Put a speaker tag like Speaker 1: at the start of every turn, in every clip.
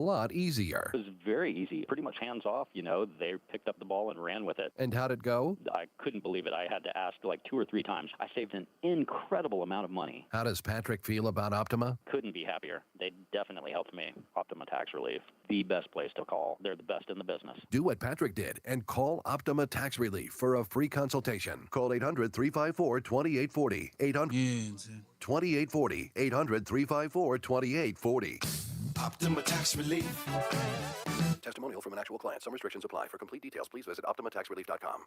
Speaker 1: A lot easier.
Speaker 2: It was very easy, pretty much hands off. They picked up the ball and ran with it.
Speaker 1: And how'd it go?
Speaker 2: I couldn't believe it. I had to ask like 2 or 3 times. I saved an incredible amount of money.
Speaker 1: How does Patrick feel about Optima?
Speaker 2: Couldn't be happier. They definitely helped me. Optima Tax Relief, the best place to call. They're the best in the business.
Speaker 1: Do what Patrick did and call Optima Tax Relief for a free consultation. Call 800-354-2840. 800-2840. 800-354-2840.
Speaker 3: Optima Tax Relief.
Speaker 1: Testimonial from an actual client. Some restrictions apply. For complete details, please visit OptimaTaxRelief.com.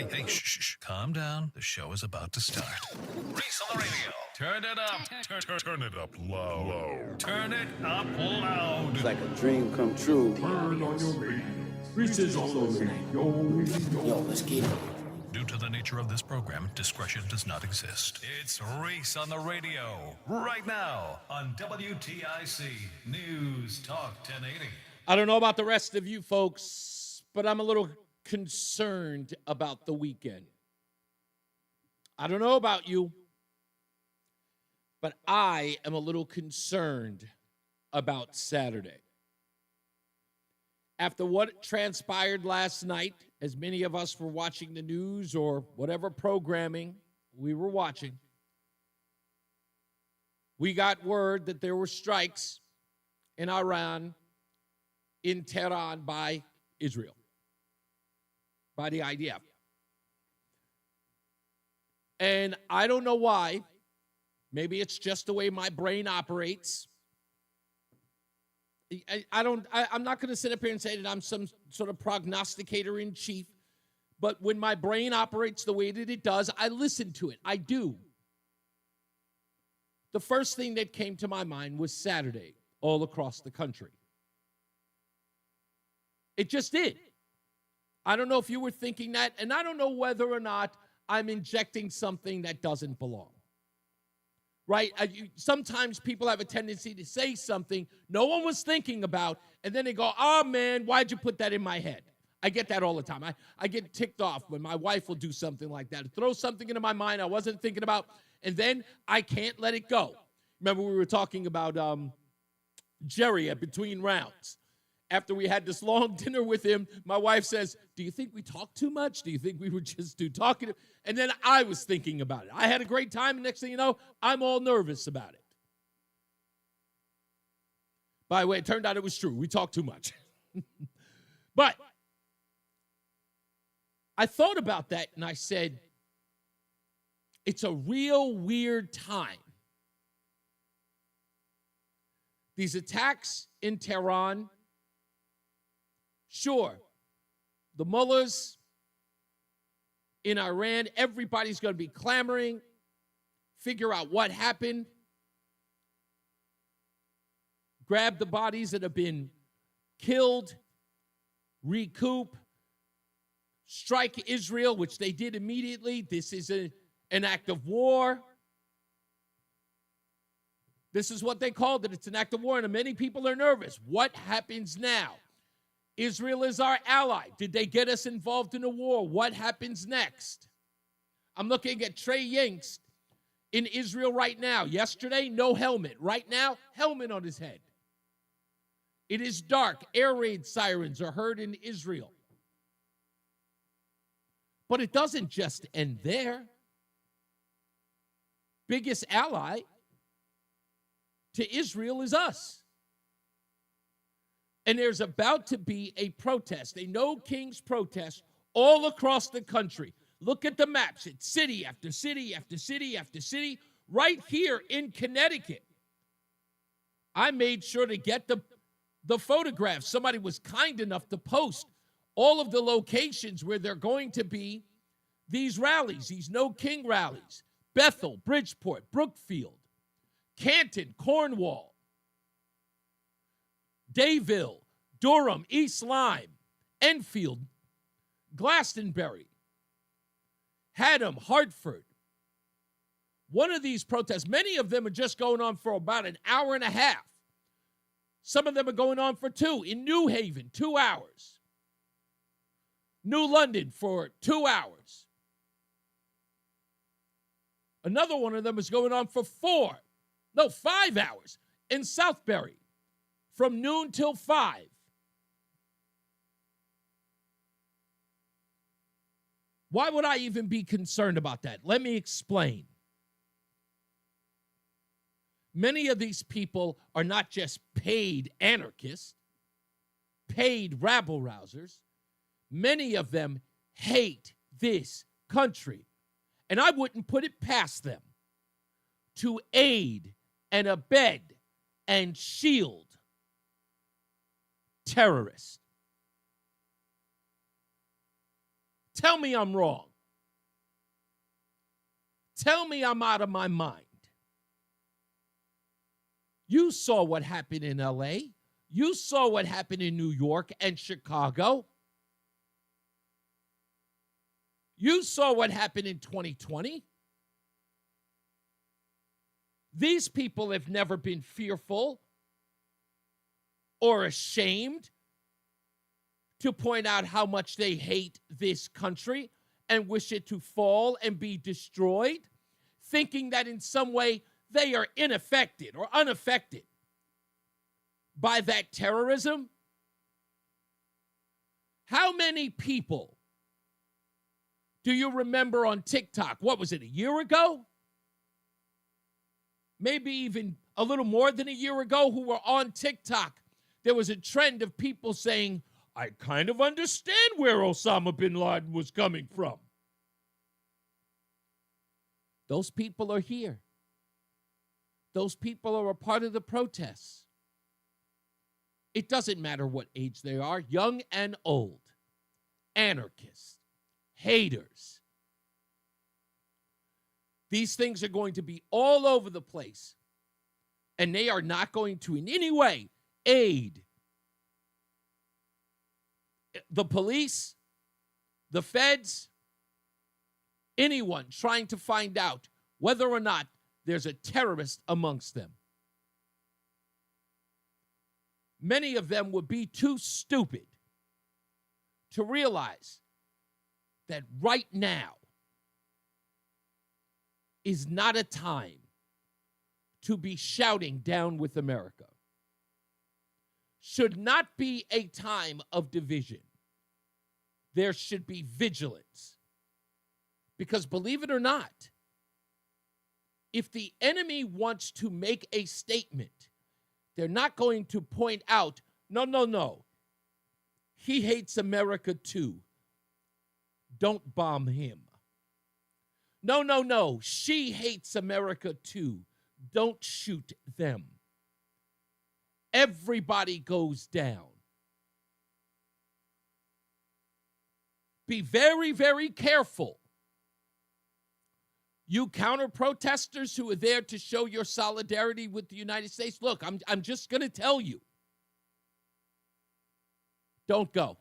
Speaker 4: Hey, shh. Calm down. The show is about to start. Reese on the Radio. Turn it up. Turn it up loud. Turn it up loud.
Speaker 5: It's like a dream come true.
Speaker 6: Turn on your radio. Reese on the Radio.
Speaker 5: Yo, let's get it.
Speaker 4: Due to the nature of this program, discretion does not exist. It's Reese on the Radio. Right now on WTIC News Talk 1080.
Speaker 7: I don't know about the rest of you folks, but I'm a little concerned about the weekend. I don't know about you, but I am a little concerned about Saturday. After what transpired last night, as many of us were watching the news or whatever programming we were watching, we got word that there were strikes in Iran, in Tehran by Israel, by the IDF. And I don't know why. Maybe it's just the way my brain operates. I'm not going to sit up here and say that I'm some sort of prognosticator in chief, but when my brain operates the way that it does, I listen to it. I do. The first thing that came to my mind was Saturday all across the country. It just did. I don't know if you were thinking that, and I don't know whether or not I'm injecting something that doesn't belong. Right? Sometimes people have a tendency to say something no one was thinking about, and then they go, oh, man, why'd you put that in my head? I get that all the time. I get ticked off when my wife will do something like that. Throw something into my mind I wasn't thinking about, and then I can't let it go. Remember we were talking about Jerry at Between Rounds. After we had this long dinner with him, my wife says, do you think we talked too much? Do you think we were just too talkative? And then I was thinking about it. I had a great time, and next thing you know, I'm all nervous about it. By the way, it turned out it was true. We talked too much. But I thought about that, and I said, it's a real weird time. These attacks in Tehran, sure, the mullahs in Iran, everybody's going to be clamoring, figure out what happened, grab the bodies that have been killed, recoup, strike Israel, which they did immediately. This is an act of war. This is what they called it. It's an act of war, and many people are nervous. What happens now? Israel is our ally. Did they get us involved in a war? What happens next? I'm looking at Trey Yingst in Israel right now. Yesterday, no helmet. Right now, helmet on his head. It is dark. Air raid sirens are heard in Israel. But it doesn't just end there. Biggest ally to Israel is us. And there's about to be a protest, a No Kings protest all across the country. Look at the maps. It's city after city after city after city right here in Connecticut. I made sure to get the photographs. Somebody was kind enough to post all of the locations where they're going to be these rallies, these No King rallies. Bethel, Bridgeport, Brookfield, Canton, Cornwall, Dayville, Durham, East Lyme, Enfield, Glastonbury, Haddam, Hartford. One of these protests, many of them are just going on for about an hour and a half. Some of them are going on for 2. In New Haven, 2 hours. New London for 2 hours. Another one of them is going on for 5 hours in Southbury from noon till 5. Why would I even be concerned about that? Let me explain. Many of these people are not just paid anarchists, paid rabble-rousers. Many of them hate this country. And I wouldn't put it past them to aid and abet and shield terrorists. Tell me I'm wrong. Tell me I'm out of my mind. You saw what happened in LA. You saw what happened in New York and Chicago. You saw what happened in 2020. These people have never been fearful or ashamed to point out how much they hate this country and wish it to fall and be destroyed, thinking that in some way they are unaffected by that terrorism. How many people do you remember on TikTok? What was it, a year ago? Maybe even a little more than a year ago, who were on TikTok. There was a trend of people saying, I kind of understand where Osama bin Laden was coming from. Those people are here. Those people are a part of the protests. It doesn't matter what age they are, young and old, anarchists, haters. These things are going to be all over the place, and they are not going to in any way aid the police, the feds, anyone trying to find out whether or not there's a terrorist amongst them. Many of them would be too stupid to realize that right now is not a time to be shouting down with America. Should not be a time of division. There should be vigilance. Because believe it or not, if the enemy wants to make a statement, they're not going to point out, no, he hates America too. Don't bomb him. No, she hates America too. Don't shoot them. Everybody goes down. Be very, very careful. You counter-protesters who are there to show your solidarity with the United States, look, I'm just going to tell you. Don't go.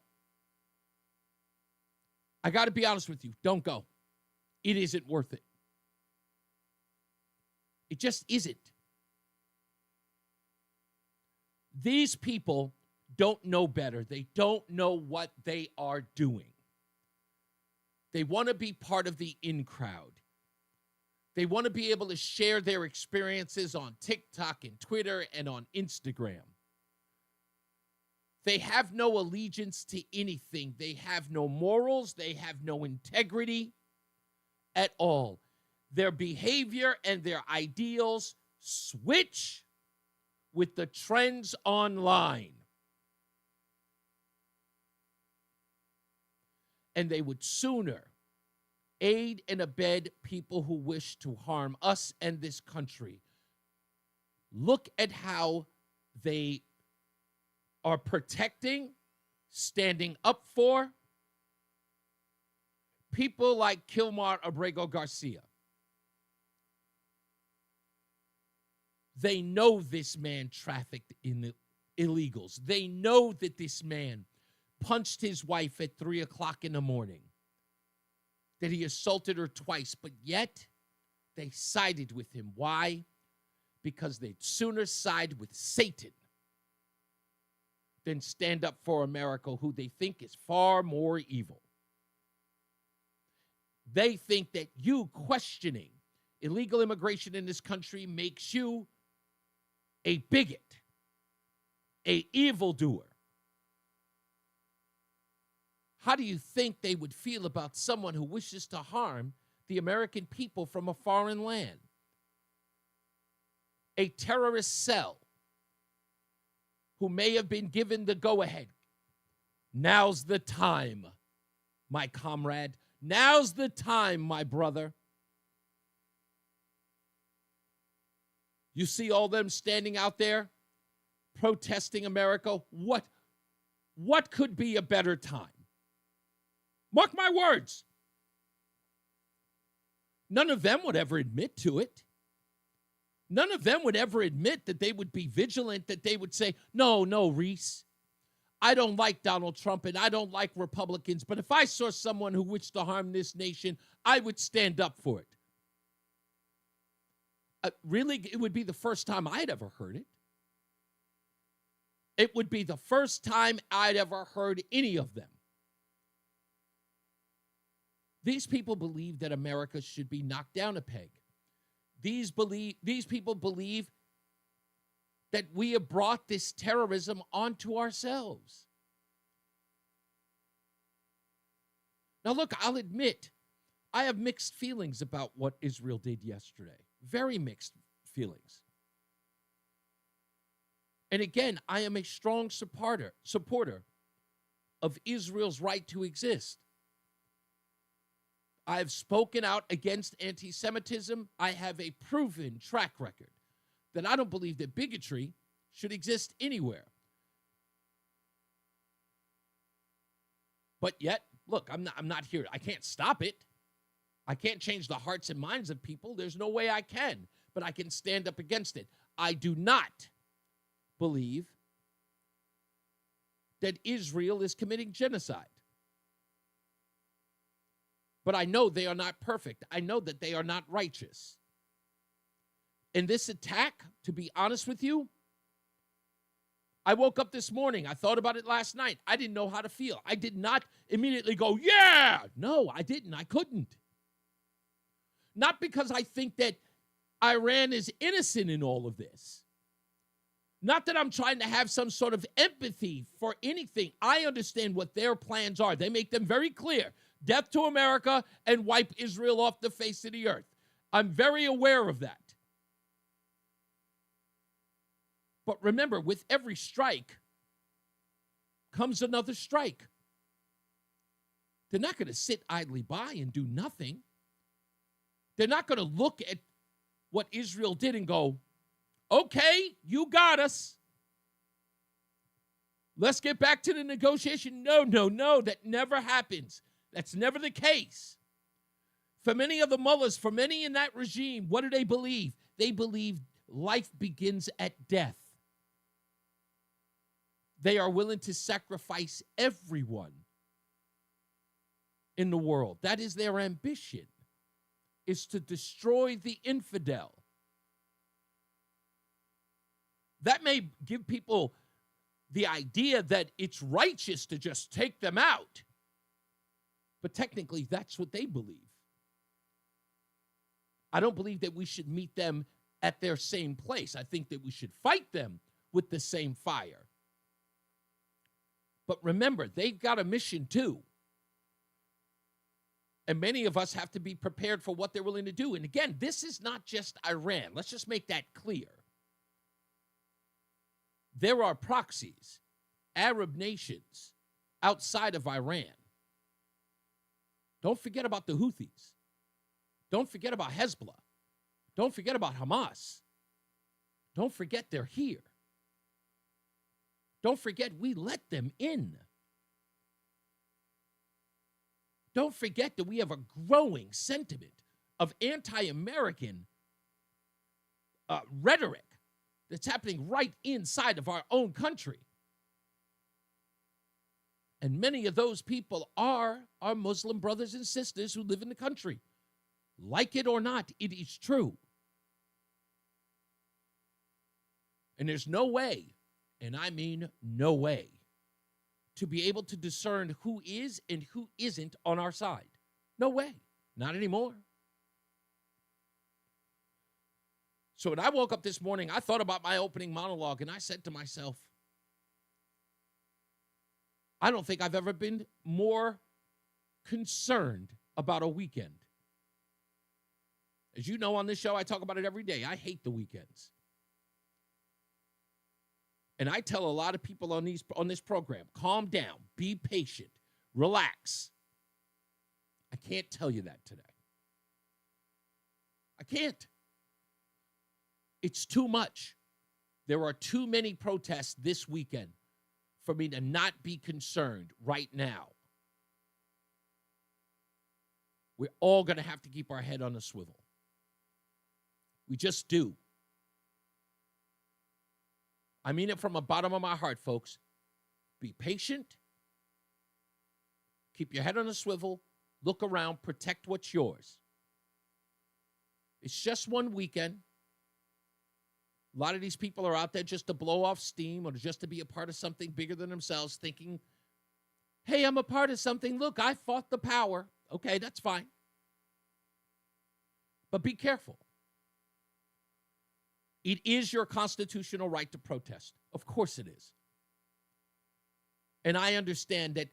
Speaker 7: I got to be honest with you. Don't go. It isn't worth it. It just isn't. These people don't know better. They don't know what they are doing. They want to be part of the in crowd. They want to be able to share their experiences on TikTok and Twitter and on Instagram. They have no allegiance to anything. They have no morals. They have no integrity at all. Their behavior and their ideals switch with the trends online. And they would sooner aid and abet people who wish to harm us and this country. Look at how they are protecting, standing up for people like Kilmar Abrego Garcia. They know this man trafficked in the illegals. They know that this man punched his wife at 3 o'clock in the morning. that he assaulted her twice, but yet they sided with him. Why? Because they'd sooner side with Satan than stand up for America, who they think is far more evil. They think that you questioning illegal immigration in this country makes you a bigot, a evildoer. How do you think they would feel about someone who wishes to harm the American people from a foreign land? A terrorist cell who may have been given the go-ahead. Now's the time, my comrade. Now's the time, my brother. You see all them standing out there protesting America? What could be a better time? Mark my words. None of them would ever admit to it. None of them would ever admit that they would be vigilant, that they would say, no, Reese, I don't like Donald Trump and I don't like Republicans, but if I saw someone who wished to harm this nation, I would stand up for it. Really, it would be the first time I'd ever heard it. It would be the first time I'd ever heard any of them. These people believe that America should be knocked down a peg. These people believe that we have brought this terrorism onto ourselves. Now, look, I'll admit, I have mixed feelings about what Israel did yesterday. Very mixed feelings. And again, I am a strong supporter of Israel's right to exist. I have spoken out against anti-Semitism. I have a proven track record that I don't believe that bigotry should exist anywhere. But yet, look, I'm not here. I can't stop it. I can't change the hearts and minds of people. There's no way I can, but I can stand up against it. I do not believe that Israel is committing genocide. But I know they are not perfect. I know that they are not righteous. In this attack, to be honest with you, I woke up this morning. I thought about it last night. I didn't know how to feel. I did not immediately go, yeah. No, I didn't. I couldn't. Not because I think that Iran is innocent in all of this. Not that I'm trying to have some sort of empathy for anything. I understand what their plans are. They make them very clear. Death to America and wipe Israel off the face of the earth. I'm very aware of that. But remember, with every strike comes another strike. They're not going to sit idly by and do nothing. They're not going to look at what Israel did and go, okay, you got us. Let's get back to the negotiation. No, that never happens. That's never the case. For many of the mullahs, for many in that regime, what do they believe? They believe life begins at death. They are willing to sacrifice everyone in the world. That is their ambition, is to destroy the infidel. That may give people the idea that it's righteous to just take them out. But technically, that's what they believe. I don't believe that we should meet them at their same place. I think that we should fight them with the same fire. But remember, they've got a mission too. And many of us have to be prepared for what they're willing to do. And again, this is not just Iran. Let's just make that clear. There are proxies, Arab nations outside of Iran. Don't forget about the Houthis. Don't forget about Hezbollah. Don't forget about Hamas. Don't forget they're here. Don't forget we let them in. Don't forget that we have a growing sentiment of anti-American rhetoric that's happening right inside of our own country. And many of those people are our Muslim brothers and sisters who live in the country. Like it or not, it is true. And there's no way, and I mean no way, to be able to discern who is and who isn't on our side. No way. Not anymore. So when I woke up this morning, I thought about my opening monologue, and I said to myself, I don't think I've ever been more concerned about a weekend. As you know, on this show, I talk about it every day. I hate the weekends. And I tell a lot of people on this program, calm down, be patient, relax. I can't tell you that today. I can't. It's too much. There are too many protests this weekend for me to not be concerned right now. We're all going to have to keep our head on a swivel. We just do. I mean it from the bottom of my heart, folks. Be patient. Keep your head on a swivel. Look around. Protect what's yours. It's just one weekend. A lot of these people are out there just to blow off steam or just to be a part of something bigger than themselves, thinking, hey, I'm a part of something. Look, I fought the power. Okay, that's fine. But be careful. It is your constitutional right to protest. Of course it is. And I understand that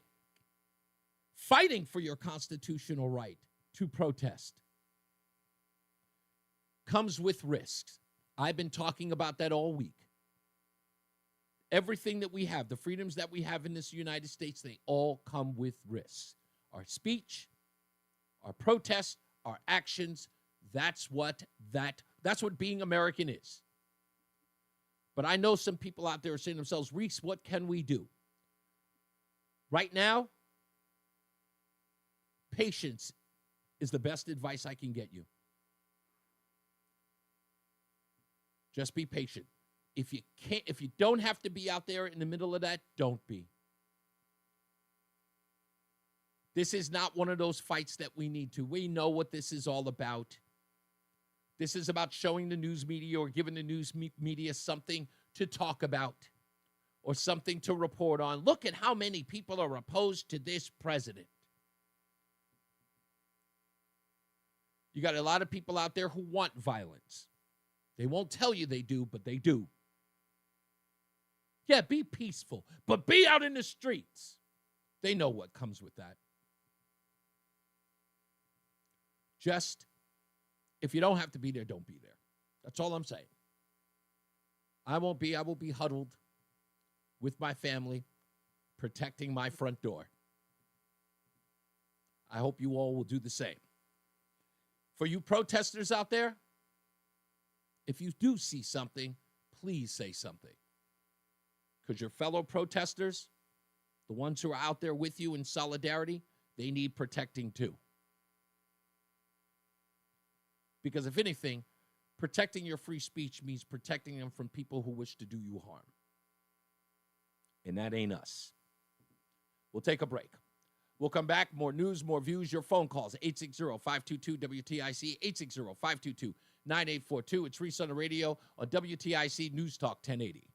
Speaker 7: fighting for your constitutional right to protest comes with risks. I've been talking about that all week. Everything that we have, the freedoms that we have in this United States, they all come with risks. Our speech, our protests, our actions, that's what being American is. But I know some people out there are saying to themselves, Reese, what can we do? Right now, patience is the best advice I can get you. Just be patient. If you don't have to be out there in the middle of that, don't be. This is not one of those fights that we need to. We know what this is all about. This is about showing the news media or giving the news media something to talk about or something to report on. Look at how many people are opposed to this president. You got a lot of people out there who want violence. They won't tell you they do, but they do. Yeah, be peaceful, but be out in the streets. They know what comes with that. Just, if you don't have to be there, don't be there. That's all I'm saying. I will be huddled with my family, protecting my front door. I hope you all will do the same. For you protesters out there, if you do see something, please say something. Because your fellow protesters, the ones who are out there with you in solidarity, they need protecting too. Because if anything, protecting your free speech means protecting them from people who wish to do you harm. And that ain't us. We'll take a break. We'll come back. More news, more views, your phone calls. 860-522-WTIC, 860-522-9842. It's Reese on the Radio on WTIC News Talk 1080.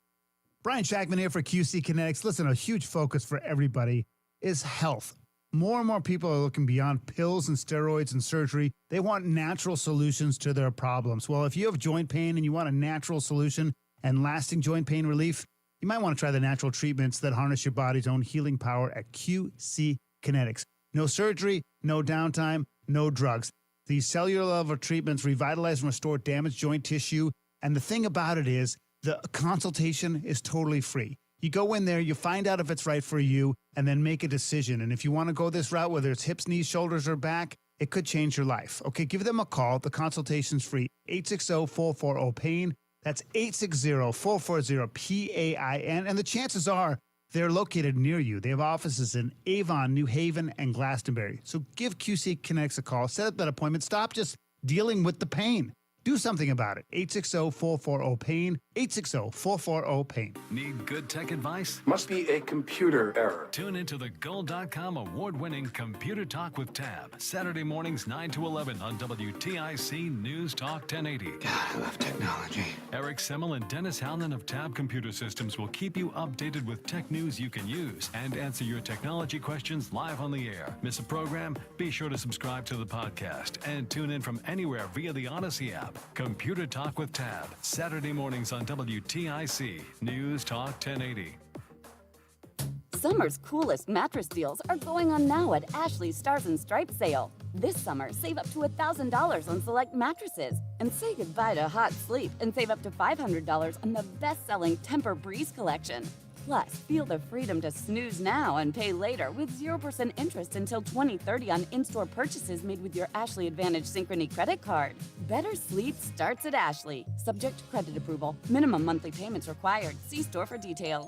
Speaker 8: Brian Shackman here for QC Kinetics. Listen, a huge focus for everybody is health. More and more people are looking beyond pills and steroids and surgery. They want natural solutions to their problems. Well, if you have joint pain and you want a natural solution and lasting joint pain relief, you might want to try the natural treatments that harness your body's own healing power at QC Kinetics. No surgery, no downtime, no drugs. These cellular level treatments revitalize and restore damaged joint tissue. And the thing about it is the consultation is totally free. You go in there, you find out if it's right for you, and then make a decision. And if you want to go this route, whether it's hips, knees, shoulders, or back, it could change your life. Okay, give them a call. The consultation's free. 860-440-PAIN. That's 860-440-PAIN. And the chances are they're located near you. They have offices in Avon, New Haven, and Glastonbury. So give QC Kinetics a call. Set up that appointment. Stop just dealing with the pain. Do something about it. 860-440-PAIN, 860-440-PAIN.
Speaker 4: Need good tech advice?
Speaker 3: Must be a computer error.
Speaker 4: Tune into the Gold.com award-winning Computer Talk with Tab, Saturday mornings 9 to 11 on WTIC News Talk 1080.
Speaker 5: God, I love technology.
Speaker 4: Eric Semmel and Dennis Howland of Tab Computer Systems will keep you updated with tech news you can use and answer your technology questions live on the air. Miss a program? Be sure to subscribe to the podcast and tune in from anywhere via the Odyssey app. Computer Talk with Tab, Saturday mornings on WTIC News Talk 1080.
Speaker 9: Summer's coolest mattress deals are going on now at Ashley's Stars and Stripes sale. This summer, save up to $1,000 on select mattresses and say goodbye to hot sleep and save up to $500 on the best-selling Tempur-Breeze collection. Plus, feel the freedom to snooze now and pay later with 0% interest until 2030 on in-store purchases made with your Ashley Advantage Synchrony credit card. Better sleep starts at Ashley. Subject to credit approval. Minimum monthly payments required. See store for details.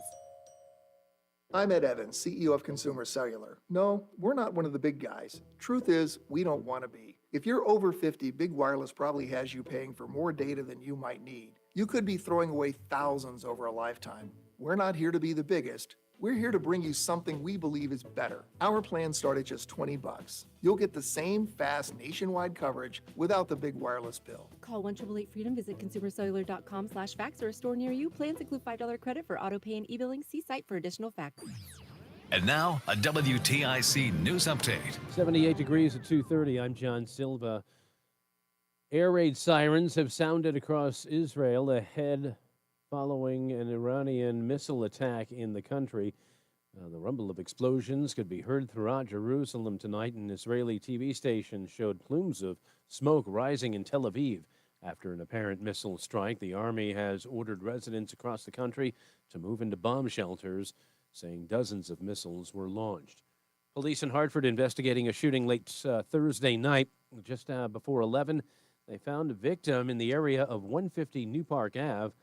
Speaker 10: I'm Ed Evans, CEO of Consumer Cellular. No, we're not one of the big guys. Truth is, we don't want to be. If you're over 50, Big Wireless probably has you paying for more data than you might need. You could be throwing away thousands over a lifetime. We're not here to be the biggest. We're here to bring you something we believe is better. Our plans start at just $20. You'll get the same fast nationwide coverage without the big wireless bill.
Speaker 11: Call 1-888-FREEDOM, visit consumercellular.com/facts or a store near you. Plans include $5 credit for auto pay and e-billing. See site for additional facts.
Speaker 4: And now, a WTIC news update.
Speaker 12: 78 degrees at 2:30. I'm John Silva. Air raid sirens have sounded across Israel ahead following an Iranian missile attack in the country. The rumble of explosions could be heard throughout Jerusalem tonight. An Israeli TV station showed plumes of smoke rising in Tel Aviv after an apparent missile strike. The Army has ordered residents across the country to move into bomb shelters, saying dozens of missiles were launched. Police in Hartford investigating a shooting late Thursday night. Just before 11, they found a victim in the area of 150 New Park Ave.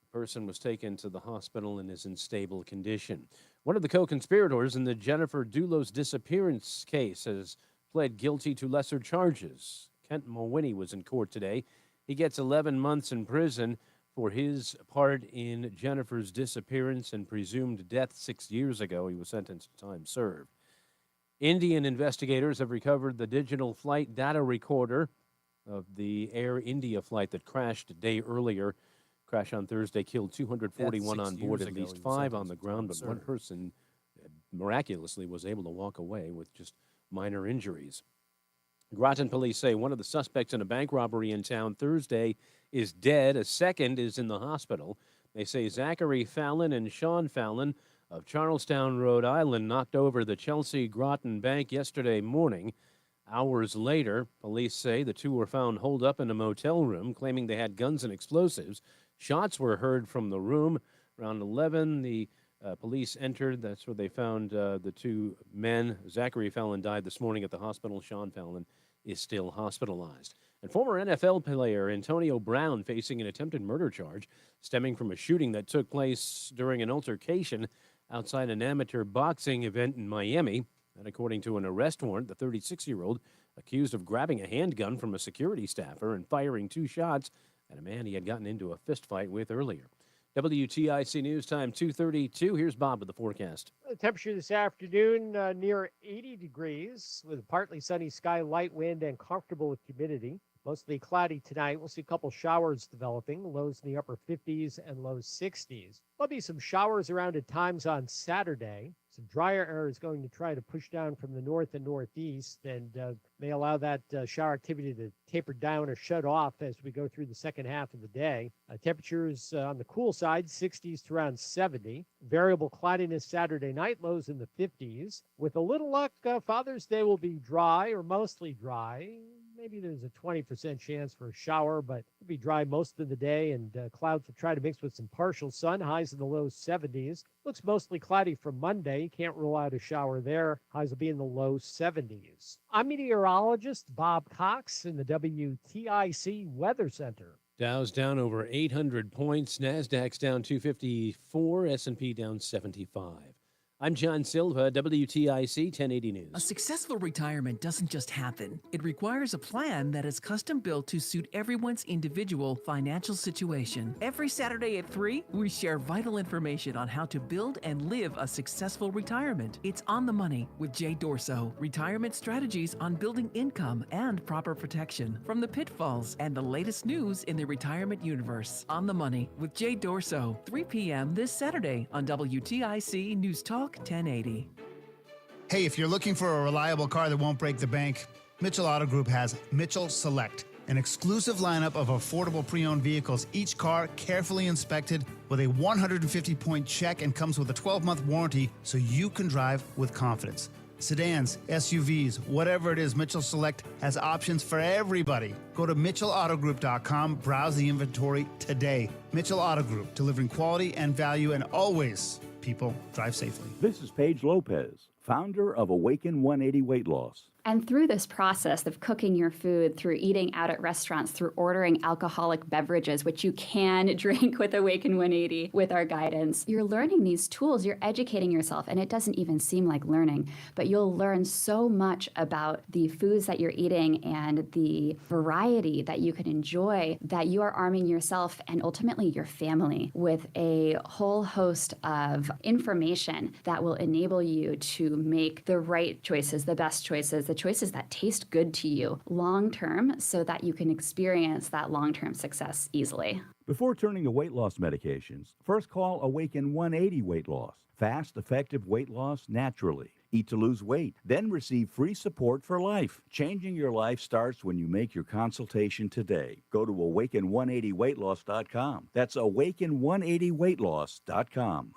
Speaker 12: The person was taken to the hospital and is in stable condition. One of the co-conspirators in the Jennifer Dulos disappearance case has pled guilty to lesser charges. Kent Mulwiney was in court today. He gets 11 months in prison for his part in Jennifer's disappearance and presumed death 6 years ago. He was sentenced to time served. Indian investigators have recovered the digital flight data recorder of the Air India flight that crashed a day earlier. Crash on Thursday killed 241 on board, at least 5 on the ground, but one person miraculously was able to walk away with just minor injuries. Groton police say one of the suspects in a bank robbery in town Thursday is dead. A second is in the hospital. They say Zachary Fallon and Sean Fallon of Charlestown, Rhode Island, knocked over the Chelsea Groton Bank yesterday morning. Hours later, police say the two were found holed up in a motel room, claiming they had guns and explosives. Shots were heard from the room. Around 11, the police entered. That's where they found the two men. Zachary Fallon died this morning at the hospital. Sean Fallon is still hospitalized. And former NFL player Antonio Brown facing an attempted murder charge stemming from a shooting that took place during an altercation outside an amateur boxing event in Miami. And according to an arrest warrant, the 36-year-old accused of grabbing a handgun from a security staffer and firing 2 shots at a man he had gotten into a fistfight with earlier. WTIC News Time 2:32. Here's Bob with the forecast.
Speaker 13: The temperature this afternoon near 80 degrees with a partly sunny sky, light wind, and comfortable with humidity. Mostly cloudy tonight. We'll see a couple showers developing, lows in the upper 50s and low 60s. There'll be some showers around at times on Saturday. Some drier air is going to try to push down from the north and northeast and may allow that shower activity to taper down or shut off as we go through the second half of the day. Temperatures on the cool side, 60s to around 70. Variable cloudiness Saturday night, lows in the 50s. With a little luck, Father's Day will be dry or mostly dry. Maybe there's a 20% chance for a shower, but it'll be dry most of the day, and clouds will try to mix with some partial sun. Highs in the low 70s. Looks mostly cloudy for Monday. Can't rule out a shower there. Highs will be in the low 70s. I'm meteorologist Bob Cox in the WTIC Weather Center.
Speaker 12: Dow's down over 800 points. NASDAQ's down 254. S&P down 75. I'm John Silva, WTIC 1080 News.
Speaker 14: A successful retirement doesn't just happen. It requires a plan that is custom built to suit everyone's individual financial situation. Every Saturday at 3, we share vital information on how to build and live a successful retirement. It's On the Money with Jay Dorso. Retirement strategies on building income and proper protection from the pitfalls and the latest news in the retirement universe. On the Money with Jay Dorso, 3 p.m. this Saturday on WTIC NewsTalk 1080.
Speaker 8: Hey, if you're looking for a reliable car that won't break the bank, Mitchell Auto Group has Mitchell Select, an exclusive lineup of affordable pre-owned vehicles, each car carefully inspected with a 150-point check and comes with a 12-month warranty so you can drive with confidence. Sedans, SUVs, whatever it is, Mitchell Select has options for everybody. Go to MitchellAutoGroup.com, browse the inventory today. Mitchell Auto Group, delivering quality and value, and always, people, drive safely.
Speaker 15: This is Paige Lopez, founder of Awaken 180 Weight Loss.
Speaker 16: And through this process of cooking your food, through eating out at restaurants, through ordering alcoholic beverages, which you can drink with Awaken 180 with our guidance, you're learning these tools, you're educating yourself, and it doesn't even seem like learning, but you'll learn so much about the foods that you're eating and the variety that you can enjoy, that you are arming yourself and ultimately your family with a whole host of information that will enable you to make the right choices, the best choices, the choices that taste good to you long term so that you can experience that long-term success easily.
Speaker 15: Before turning to weight loss medications, first call Awaken 180 Weight Loss. Fast, effective weight loss naturally. Eat to lose weight, then receive free support for life. Changing your life starts when you make your consultation today. Go to awaken180weightloss.com. That's awaken180weightloss.com.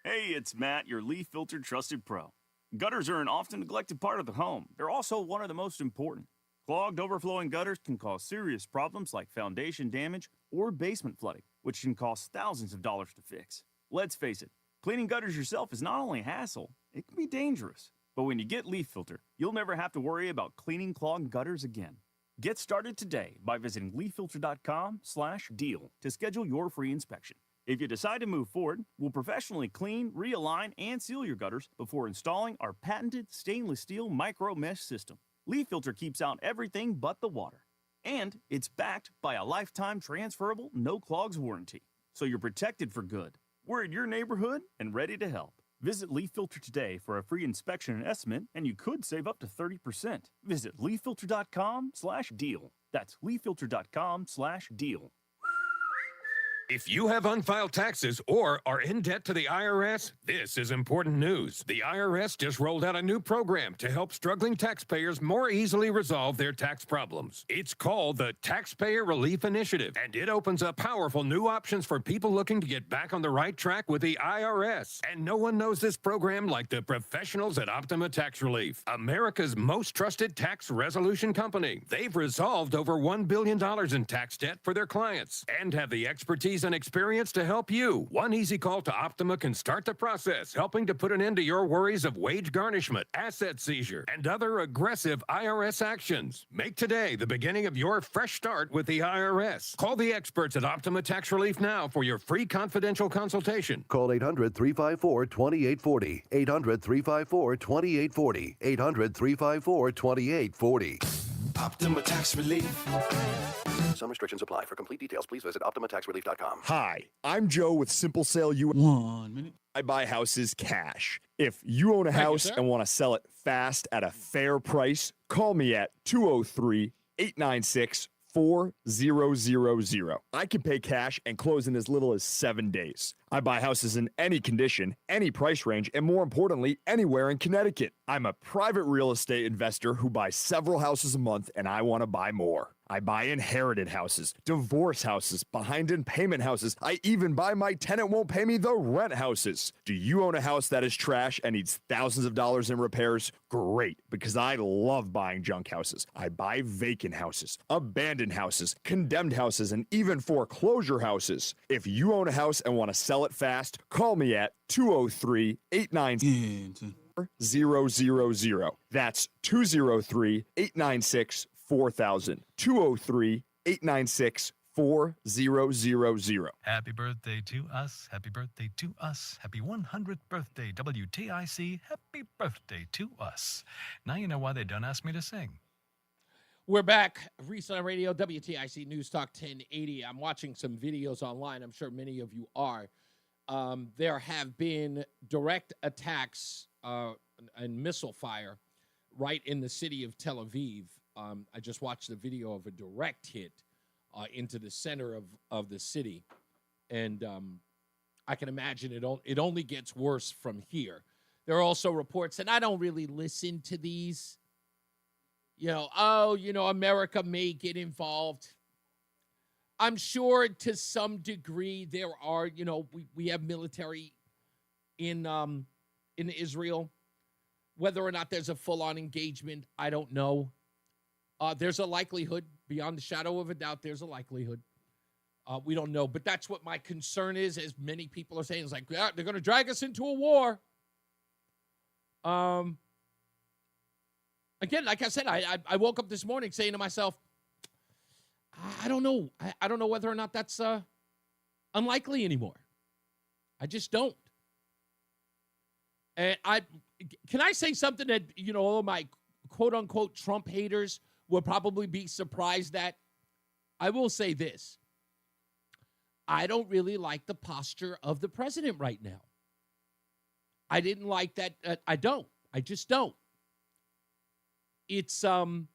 Speaker 17: Hey, it's Matt, your leaf filter trusted pro. Gutters are an often neglected part of the home. They're also one of the most important. Clogged, overflowing gutters can cause serious problems like foundation damage or basement flooding, which can cost thousands of dollars to fix. Let's face it, cleaning gutters yourself is not only a hassle, it can be dangerous. But when you get Leaf Filter, you'll never have to worry about cleaning clogged gutters again. Get started today by visiting leaffilter.com/deal to schedule your free inspection. If you decide to move forward, we'll professionally clean, realign, and seal your gutters before installing our patented stainless steel micro mesh system. Leaf Filter keeps out everything but the water. And it's backed by a lifetime transferable no clogs warranty. So you're protected for good. We're in your neighborhood and ready to help. Visit Leaf Filter today for a free inspection and estimate, and you could save up to 30%. Visit leaffilter.com/deal. That's leaffilter.com/deal.
Speaker 18: If you have unfiled taxes or are in debt to the IRS, this is important news. The IRS just rolled out a new program to help struggling taxpayers more easily resolve their tax problems. It's called the Taxpayer Relief Initiative, and it opens up powerful new options for people looking to get back on the right track with the IRS. And no one knows this program like the professionals at Optima Tax Relief, America's most trusted tax resolution company. They've resolved over $1 billion in tax debt for their clients and have the expertise and experience to help you. One easy call to Optima can start the process, helping to put an end to your worries of wage garnishment, asset seizure, and other aggressive IRS actions. Make today the beginning of your fresh start with the IRS. Call the experts at Optima Tax Relief now for your free confidential consultation.
Speaker 1: Call 800-354-2840. 800-354-2840. 800-354-2840.
Speaker 5: Optima Tax Relief.
Speaker 1: Some restrictions apply. For complete details, please visit OptimaTaxRelief.com.
Speaker 19: Hi, I'm Joe with Simple Sale US.
Speaker 6: 1 minute.
Speaker 19: I buy houses cash. If you own a house and want to sell it fast at a fair price, call me at 203-896-4000. I can pay cash and close in as little as 7 days. I buy houses in any condition, any price range, and more importantly, anywhere in Connecticut. I'm a private real estate investor who buys several houses a month, and I want to buy more. I buy inherited houses, divorce houses, behind in payment houses. I even buy my tenant won't pay me the rent houses. Do you own a house that is trash and needs thousands of dollars in repairs? Great, because I love buying junk houses. I buy vacant houses, abandoned houses, condemned houses, and even foreclosure houses. If you own a house and want to sell it fast, call me at 203-896-4000. That's 203-896-4000. 203-896-4000. 4000.
Speaker 4: Happy birthday to us. Happy birthday to us. Happy 100th birthday, WTIC. Happy birthday to us. Now you know why they don't ask me to sing.
Speaker 7: We're back. Reese on the Radio, WTIC News Talk 1080. I'm watching some videos online. I'm sure many of you are. There have been direct attacks and missile fire right in the city of Tel Aviv. I just watched the video of a direct hit into the center of the city. And I can imagine it only gets worse from here. There are also reports, and I don't really listen to these, America may get involved. I'm sure to some degree there are, we have military in Israel. Whether or not there's a full-on engagement, I don't know. There's a likelihood, beyond the shadow of a doubt, there's a likelihood. We don't know, but that's what my concern is, as many people are saying. It's like, yeah, they're going to drag us into a war. Again, like I said, I woke up this morning saying to myself, I don't know. I don't know whether or not that's unlikely anymore. I just don't. And can I say something that, all my quote-unquote Trump haters will probably be surprised at? I will say this. I don't really like the posture of the president right now. I didn't like that. I don't. I just don't. It's one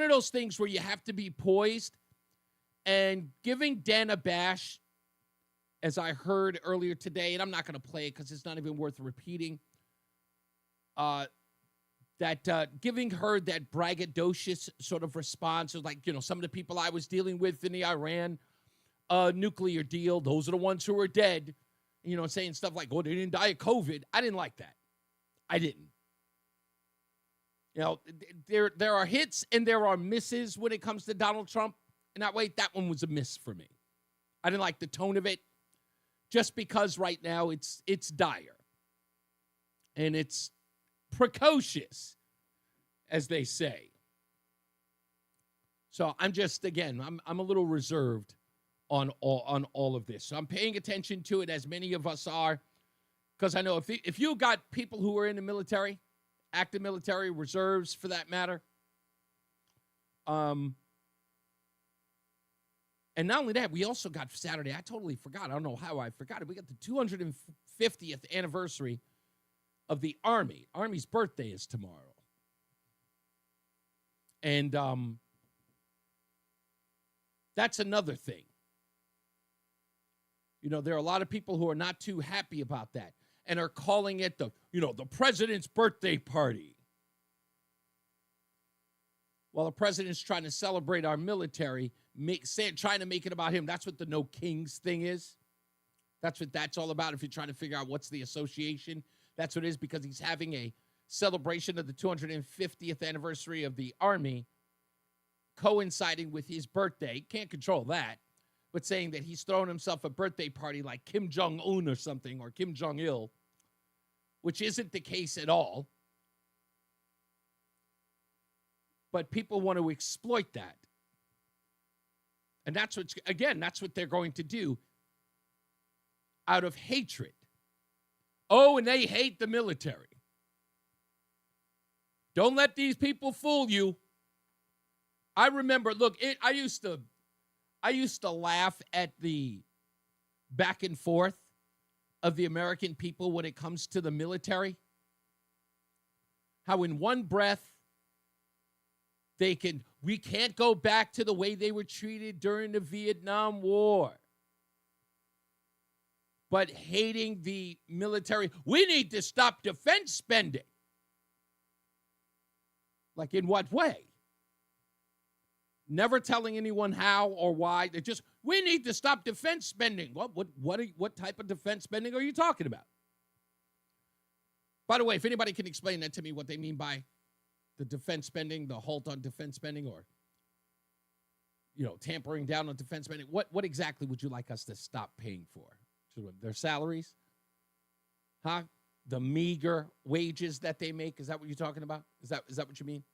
Speaker 7: of those things where you have to be poised, and giving Dan a bash, as I heard earlier today, and I'm not going to play it because it's not even worth repeating, that giving her that braggadocious sort of response of like, some of the people I was dealing with in the Iran nuclear deal, those are the ones who are dead, saying stuff like, oh, they didn't die of COVID. I didn't like that. I didn't. There are hits and there are misses when it comes to Donald Trump. And that way, that one was a miss for me. I didn't like the tone of it, just because right now it's dire. And it's precocious, as they say. So I'm just, again, I'm a little reserved on all of this. So I'm paying attention to it, as many of us are, because I know if you got people who are in the military, active military, reserves for that matter, and not only that, we also got Saturday, I totally forgot, I don't know how I forgot it, we got the 250th anniversary of the Army. Army's birthday is tomorrow. And that's another thing. There are a lot of people who are not too happy about that and are calling it the president's birthday party. While the president's trying to celebrate our military, trying to make it about him. That's what the No Kings thing is. That's what that's all about. If you're trying to figure out what's the association, that's what it is, because he's having a celebration of the 250th anniversary of the Army coinciding with his birthday. Can't control that. But saying that he's throwing himself a birthday party like Kim Jong-un or something, or Kim Jong-il, which isn't the case at all. But people want to exploit that. And that's what they're going to do out of hatred. Oh, and they hate the military. Don't let these people fool you. I remember, I used to laugh at the back and forth of the American people when it comes to the military. How in one breath we can't go back to the way they were treated during the Vietnam War. But hating the military, we need to stop defense spending. Like, in what way? Never telling anyone how or why. They just, we need to stop defense spending. What type of defense spending are you talking about? By the way, if anybody can explain that to me, what they mean by the defense spending, the halt on defense spending, or, tampering down on defense spending, what exactly would you like us to stop paying for? Their salaries? Huh? The meager wages that they make? Is that what you're talking about? Is that what you mean?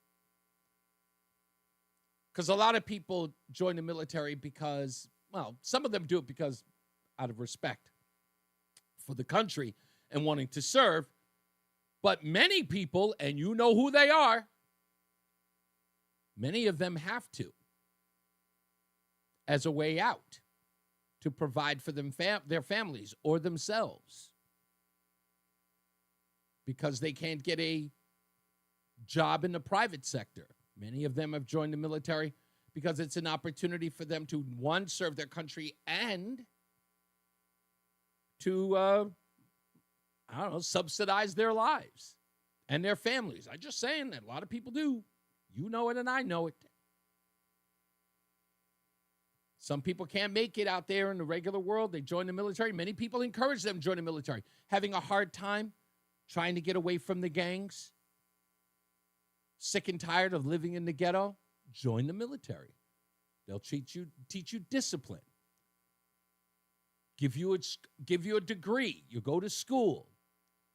Speaker 7: Because a lot of people join the military because, well, some of them do it because out of respect for the country and wanting to serve. But many people, and you know who they are, many of them have to as a way out to provide for them their families or themselves because they can't get a job in the private sector. Many of them have joined the military because it's an opportunity for them to, one, serve their country and to, subsidize their lives and their families. I'm just saying that a lot of people do. You know it and I know it. Some people can't make it out there in the regular world. They join the military. Many people encourage them to join the military. Having a hard time trying to get away from the gangs, sick and tired of living in the ghetto, join the military. They'll teach you discipline. Give you a degree. You go to school.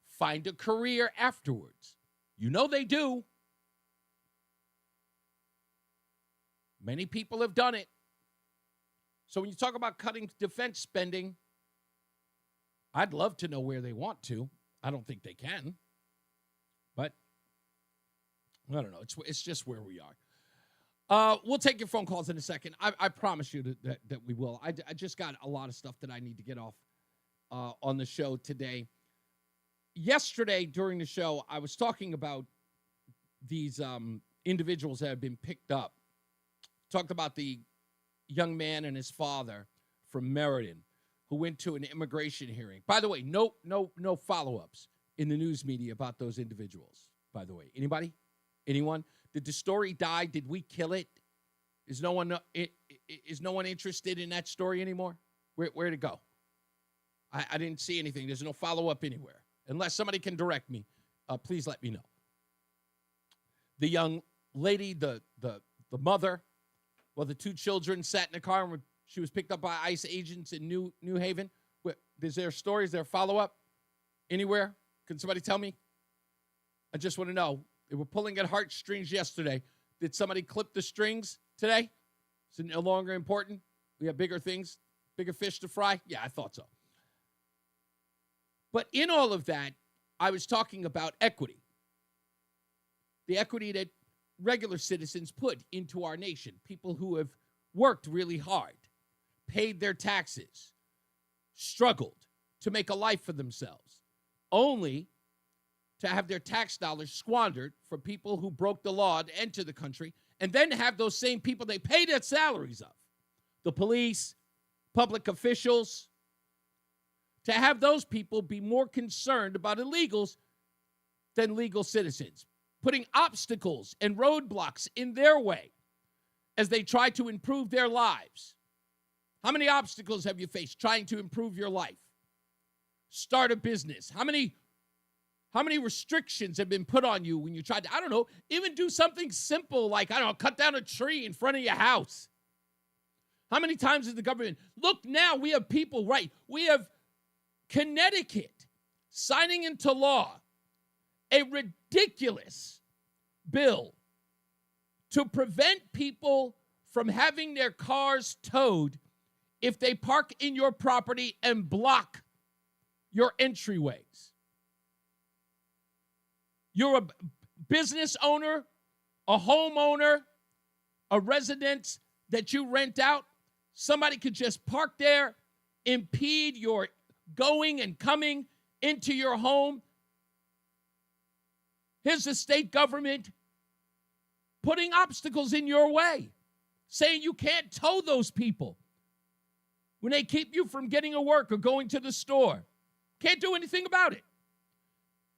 Speaker 7: Find a career afterwards. You know they do. Many people have done it. So when you talk about cutting defense spending, I'd love to know where they want to. I don't think they can. But I don't know. It's just where we are. We'll take your phone calls in a second. I promise you that we will. I just got a lot of stuff that I need to get off on the show today. Yesterday during the show, I was talking about these individuals that have been picked up. Talked about the young man and his father from Meriden who went to an immigration hearing. By the way, no follow-ups in the news media about those individuals, by the way. Anybody? Anyone? Did the story die? Did we kill it? Is no one interested in that story anymore? Where'd it go? I didn't see anything. There's no follow-up anywhere. Unless somebody can direct me, please let me know. The young lady, the mother, well, the two children sat in the car and she was picked up by ICE agents in New Haven. Is there stories? Is there follow-up anywhere? Can somebody tell me? I just want to know. They were pulling at heartstrings yesterday. Did somebody clip the strings today? Is it no longer important? We have bigger things, bigger fish to fry? Yeah, I thought so. But in all of that, I was talking about equity. The equity that regular citizens put into our nation. People who have worked really hard, paid their taxes, struggled to make a life for themselves, only to have their tax dollars squandered for people who broke the law to enter the country, and then have those same people they pay their salaries of, the police, public officials, to have those people be more concerned about illegals than legal citizens, putting obstacles and roadblocks in their way as they try to improve their lives. How many obstacles have you faced trying to improve your life? Start a business. How many restrictions have been put on you when you tried to, even do something simple like, cut down a tree in front of your house? How many times has the government, look now, we have people, right? We have Connecticut signing into law a ridiculous bill to prevent people from having their cars towed if they park in your property and block your entryways. You're a business owner, a homeowner, a residence that you rent out. Somebody could just park there, impede your going and coming into your home. Here's the state government putting obstacles in your way, saying you can't tow those people when they keep you from getting to work or going to the store. Can't do anything about it.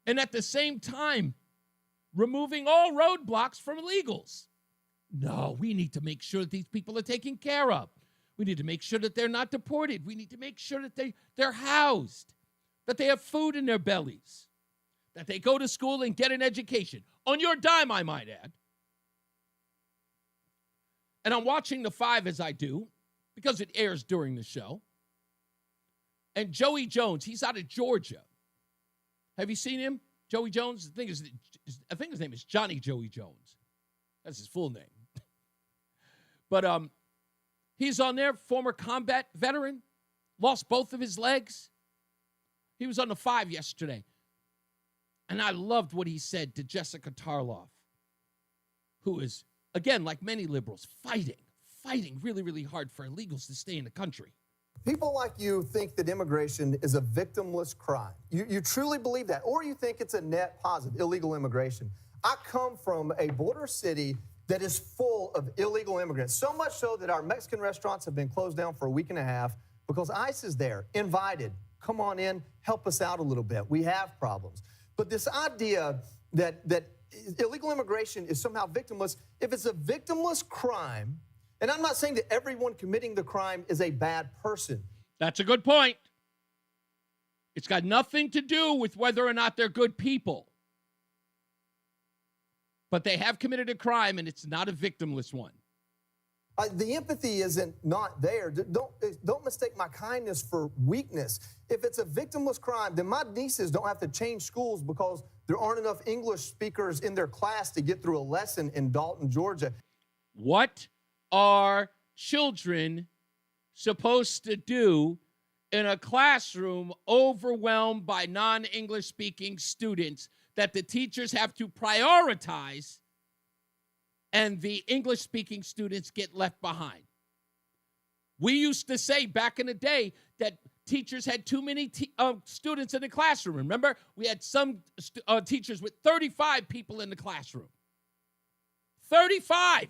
Speaker 7: And at the same time, removing all roadblocks from illegals. No, we need to make sure that these people are taken care of. We need to make sure that they're not deported. We need to make sure that they're housed, that they have food in their bellies, that they go to school and get an education. On your dime, I might add. And I'm watching The Five as I do, because it airs during the show. And Joey Jones, he's out of Georgia. Have you seen him? Joey Jones? I think his name is Johnny Joey Jones. That's his full name. But he's on there, former combat veteran, lost both of his legs. He was on the 5 yesterday. And I loved what he said to Jessica Tarloff, who is, again, like many liberals, fighting really, really hard for illegals to stay in the country.
Speaker 20: People like you think that immigration is a victimless crime. You truly believe that, or you think it's a net positive, illegal immigration. I come from a border city that is full of illegal immigrants, so much so that our Mexican restaurants have been closed down for a week and a half because ICE is there, invited. Come on in, help us out a little bit. We have problems. But this idea that illegal immigration is somehow victimless, if it's a victimless crime, and I'm not saying that everyone committing the crime is a bad person.
Speaker 7: That's a good point. It's got nothing to do with whether or not they're good people. But they have committed a crime, and it's not a victimless one.
Speaker 20: The empathy isn't not there. Don't mistake my kindness for weakness. If it's a victimless crime, then my nieces don't have to change schools because there aren't enough English speakers in their class to get through a lesson in Dalton, Georgia.
Speaker 7: What are children supposed to do in a classroom overwhelmed by non-English speaking students that the teachers have to prioritize and the English-speaking students get left behind? We used to say back in the day that teachers had too many students in the classroom. Remember, we had some teachers with 35 people in the classroom. 35!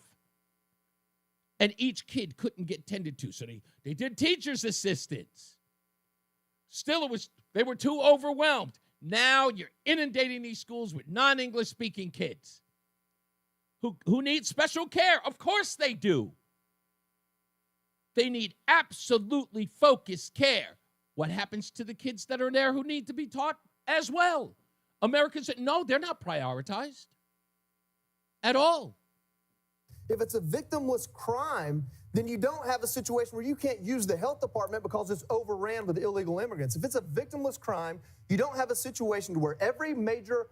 Speaker 7: And each kid couldn't get tended to, so they did teachers' assistants. Still, they were too overwhelmed. Now you're inundating these schools with non-English speaking kids who need special care. Of course they do. They need absolutely focused care. What happens to the kids that are there who need to be taught as well? Americans say, no, they're not prioritized at all.
Speaker 20: If it's a victimless crime, then you don't have a situation where you can't use the health department because it's overran with illegal immigrants. If it's a victimless crime, you don't have a situation where every major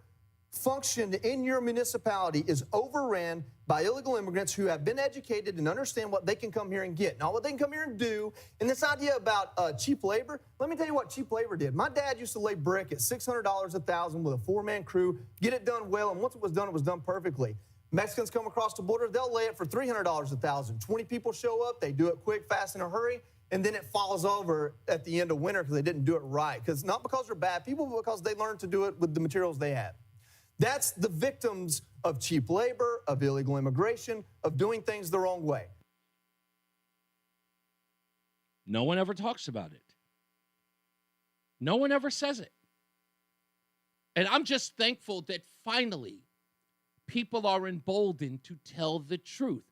Speaker 20: function in your municipality is overran by illegal immigrants who have been educated and understand what they can come here and get, not what they can come here and do. And this idea about cheap labor, let me tell you what cheap labor did. My dad used to lay brick at $600 a thousand with a four-man crew, get it done well, and once it was done perfectly. Mexicans come across the border, they'll lay it for $300 a thousand. 20 people show up, they do it quick, fast, in a hurry, and then it falls over at the end of winter because they didn't do it right. Because not because they're bad people, but because they learned to do it with the materials they had. That's the victims of cheap labor, of illegal immigration, of doing things the wrong way.
Speaker 7: No one ever talks about it. No one ever says it. And I'm just thankful that finally people are emboldened to tell the truth.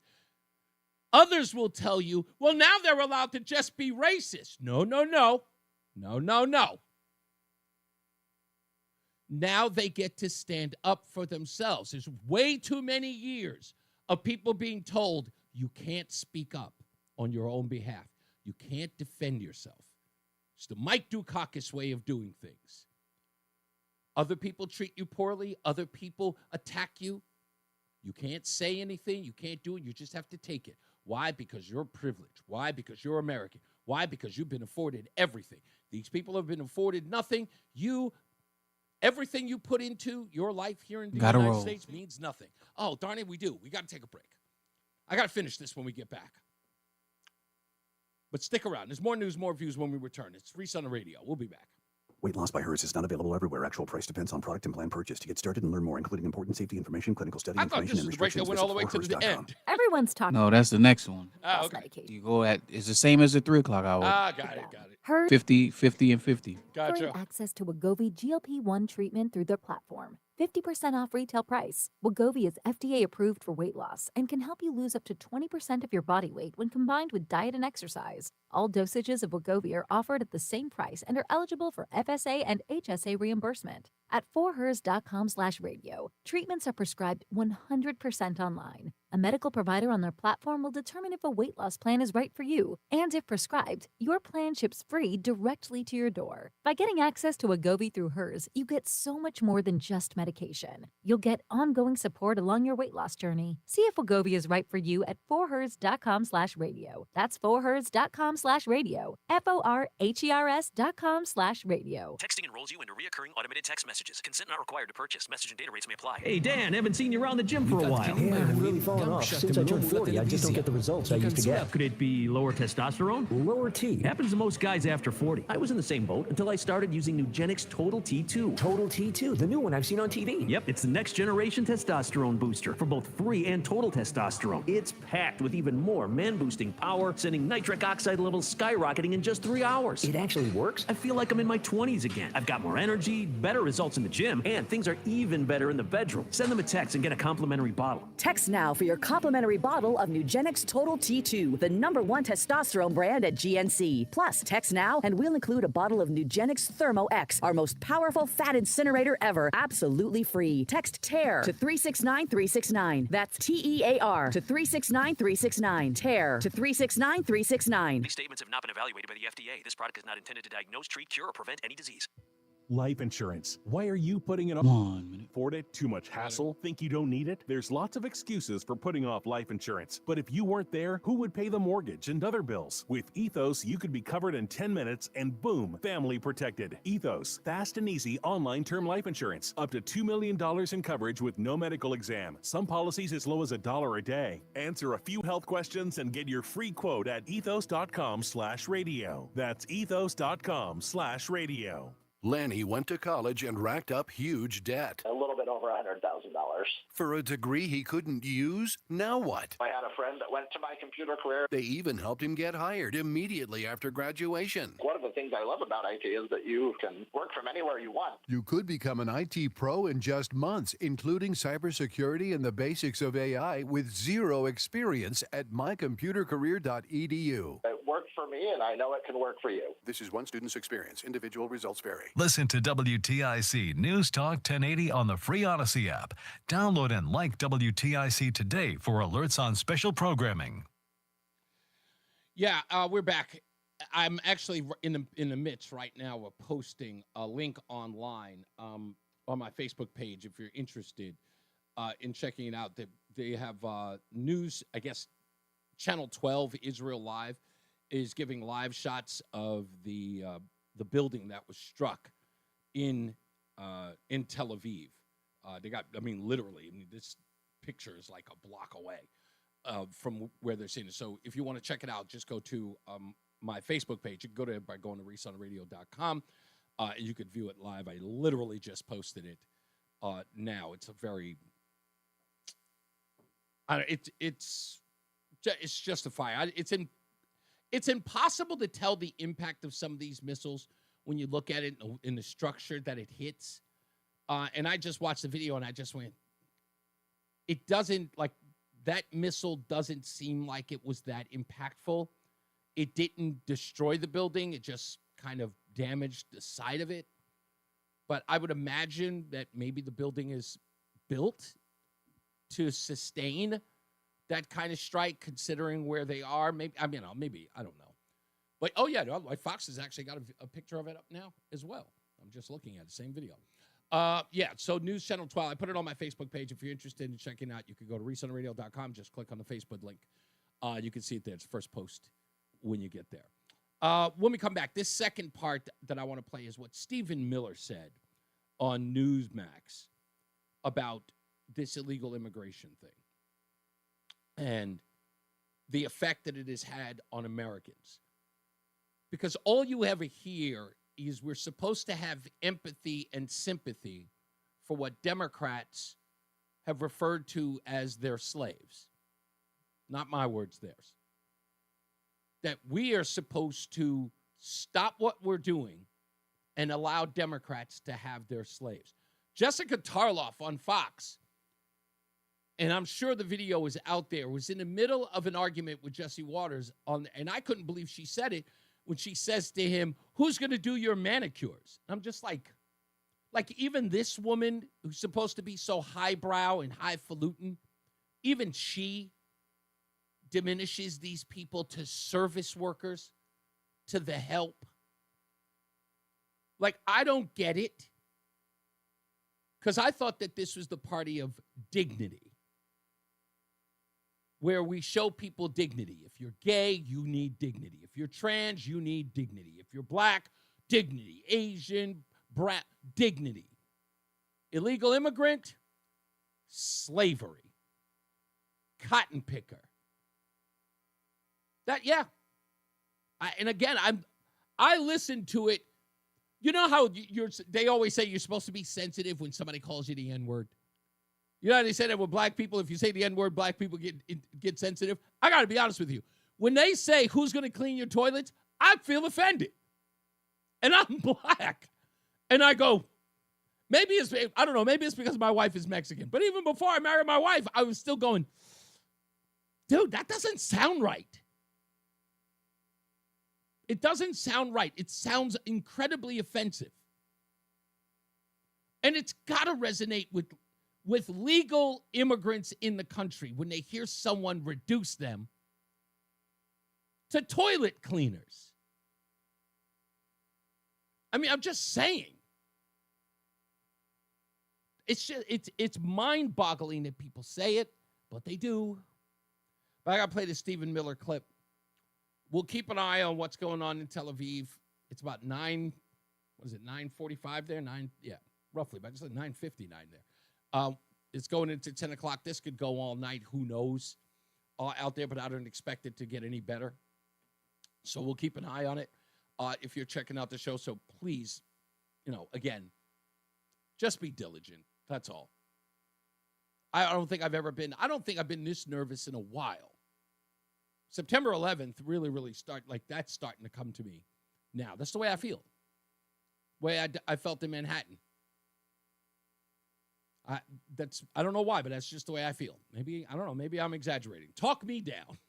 Speaker 7: Others will tell you, well, now they're allowed to just be racist. No. Now they get to stand up for themselves. There's way too many years of people being told you can't speak up on your own behalf. You can't defend yourself. It's the Mike Dukakis way of doing things. Other people treat you poorly. Other people attack you. You can't say anything. You can't do it. You just have to take it. Why? Because you're privileged. Why? Because you're American. Why? Because you've been afforded everything. These people have been afforded nothing. Everything you put into your life here in the United States means nothing. Oh, darn it, we do. We got to take a break. I got to finish this when we get back. But stick around. There's more news, more views when we return. It's Reese on the Radio. We'll be back.
Speaker 21: Weight loss by Hers is not available everywhere. Actual price depends on product and plan purchase. To get started and learn more, including important safety information, clinical study information, and restrictions,
Speaker 7: went all the way to the end.
Speaker 22: Everyone's talking.
Speaker 23: No, that's the next one.
Speaker 7: Oh, okay.
Speaker 23: You go at, it's the same as the 3 o'clock hour.
Speaker 7: Got it.
Speaker 22: Hers
Speaker 23: 50, 50, and 50.
Speaker 7: Gotcha.
Speaker 22: free access to Wegovy GLP-1 treatment through their platform. 50% off retail price. Wegovy is FDA approved for weight loss and can help you lose up to 20% of your body weight when combined with diet and exercise. All dosages of Wegovy are offered at the same price and are eligible for FSA and HSA reimbursement. At forhers.com/radio, treatments are prescribed 100% online. A medical provider on their platform will determine if a weight loss plan is right for you, and if prescribed, your plan ships free directly to your door. By getting access to Wegovy through hers, you get so much more than just medication. You'll get ongoing support along your weight loss journey. See if Wegovy is right for you at forhers.com/radio. That's forhers.com/radio. FORHERS.com/radio.
Speaker 2: Texting enrolls you into recurring automated text messages. Consent not required to purchase. Message and data rates may apply.
Speaker 3: Hey, Dan, haven't seen you around the gym for a while.
Speaker 2: Yeah,
Speaker 3: I'm really falling off. Since I turned 40, I just don't get the results I used to get. Could it be lower testosterone? Lower T. Happens to most guys after 40. I was in the same boat until I started using Nugenix Total T2. Total T2, the new one I've seen on TV. Yep, it's the next generation testosterone booster for both free and total testosterone. It's packed with even more man-boosting power, sending nitric oxide levels skyrocketing in just 3 hours. It actually works? I feel like I'm in my 20s again. I've got more energy, better results in the gym, and things are even better in the bedroom. Send them a text and get a complimentary bottle.
Speaker 9: Text now for your complimentary bottle of Nugenix Total T2, the #1 testosterone brand at GNC. Plus, text now and we'll include a bottle of Nugenix Thermo X, our most powerful fat incinerator ever, absolutely free. Text TEAR to 369369. That's TEAR to 369369. TEAR to 369369.
Speaker 2: These statements have not been evaluated by the FDA. This product is not intended to diagnose, treat, cure, or prevent any disease.
Speaker 24: Life insurance. Why are you putting it off?
Speaker 23: 1 minute.
Speaker 24: Afford it? Too much hassle? Think you don't need it? There's lots of excuses for putting off life insurance. But if you weren't there, who would pay the mortgage and other bills? With Ethos, you could be covered in 10 minutes and boom, family protected. Ethos, fast and easy online term life insurance. Up to $2 million in coverage with no medical exam. Some policies as low as $1 a day. Answer a few health questions and get your free quote at ethos.com/radio. That's ethos.com/radio.
Speaker 1: Lanny went to college and racked up huge debt.
Speaker 25: A little bit over $100,000.
Speaker 1: For a degree he couldn't use? Now what?
Speaker 25: I had a friend that went to my computer career.
Speaker 1: They even helped him get hired immediately after graduation.
Speaker 25: One of the things I love about IT is that you can work from anywhere you want.
Speaker 1: You could become an IT pro in just months, including cybersecurity and the basics of AI with zero experience at mycomputercareer.edu.
Speaker 25: It worked for me, and I know it can work for you.
Speaker 1: This is one student's experience. Individual results vary.
Speaker 4: Listen to WTIC News Talk 1080 on the free Odyssey app. Download and like WTIC today for alerts on special programming.
Speaker 7: Yeah, we're back. I'm actually in the midst right now of posting a link online on my Facebook page if you're interested in checking it out. They have news, I guess, Channel 12 Israel Live is giving live shots of the building that was struck in Tel Aviv. They got, literally, this picture is like a block away from where they're seeing it. So if you want to check it out, just go to my Facebook page. You can go to it by going to reasonoradio.com, and you could view it live. I literally just posted it now. It's a very, it's justified. It's impossible to tell the impact of some of these missiles when you look at it in the structure that it hits. And I just watched the video and I just went, it doesn't, like, that missile doesn't seem like it was that impactful. It didn't destroy the building. It just kind of damaged the side of it. But I would imagine that maybe the building is built to sustain that kind of strike, considering where they are. Maybe, I don't know. But, oh, yeah, no, Fox has actually got a picture of it up now as well. I'm just looking at the same video. So News Channel 12, I put it on my Facebook page. If you're interested in checking it out, you can go to reasonoradio.com. Just click on the Facebook link. You can see it there. It's the first post when you get there. When we come back, this second part that I want to play is what Stephen Miller said on Newsmax about this illegal immigration thing and the effect that it has had on Americans. Because all you ever hear is we're supposed to have empathy and sympathy for what Democrats have referred to as their slaves. Not my words, theirs. That we are supposed to stop what we're doing and allow Democrats to have their slaves. Jessica Tarloff on Fox, and I'm sure the video is out there, was in the middle of an argument with Jesse Waters, and I couldn't believe she said it, when she says to him, who's going to do your manicures? I'm just like even this woman who's supposed to be so highbrow and highfalutin even she diminishes these people to service workers, to the help. Like, I don't get it. Because I thought that this was the party of dignity, where we show people dignity. If you're gay, you need dignity. If you're trans, you need dignity. If you're black, dignity. Asian, brown, dignity. Illegal immigrant, slavery. Cotton picker. That, yeah. I listened to it. You know how they always say you're supposed to be sensitive when somebody calls you the N-word? You know how they say that with black people, if you say the N-word, black people get sensitive? I got to be honest with you. When they say, who's going to clean your toilets, I feel offended. And I'm black. And I go, maybe it's because my wife is Mexican. But even before I married my wife, I was still going, dude, that doesn't sound right. It doesn't sound right. It sounds incredibly offensive. And it's got to resonate with legal immigrants in the country when they hear someone reduce them to toilet cleaners. I mean, I'm just saying. It's mind-boggling that people say it, but they do. But I got to play the Stephen Miller clip. We'll keep an eye on what's going on in Tel Aviv. It's about 9:45 there? Roughly, but I just said 9:59 there. It's going into 10 o'clock. This could go all night. Who knows out there, but I don't expect it to get any better. So we'll keep an eye on it if you're checking out the show. So please, again, just be diligent. That's all. I don't think I've been this nervous in a while. September 11th really that's starting to come to me now. That's the way I feel. The way I felt in Manhattan. I don't know why, but that's just the way I feel. Maybe, I don't know, maybe I'm exaggerating. Talk me down.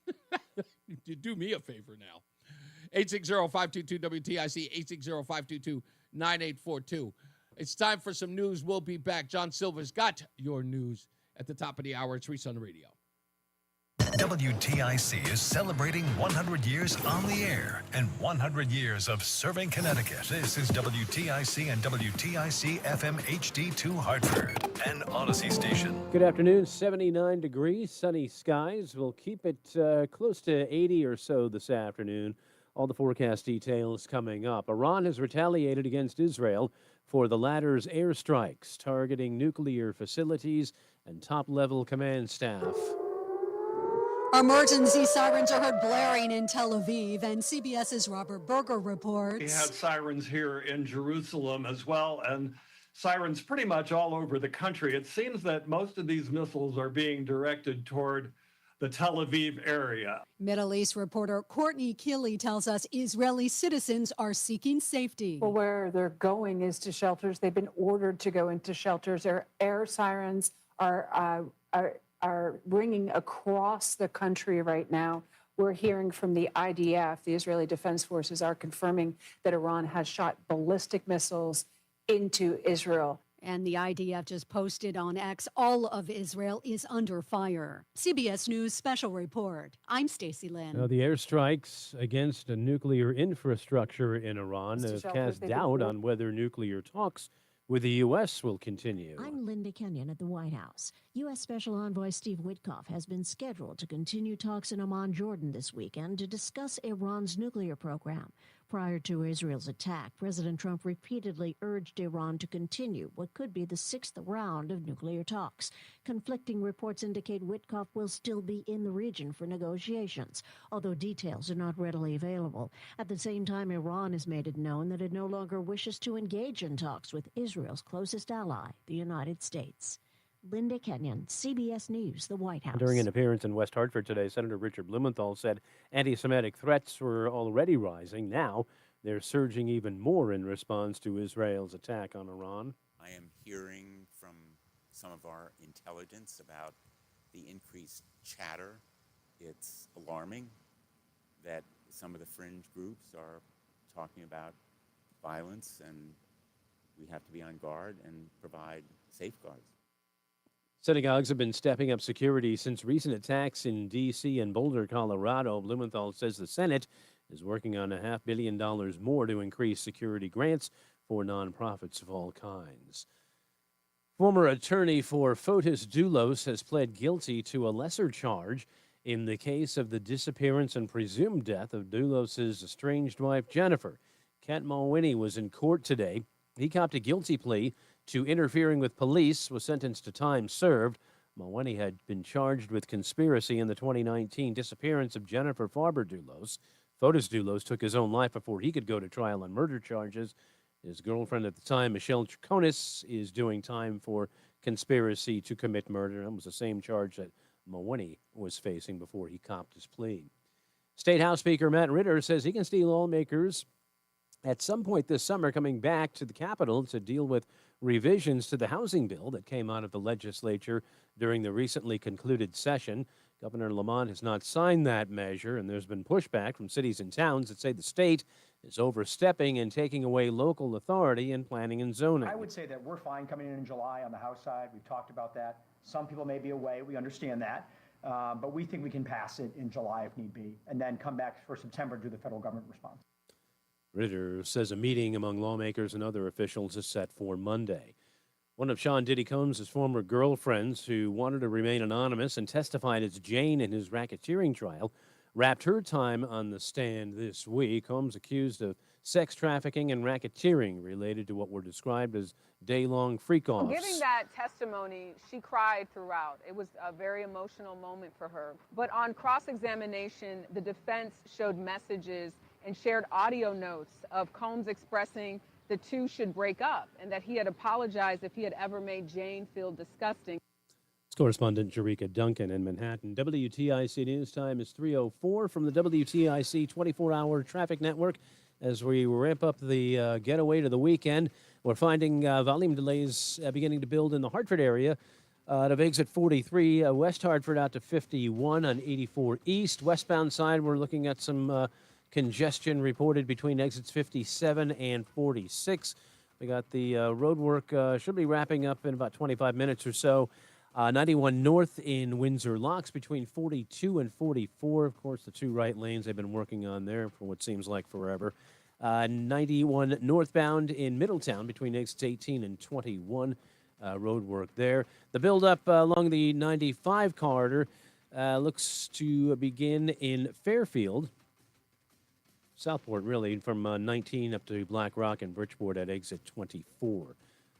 Speaker 7: You do me a favor now. 860-522-WTIC, 860-522-9842. It's time for some news. We'll be back. John Silver's got your news at the top of the hour. It's Reese on the Radio.
Speaker 10: WTIC is celebrating 100 years on the air and 100 years of serving Connecticut. This is WTIC and WTIC FM HD2 Hartford, an Odyssey station.
Speaker 11: Good afternoon. 79 degrees, sunny skies. We'll keep it close to 80 or so this afternoon. All the forecast details coming up. Iran has retaliated against Israel for the latter's airstrikes, targeting nuclear facilities and top-level command staff.
Speaker 12: Emergency sirens are heard blaring in Tel Aviv, and CBS's Robert Berger reports.
Speaker 13: We had sirens here in Jerusalem as well, and sirens pretty much all over the country. It seems that most of these missiles are being directed toward the Tel Aviv area.
Speaker 12: Middle East reporter Courtney Keeley tells us Israeli citizens are seeking safety.
Speaker 14: Well, where they're going is to shelters. They've been ordered to go into shelters. Their air sirens are ringing across the country right now. We're hearing from the IDF, the Israeli Defense Forces are confirming that Iran has shot ballistic missiles into Israel.
Speaker 12: And the IDF just posted on X, all of Israel is under fire. CBS News special report. I'm Stacey Lynn.
Speaker 11: Now, the airstrikes against a nuclear infrastructure in Iran have cast doubt on whether nuclear talks with the U.S. will continue.
Speaker 26: I'm Linda Kenyon at the White House. U.S. Special Envoy Steve Witkoff has been scheduled to continue talks in Amman, Jordan this weekend to discuss Iran's nuclear program. Prior to Israel's attack, President Trump repeatedly urged Iran to continue what could be the sixth round of nuclear talks. Conflicting reports indicate Witkoff will still be in the region for negotiations, although details are not readily available. At the same time, Iran has made it known that it no longer wishes to engage in talks with Israel's closest ally, the United States. Linda Kenyon, CBS News, the White House.
Speaker 11: During an appearance in West Hartford today, Senator Richard Blumenthal said anti-Semitic threats were already rising. Now they're surging even more in response to Israel's attack on Iran.
Speaker 27: I am hearing from some of our intelligence about the increased chatter. It's alarming that some of the fringe groups are talking about violence, and we have to be on guard and provide safeguards.
Speaker 11: Synagogues have been stepping up security since recent attacks in D.C. and Boulder, Colorado. Blumenthal says the Senate is working on $500 million more to increase security grants for nonprofits of all kinds. Former attorney for Fotis Dulos has pled guilty to a lesser charge in the case of the disappearance and presumed death of Dulos' estranged wife, Jennifer. Kent Mulwiney was in court today. He copped a guilty plea to interfering with police, was sentenced to time served. Mulwiney had been charged with conspiracy in the 2019 disappearance of Jennifer Farber Dulos. Fotis Dulos took his own life before he could go to trial on murder charges. His girlfriend at the time, Michelle Troconis, is doing time for conspiracy to commit murder. That was the same charge that Mulwiney was facing before he copped his plea. State House Speaker Matt Ritter says he can see lawmakers at some point this summer coming back to the Capitol to deal with revisions to the housing bill that came out of the legislature during the recently concluded session. Governor Lamont has not signed that measure, and there's been pushback from cities and towns that say the state is overstepping and taking away local authority in planning and zoning.
Speaker 5: I would say that we're fine coming in July on the House side. We've talked about that. Some people may be away. We understand that. But we think we can pass it in July if need be, and then come back for September to do the federal government response.
Speaker 11: Ritter says a meeting among lawmakers and other officials is set for Monday. One of Sean Diddy Combs' former girlfriends, who wanted to remain anonymous and testified as Jane in his racketeering trial, wrapped her time on the stand this week. Combs accused of sex trafficking and racketeering related to what were described as day-long freak-offs.
Speaker 6: Giving that testimony, she cried throughout. It was a very emotional moment for her. But on cross-examination, the defense showed messages and shared audio notes of Combs expressing the two should break up and that he had apologized if he had ever made Jane feel disgusting.
Speaker 11: It's correspondent Jerika Duncan in Manhattan. WTIC News Time is 3:04 from the WTIC 24-hour traffic network. As we ramp up the getaway to the weekend, we're finding volume delays beginning to build in the Hartford area. Out of exit 43, West Hartford out to 51 on 84 East. Westbound side, we're looking at some congestion reported between exits 57 and 46. We got the road work should be wrapping up in about 25 minutes or so. 91 North in Windsor Locks between 42 and 44. Of course, the two right lanes they've been working on there for what seems like forever. 91 northbound in Middletown between exits 18 and 21. Road work there. The buildup along the 95 corridor looks to begin in Fairfield. Southport, really, from 19 up to Black Rock and Bridgeport at exit 24.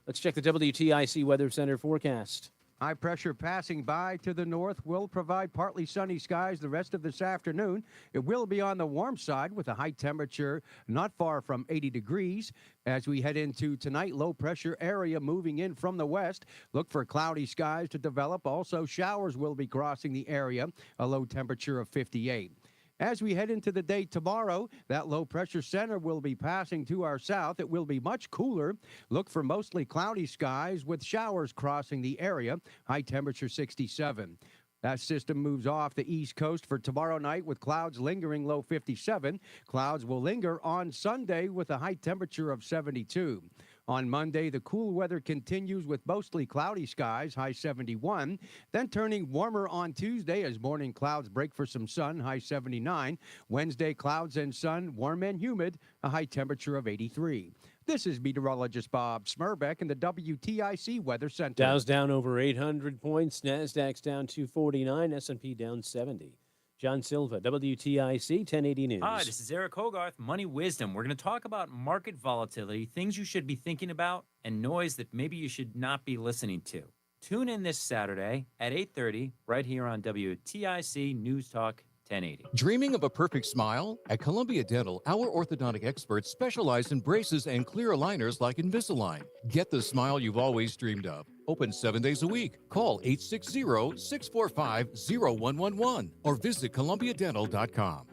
Speaker 11: Let's check the WTIC Weather Center forecast.
Speaker 8: High pressure passing by to the north will provide partly sunny skies the rest of this afternoon. It will be on the warm side with a high temperature not far from 80 degrees. As we head into tonight, low pressure area moving in from the west. Look for cloudy skies to develop. Also, showers will be crossing the area, a low temperature of 58. As we head into the day tomorrow, that low-pressure center will be passing to our south. It will be much cooler. Look for mostly cloudy skies with showers crossing the area. High temperature 67. That system moves off the east coast for tomorrow night with clouds lingering, low 57. Clouds will linger on Sunday with a high temperature of 72. On Monday, the cool weather continues with mostly cloudy skies, high 71. Then turning warmer on Tuesday as morning clouds break for some sun, high 79. Wednesday, clouds and sun, warm and humid, a high temperature of 83. This is meteorologist Bob Smerbeck in the WTIC Weather Center.
Speaker 11: Dow's down over 800 points. NASDAQ's down 249. S&P down 70. John Silva, WTIC 1080 News.
Speaker 15: Hi, this is Eric Hogarth, Money Wisdom. We're going to talk about market volatility, things you should be thinking about, and noise that maybe you should not be listening to. Tune in this Saturday at 8:30 right here on WTIC NewsTalk 1080.
Speaker 16: Dreaming of a perfect smile? At Columbia Dental, our orthodontic experts specialize in braces and clear aligners like Invisalign. Get the smile you've always dreamed of. Open 7 days a week. Call 860-645-0111 or visit columbiadental.com.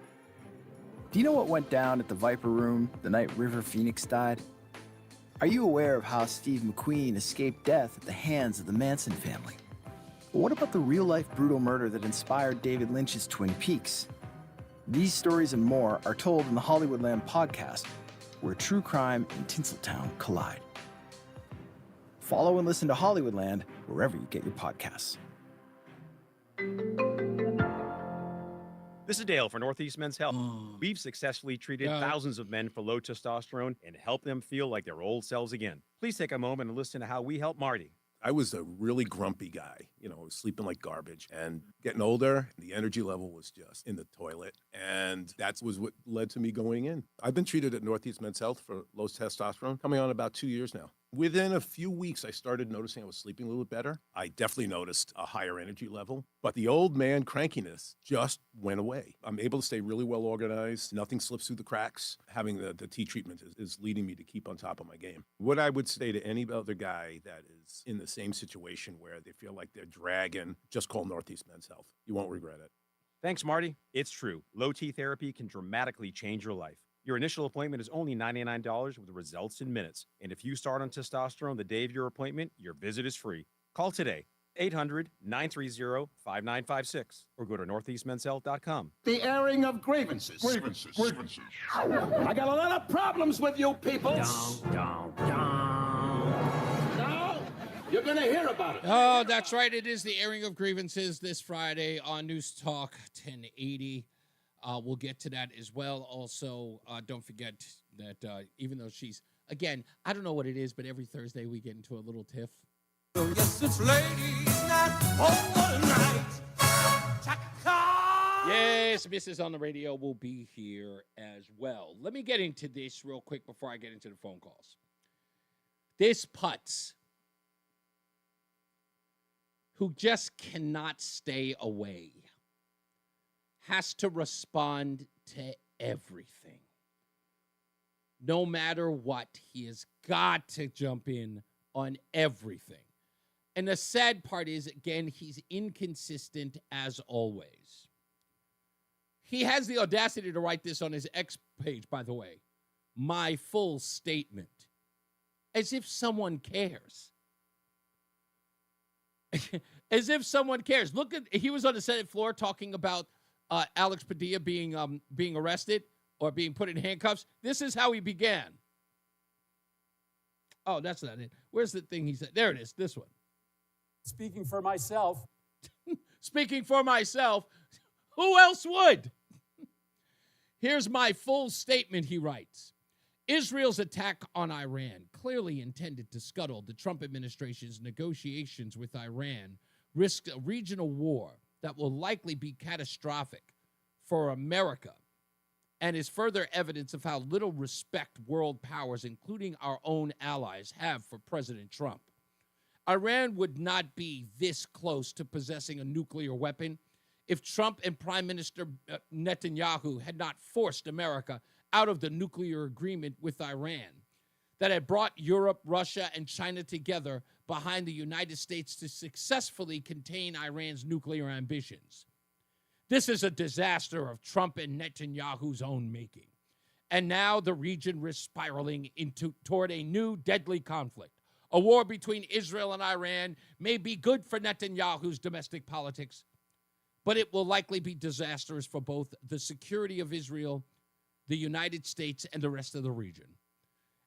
Speaker 17: Do you know what went down at the Viper Room the night River Phoenix died? Are you aware of how Steve McQueen escaped death at the hands of the Manson family? But what about the real-life brutal murder that inspired David Lynch's Twin Peaks? These stories and more are told in the Hollywoodland podcast, where true crime and Tinseltown collide. Follow and listen to Hollywoodland wherever you get your podcasts.
Speaker 3: This is Dale for Northeast Men's Health. We've successfully treated thousands of men for low testosterone and helped them feel like their old selves again. Please take a moment and listen to how we help Marty.
Speaker 9: I was a really grumpy guy, sleeping like garbage, and getting older, the energy level was just in the toilet, and that was what led to me going in. I've been treated at Northeast Men's Health for low testosterone, coming on about 2 years now. Within a few weeks, I started noticing I was sleeping a little bit better. I definitely noticed a higher energy level, but the old man crankiness just went away. I'm able to stay really well organized. Nothing slips through the cracks. Having the T treatment is leading me to keep on top of my game. What I would say to any other guy that is in the same situation where they feel like they're dragging, just call Northeast Men's Health. You won't regret it.
Speaker 3: Thanks, Marty. It's true. Low T therapy can dramatically change your life. Your initial appointment is only $99 with results in minutes. And if you start on testosterone the day of your appointment, your visit is free. Call today, 800-930-5956, or go to northeastmenshealth.com.
Speaker 18: The airing of grievances. Grievances. I got a lot of problems with you people. No, you're going to hear about it.
Speaker 7: Oh, that's right. It is the airing of grievances this Friday on NewsTalk 1080. We'll get to that as well. Also, don't forget that even though she's, again, I don't know what it is, but every Thursday we get into a little tiff.
Speaker 18: Yes, it's ladies' night all night.
Speaker 7: Yes, Mrs. On the Radio will be here as well. Let me get into this real quick before I get into the phone calls. This putz, who just cannot stay away, has to respond to everything. No matter what, he has got to jump in on everything. And the sad part is, again, he's inconsistent as always. He has the audacity to write this on his X page, by the way. My full statement. As if someone cares. As if someone cares. Look at, he was on the Senate floor talking about Alex Padilla being arrested or being put in handcuffs. This is how he began. Oh, that's not it. Where's the thing he said? There it is, this one.
Speaker 19: Speaking for myself.
Speaker 7: Speaking for myself. Who else would? Here's my full statement, he writes. Israel's attack on Iran, clearly intended to scuttle the Trump administration's negotiations with Iran, risked a regional war that will likely be catastrophic for America and is further evidence of how little respect world powers, including our own allies, have for President Trump. Iran would not be this close to possessing a nuclear weapon if Trump and Prime Minister Netanyahu had not forced America out of the nuclear agreement with Iran that had brought Europe, Russia, and China together behind the United States to successfully contain Iran's nuclear ambitions. This is a disaster of Trump and Netanyahu's own making. And now the region risks spiraling toward a new deadly conflict. A war between Israel and Iran may be good for Netanyahu's domestic politics, but it will likely be disastrous for both the security of Israel, the United States, and the rest of the region.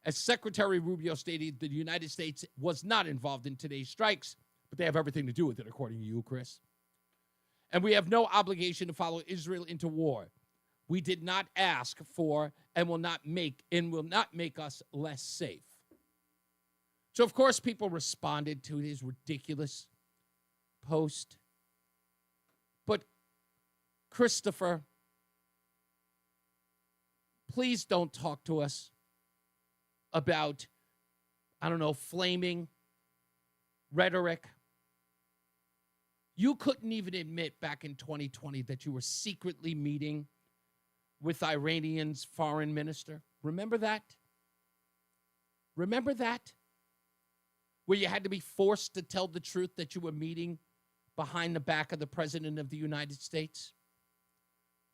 Speaker 7: As Secretary Rubio stated, the United States was not involved in today's strikes, but they have everything to do with it, according to you, Chris. And we have no obligation to follow Israel into war. We did not ask for and will not make us less safe. So, of course, people responded to his ridiculous post. But, Christopher, please don't talk to us about, flaming rhetoric. You couldn't even admit back in 2020 that you were secretly meeting with Iranian's foreign minister. Remember that? Remember that? Where you had to be forced to tell the truth that you were meeting behind the back of the President of the United States?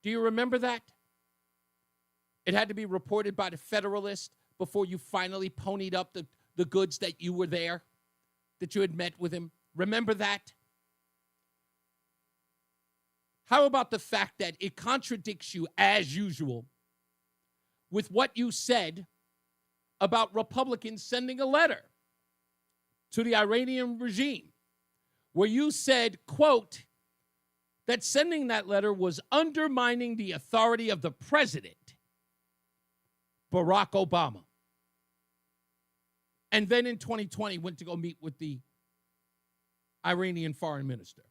Speaker 7: Do you remember that? It had to be reported by the Federalist before you finally ponied up the goods that you were there, that you had met with him. Remember that? How about the fact that it contradicts you, as usual, with what you said about Republicans sending a letter to the Iranian regime, where you said, quote, that sending that letter was undermining the authority of the president, Barack Obama. And then in 2020 went to go meet with the Iranian foreign minister.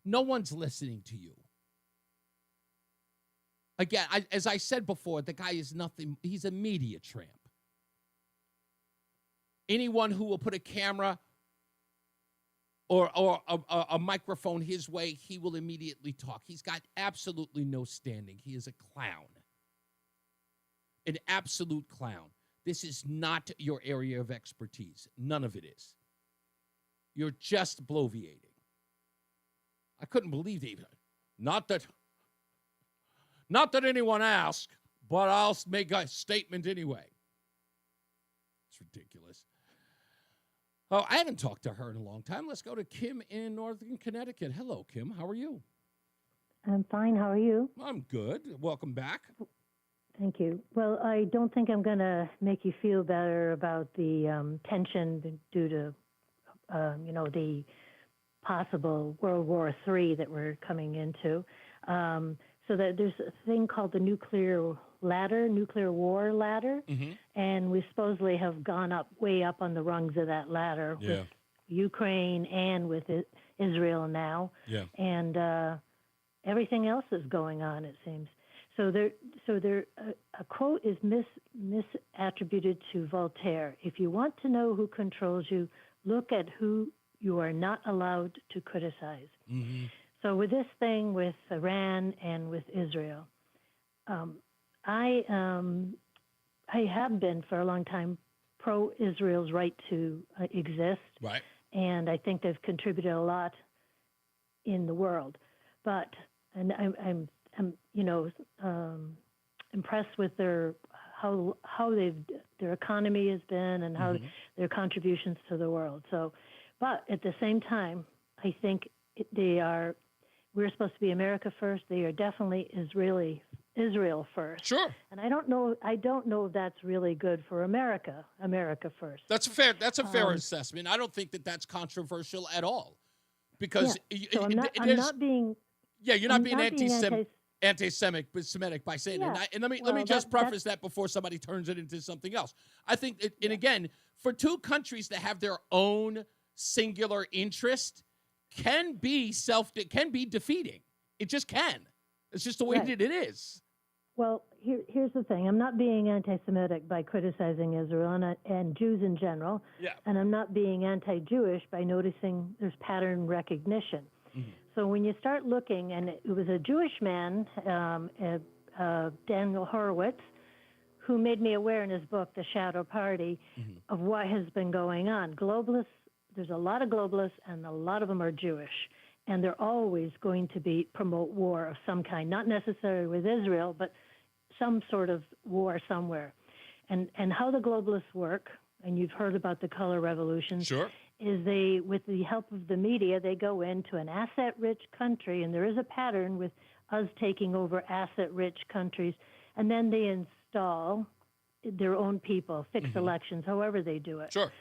Speaker 7: No one's listening to you. Again, as I said before, the guy is nothing. He's a media tramp. Anyone who will put a camera or a microphone his way, he will immediately talk. He's got absolutely no standing. He is a clown. An absolute clown. This is not your area of expertise. None of it is. You're just bloviating. I couldn't believe it. Not that anyone asked, but I'll make a statement anyway. It's ridiculous. Oh, I haven't talked to her in a long time. Let's go to Kim in Northern Connecticut. Hello, Kim. How are you?
Speaker 2: I'm fine. How are you?
Speaker 7: I'm good. Welcome back.
Speaker 2: Thank you. Well, I don't think I'm going to make you feel better about the tension due to, the possible World War III that we're coming into. So that there's a thing called the nuclear war ladder, and we supposedly have gone way up on the rungs of that ladder with Ukraine and with Israel now, and everything else is going on, it seems. So a quote is misattributed to Voltaire. If you want to know who controls you, look at who you are not allowed to criticize.
Speaker 7: Mm-hmm.
Speaker 2: So with this thing with Iran and with Israel, I have been for a long time pro-Israel's right to exist.
Speaker 7: Right.
Speaker 2: And I think they've contributed a lot in the world. But I'm impressed with their economy has been and how their contributions to the world. So, but at the same time, I think we're supposed to be America first. They are definitely Israel first.
Speaker 7: Sure.
Speaker 2: And I don't know if that's really good for America first.
Speaker 7: That's a fair assessment. I don't think that that's controversial at all. Because
Speaker 2: I'm not being
Speaker 7: anti-Semitic by saying it. And let me just preface that before somebody turns it into something else. I think, and again, for two countries to have their own singular interest can be defeating. It just can. It's just the way that it is.
Speaker 2: Well, here's the thing. I'm not being anti-Semitic by criticizing Israel and Jews in general.
Speaker 7: Yeah.
Speaker 2: And I'm not being anti-Jewish by noticing there's pattern recognition.
Speaker 7: Mm-hmm.
Speaker 2: So when you start looking, and it was a Jewish man, Daniel Horowitz, who made me aware in his book, The Shadow Party, of what has been going on. Globalists, there's a lot of globalists, and a lot of them are Jewish. And they're always going to promote war of some kind, not necessarily with Israel, but some sort of war somewhere. And how the globalists work, and you've heard about the color revolution,
Speaker 7: sure,
Speaker 2: is they, with the help of the media, they go into an asset-rich country, and there is a pattern with us taking over asset-rich countries, and then they install their own people, fix elections, however they do it.
Speaker 7: Sure.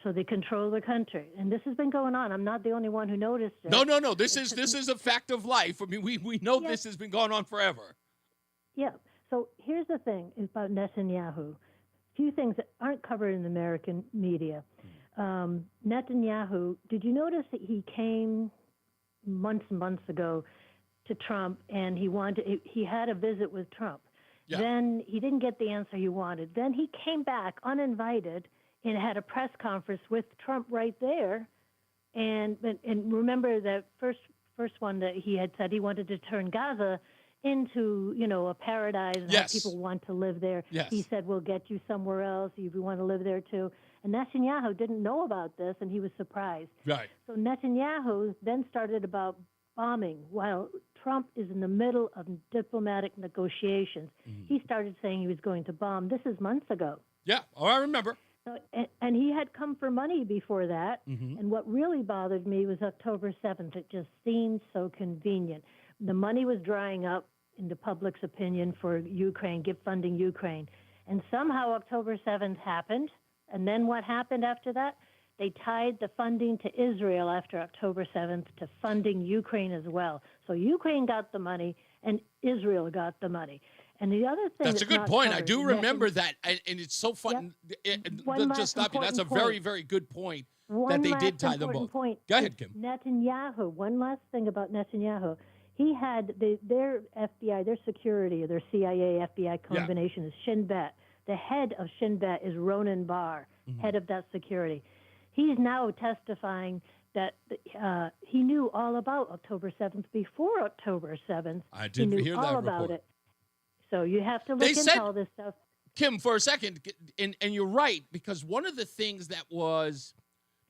Speaker 2: So they control the country. And this has been going on. I'm not the only one who noticed it.
Speaker 7: No. This is a fact of life. I mean, we know this has been going on forever.
Speaker 2: Yeah. So here's the thing about Netanyahu. A few things that aren't covered in the American media. Netanyahu, did you notice that he came months and months ago to Trump, and he had a visit with Trump. Yeah. Then he didn't get the answer he wanted. Then he came back uninvited and had a press conference with Trump right there. And remember that first one that he had said he wanted to turn Gaza into, a paradise and have people want to live there.
Speaker 7: Yes.
Speaker 2: He said, we'll get you somewhere else if you want to live there too. And Netanyahu didn't know about this, and he was surprised.
Speaker 7: Right.
Speaker 2: So Netanyahu then started about bombing while Trump is in the middle of diplomatic negotiations. He started saying he was going to bomb. This is months ago.
Speaker 7: Yeah, I remember.
Speaker 2: So, and he had come for money before that. And what really bothered me was October 7th. It just seemed so convenient. The money was drying up in the public's opinion for Ukraine, funding Ukraine. And somehow October 7th happened. And then what happened after that? they tied the funding to Israel after October 7th to funding Ukraine as well. So Ukraine got the money and Israel got the money. And the other thing
Speaker 7: that's a good
Speaker 2: not
Speaker 7: point. I
Speaker 2: covered,
Speaker 7: do remember that, and it's so fun.
Speaker 2: One
Speaker 7: Just
Speaker 2: last
Speaker 7: stop you. That's a
Speaker 2: important
Speaker 7: very,
Speaker 2: point.
Speaker 7: very good point
Speaker 2: One
Speaker 7: that they
Speaker 2: last
Speaker 7: did tie them
Speaker 2: important
Speaker 7: both.
Speaker 2: point
Speaker 7: Go ahead,
Speaker 2: is
Speaker 7: Kim.
Speaker 2: Netanyahu. One last thing about Netanyahu. He had their FBI, their security, their CIA, FBI combination is Shin Bet. The head of Shin Bet is Ronan Bar, head of that security. He's now testifying that he knew all about October 7th before October 7th.
Speaker 7: I did
Speaker 2: he knew
Speaker 7: hear
Speaker 2: all
Speaker 7: that
Speaker 2: about
Speaker 7: report.
Speaker 2: it. So you have to look
Speaker 7: They
Speaker 2: into
Speaker 7: said-
Speaker 2: all this stuff.
Speaker 7: Kim, for a second, and you're right, because one of the things that was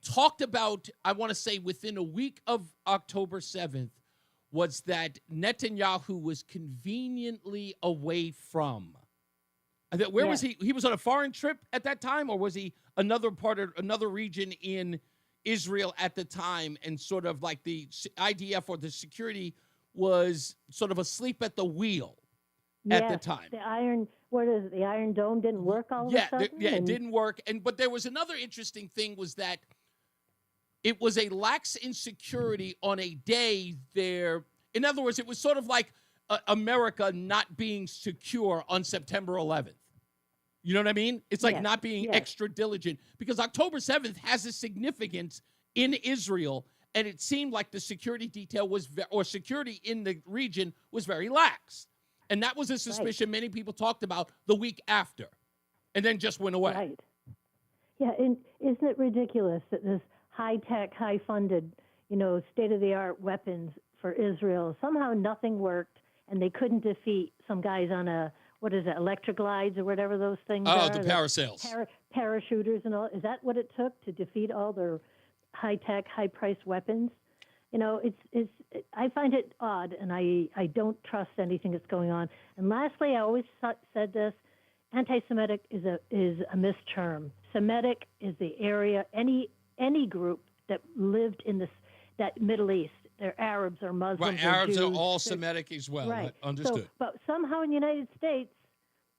Speaker 7: talked about, I want to say within a week of October 7th, was that Netanyahu was conveniently away from. Where was he? He was on a foreign trip at that time, or was he another region in Israel at the time, and sort of like the IDF or the security was sort of asleep at the wheel at the time.
Speaker 2: The Iron Dome didn't work all of a sudden?
Speaker 7: It didn't work. But there was another interesting thing, was that it was a lax insecurity on a day there. In other words, it was sort of like America not being secure on September 11th. You know what I mean? It's like not being extra diligent, because October 7th has a significance in Israel, and it seemed like the security detail or security in the region was very lax. And that was a suspicion many people talked about the week after, and then just went away.
Speaker 2: Right. Yeah, and isn't it ridiculous that this high-tech, high-funded, state-of-the-art weapons for Israel, somehow nothing worked, and they couldn't defeat some guys on electric glides or whatever those things are?
Speaker 7: Oh, the parasails.
Speaker 2: Parachuters and all. Is that what it took to defeat all their high-tech, high-priced weapons? I find it odd, and I don't trust anything that's going on. And lastly, I always said this: anti-Semitic is a misterm. Semitic is the area, any group that lived in that Middle East. They're Arabs or Muslims.
Speaker 7: Right,
Speaker 2: or
Speaker 7: Arabs
Speaker 2: Jews.
Speaker 7: are all Semitic as well.
Speaker 2: Right.
Speaker 7: Understood.
Speaker 2: So, but somehow in the United States,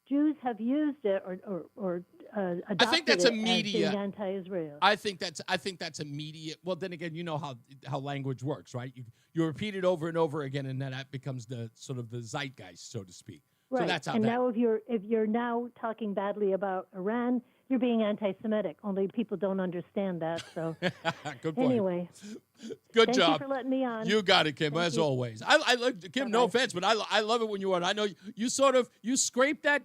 Speaker 2: Jews have used it or adopted
Speaker 7: I think that's
Speaker 2: it
Speaker 7: immediate.
Speaker 2: as being anti-Israel.
Speaker 7: I think that's immediate. Well, then again, you know how language works, right? You repeat it over and over again, and then that becomes the sort of the zeitgeist, so to speak.
Speaker 2: Right.
Speaker 7: So that's how
Speaker 2: and
Speaker 7: that.
Speaker 2: now if you're now talking badly about Iran, you're being anti-Semitic. Only people don't understand that. So
Speaker 7: Good point.
Speaker 2: Anyway,
Speaker 7: good
Speaker 2: thank
Speaker 7: job.
Speaker 2: you for letting me on.
Speaker 7: You got it, Kim.
Speaker 2: Thank
Speaker 7: as
Speaker 2: you.
Speaker 7: always. I like Kim. No offense, but I love it when you are. I know you scrape that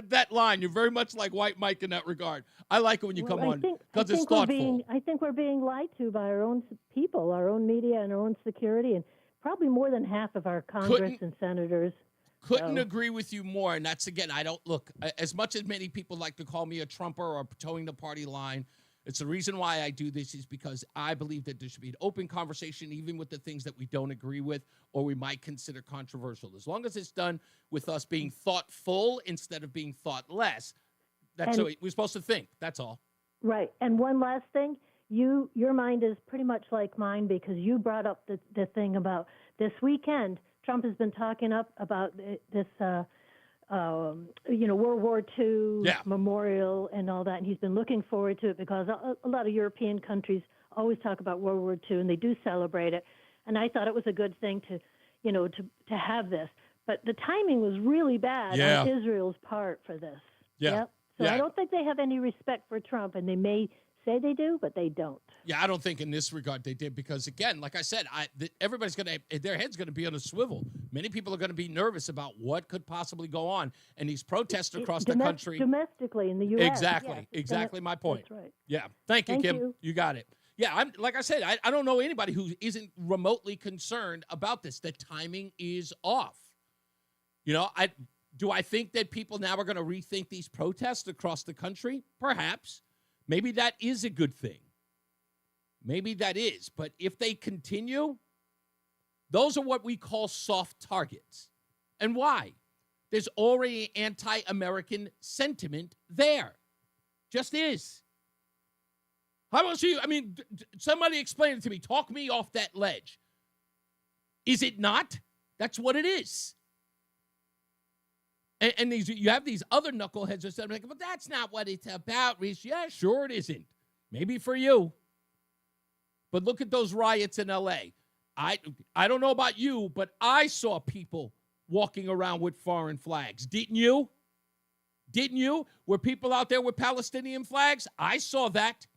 Speaker 7: that line. You're very much like White Mike in that regard. I like it when you come on because it's thoughtful.
Speaker 2: I think we're being lied to by our own people, our own media, and our own security, and probably more than half of our Congress and senators.
Speaker 7: Couldn't agree with you more. And that's, again, I don't look, as much as many people like to call me a Trumper or towing the party line, it's the reason why I do this is because I believe that there should be an open conversation, even with the things that we don't agree with or we might consider controversial. As long as it's done with us being thoughtful instead of being thoughtless, that's what we're supposed to think. That's all.
Speaker 2: Right. And one last thing, your mind is pretty much like mine, because you brought up the thing about this weekend. Trump has been talking about this, World War II memorial and all that, and he's been looking forward to it because a lot of European countries always talk about World War II, and they do celebrate it. And I thought it was a good thing to have this. But the timing was really bad on Israel's part for this.
Speaker 7: Yeah.
Speaker 2: Yep. So I don't think they have any respect for Trump, and they may say they do, but they don't.
Speaker 7: Yeah, I don't think in this regard they did, because again, like I said, everybody's their head's going to be on a swivel. Many people are going to be nervous about what could possibly go on, and these protests across the country,
Speaker 2: domestically in the U.S.
Speaker 7: Exactly my point.
Speaker 2: That's right.
Speaker 7: Yeah, thank you, Kim.
Speaker 2: You.
Speaker 7: You got it. Yeah, like I said, I don't know anybody who isn't remotely concerned about this. The timing is off. Do I think that people now are going to rethink these protests across the country? Perhaps. Maybe that is a good thing. Maybe that is. But if they continue, those are what we call soft targets. And why? There's already anti-American sentiment there. Just is. How about you? I mean, somebody explain it to me. Talk me off that ledge. Is it not? That's what it is. And you have these other knuckleheads that say, but that's not what it's about, Reese. Yeah, sure it isn't. Maybe for you. But look at those riots in L.A. I don't know about you, but I saw people walking around with foreign flags. Didn't you? Didn't you? Were people out there with Palestinian flags? I saw that.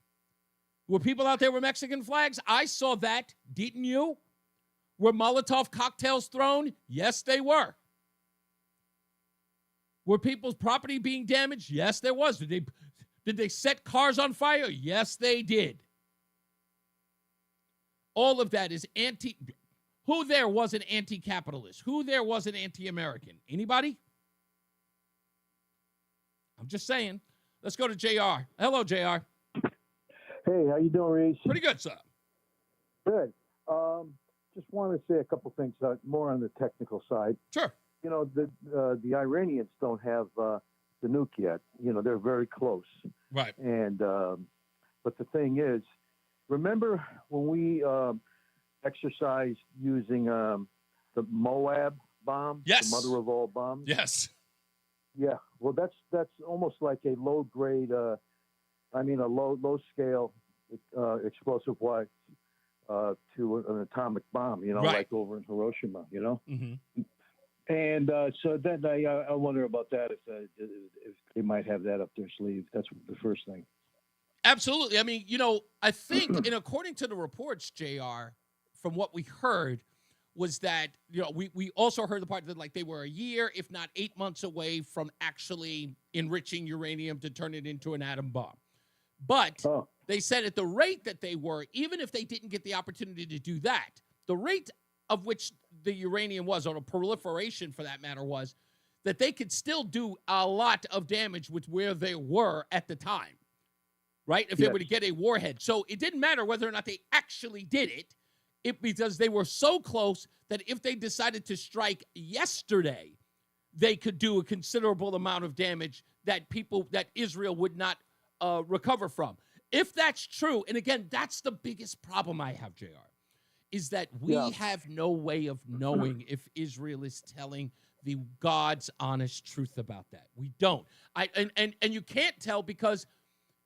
Speaker 7: Were people out there with Mexican flags? I saw that. Didn't you? Were Molotov cocktails thrown? Yes, they were. Were people's property being damaged? Yes, there was. Did they set cars on fire? Yes, they did. All of that is who there was an anti-capitalist? Who there was an anti-American? Anybody? I'm just saying. Let's go to JR. Hello, JR.
Speaker 1: Hey, how you doing, Reese?
Speaker 7: Pretty good, sir.
Speaker 1: Good. Just want to say a couple things more on the technical side.
Speaker 7: Sure.
Speaker 1: You know, the Iranians don't have the nuke yet. You know, they're very close.
Speaker 7: Right.
Speaker 1: And but the thing is, remember when we exercised using the Moab bomb,
Speaker 7: yes,
Speaker 1: the mother of all bombs?
Speaker 7: Yes.
Speaker 1: Yeah. Well, that's almost like a low grade. A low scale explosive wise to an atomic bomb. You know,
Speaker 7: right,
Speaker 1: like over in Hiroshima. You know.
Speaker 7: Mm-hmm.
Speaker 1: And so then I wonder about that if they might have that up their sleeve. That's the first thing.
Speaker 7: Absolutely. I mean, you know, I think, and according to the reports, JR, from what we heard, was that, you know, we also heard the part that, like, they were a year, if not 8 months away from actually enriching uranium to turn it into an atom bomb. But they said at the rate that they were, even if they didn't get the opportunity to do that, the rate of which the uranium was, or the proliferation for that matter, was that they could still do a lot of damage with where they were at the time, right? If they were to get a warhead. So it didn't matter whether or not they actually did it, because they were so close that if they decided to strike yesterday, they could do a considerable amount of damage that Israel would not recover from. If that's true, and again, that's the biggest problem I have, JR, is that we have no way of knowing if Israel is telling the God's honest truth about that. We don't. And you can't tell, because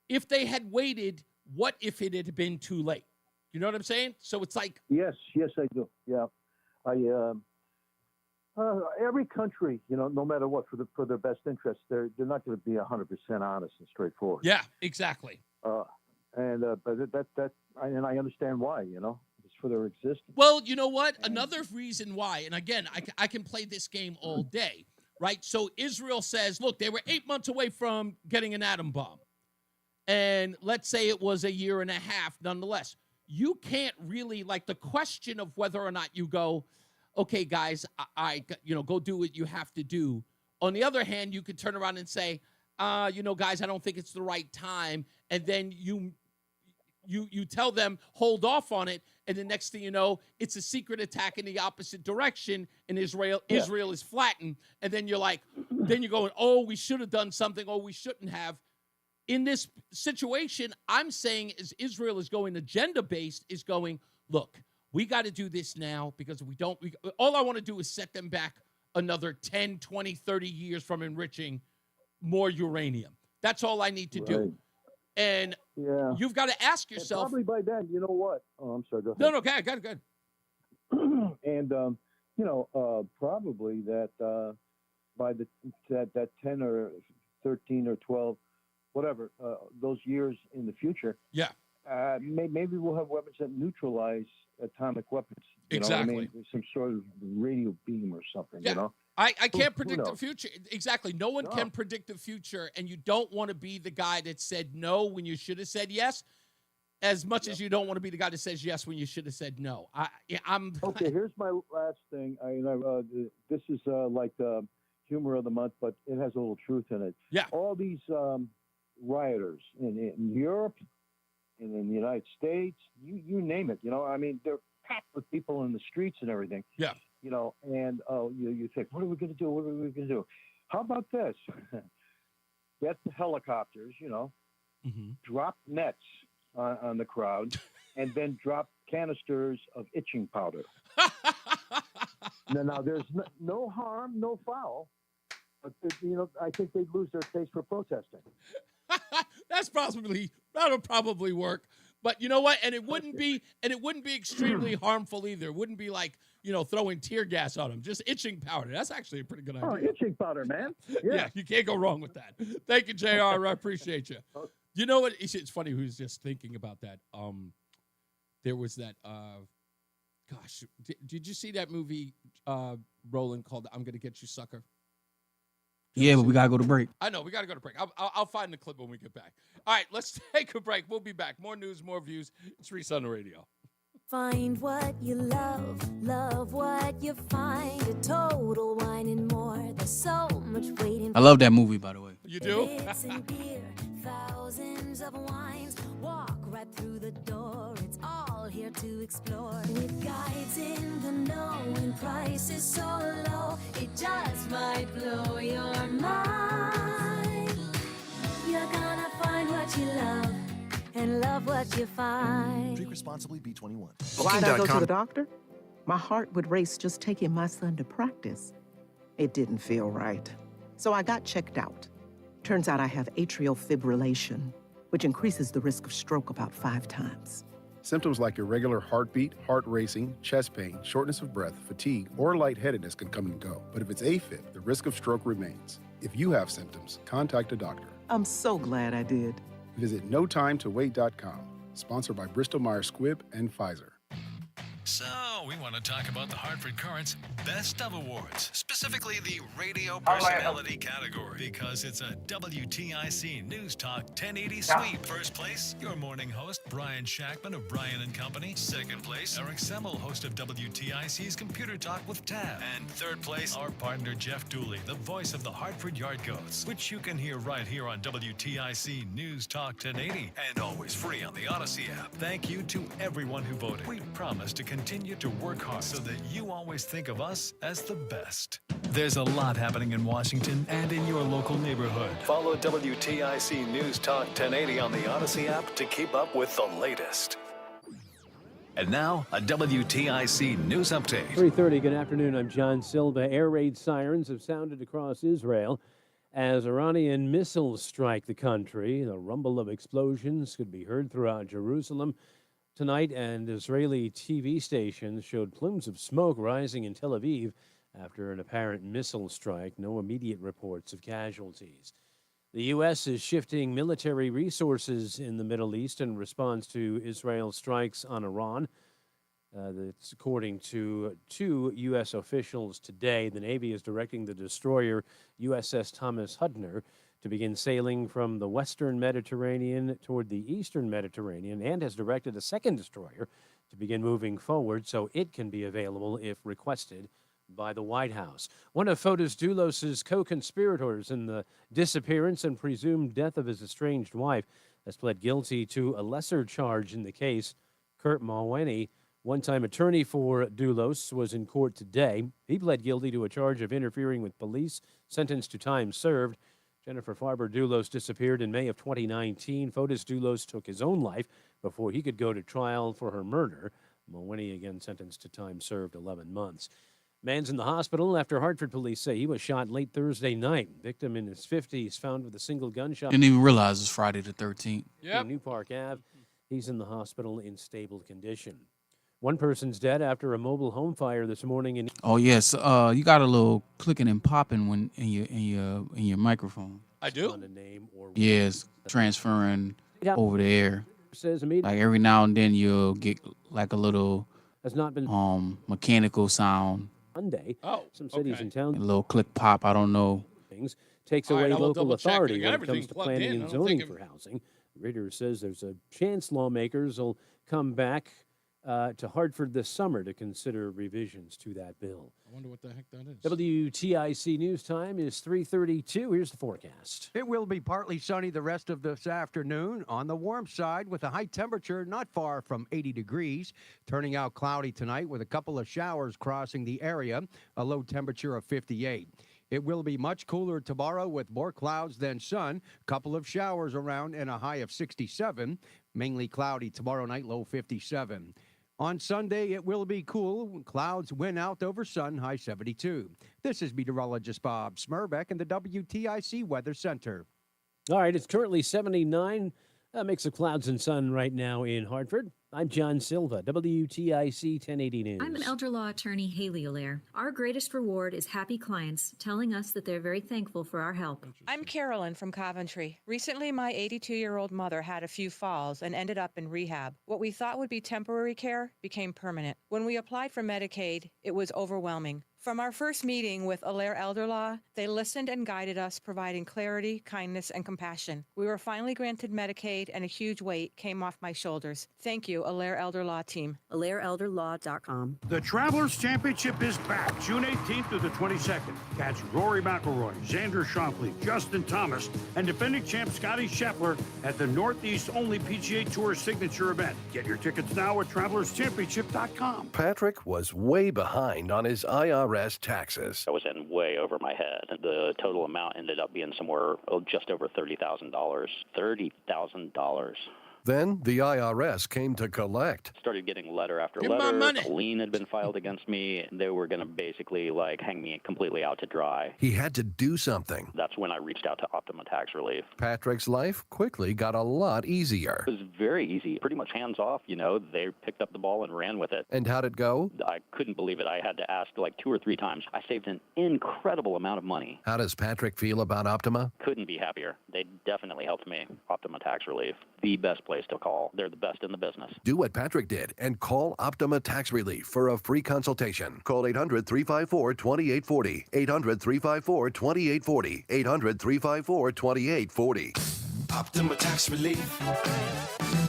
Speaker 7: if they had waited, what if it had been too late? You know what I'm saying? So it's like...
Speaker 1: Yes, I do. Yeah. Every country, you know, no matter what, for their best interests, they're not going to be 100% honest and straightforward.
Speaker 7: Yeah, exactly.
Speaker 1: But I understand why, you know. For their existence.
Speaker 7: Well, you know what? Another reason why, and again, I can play this game all day, right? So Israel says, look, they were 8 months away from getting an atom bomb. And let's say it was a year and a half, nonetheless. You can't really, like, the question of whether or not you go, okay, guys, go do what you have to do. On the other hand, you could turn around and say, guys, I don't think it's the right time. And then you tell them, hold off on it, and the next thing you know, it's a secret attack in the opposite direction, and Israel is flattened, and then you're like, then you're going, oh, we should have done something, oh, we shouldn't have. In this situation, I'm saying is Israel is going agenda-based, is going, look, we got to do this now, because if we don't, all I want to do is set them back another 10, 20, 30 years from enriching more uranium. That's all I need to do. And you've got to ask yourself.
Speaker 1: And probably by then, you know what? Oh, I'm sorry. Go ahead.
Speaker 7: No, okay, good.
Speaker 1: And probably that by that 10 or 13 or 12, whatever, those years in the future.
Speaker 7: Yeah.
Speaker 1: Maybe we'll have weapons that neutralize atomic weapons.
Speaker 7: Exactly.
Speaker 1: Know what I mean? Some sort of radio beam or something.
Speaker 7: Yeah.
Speaker 1: You know.
Speaker 7: I can't predict the future. Exactly. No one can predict the future, and you don't want to be the guy that said no when you should have said yes, as much as you don't want to be the guy that says yes when you should have said no.
Speaker 1: Okay, here's my last thing. This is like humor of the month, but it has a little truth in it.
Speaker 7: Yeah.
Speaker 1: All these rioters in Europe and in the United States, you name it. You know, I mean, they're packed with people in the streets and everything.
Speaker 7: Yeah.
Speaker 1: You know, and you think, what are we going to do? What are we going to do? How about this? Get the helicopters, you know, drop nets on the crowd, and then drop canisters of itching powder. Now, there's no harm, no foul, but, I think they'd lose their taste for protesting.
Speaker 7: That'll probably work. But you know what? And it wouldn't be extremely harmful either. It wouldn't be like, throwing tear gas on them. Just itching powder. That's actually a pretty good idea.
Speaker 1: Oh, itching powder, man.
Speaker 7: Yeah, you can't go wrong with that. Thank you, JR. I appreciate you. You know what? It's funny. Who was just thinking about that? There was that. Gosh, did you see that movie, Roland, called "I'm Gonna Get You, Sucker"?
Speaker 4: Yeah, but we gotta go to break.
Speaker 7: I know we gotta go to break. I'll find the clip when we get back. All right, let's take a break. We'll be back. More news, more views. It's Reese on the Radio.
Speaker 20: Find what you love what you find. A total wine and more. There's so much waiting.
Speaker 4: I love that movie, by the way.
Speaker 7: You do?
Speaker 20: Bits and beer, thousands of wines. Walk right through the door. It's all here to explore. With guides in the know and prices so low, it just might blow your mind. You're gonna find what you love and love what you find.
Speaker 21: Drink responsibly, B21.
Speaker 22: Why'd I go to the doctor? My heart would race just taking my son to practice. It didn't feel right. So I got checked out. Turns out I have atrial fibrillation, which increases the risk of stroke about 5 times.
Speaker 23: Symptoms like irregular heartbeat, heart racing, chest pain, shortness of breath, fatigue, or lightheadedness can come and go. But if it's AFib, the risk of stroke remains. If you have symptoms, contact a doctor.
Speaker 22: I'm so glad I did.
Speaker 23: Visit notimetowait.com. Sponsored by Bristol-Myers Squibb and Pfizer.
Speaker 10: So, we want to talk about the Hartford Courant's Best of Awards, specifically the Radio Personality category, because it's a WTIC News Talk 1080 sweep. First place, your morning host, Brian Shackman of Brian & Company. Second place, Eric Semmel, host of WTIC's Computer Talk with Tab. And third place, our partner, Jeff Dooley, the voice of the Hartford Yard Goats, which you can hear right here on WTIC News Talk 1080 and always free on the Odyssey app. Thank you to everyone who voted. We promise to continue to work hard so that you always think of us as the best. There's a lot happening in Washington and in your local neighborhood. Follow WTIC News Talk 1080 on the Odyssey app to keep up with the latest. And now, a WTIC news update.
Speaker 11: 3:30, good afternoon. I'm John Silva. Air raid sirens have sounded across Israel as Iranian missiles strike the country. The rumble of explosions could be heard throughout Jerusalem tonight, and Israeli TV stations showed plumes of smoke rising in Tel Aviv after an apparent missile strike. No immediate reports of casualties. The U.S. is shifting military resources in the Middle East in response to Israel's strikes on Iran. That's according to 2 U.S. officials today. The Navy is directing the destroyer USS Thomas Hudner to begin sailing from the western Mediterranean toward the eastern Mediterranean, and has directed a second destroyer to begin moving forward so it can be available if requested by the White House. One of Fotis Doulos' co-conspirators in the disappearance and presumed death of his estranged wife has pled guilty to a lesser charge in the case. Kurt Mulvaney, one-time attorney for Doulos, was in court today. He pled guilty to a charge of interfering with police, sentenced to time served. Jennifer Farber Doulos disappeared in May of 2019. Fotis Doulos took his own life before he could go to trial for her murder. Mulvaney again sentenced to time served 11 months. Man's in the hospital after Hartford police say he was shot late Thursday night. Victim in his 50s found with a single gunshot.
Speaker 4: Didn't even realize it's Friday the 13th.
Speaker 11: In New Park Ave. He's in the hospital in stable condition. One person's dead after a mobile home fire this morning in.
Speaker 4: Oh yes, you got a little clicking and popping when in your microphone.
Speaker 7: I do.
Speaker 4: Yes, transferring over the air.
Speaker 11: Says
Speaker 4: like every now and then you'll get like a little
Speaker 11: has not been
Speaker 4: mechanical sound.
Speaker 11: Monday.
Speaker 7: Oh,
Speaker 11: some cities in town.
Speaker 4: A little click pop. I don't know.
Speaker 11: Things takes
Speaker 7: All
Speaker 11: away
Speaker 7: right, I will
Speaker 11: local
Speaker 7: double-check.
Speaker 11: authority
Speaker 7: I got
Speaker 11: when it
Speaker 7: everything
Speaker 11: comes to
Speaker 7: plugged
Speaker 11: planning
Speaker 7: in.
Speaker 11: and
Speaker 7: I don't
Speaker 11: zoning
Speaker 7: think
Speaker 11: for housing. Ritter says there's a chance lawmakers will come back to Hartford this summer to consider revisions to that bill.
Speaker 7: I wonder what the heck that is.
Speaker 11: WTIC News Time is 3:32. Here's the forecast.
Speaker 8: It will be partly sunny the rest of this afternoon on the warm side with a high temperature not far from 80 degrees. Turning out cloudy tonight with a couple of showers crossing the area, a low temperature of 58. It will be much cooler tomorrow with more clouds than sun. Couple of showers around and a high of 67. Mainly cloudy tomorrow night, low 57. On Sunday, it will be cool. Clouds win out over sun, high 72. This is meteorologist Bob Smurbeck in the WTIC Weather Center.
Speaker 11: All right, it's currently 79. A mix of clouds and sun right now in Hartford. I'm John Silva, WTIC 1080 News.
Speaker 12: I'm an elder law attorney, Haley Allaire. Our greatest reward is happy clients telling us that they're very thankful for our help.
Speaker 13: I'm Carolyn from Coventry. Recently, my 82-year-old mother had a few falls and ended up in rehab. What we thought would be temporary care became permanent. When we applied for Medicaid, it was overwhelming. From our first meeting with Allaire Elder Law, they listened and guided us, providing clarity, kindness, and compassion. We were finally granted Medicaid, and a huge weight came off my shoulders. Thank you, Allaire Elder Law team.
Speaker 12: AllaireElderLaw.com.
Speaker 14: The Travelers Championship is back June 18th through the 22nd. Catch Rory McIlroy, Xander Schauffele, Justin Thomas, and defending champ Scotty Scheffler at the Northeast-only PGA Tour signature event. Get your tickets now at TravelersChampionship.com.
Speaker 21: Patrick was way behind on his IRS taxes.
Speaker 24: I was in way over my head. The total amount ended up being somewhere just over $30,000. $30,000.
Speaker 21: Then the IRS came to collect.
Speaker 24: Started getting letter after
Speaker 7: Give my
Speaker 24: letter.
Speaker 7: money.
Speaker 24: A lien had been filed against me. They were going to basically hang me completely out to dry.
Speaker 21: He had to do something.
Speaker 24: That's when I reached out to Optima Tax Relief.
Speaker 21: Patrick's life quickly got a lot easier.
Speaker 24: It was very easy, pretty much hands off. They picked up the ball and ran with it.
Speaker 21: And how'd it go?
Speaker 24: I couldn't believe it. I had to ask 2 or 3 times. I saved an incredible amount of money.
Speaker 21: How does Patrick feel about Optima?
Speaker 24: Couldn't be happier. They definitely helped me. Optima Tax Relief, the best place to call. They're the best in the business.
Speaker 21: Do what Patrick did and call Optima Tax Relief for a free consultation. Call 800-354-2840. 800-354-2840. 800-354-2840.
Speaker 25: Optima Tax Relief.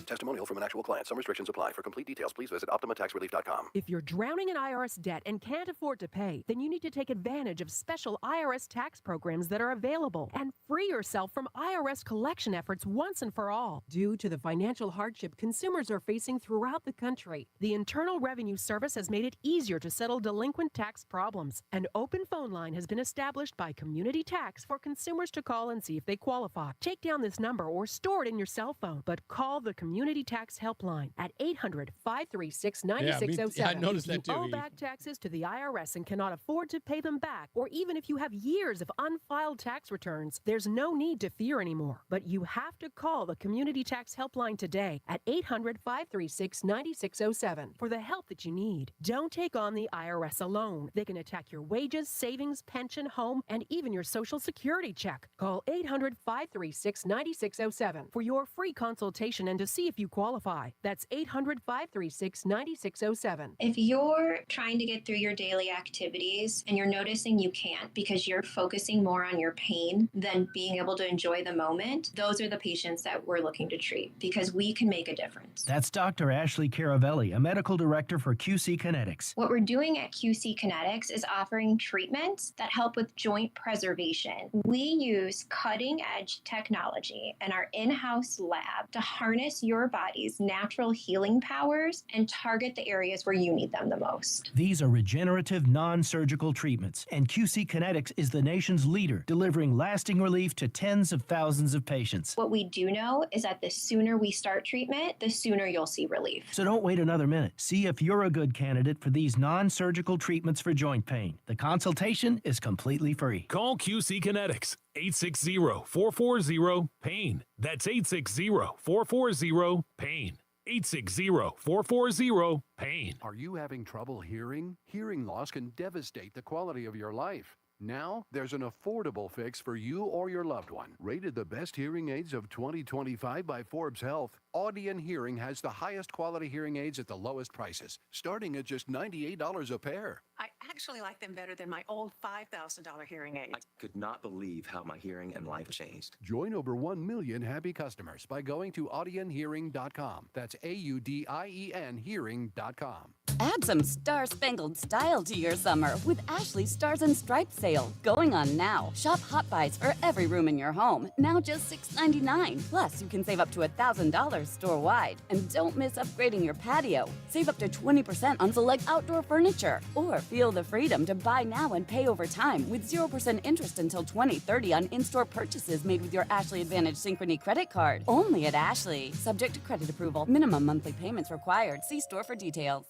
Speaker 21: Testimonial from an actual client. Some restrictions apply. For complete details, please visit OptimaTaxRelief.com.
Speaker 26: If you're drowning in IRS debt and can't afford to pay, then you need to take advantage of special IRS tax programs that are available and free yourself from IRS collection efforts once and for all. Due to the financial hardship consumers are facing throughout the country, the Internal Revenue Service has made it easier to settle delinquent tax problems. An open phone line has been established by Community Tax for consumers to call and see if they qualify. Take down this number or store it in your cell phone, but call the Community Tax Helpline at 800-536-9607.
Speaker 7: I noticed that
Speaker 26: If you
Speaker 7: too.
Speaker 26: owe back taxes to the IRS and cannot afford to pay them back, or even if you have years of unfiled tax returns, there's no need to fear anymore. But you have to call the Community Tax Helpline today at 800-536-9607 for the help that you need. Don't take on the IRS alone. They can attack your wages, savings, pension, home, and even your Social Security check. Call 800-536-9607 for your free consultation and to see if you qualify. That's 800-536-9607.
Speaker 28: If you're trying to get through your daily activities and you're noticing you can't because you're focusing more on your pain than being able to enjoy the moment, those are the patients that we're looking to treat because we can make a difference.
Speaker 29: That's Dr. Ashley Caravelli, a medical director for QC Kinetics.
Speaker 28: What we're doing at QC Kinetics is offering treatments that help with joint preservation. We use cutting-edge technology in our in-house lab to harness your body's natural healing powers and target the areas where you need them the most.
Speaker 29: These are regenerative, non-surgical treatments, and QC Kinetics is the nation's leader, delivering lasting relief to tens of thousands of patients.
Speaker 28: What we do know is that the sooner we start treatment, the sooner you'll see relief.
Speaker 29: So don't wait another minute. See if you're a good candidate for these non-surgical treatments for joint pain. The consultation is completely free.
Speaker 30: Call QC Kinetics, 860-440-PAIN. That's 860-440-PAIN. 860-440-PAIN.
Speaker 8: Are you having trouble hearing? Hearing loss can devastate the quality of your life. Now, there's an affordable fix for you or your loved one. Rated the best hearing aids of 2025 by Forbes Health, Audion Hearing has the highest quality hearing aids at the lowest prices, starting at just $98 a pair.
Speaker 31: I actually like them better than my old $5,000 hearing aids.
Speaker 32: I could not believe how my hearing and life changed.
Speaker 8: Join over 1 million happy customers by going to audionhearing.com. That's AUDIEN hearing.com.
Speaker 33: Add some star-spangled style to your summer with Ashley's Stars and Stripes sale going on now. Shop Hot Buys for every room in your home, now just $6.99. Plus, you can save up to $1,000 store-wide. And don't miss upgrading your patio. Save up to 20% on select outdoor furniture. Or feel the freedom to buy now and pay over time with 0% interest until 2030 on in-store purchases made with your Ashley Advantage Synchrony credit card. Only at Ashley. Subject to credit approval. Minimum monthly payments required. See store for details.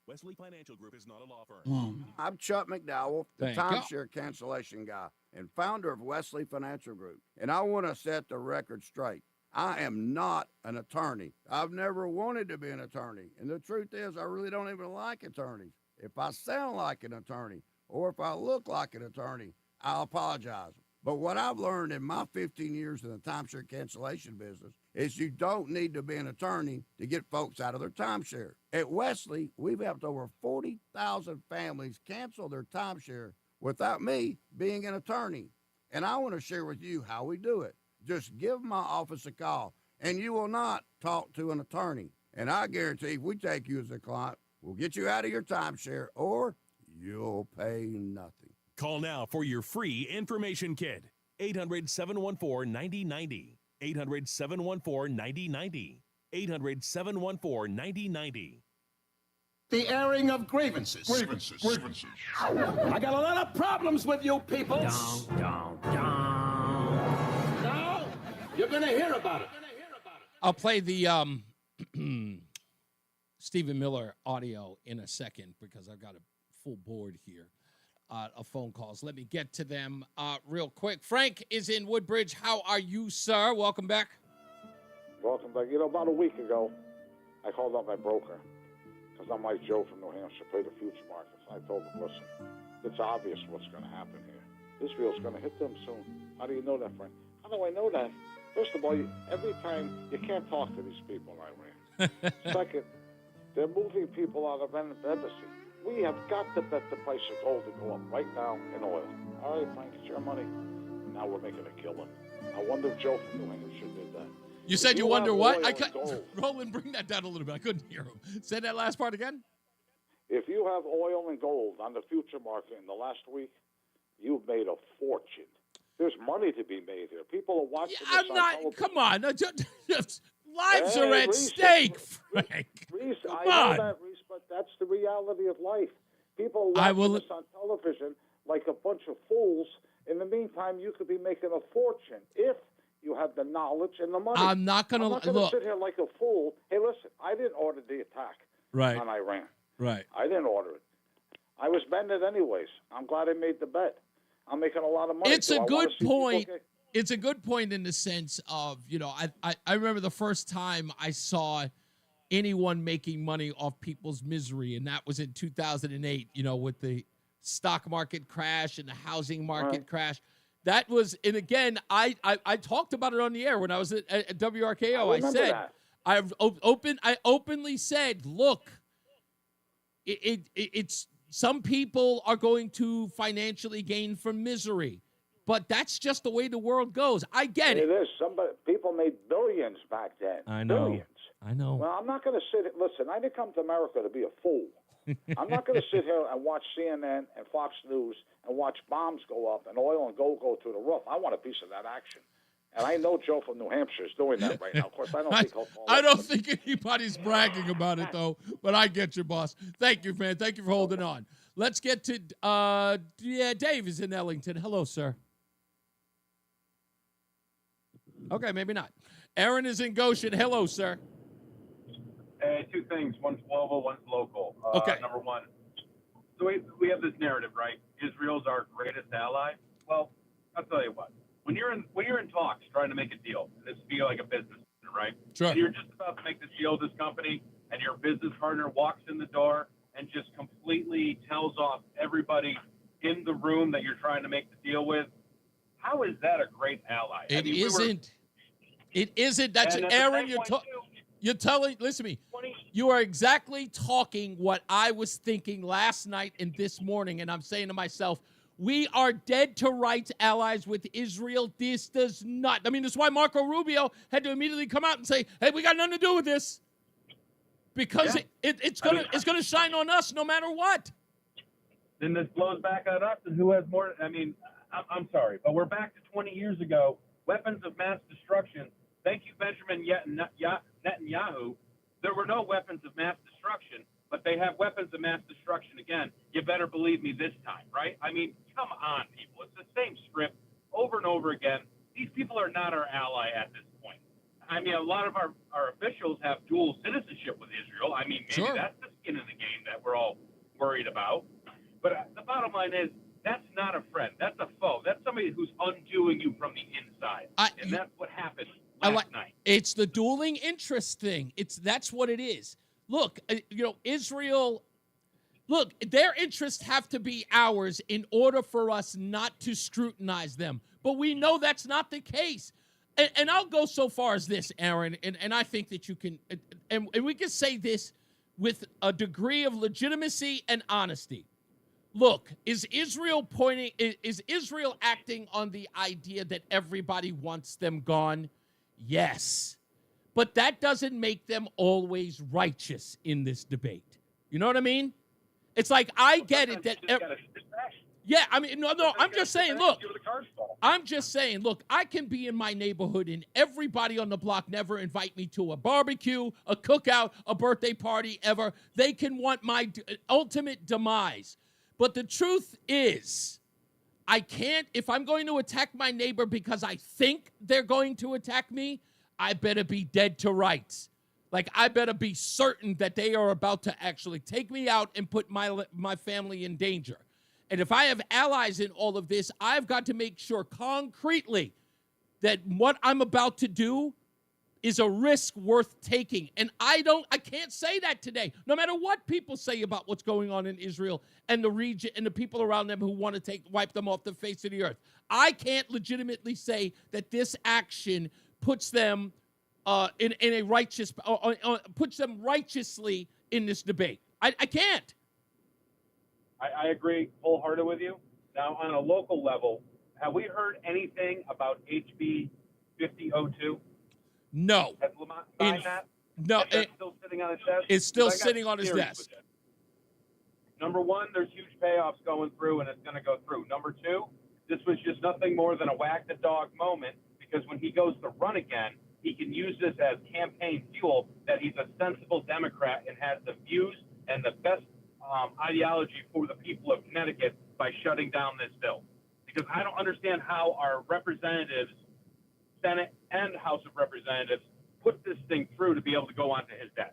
Speaker 30: Wesley Financial Group is not a law firm.
Speaker 1: I'm Chuck McDowell, the
Speaker 7: Thank you.
Speaker 1: timeshare cancellation guy and founder of Wesley Financial Group. And I want to set the record straight. I am not an attorney. I've never wanted to be an attorney. And the truth is, I really don't even like attorneys. If I sound like an attorney or if I look like an attorney, I'll apologize. But what I've learned in my 15 years in the timeshare cancellation business is you don't need to be an attorney to get folks out of their timeshare. At Wesley, we've helped over 40,000 families cancel their timeshare without me being an attorney. And I want to share with you how we do it. Just give my office a call, and you will not talk to an attorney. And I guarantee if we take you as a client, we'll get you out of your timeshare, or you'll pay nothing.
Speaker 30: Call now for your free information kit. 800-714-9090. 800-714-9090. 800-714-9090.
Speaker 25: The airing of grievances. Grievances. I got a lot of problems with you people. Now, you're going to hear about it.
Speaker 7: I'll play the Stephen Miller audio in a second because I've got a full board here of phone calls. Let me get to them real quick. Frank is in Woodbridge. How are you, sir? Welcome back.
Speaker 2: Welcome back. You know, about a week ago, I called up my broker because I'm like Joe from New Hampshire, play the future markets. I told him, listen, it's obvious what's going to happen here. Israel's going to hit them soon. How do you know that, Frank? How do I know that? First of all, every time, you can't talk to these people in Iran. Second, they're moving people out of embassy. We have got to bet the price of gold to go up right now in oil. All right, Frank, it's your money. Now we're making a killing. I wonder if Joe from New Hampshire did that.
Speaker 7: You said you wonder what? Roland, bring that down a little bit. I couldn't hear him. Say that last part again.
Speaker 2: If you have oil and gold on the future market in the last week, you've made a fortune. There's money to be made here. People are watching this on television.
Speaker 7: Come on. Lives are at stake, Frank.
Speaker 2: Reese,
Speaker 7: Come
Speaker 2: I
Speaker 7: on.
Speaker 2: know that, Reese, but that's the reality of life. People are watching this on television like a bunch of fools. In the meantime, you could be making a fortune if you have the knowledge and the money.
Speaker 7: I'm not going to look.
Speaker 2: Sit here like a fool. Hey, listen, I didn't order the attack on Iran.
Speaker 7: Right.
Speaker 2: I didn't order it. I was betting it anyways. I'm glad I made the bet. I'm making a lot of money.
Speaker 7: It's a good point. It's a good point in the sense of, I remember the first time I saw anyone making money off people's misery, and that was in 2008, with the stock market crash and the housing market crash. That was, and again, I talked about it on the air when I was at WRKO. I said, that. I openly said, look, it's some people are going to financially gain from misery, but that's just the way the world goes. I get it.
Speaker 2: It is. People made billions back then.
Speaker 7: I know.
Speaker 2: Billions.
Speaker 7: I know.
Speaker 2: Well, I'm not going to listen, I didn't come to America to be a fool. I'm not going to sit here and watch CNN and Fox News and watch bombs go up and oil and gold go through the roof. I want a piece of that action. And I know Joe from New Hampshire is doing that right now. Of course, I don't think
Speaker 7: anybody's bragging about it, though, but I get you, boss. Thank you, man. Thank you for holding on. Let's get to, Dave is in Ellington. Hello, sir. Okay, maybe not. Aaron is in Goshen. Hello, sir.
Speaker 3: Hey, two things. One's global, one's local.
Speaker 7: Okay.
Speaker 3: Number one, so we have this narrative, right? Israel's our greatest ally. Well, I'll tell you what. When you're in talks trying to make a deal, this would be like a business, right?
Speaker 7: Sure.
Speaker 3: And you're just about to make this deal with this company, and your business partner walks in the door and just completely tells off everybody in the room that you're trying to make the deal with. How is that a great ally?
Speaker 7: It isn't. That's Aaron. You're telling. Listen to me. You are exactly talking what I was thinking last night and this morning, and I'm saying to myself, we are dead to rights allies with Israel. This does not. I mean, that's why Marco Rubio had to immediately come out and say, "Hey, we got nothing to do with this," because it's gonna shine on us no matter what.
Speaker 3: Then this blows back at us, and who has more? I mean, I'm sorry, but we're back to 20 years ago. Weapons of mass destruction. Thank you, Benjamin Netanyahu. There were no weapons of mass destruction, but they have weapons of mass destruction again. You better believe me this time, right? I mean, come on, people. It's the same script over and over again. These people are not our ally at this point. I mean, a lot of our officials have dual citizenship with Israel. I mean, maybe that's the skin in the game that we're all worried about. But the bottom line is, that's not a friend. That's a foe. That's somebody who's undoing you from the inside. And that's what happened last night.
Speaker 7: It's the dueling interest thing. That's what it is. Look, Israel. Look, their interests have to be ours in order for us not to scrutinize them. But we know that's not the case. And I'll go so far as this, Aaron, and I think that you can, and we can say this with a degree of legitimacy and honesty. Look, is Israel acting on the idea that everybody wants them gone? Yes. But that doesn't make them always righteous in this debate. You know what I mean? It's like, I get it that... Yeah, I mean, no, I'm just saying, look, I can be in my neighborhood and everybody on the block never invite me to a barbecue, a cookout, a birthday party, ever. They can want my ultimate demise. But the truth is, I can't, if I'm going to attack my neighbor because I think they're going to attack me, I better be dead to rights. Like, I better be certain that they are about to actually take me out and put my family in danger. And if I have allies in all of this, I've got to make sure concretely that what I'm about to do is a risk worth taking. And I can't say that today, no matter what people say about what's going on in Israel and the region and the people around them who want to wipe them off the face of the earth. I can't legitimately say that this action puts them in a righteous, puts them righteously in this debate. I can't.
Speaker 3: I agree wholeheartedly with you. Now, on a local level, have we heard anything about HB 5002?
Speaker 7: No.
Speaker 3: Has Lamont signed that?
Speaker 7: No.
Speaker 3: It's still sitting on his desk?
Speaker 7: It's still sitting on his desk.
Speaker 3: Number one, there's huge payoffs going through, and it's going to go through. Number two, this was just nothing more than a whack-the-dog moment, because when he goes to run again, he can use this as campaign fuel that he's a sensible Democrat and has the views and the best ideology for the people of Connecticut by shutting down this bill. Because I don't understand how our representatives, Senate and House of Representatives, put this thing through to be able to go onto his desk.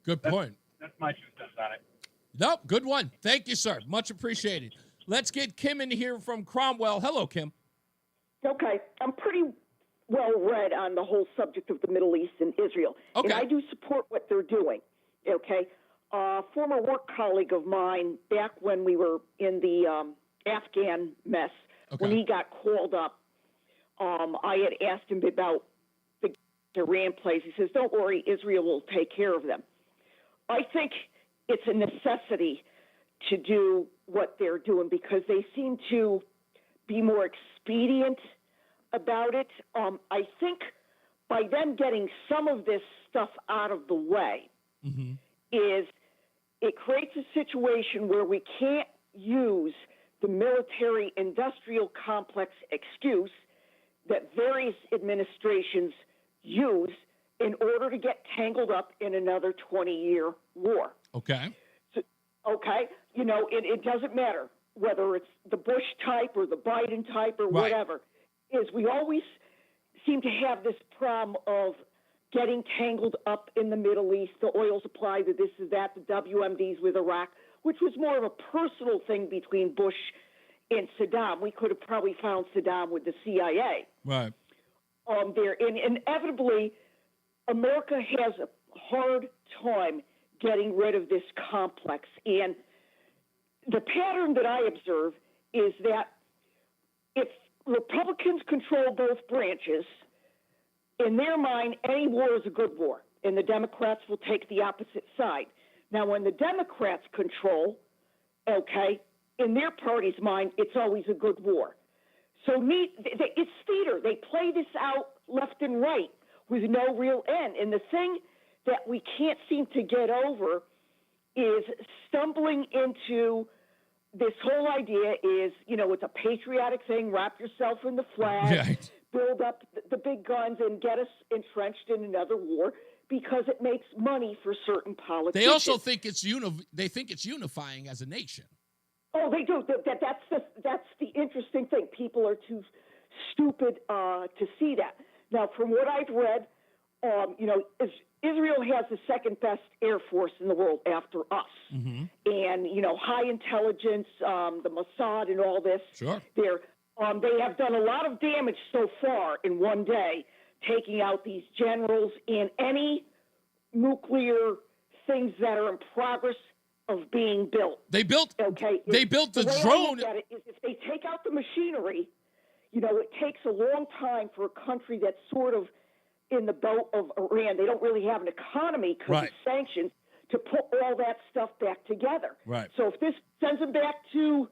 Speaker 7: Good point.
Speaker 3: That's my 2 cents on it.
Speaker 7: Nope, good one. Thank you, sir. Much appreciated. Let's get Kim in here from Cromwell. Hello, Kim.
Speaker 5: Okay. I'm pretty well read on the whole subject of the Middle East and Israel.
Speaker 7: Okay.
Speaker 5: And I do support what they're doing. Okay. A former work colleague of mine, back when we were in the Afghan mess, when he got called up, I had asked him about the Iran place. He says, don't worry, Israel will take care of them. I think it's a necessity to do what they're doing because they seem to be more expedient about it. I think by them getting some of this stuff out of the way is it creates a situation where we can't use the military-industrial complex excuse that various administrations use in order to get tangled up in another 20-year war.
Speaker 7: Okay.
Speaker 5: So, it doesn't matter whether it's the Bush type or the Biden type or whatever, is we always seem to have this problem of getting tangled up in the Middle East, the oil supply, the this is that, the WMDs with Iraq, which was more of a personal thing between Bush and Saddam. We could have probably found Saddam with the CIA.
Speaker 7: Right.
Speaker 5: There. And inevitably, America has a hard time getting rid of this complex. And the pattern that I observe is that if Republicans control both branches, in their mind, any war is a good war, and the Democrats will take the opposite side. Now, when the Democrats control, in their party's mind, it's always a good war. So it's theater. They play this out left and right with no real end. And the thing that we can't seem to get over is stumbling into this whole idea is, it's a patriotic thing, wrap yourself in the flag, build up the big guns and get us entrenched in another war because it makes money for certain politicians.
Speaker 7: They also think it's unifying as a nation.
Speaker 5: Oh, they do. That's the interesting thing. People are too stupid to see that. Now, from what I've read, Israel has the second best air force in the world after us.
Speaker 7: Mm-hmm.
Speaker 5: And, high intelligence, the Mossad and all this.
Speaker 7: Sure.
Speaker 5: They have done a lot of damage so far in one day, taking out these generals and any nuclear things that are in progress of being built.
Speaker 7: They built the
Speaker 5: way I
Speaker 7: drone.
Speaker 5: look at it is if they take out the machinery, it takes a long time for a country that's sort of in the belt of Iran. They don't really have an economy because of sanctions to put all that stuff back together.
Speaker 7: Right.
Speaker 5: So if this sends them back to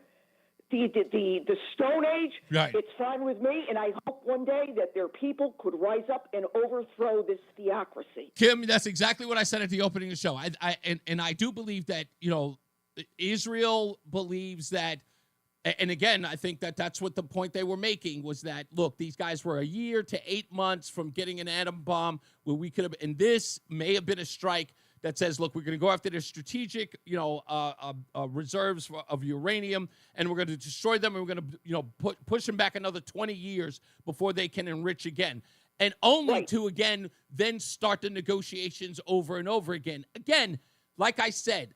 Speaker 5: the Stone Age,
Speaker 7: right,
Speaker 5: it's fine with me, and I hope one day that their people could rise up and overthrow this theocracy.
Speaker 7: Kim, that's exactly what I said at the opening of the show. I do believe that, Israel believes that, and again, I think that that's what the point they were making was that, look, these guys were a year to 8 months from getting an atom bomb where we could have, and this may have been a strike that says, look, we're going to go after their strategic, reserves of uranium, and we're going to destroy them, and we're going to, push them back another 20 years before they can enrich again. And only to, again, then start the negotiations over and over again. Again, like I said,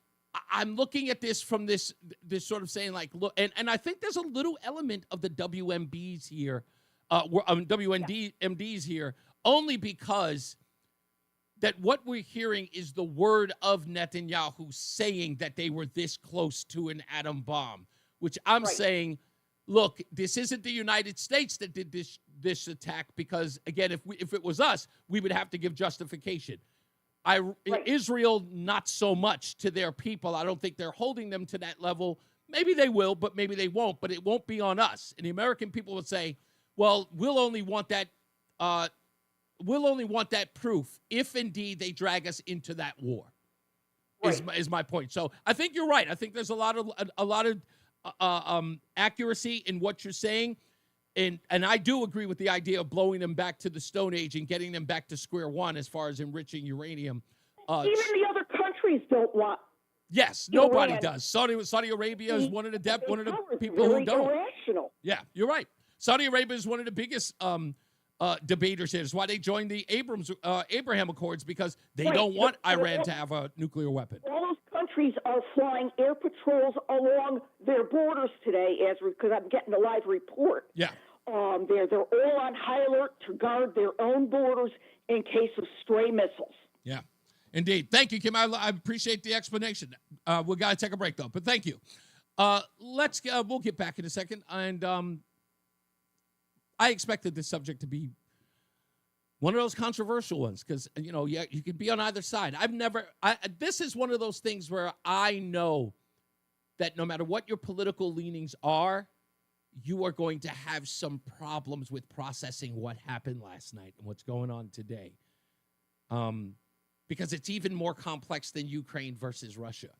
Speaker 7: I'm looking at this from this sort of saying, like, look, and I think there's a little element of the WMBs here, WNDMDs here, only because that what we're hearing is the word of Netanyahu saying that they were this close to an atom bomb, which I'm saying, look, this isn't the United States that did this attack, because, again, if it was us, we would have to give justification. Israel, not so much to their people. I don't think they're holding them to that level. Maybe they will, but maybe they won't. But it won't be on us. And the American people will say, well, we'll only want that proof if indeed they drag us into that war. Is my point. So I think you're right. I think there's a lot of accuracy in what you're saying. And I do agree with the idea of blowing them back to the Stone Age and getting them back to square one as far as enriching uranium.
Speaker 5: Even the other countries don't want.
Speaker 7: Yes, nobody does. Saudi Arabia is one of the people who don't.
Speaker 5: Irrational.
Speaker 7: Yeah, you're right. Saudi Arabia is one of the biggest debaters here. That's why they joined the Abraham Accords, because they don't want Iran to have a nuclear weapon.
Speaker 5: All those countries are flying air patrols along their borders today, because I'm getting a live report.
Speaker 7: Yeah.
Speaker 5: They're all on high alert to guard their own borders in case of stray missiles.
Speaker 7: Yeah, indeed. Thank you, Kim. I appreciate the explanation. We got to take a break, though, but thank you. We'll get back in a second. And I expected this subject to be one of those controversial ones because, you can be on either side. This is one of those things where I know that no matter what your political leanings are, you are going to have some problems with processing what happened last night and what's going on today. Because it's even more complex than Ukraine versus Russia.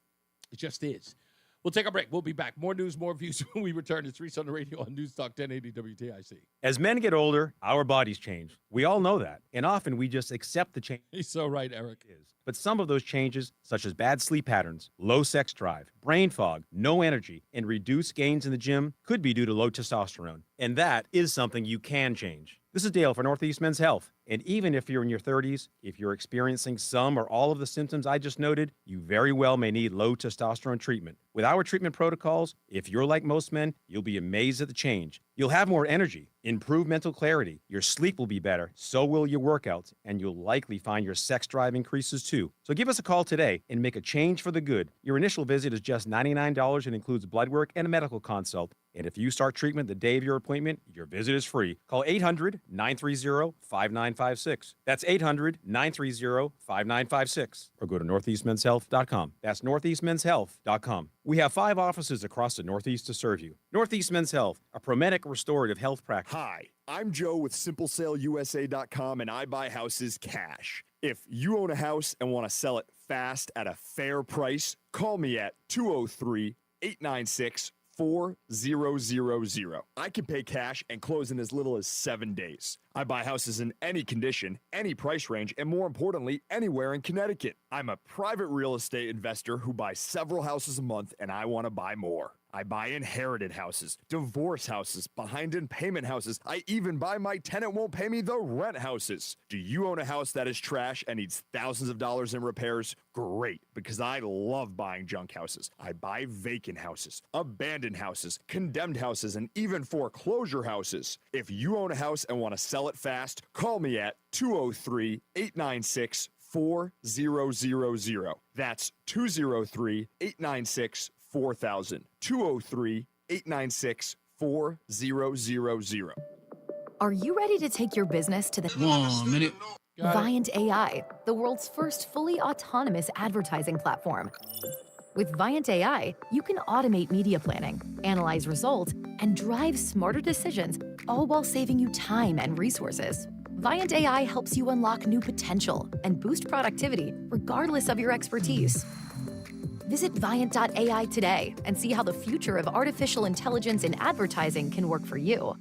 Speaker 7: It just is. We'll take a break. We'll be back. More news, more views when we return. It's Reese on the Radio on NewsTalk 1080 WTIC.
Speaker 4: As men get older, our bodies change. We all know that. And often we just accept the change.
Speaker 7: He's so right, Eric.
Speaker 4: But some of those changes, such as bad sleep patterns, low sex drive, brain fog, no energy, and reduced gains in the gym, could be due to low testosterone. And that is something you can change. This is Dale for Northeast Men's Health. And even if you're in your 30s, if you're experiencing some or all of the symptoms I just noted, you very well may need low testosterone treatment. With our treatment protocols, if you're like most men, you'll be amazed at the change. You'll have more energy, improved mental clarity, your sleep will be better, so will your workouts, and you'll likely find your sex drive increases too. So give us a call today and make a change for the good. Your initial visit is just $99 and includes blood work and a medical consult. And if you start treatment the day of your appointment, your visit is free. Call 800-930-5956. That's 800-930-5956. Or go to northeastmenshealth.com. That's northeastmenshealth.com. We have 5 offices across the Northeast to serve you. Northeast Men's Health, a Promedic restorative health practice.
Speaker 6: Hi, I'm Joe with SimpleSaleUSA.com, and I buy houses cash. If you own a house and want to sell it fast at a fair price, call me at 203-896-4000. I can pay cash and close in as little as 7 days. I buy houses in any condition, any price range, and more importantly, anywhere in Connecticut. I'm a private real estate investor who buys several houses a month, and I want to buy more. I buy inherited houses, divorce houses, behind in payment houses. I even buy my tenant won't pay me the rent houses. Do you own a house that is trash and needs thousands of dollars in repairs? Great, because I love buying junk houses. I buy vacant houses, abandoned houses, condemned houses, and even foreclosure houses. If you own a house and want to sell it fast, call me at 203-896-4000. That's 203-896-4000. 203-896-4000.
Speaker 9: Are you ready to take your business to the...
Speaker 10: 1 minute.
Speaker 9: Viant AI, the world's first fully autonomous advertising platform. With Viant AI, you can automate media planning, analyze results, and drive smarter decisions, all while saving you time and resources. Viant AI helps you unlock new potential and boost productivity regardless of your expertise. Visit Viant.ai today and see how the future of artificial intelligence in advertising can work for you.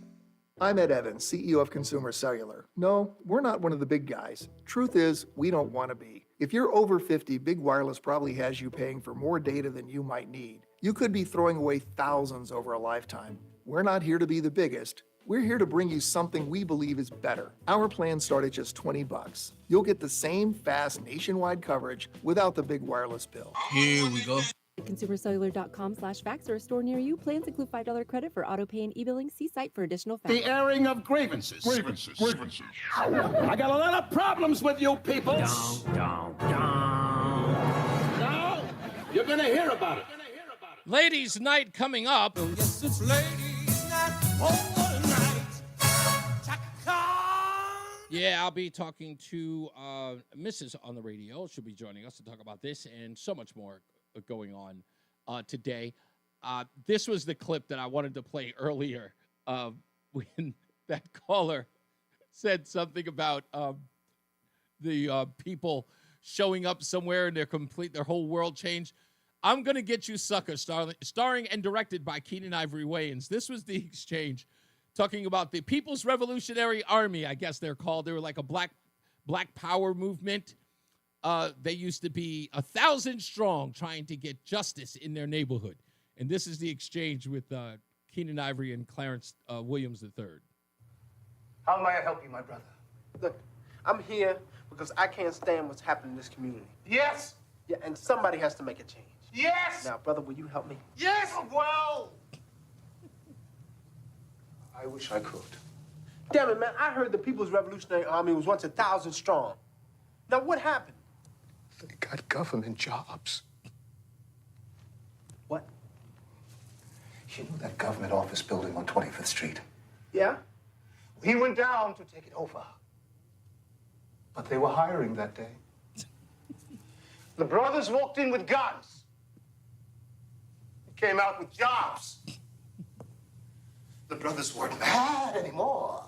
Speaker 11: I'm Ed Evans, CEO of Consumer Cellular. No, we're not one of the big guys. Truth is, we don't want to be. If you're over 50, Big Wireless probably has you paying for more data than you might need. You could be throwing away thousands over a lifetime. We're not here to be the biggest. We're here to bring you something we believe is better. Our plans start at just $20. You'll get the same fast nationwide coverage without the big wireless bill.
Speaker 10: Here we go.
Speaker 13: ConsumerCellular.com/fax or a store near you. Plans include $5 credit for auto pay and e-billing. See site for additional facts.
Speaker 25: The airing of grievances. Grievances. I got a lot of problems with you people. Now, you're going to hear about it.
Speaker 7: Ladies' night coming up.
Speaker 10: Oh, yes, it's ladies' night. Oh, what a night.
Speaker 7: Yeah, I'll be talking to Mrs. on the radio. She'll be joining us to talk about this and so much more going on today. This was the clip that I wanted to play earlier when that caller said something about the people showing up somewhere and their whole world changed. I'm Gonna Get You Sucker, starring and directed by Keenan Ivory Wayans. This was the exchange talking about the People's Revolutionary Army, I guess they're called. They were like a black power movement. They used to be 1,000 strong trying to get justice in their neighborhood. And this is the exchange with Keenan Ivory and Clarence Williams III.
Speaker 15: How may I help you, my brother?
Speaker 16: Look, I'm here because I can't stand what's happening in this community.
Speaker 15: Yes.
Speaker 16: Yeah, and somebody has to make a change.
Speaker 15: Yes.
Speaker 16: Now, brother, will you help me?
Speaker 15: Yes. Well.
Speaker 16: I wish I could. Damn it, man. I heard the People's Revolutionary Army was once 1,000 strong. Now, what happened?
Speaker 15: They got government jobs.
Speaker 16: What?
Speaker 15: You know that government office building on 25th Street?
Speaker 16: Yeah?
Speaker 15: We went down to take it over. But they were hiring that day. The brothers walked in with guns. They came out with jobs. The brothers weren't mad anymore.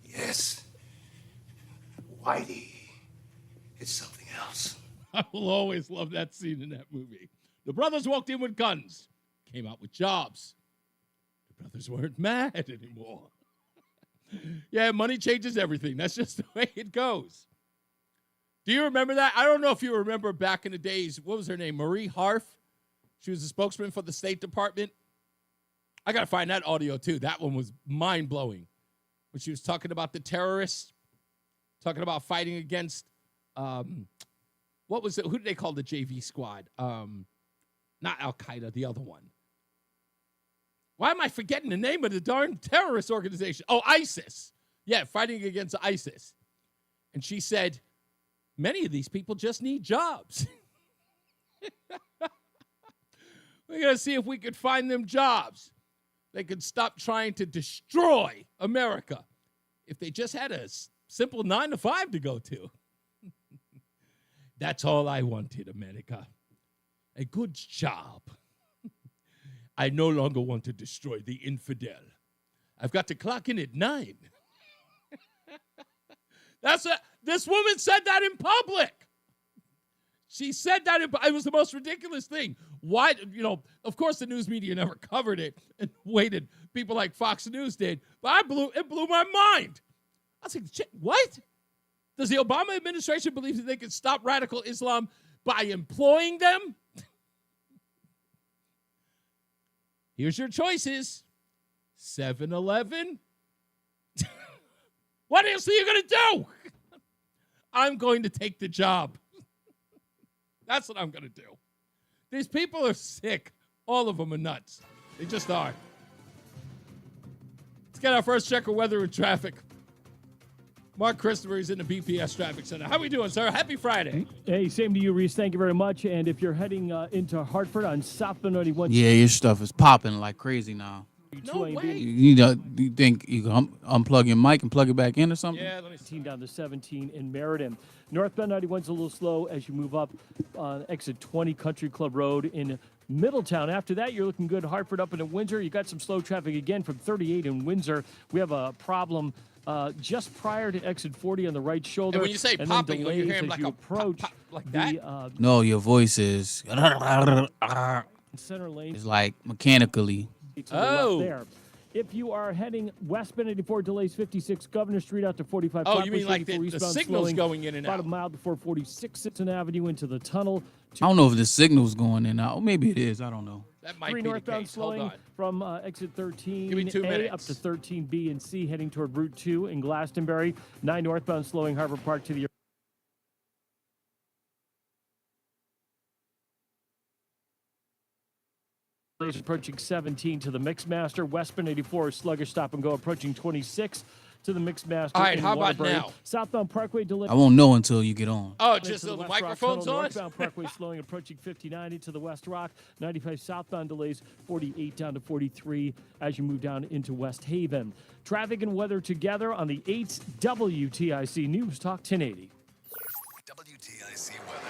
Speaker 15: Yes. Whitey. It's something else.
Speaker 7: I will always love that scene in that movie. The brothers walked in with guns, came out with jobs. The brothers weren't mad anymore. Yeah, money changes everything. That's just the way it goes. Do you remember that? I don't know if you remember back in the days. What was her name? Marie Harf. She was a spokesman for the State Department. I got to find that audio, too. That one was mind-blowing. When she was talking about the terrorists, talking about fighting against, what was it? Who did they call the JV squad? Not Al-Qaeda, the other one. Why am I forgetting the name of the darn terrorist organization? Oh, ISIS. Yeah, fighting against ISIS. And she said, many of these people just need jobs. We're going to see if we could find them jobs. They could stop trying to destroy America if they just had a simple 9 to 5 to go to. That's all I wanted, America. A good job. I no longer want to destroy the infidel. I've got to clock in at 9. This woman said that in public. She said that it was the most ridiculous thing. Why, of course the news media never covered it and waited. People like Fox News did. But it blew my mind. I was like, what? Does the Obama administration believe that they can stop radical Islam by employing them? Here's your choices. 7-Eleven. What else are you going to do? I'm going to take the job. That's what I'm going to do. These people are sick. All of them are nuts. They just are. Let's get our first check of weather and traffic. Mark Christopher is in the BPS Traffic Center. How we doing, sir? Happy Friday.
Speaker 12: Hey, same to you, Reese. Thank you very much. And if you're heading into Hartford on Southbound 91...
Speaker 10: Yeah, your stuff is popping like crazy now.
Speaker 7: No way.
Speaker 10: You think you can unplug your mic and plug it back in or something?
Speaker 12: Yeah, let me see. Down to 17 in Meriden. Northbound 91's a little slow as you move up on exit 20 Country Club Road in Middletown. After that, you're looking good. Hartford up into Windsor. You got some slow traffic again from 38 in Windsor. We have a problem just prior to exit 40 on the right shoulder.
Speaker 7: And when you say
Speaker 12: and
Speaker 7: popping,
Speaker 12: then
Speaker 7: are you
Speaker 12: delays
Speaker 7: hearing
Speaker 12: as
Speaker 7: like
Speaker 12: you
Speaker 7: a
Speaker 12: approach
Speaker 7: pop like that?
Speaker 10: No, your voice is.
Speaker 12: Center lane.
Speaker 10: It's like mechanically.
Speaker 12: To the left there. If you are heading westbound 84, delays 56 Governor Street out to 45.
Speaker 7: Oh, you mean
Speaker 12: Flatbush,
Speaker 7: like
Speaker 12: 84
Speaker 7: the
Speaker 12: eastbound
Speaker 7: signal's
Speaker 12: slowing
Speaker 7: going in and
Speaker 12: about
Speaker 7: out?
Speaker 12: a mile before 46 Sitson Avenue into the tunnel.
Speaker 10: I don't know if the signal's going in now. Maybe it is. I don't know.
Speaker 7: That might
Speaker 12: 3
Speaker 7: be
Speaker 12: northbound
Speaker 7: the case. Hold
Speaker 12: slowing
Speaker 7: on.
Speaker 12: from exit 13
Speaker 7: Give me 2 minutes.
Speaker 12: up to 13B and C heading toward Route 2 in Glastonbury. 9 northbound slowing Harbor Park to the approaching 17 to the Mixmaster. Westbound 84 sluggish stop and go approaching 26 to the Mixmaster.
Speaker 7: All right,
Speaker 12: in
Speaker 7: how about
Speaker 12: Waterbury.
Speaker 7: now?
Speaker 12: Southbound Parkway delay.
Speaker 10: I won't know until you get on.
Speaker 7: Oh,
Speaker 12: Into
Speaker 7: just
Speaker 12: the
Speaker 7: the
Speaker 12: West Rock
Speaker 7: microphone's
Speaker 12: Tunnel,
Speaker 7: on?
Speaker 12: Northbound Parkway slowing approaching 59 into the West Rock. 95 southbound delays 48 down to 43 as you move down into West Haven. Traffic and weather together on the 8th WTIC News Talk 1080.
Speaker 14: WTIC weather.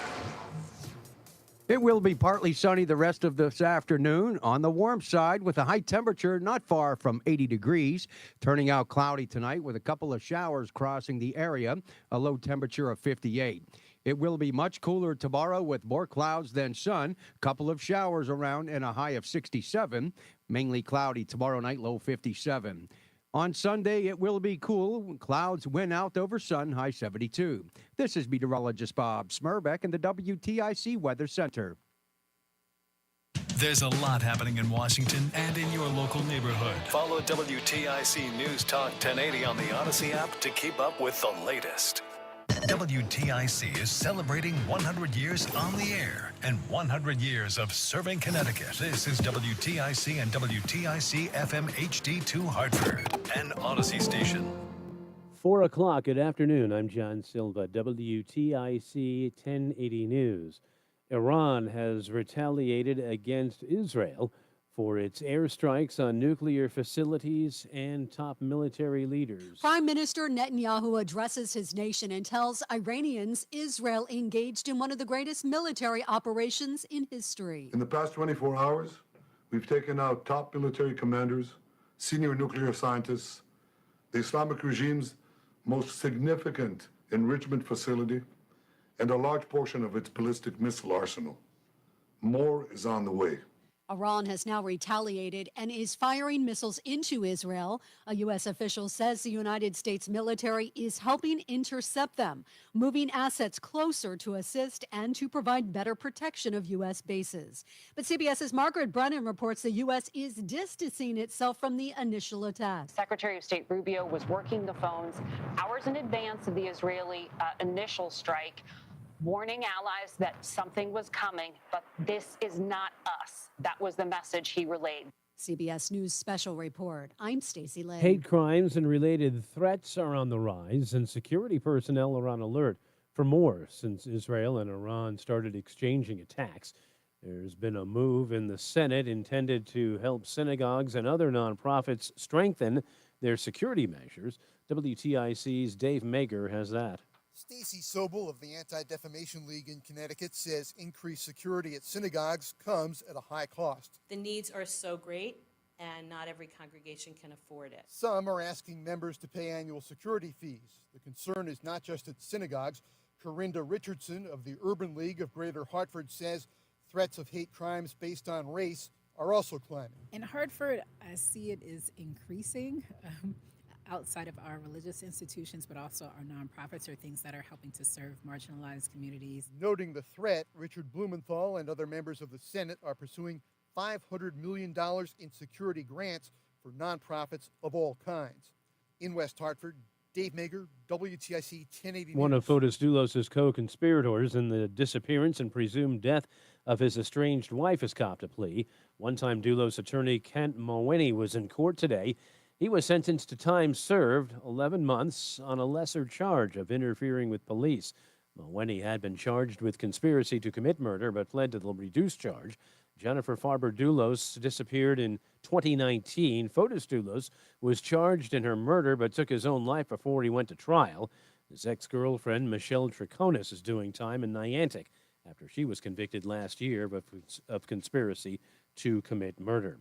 Speaker 8: It will be partly sunny the rest of this afternoon on the warm side with a high temperature not far from 80 degrees. Turning out cloudy tonight with a couple of showers crossing the area, a low temperature of 58. It will be much cooler tomorrow with more clouds than sun, couple of showers around and a high of 67. Mainly cloudy tomorrow night, low 57. On Sunday, it will be cool. Clouds win out over sun, high 72. This is meteorologist Bob Smurbeck in the WTIC Weather Center.
Speaker 14: There's a lot happening in Washington and in your local neighborhood. Follow WTIC News Talk 1080 on the Odyssey app to keep up with the latest. WTIC is celebrating 100 years on the air and 100 years of serving Connecticut. This is WTIC and WTIC FM HD2 Hartford, an Odyssey station.
Speaker 17: 4 o'clock, good afternoon. I'm John Silva, WTIC 1080 News. Iran has retaliated against Israel for its airstrikes on nuclear facilities and top military leaders.
Speaker 18: Prime Minister Netanyahu addresses his nation and tells Iranians Israel engaged in one of the greatest military operations in history.
Speaker 19: In the past 24 hours, we've taken out top military commanders, senior nuclear scientists, the Islamic regime's most significant enrichment facility, and a large portion of its ballistic missile arsenal. More is on the way.
Speaker 18: Iran has now retaliated and is firing missiles into Israel. A U.S. official says the United States military is helping intercept them, moving assets closer to assist and to provide better protection of U.S. bases. But CBS's Margaret Brennan reports the U.S. is distancing itself from the initial attack.
Speaker 20: Secretary of State Rubio was working the phones hours in advance of the Israeli initial strike, warning allies that something was coming, but this is not us. That was the message he relayed.
Speaker 18: CBS News Special Report. I'm Stacey Lane.
Speaker 17: Hate crimes and related threats are on the rise, and security personnel are on alert for more since Israel and Iran started exchanging attacks. There's been a move in the Senate intended to help synagogues and other nonprofits strengthen their security measures. WTIC's Dave Mager has that.
Speaker 21: Stacy Sobel of the Anti-Defamation League in Connecticut says increased security at synagogues comes at a high cost.
Speaker 22: The needs are so great, and not every congregation can afford it.
Speaker 21: Some are asking members to pay annual security fees. The concern is not just at synagogues. Corinda Richardson of the Urban League of Greater Hartford says threats of hate crimes based on race are also climbing.
Speaker 23: In Hartford, I see it is increasing. Outside of our religious institutions, but also our nonprofits, are things that are helping to serve marginalized communities.
Speaker 21: Noting the threat, Richard Blumenthal and other members of the Senate are pursuing $500 million in security grants for nonprofits of all kinds. In West Hartford, Dave Mager, WTIC 1080
Speaker 17: One
Speaker 21: News.
Speaker 17: of Fotis Doulos' co-conspirators in the disappearance and presumed death of his estranged wife has copped a plea. One-time Doulos attorney Kent Moweni was in court today. He was sentenced to time served, 11 months, on a lesser charge of interfering with police. Moweni had been charged with conspiracy to commit murder, but pled to the reduced charge. Jennifer Farber Doulos disappeared in 2019. Fotis Doulos was charged in her murder, but took his own life before he went to trial. His ex-girlfriend, Michelle Triconis, is doing time in Niantic after she was convicted last year of conspiracy to commit murder.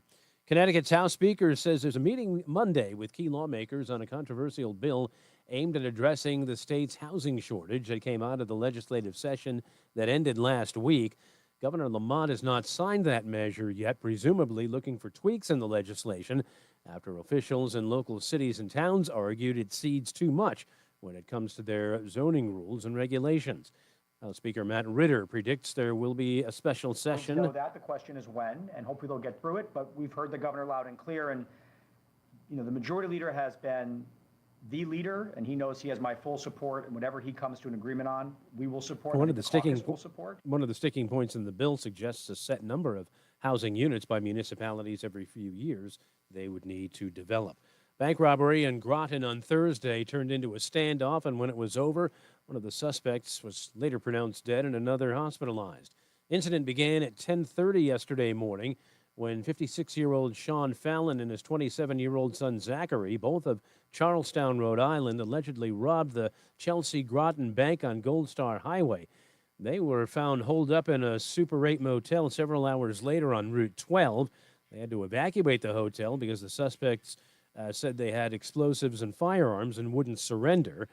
Speaker 17: Connecticut's House Speaker says there's a meeting Monday with key lawmakers on a controversial bill aimed at addressing the state's housing shortage that came out of the legislative session that ended last week. Governor Lamont has not signed that measure yet, presumably looking for tweaks in the legislation after officials in local cities and towns argued it cedes too much when it comes to their zoning rules and regulations. House Speaker Matt Ritter predicts there will be a special session.
Speaker 1: Know that. The question is when, and hopefully they'll get through it. But we've heard the governor loud and clear, and the majority leader has been the leader, and he knows he has my full support. And whatever he comes to an agreement on, we will support.
Speaker 17: One of the sticking
Speaker 1: points
Speaker 17: in the bill suggests a set number of housing units by municipalities every few years they would need to develop. Bank robbery in Groton on Thursday turned into a standoff, and when it was over, one of the suspects was later pronounced dead and another hospitalized. Incident began at 10:30 yesterday morning when 56-year-old Sean Fallon and his 27-year-old son Zachary, both of Charlestown, Rhode Island, allegedly robbed the Chelsea Groton Bank on Gold Star Highway. They were found holed up in a Super 8 motel several hours later on Route 12. They had to evacuate the hotel because the suspects said they had explosives and firearms and wouldn't surrender.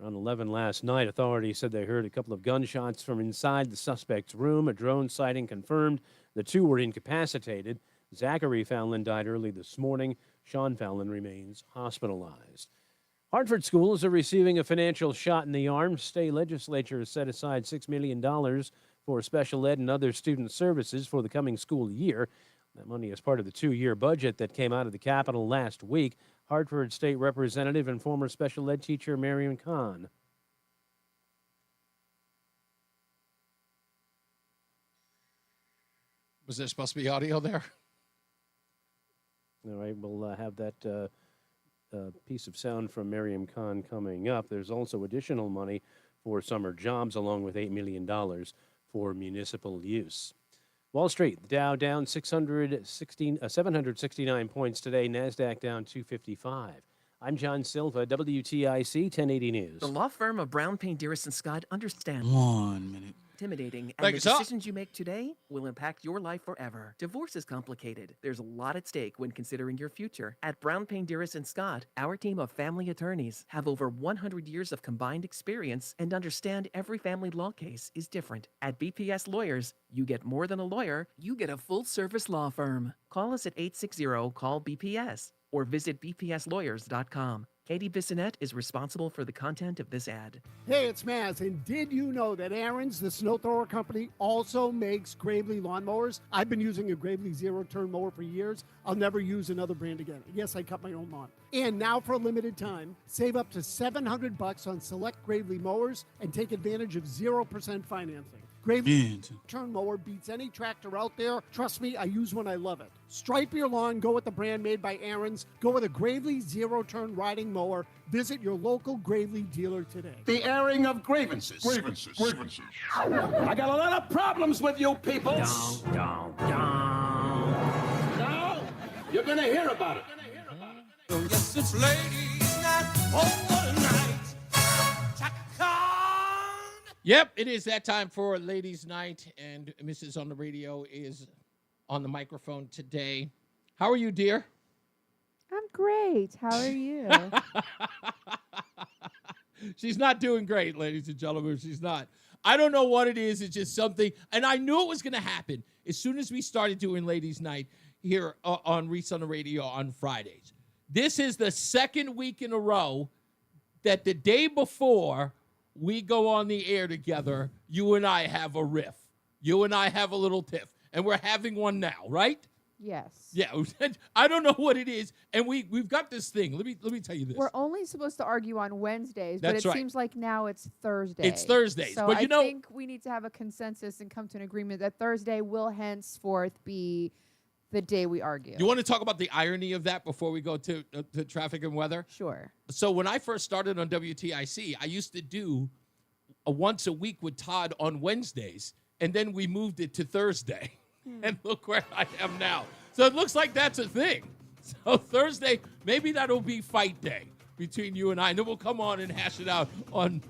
Speaker 17: Around 11 last night, authorities said they heard a couple of gunshots from inside the suspect's room. A drone sighting confirmed the two were incapacitated. Zachary Fallon died early this morning. Sean Fallon remains hospitalized. Hartford schools are receiving a financial shot in the arm. State legislature has set aside $6 million for special ed and other student services for the coming school year. That money is part of the two-year budget that came out of the Capitol last week. Hartford State Representative and former special ed teacher Marion Kahn.
Speaker 7: Was there supposed to be audio there?
Speaker 17: All right, we'll have that piece of sound from Mariam Khan coming up. There's also additional money for summer jobs, along with $8 million for municipal use. Wall Street, the Dow down 769 points today. NASDAQ down 255. I'm John Silva, WTIC 1080 News.
Speaker 2: The law firm of Brown, Payne, Dearest & Scott understands.
Speaker 10: 1 minute.
Speaker 2: Intimidating, and the decisions you make today will impact your life forever. Divorce is complicated. There's a lot at stake when considering your future. At Brown, Payne, Dearest & Scott, our team of family attorneys have over 100 years of combined experience and understand every family law case is different. At BPS Lawyers, you get more than a lawyer, you get a full-service law firm. Call us at 860-CALL-BPS or visit bpslawyers.com. Katie Bissonette is responsible for the content of this ad.
Speaker 3: Hey, it's Maz, and did you know that Aaron's, the snow thrower company, also makes Gravely lawnmowers? I've been using a Gravely zero-turn mower for years. I'll never use another brand again. Yes, I cut my own lawn. And now for a limited time, save up to $700 on select Gravely mowers and take advantage of 0% financing. Gravely turn mower beats any tractor out there. Trust me, I use one, I love it. Stripe your lawn, go with the brand made by Aaron's. Go with a Gravely zero-turn riding mower. Visit your local Gravely dealer today.
Speaker 25: The airing of grievances. I got a lot of problems with you people. Now, you're going to hear about it.
Speaker 5: Yes, it's ladies' night over night.
Speaker 7: Yep, it is that time for Ladies' Night, and Mrs. On the Radio is on the microphone today. How are you, dear?
Speaker 24: I'm great. How are you?
Speaker 7: She's not doing great, ladies and gentlemen. She's not. I don't know what it is. It's just something, and I knew it was going to happen as soon as we started doing Ladies' Night here on Reese on the Radio on Fridays. This is the second week in a row that the day before we go on the air together, you and I have a riff. You and I have a little tiff. and we're having one now, right?
Speaker 24: Yes.
Speaker 7: Yeah, I don't know what it is, and we've got this thing. Let me tell you this.
Speaker 24: We're only supposed to argue on Wednesdays, but
Speaker 7: That's
Speaker 24: it
Speaker 7: right.
Speaker 24: seems like now it's Thursday.
Speaker 7: It's Thursdays,
Speaker 24: So
Speaker 7: but
Speaker 24: I think we need to have a consensus and come to an agreement that Thursday will henceforth be the day we argue.
Speaker 7: You want to talk about the irony of that before we go to traffic and weather?
Speaker 24: Sure.
Speaker 7: So when I first started on WTIC, I used to do a once a week with Todd on Wednesdays, and then we moved it to Thursday. And look where I am now. So it looks like that's a thing. So Thursday, maybe that'll be fight day between you and I, and then we'll come on and hash it out on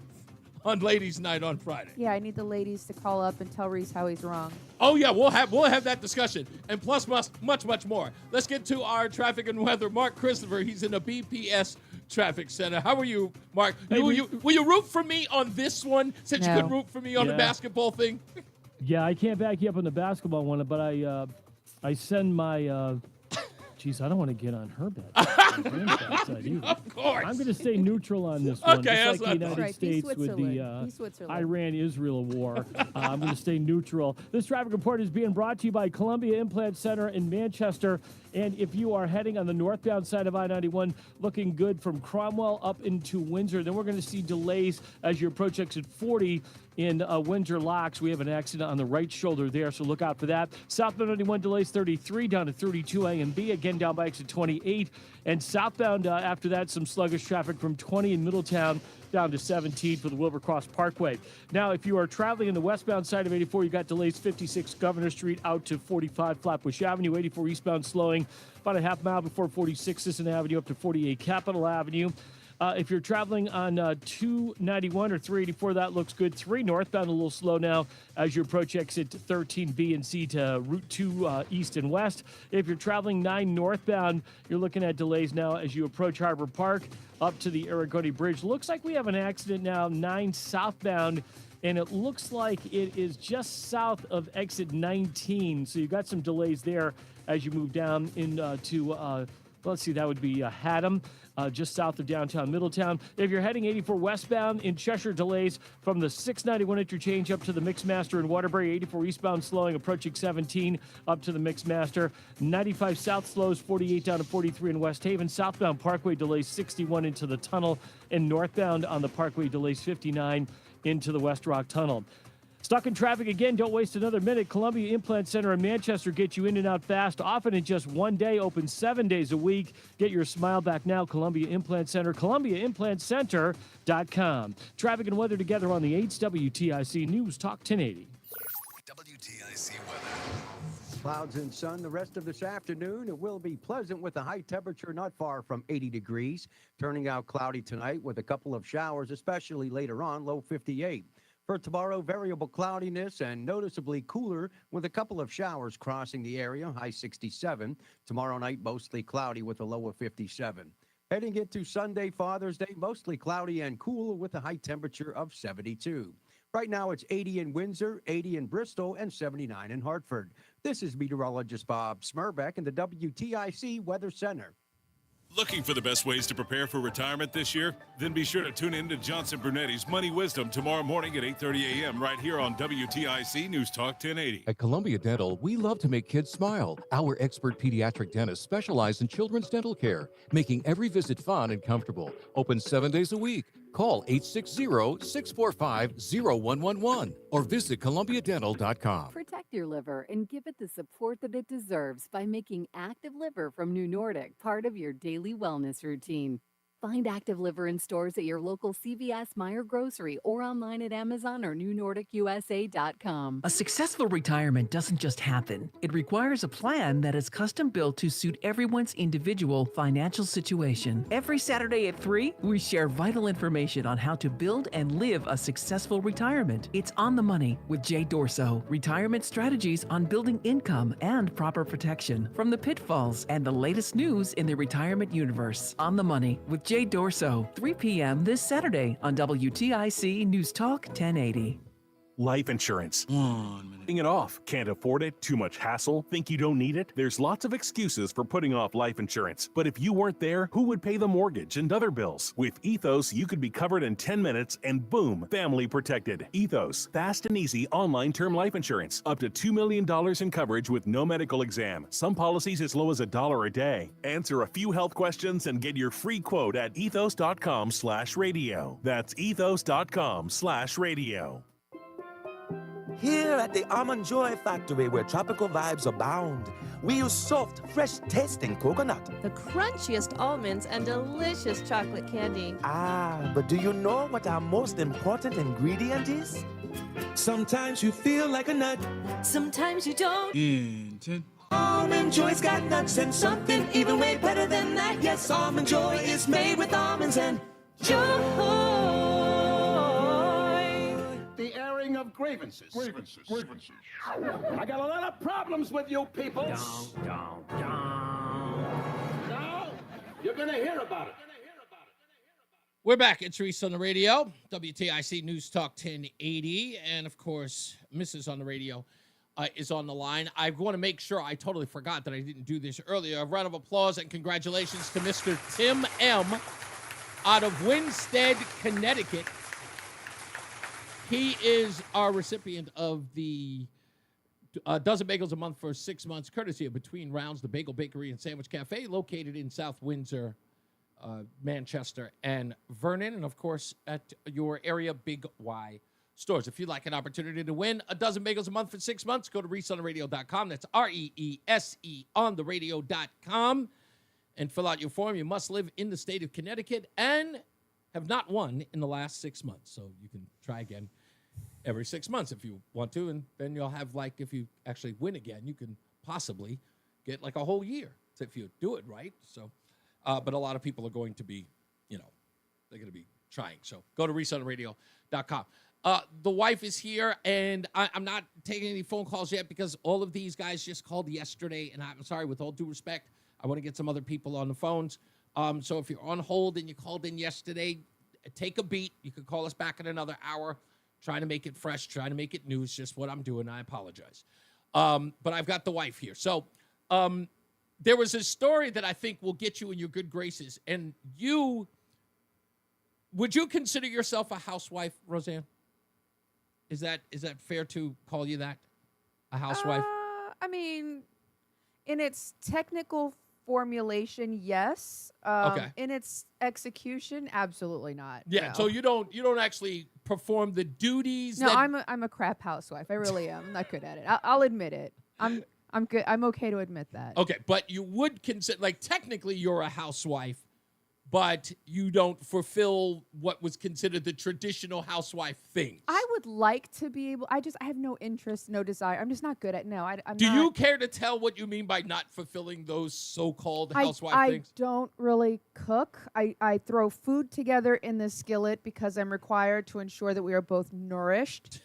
Speaker 7: Ladies' Night on Friday.
Speaker 24: Yeah, I need the ladies to call up and tell Reese how he's wrong.
Speaker 7: Oh yeah, we'll have that discussion, and plus much more. Let's get to our traffic and weather. Mark Christopher, he's in the BPS Traffic Center. How are you, Mark?
Speaker 12: Hey,
Speaker 7: will you root for me on this one since you
Speaker 24: No.
Speaker 7: could root for me on the
Speaker 12: Yeah.
Speaker 7: basketball thing?
Speaker 12: Yeah, I can't back you up on the basketball one, but I send my. Geez, I don't want to get on her bed.
Speaker 7: Of course.
Speaker 12: I'm going to stay neutral on this one.
Speaker 7: Okay,
Speaker 12: Just
Speaker 7: that's
Speaker 12: like the
Speaker 7: what I
Speaker 12: United
Speaker 7: thought.
Speaker 12: States with the Iran-Israel war. I'm going to stay neutral. This traffic report is being brought to you by Columbia Implant Center in Manchester. And if you are heading on the northbound side of I-91, looking good from Cromwell up into Windsor, then we're going to see delays as you approach exit 40 in Windsor Locks. We have an accident on the right shoulder there, so look out for that. Southbound 91 delays 33 down to 32 A and B, again down by exit 28. And southbound after that, some sluggish traffic from 20 in Middletown down to 17 for the Wilbercross Parkway. Now, if you are traveling in the westbound side of 84, you got delays 56 Governor Street out to 45 Flatbush Avenue, 84 eastbound slowing about a half mile before 46 Sisson Avenue up to 48 Capitol Avenue. If you're traveling on 291 or 384, that looks good. 3 northbound, a little slow now as you approach exit 13B and C to Route 2 east and west. If you're traveling 9 northbound, you're looking at delays now as you approach Harbor Park up to the Aragoni Bridge. Looks like we have an accident now, 9 southbound, and it looks like it is just south of exit 19. So you've got some delays there as you move down into, let's see, that would be Haddam. Just south of downtown Middletown. If you're heading 84 westbound in Cheshire, delays from the 691 interchange up to the Mixmaster in Waterbury. 84 eastbound slowing, approaching 17 up to the Mixmaster. 95 south slows, 48 down to 43 in West Haven. Southbound Parkway delays 61 into the tunnel, and northbound on the Parkway delays 59 into the West Rock Tunnel. Stuck in traffic again, don't waste another minute. Columbia Implant Center in Manchester gets you in and out fast, often in just one day, open 7 days a week. Get your smile back now, Columbia Implant Center, ColumbiaImplantCenter.com. Traffic and weather together on the 8's WTIC News Talk 1080.
Speaker 14: WTIC weather.
Speaker 8: Clouds and sun the rest of this afternoon. It will be pleasant with a high temperature not far from 80 degrees. Turning out cloudy tonight with a couple of showers, especially later on, low 58. For tomorrow, variable cloudiness and noticeably cooler with a couple of showers crossing the area, high 67. Tomorrow night, mostly cloudy with a low of 57. Heading into Sunday, Father's Day, mostly cloudy and cool with a high temperature of 72. Right now, it's 80 in Windsor, 80 in Bristol, and 79 in Hartford. This is meteorologist Bob Smurbeck in the WTIC Weather Center.
Speaker 4: Looking for the best ways to prepare for retirement this year? Then be sure to tune in to Johnson Brunetti's Money Wisdom tomorrow morning at 8:30 a.m. right here on WTIC News Talk 1080.
Speaker 6: At Columbia Dental, we love to make kids smile. Our expert pediatric dentists specialize in children's dental care, making every visit fun and comfortable. Open 7 days a week. Call 860-645-0111 or visit ColumbiaDental.com.
Speaker 9: Protect your liver and give it the support that it deserves by making Active Liver from New Nordic part of your daily wellness routine. Find Active Liver in stores at your local CVS, Meijer Grocery, or online at Amazon or NewNordicUSA.com.
Speaker 2: A successful retirement doesn't just happen. It requires a plan that is custom built to suit everyone's individual financial situation. Every Saturday at 3, we share vital information on how to build and live a successful retirement. It's On the Money with Jay Dorso. Retirement strategies on building income and proper protection from the pitfalls and the latest news in the retirement universe. On the Money with Jay Dorso, 3 p.m. this Saturday on WTIC News Talk 1080.
Speaker 11: Life insurance.
Speaker 10: 1 minute.
Speaker 11: Putting it off. Can't afford it? Too much hassle? Think you don't need it? There's lots of excuses for putting off life insurance. But if you weren't there, who would pay the mortgage and other bills? With Ethos, you could be covered in 10 minutes and boom, family protected. Ethos, fast and easy online term life insurance. Up to $2 million in coverage with no medical exam. Some policies as low as $1 a day. Answer a few health questions and get your free quote at ethos.com/radio. That's ethos.com/radio.
Speaker 13: Here at the Almond Joy Factory, where tropical vibes abound, we use soft, fresh-tasting coconut.
Speaker 15: The crunchiest almonds and delicious chocolate candy.
Speaker 13: Ah, but do you know what our most important ingredient is? Sometimes you feel like a nut.
Speaker 15: Sometimes you don't.
Speaker 10: In 10.
Speaker 13: Almond Joy's got nuts and something even way better than that. Yes, Almond Joy is made with almonds and joy.
Speaker 25: The airing of grievances. Grievances. I got a lot of problems with you people. Now, you're going to hear about it.
Speaker 7: We're back. It's Reese on the Radio, WTIC News Talk 1080. And, of course, Mrs. on the Radio is on the line. I want to make sure, I totally forgot that I didn't do this earlier. A round of applause and congratulations to Mr. Tim M. out of Winstead, Connecticut. He is our recipient of the dozen bagels a month for 6 months, courtesy of Between Rounds, the Bagel Bakery and Sandwich Cafe, located in South Windsor, Manchester, and Vernon, and of course at your area Big Y stores. If you'd like an opportunity to win a dozen bagels a month for 6 months, go to reeseontheradio.com. That's REESE on the radio.com, and fill out your form. You must live in the state of Connecticut and have not won in the last 6 months. So you can try again every 6 months if you want to, and then you'll have, like, if you actually win again, you can possibly get like a whole year if you do it right. So, but a lot of people are going to be, they're going to be trying. So go to reeseontheradio.com. The wife is here, and I'm not taking any phone calls yet because all of these guys just called yesterday, and I'm sorry, with all due respect, I want to get some other people on the phones. So if you're on hold and you called in yesterday, take a beat. You could call us back in another hour, trying to make it fresh, trying to make it news, just what I'm doing. I apologize. But I've got the wife here. So there was a story that I think will get you in your good graces. And would you consider yourself a housewife, Roseanne? Is that fair to call you that? A housewife?
Speaker 24: I mean, in its technical formulation, yes.
Speaker 7: Okay.
Speaker 24: In its execution, absolutely not.
Speaker 7: Yeah.
Speaker 24: No.
Speaker 7: So you don't actually perform the duties.
Speaker 24: No, I'm a crap housewife. I really am. I'm not good at it. I'll admit it. I'm good. I'm okay to admit that.
Speaker 7: Okay, but you would consider, like, technically you're a housewife, but you don't fulfill what was considered the traditional housewife thing.
Speaker 24: I would like to be able. I have no interest, no desire. I'm just not good at. No, I'm
Speaker 7: Do
Speaker 24: not.
Speaker 7: you care to tell what you mean by not fulfilling those so-called housewife things?
Speaker 24: I don't really cook. I throw food together in the skillet because I'm required to ensure that we are both nourished.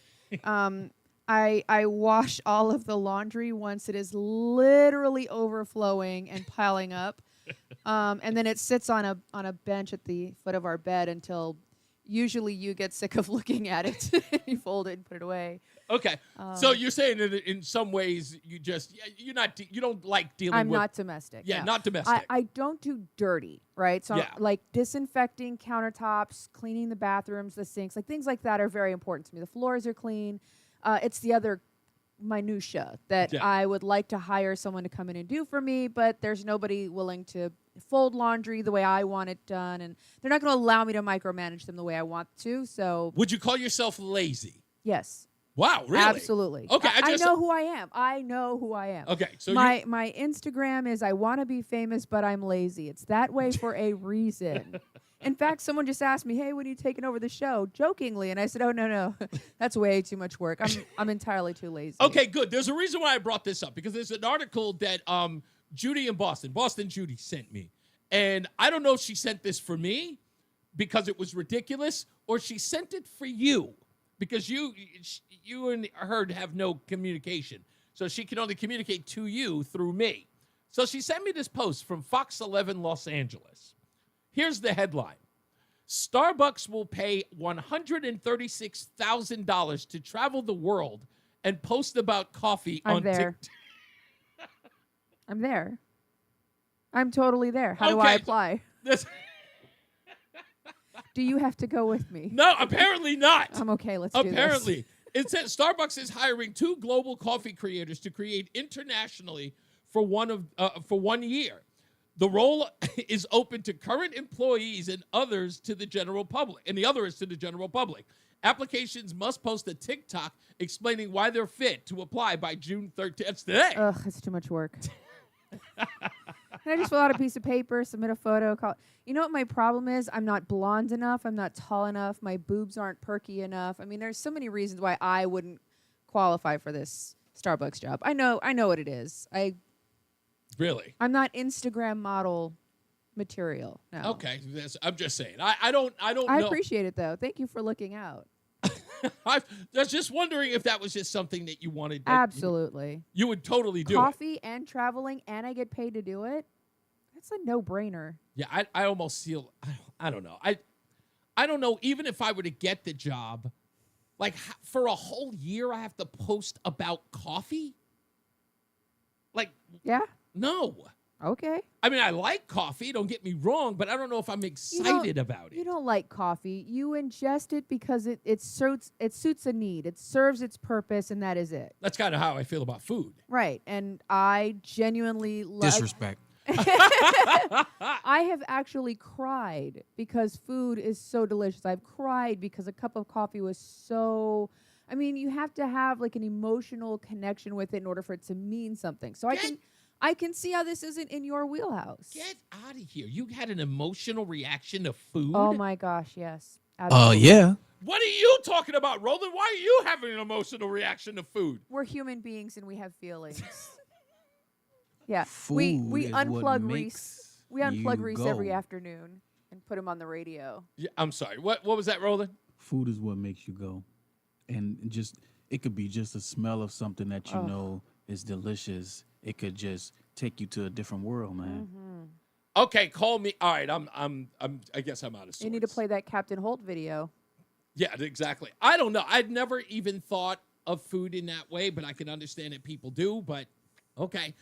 Speaker 24: I wash all of the laundry once it is literally overflowing and piling up. And then it sits on a bench at the foot of our bed until usually you get sick of looking at it. You fold it and put it away.
Speaker 7: Okay. So you're saying that in some ways you don't like dealing with...
Speaker 24: I'm not domestic.
Speaker 7: Yeah,
Speaker 24: no.
Speaker 7: not domestic.
Speaker 24: I don't do dirty, right? So
Speaker 7: Yeah.
Speaker 24: like disinfecting countertops, cleaning the bathrooms, the sinks, like things like that are very important to me. The floors are clean. It's the other minutia that I would like to hire someone to come in and do for me, but there's nobody willing to fold laundry the way I want it done, and they're not going to allow me to micromanage them the way I want to. So
Speaker 7: Would you call yourself lazy?
Speaker 24: yes.
Speaker 7: Wow, really?
Speaker 24: Absolutely.
Speaker 7: Okay,
Speaker 24: I know who I am. I know who I am.
Speaker 7: Okay, so
Speaker 24: my Instagram is I want to be famous, but I'm lazy. It's that way for a reason. In fact, someone just asked me, "Hey, when are you taking over the show?" jokingly, and I said, "Oh no, that's way too much work. I'm entirely too lazy."
Speaker 7: Okay, good. There's a reason why I brought this up, because there's an article that Judy in Boston Judy sent me. And I don't know if she sent this for me because it was ridiculous, or she sent it for you because you and her have no communication. So she can only communicate to you through me. So she sent me this post from Fox 11 Los Angeles. Here's the headline. Starbucks will pay $136,000 to travel the world and post about coffee on TikTok.
Speaker 24: I'm there. I'm totally there. How do I apply? Do you have to go with me?
Speaker 7: No, apparently not.
Speaker 24: I'm okay. Let's do this.
Speaker 7: Apparently. It says Starbucks is hiring 2 global coffee creators to create internationally for 1 year. The role is open to current employees and others to the general public. And the other is to the general public. Applications must post a TikTok explaining why they're fit to apply by June 13th. That's today.
Speaker 24: Ugh, it's too much work. Can I just fill out a piece of paper, submit a photo? You know what my problem is? I'm not blonde enough. I'm not tall enough. My boobs aren't perky enough. I mean, there's so many reasons why I wouldn't qualify for this Starbucks job. I know what it is.
Speaker 7: Really?
Speaker 24: I'm not Instagram model material. No.
Speaker 7: Okay, I'm just saying. I don't know.
Speaker 24: I appreciate it though. Thank you for looking out.
Speaker 7: I was just wondering if that was just something that you wanted.
Speaker 24: Absolutely.
Speaker 7: You would totally do
Speaker 24: Coffee and traveling, and I get paid to do it. That's a no-brainer.
Speaker 7: Yeah, I almost feel. I don't know. I don't know. Even if I were to get the job, like for a whole year, I have to post about coffee. Like,
Speaker 24: yeah.
Speaker 7: No.
Speaker 24: Okay.
Speaker 7: I mean, I like coffee, don't get me wrong, but I don't know if I'm excited about it.
Speaker 24: You don't like coffee. You ingest it because it suits a need. It serves its purpose, and that is it.
Speaker 7: That's kind of how I feel about food.
Speaker 24: Right. And I genuinely love...
Speaker 10: Disrespect.
Speaker 24: I have actually cried because food is so delicious. I've cried because a cup of coffee was so... I mean, you have to have like an emotional connection with it in order for it to mean something. So I can see how this isn't in your wheelhouse.
Speaker 7: Get out of here. You had an emotional reaction to food?
Speaker 24: Oh, my gosh, yes.
Speaker 10: Yeah.
Speaker 7: What are you talking about, Roland? Why are you having an emotional reaction to food?
Speaker 24: We're human beings and we have feelings. Yeah.
Speaker 10: Food
Speaker 24: we
Speaker 10: is
Speaker 24: unplug
Speaker 10: what
Speaker 24: Reese.
Speaker 10: makes
Speaker 24: We unplug
Speaker 10: you
Speaker 24: Reese
Speaker 10: go.
Speaker 24: every afternoon and put him on the radio.
Speaker 7: Yeah, I'm sorry. What was that, Roland?
Speaker 10: Food is what makes you go. And just it could be just a smell of something that you know is delicious. It could just take you to a different world, man.
Speaker 24: Mm-hmm.
Speaker 7: Okay, call me. All right, I guess I'm out of sorts.
Speaker 24: You need to play that Captain Holt video.
Speaker 7: Yeah, exactly. I don't know. I'd never even thought of food in that way, but I can understand that people do. But okay.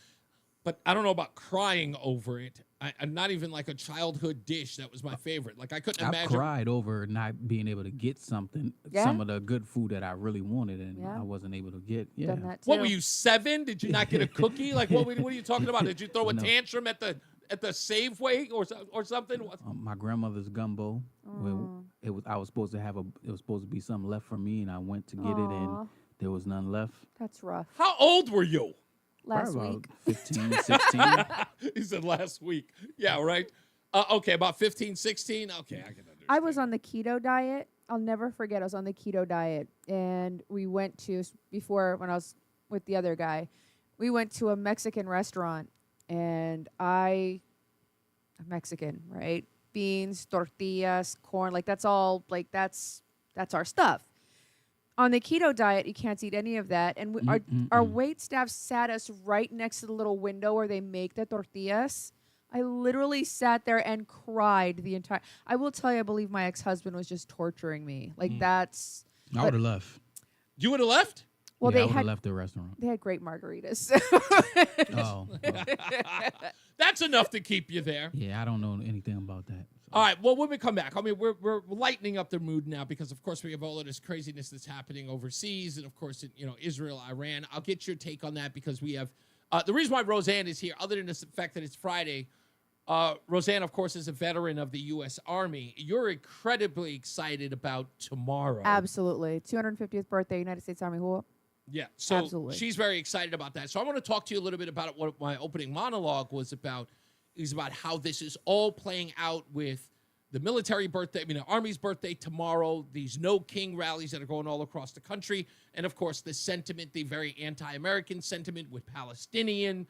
Speaker 7: But I don't know about crying over it. I'm not even like a childhood dish that was my favorite. Like I couldn't
Speaker 10: I
Speaker 7: imagine.
Speaker 10: cried over not being able to get some of the good food that I really wanted, and I wasn't able to get. Yeah.
Speaker 24: Done that too.
Speaker 7: What were you, 7? Did you not get a cookie? Like what are you talking about? Did you throw a tantrum at the Safeway or something?
Speaker 10: My grandmother's gumbo. I was supposed to be something left for me, and I went to get it, and there was none left.
Speaker 24: That's rough.
Speaker 7: How old were you?
Speaker 24: Last
Speaker 10: Probably
Speaker 24: week.
Speaker 10: about 15, 16.
Speaker 7: He said last week. Yeah, right. Okay, about 15, 16. Okay, I can understand.
Speaker 24: I was on the keto diet. I'll never forget. I was on the keto diet, and we went to before when I was with the other guy. We went to a Mexican restaurant, and I'm Mexican, right? Beans, tortillas, corn, like that's all. Like that's our stuff. On the keto diet, you can't eat any of that. And our wait staff sat us right next to the little window where they make the tortillas. I literally sat there and cried the entire... I will tell you, I believe my ex-husband was just torturing me. Like, that's...
Speaker 10: I would have left.
Speaker 7: You would have left?
Speaker 24: Well,
Speaker 10: yeah,
Speaker 24: they
Speaker 10: I would have
Speaker 24: had
Speaker 10: left the restaurant.
Speaker 24: They had great margaritas.
Speaker 10: Oh.
Speaker 7: That's enough to keep you there.
Speaker 10: Yeah, I don't know anything about that.
Speaker 7: All right, well, when we come back, I mean, we're lightening up the mood now because, of course, we have all of this craziness that's happening overseas and, of course, in, Israel, Iran. I'll get your take on that because we have the reason why Roseanne is here, other than the fact that it's Friday, Roseanne, of course, is a veteran of the U.S. Army. You're incredibly excited about tomorrow.
Speaker 24: Absolutely. 250th birthday, United States Army. Whoop.
Speaker 7: Yeah, so
Speaker 24: Absolutely.
Speaker 7: She's very excited about that. So I want to talk to you a little bit about what my opening monologue was about. Is about how this is all playing out with the military birthday, the Army's birthday tomorrow, these No King rallies that are going all across the country, and, of course, the sentiment, the very anti-American sentiment with Palestinian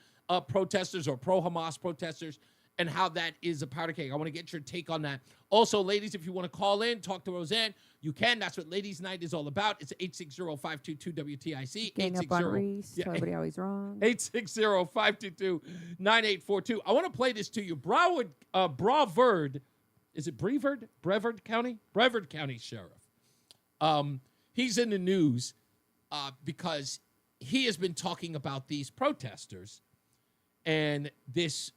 Speaker 7: protesters or pro-Hamas protesters, and how that is a powder keg. I want to get your take on that. Also, ladies, if you want to call in, talk to Roseanne, you can. That's what Ladies Night is all about. It's 860-522-WTIC.
Speaker 24: Gang up on Reese. Tell everybody always wrong.
Speaker 7: 860-522-9842. I want to play this to you. Broward, is it Brevard County? Brevard County Sheriff. He's in the news because he has been talking about these protesters and this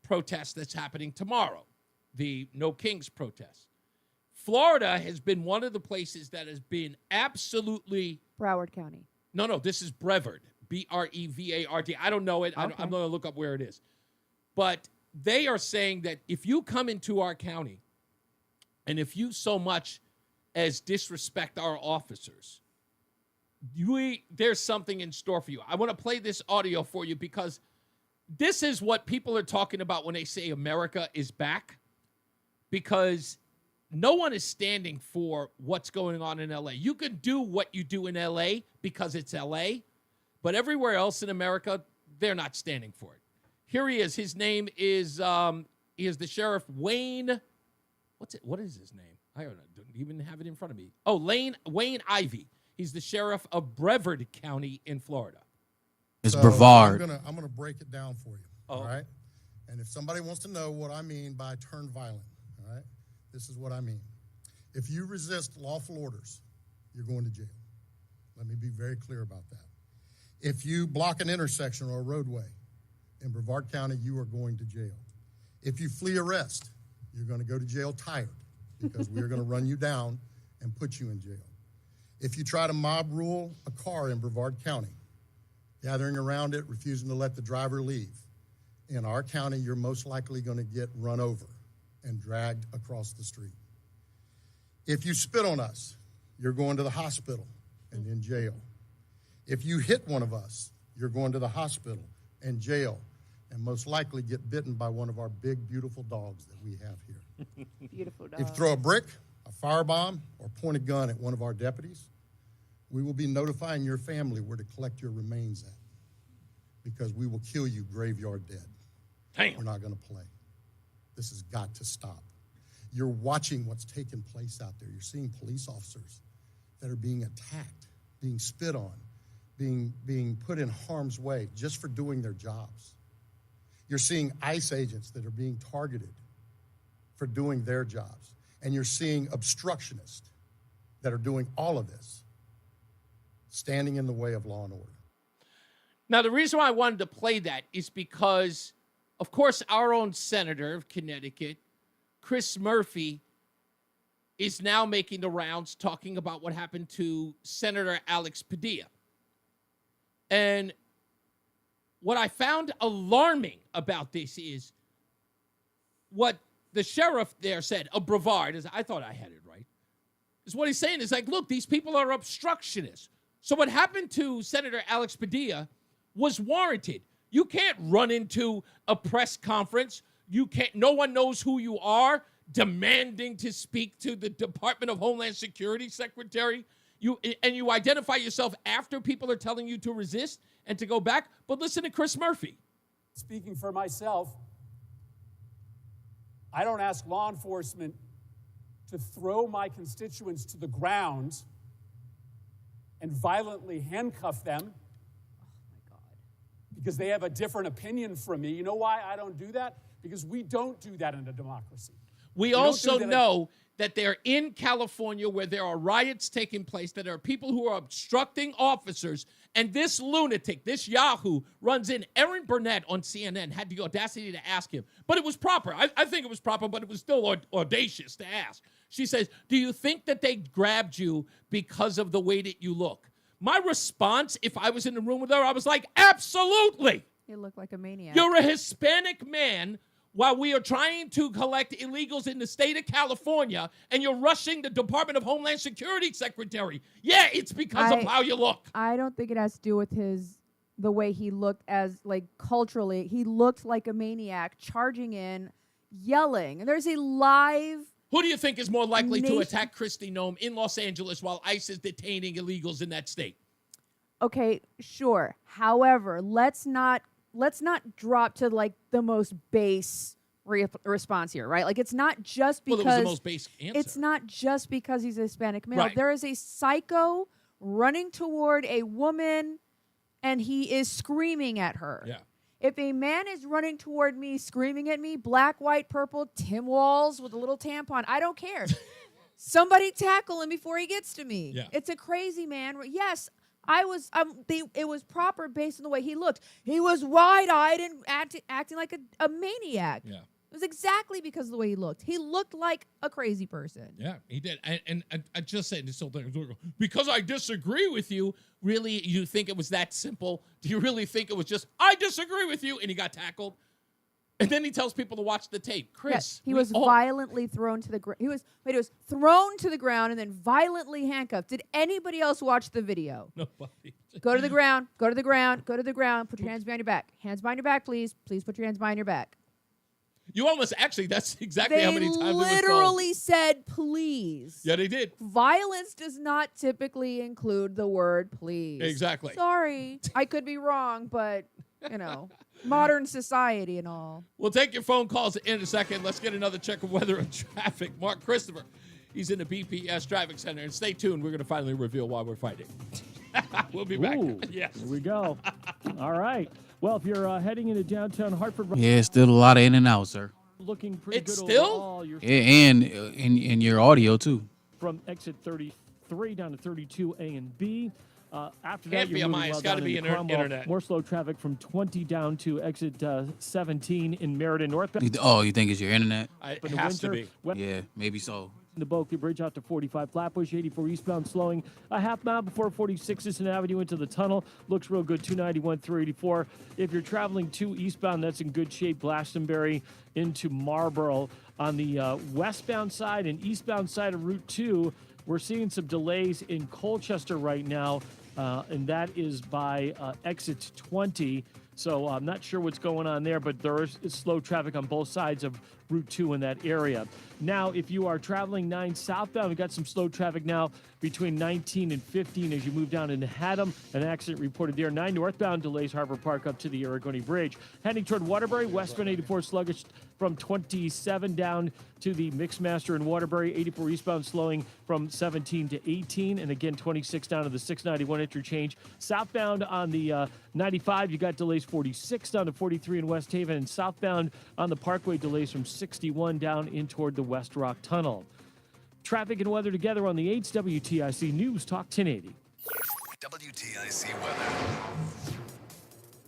Speaker 7: protest that's happening tomorrow, the No Kings protest. Florida has been one of the places that has been absolutely...
Speaker 24: Broward County.
Speaker 7: No, this is Brevard, Brevard. I don't know it.
Speaker 24: Okay.
Speaker 7: I'm going to look up where it is. But they are saying that if you come into our county and if you so much as disrespect our officers, there's something in store for you. I want to play this audio for you because this is what people are talking about when they say America is back, because no one is standing for what's going on in L.A. You can do what you do in L.A. because it's L.A., but everywhere else in America, they're not standing for it. Here he is. His name is he is the Sheriff Wayne. What is his name? I don't even have it in front of me. Oh, Wayne Ivey. He's the Sheriff of Brevard County in Florida.
Speaker 10: It's Brevard.
Speaker 16: I'm gonna break it down for you.
Speaker 7: Oh.
Speaker 16: All right. And if somebody wants to know what I mean by turn violent, all right, this is what I mean. If you resist lawful orders, you're going to jail. Let me be very clear about that. If you block an intersection or a roadway in Brevard County, you are going to jail. If you flee arrest, you're going to go to jail tired because we're going to run you down and put you in jail. If you try to mob rule a car in Brevard County, gathering around it, refusing to let the driver leave, in our county, you're most likely going to get run over and dragged across the street. If you spit on us, you're going to the hospital and in jail. If you hit one of us, you're going to the hospital and jail, and most likely get bitten by one of our big, beautiful dogs that we have here.
Speaker 24: Beautiful dog.
Speaker 16: If you throw a brick, a firebomb, or point a gun at one of our deputies, we will be notifying your family where to collect your remains at, because we will kill you graveyard dead.
Speaker 7: Damn.
Speaker 16: We're not going to play. This has got to stop. You're watching what's taking place out there. You're seeing police officers that are being attacked, being spit on, being put in harm's way just for doing their jobs. You're seeing ICE agents that are being targeted for doing their jobs. And you're seeing obstructionists that are doing all of this, standing in the way of law and order.
Speaker 7: Now, the reason why I wanted to play that is because, of course, our own senator of Connecticut, Chris Murphy, is now making the rounds talking about what happened to Senator Alex Padilla. And what I found alarming about this is what the sheriff there said, of Brevard, I thought I had it right, is what he's saying is like, look, these people are obstructionists. So what happened to Senator Alex Padilla was warranted. You can't run into a press conference. No one knows who you are, demanding to speak to the Department of Homeland Security Secretary. You identify yourself after people are telling you to resist and to go back. But listen to Chris Murphy.
Speaker 18: Speaking for myself, I don't ask law enforcement to throw my constituents to the ground and violently handcuff them because they have a different opinion from me. You know why I don't do that? Because we don't do that in a democracy.
Speaker 7: We also know that they're in California where there are riots taking place, that there are people who are obstructing officers, and this lunatic, this Yahoo, runs in. Erin Burnett on CNN had the audacity to ask him, but it was proper. I think it was proper, but it was still audacious to ask. She says, do you think that they grabbed you because of the way that you look? My response, if I was in the room with her, I was like, absolutely.
Speaker 24: You look like a maniac.
Speaker 7: You're a Hispanic man while we are trying to collect illegals in the state of California, and you're rushing the Department of Homeland Security Secretary. Yeah, it's because of how you look.
Speaker 24: I don't think it has to do with the way he looked as, like, culturally. He looked like a maniac, charging in, yelling. And there's a live...
Speaker 7: Who do you think is more likely to attack Kristi Noem in Los Angeles while ICE is detaining illegals in that state?
Speaker 24: Okay, sure. However, let's not drop to like the most base response here, right? Like, it's not just because...
Speaker 7: Well, it was the most base answer.
Speaker 24: It's not just because he's a Hispanic male.
Speaker 7: Right.
Speaker 24: There is a psycho running toward a woman, and he is screaming at her.
Speaker 7: Yeah.
Speaker 24: If a man is running toward me, screaming at me, black, white, purple, Tim Walls with a little tampon, I don't care. Somebody tackle him before he gets to me.
Speaker 7: Yeah.
Speaker 24: It's a crazy man. Yes, it was proper based on the way he looked. He was wide-eyed and acting like a maniac.
Speaker 7: Yeah.
Speaker 24: It was exactly because of the way he looked. He looked like a crazy person.
Speaker 7: Yeah, he did. And I just said this whole thing, because I disagree with you, really, you think it was that simple? Do you really think it was just, I disagree with you, and he got tackled? And then he tells people to watch the tape. Chris.
Speaker 24: Yes, he was violently thrown to the ground. He was thrown to the ground and then violently handcuffed. Did anybody else watch the video?
Speaker 7: Nobody.
Speaker 24: Go to the ground. Go to the ground. Go to the ground. Put your hands behind your back. Hands behind your back, please. Please put your hands behind your back.
Speaker 7: You almost, actually, that's exactly how many times it was told.
Speaker 24: They literally said, please.
Speaker 7: Yeah, they did.
Speaker 24: Violence does not typically include the word please.
Speaker 7: Exactly.
Speaker 24: Sorry. I could be wrong, but, modern society and all.
Speaker 7: We'll take your phone calls in a second. Let's get another check of weather and traffic. Mark Christopher, he's in the BPS Traffic Center. And stay tuned. We're going to finally reveal why we're fighting. We'll be back.
Speaker 12: Ooh,
Speaker 7: yes.
Speaker 12: Here we go. All right. Well, if you're heading into downtown Hartford,
Speaker 10: Yeah, it's still a lot of in and out, sir.
Speaker 12: looking pretty
Speaker 7: It's
Speaker 12: good
Speaker 7: still?
Speaker 12: overall. You're
Speaker 10: And in your audio too.
Speaker 12: from exit 33 down to 32 A and B. After
Speaker 7: Can't
Speaker 12: that,
Speaker 7: be
Speaker 12: you're
Speaker 7: a
Speaker 12: moving
Speaker 7: mine.
Speaker 12: well
Speaker 7: It's gotta
Speaker 12: down
Speaker 7: be
Speaker 12: into Cromwell.
Speaker 7: internet.
Speaker 12: More slow traffic from 20 down to exit 17 in Meriden northbound.
Speaker 10: Oh, you think it's your internet?
Speaker 12: In the winter,
Speaker 10: Yeah, maybe so.
Speaker 12: The Boca Bridge out to 45 Flatbush, 84 eastbound slowing a half mile before 46 Eastern Avenue into the tunnel. Looks real good, 291, 384. If you're traveling to eastbound, that's in good shape. Glastonbury into Marlboro. On the westbound side and eastbound side of Route 2, we're seeing some delays in Colchester right now, and that is by exit 20. So I'm not sure what's going on there, but there is slow traffic on both sides of Route 2 in that area. Now, if you are traveling 9 southbound, we've got some slow traffic now between 19 and 15 as you move down into Haddam. An accident reported there. 9 northbound delays Harbor Park up to the Aragoni Bridge. Heading toward Waterbury, westbound 84 sluggish from 27 down to the Mixmaster in Waterbury. 84 eastbound slowing from 17 to 18. And again, 26 down to the 691 interchange. Southbound on the 95, you got delays 46 down to 43 in West Haven. And southbound on the Parkway, delays from 61 down in toward the West Rock Tunnel. Traffic and weather together on the 8's WTIC News Talk 1080.
Speaker 14: WTIC weather.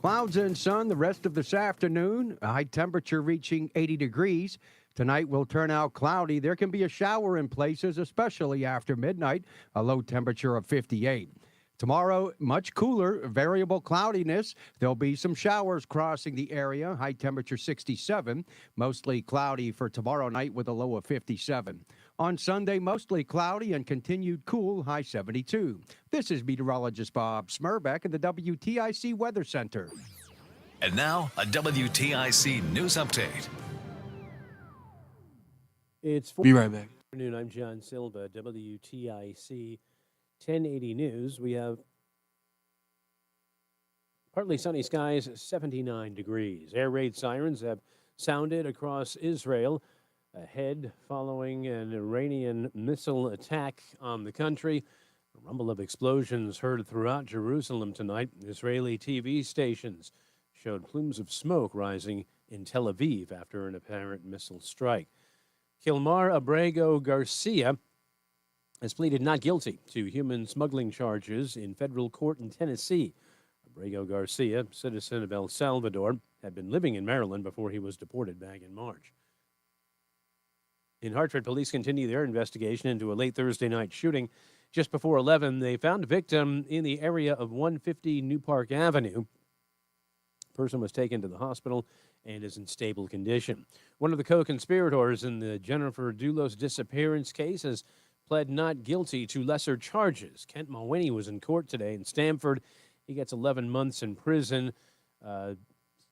Speaker 8: Clouds and sun the rest of this afternoon. A high temperature reaching 80 degrees. Tonight will turn out cloudy. There can be a shower in places, especially after midnight. A low temperature of 58. Tomorrow, much cooler, variable cloudiness. There'll be some showers crossing the area. High temperature 67. Mostly cloudy for tomorrow night with a low of 57. On Sunday, mostly cloudy and continued cool, high 72. This is meteorologist Bob Smurbeck at the WTIC Weather Center.
Speaker 14: And now, a WTIC news update.
Speaker 17: It's
Speaker 10: Be right back.
Speaker 17: Afternoon. I'm John Silva, WTIC 1080 News. We have partly sunny skies, 79 degrees. Air raid sirens have sounded across Israel ahead following an Iranian missile attack on the country. A rumble of explosions heard throughout Jerusalem tonight. Israeli TV stations showed plumes of smoke rising in Tel Aviv after an apparent missile strike. Kilmar Abrego Garcia has pleaded not guilty to human smuggling charges in federal court in Tennessee. Abrego Garcia, citizen of El Salvador, had been living in Maryland before he was deported back in March. In Hartford, police continue their investigation into a late Thursday night shooting. Just before 11, they found a victim in the area of 150 New Park Avenue. The person was taken to the hospital and is in stable condition. One of the co-conspirators in the Jennifer Dulos disappearance case has pled not guilty to lesser charges. Kent Mulwiney was in court today in Stamford. He gets 11 months in prison.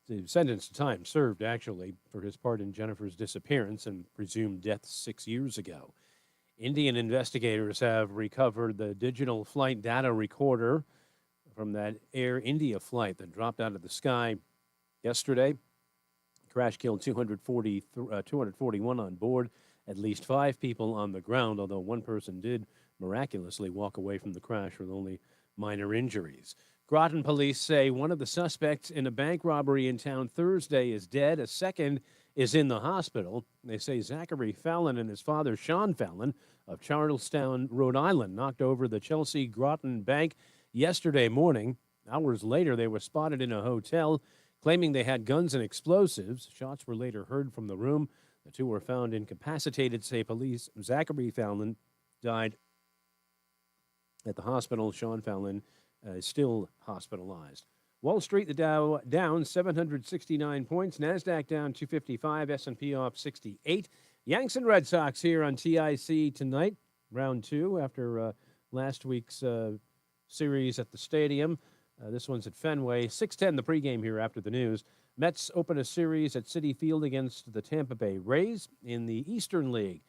Speaker 17: The sentence to time served, actually, for his part in Jennifer's disappearance and presumed death 6 years ago. Indian investigators have recovered the digital flight data recorder from that Air India flight that dropped out of the sky yesterday. Crash killed 241 on board, at least 5 people on the ground, although one person did miraculously walk away from the crash with only minor injuries. Groton police say one of the suspects in a bank robbery in town Thursday is dead. A second is in the hospital. They say Zachary Fallon and his father, Sean Fallon, of Charlestown, Rhode Island, knocked over the Chelsea Groton Bank yesterday morning. Hours later, they were spotted in a hotel, claiming they had guns and explosives. Shots were later heard from the room. The two were found incapacitated, say police. Zachary Fallon died at the hospital. Sean Fallon is still hospitalized. Wall Street, the Dow down 769 points. NASDAQ down 255. S&P off 68. Yanks and Red Sox here on TIC tonight. Round 2 after last week's series at the stadium. This one's at Fenway. 6:10 the pregame here after the news. Mets open a series at Citi Field against the Tampa Bay Rays in the Eastern League.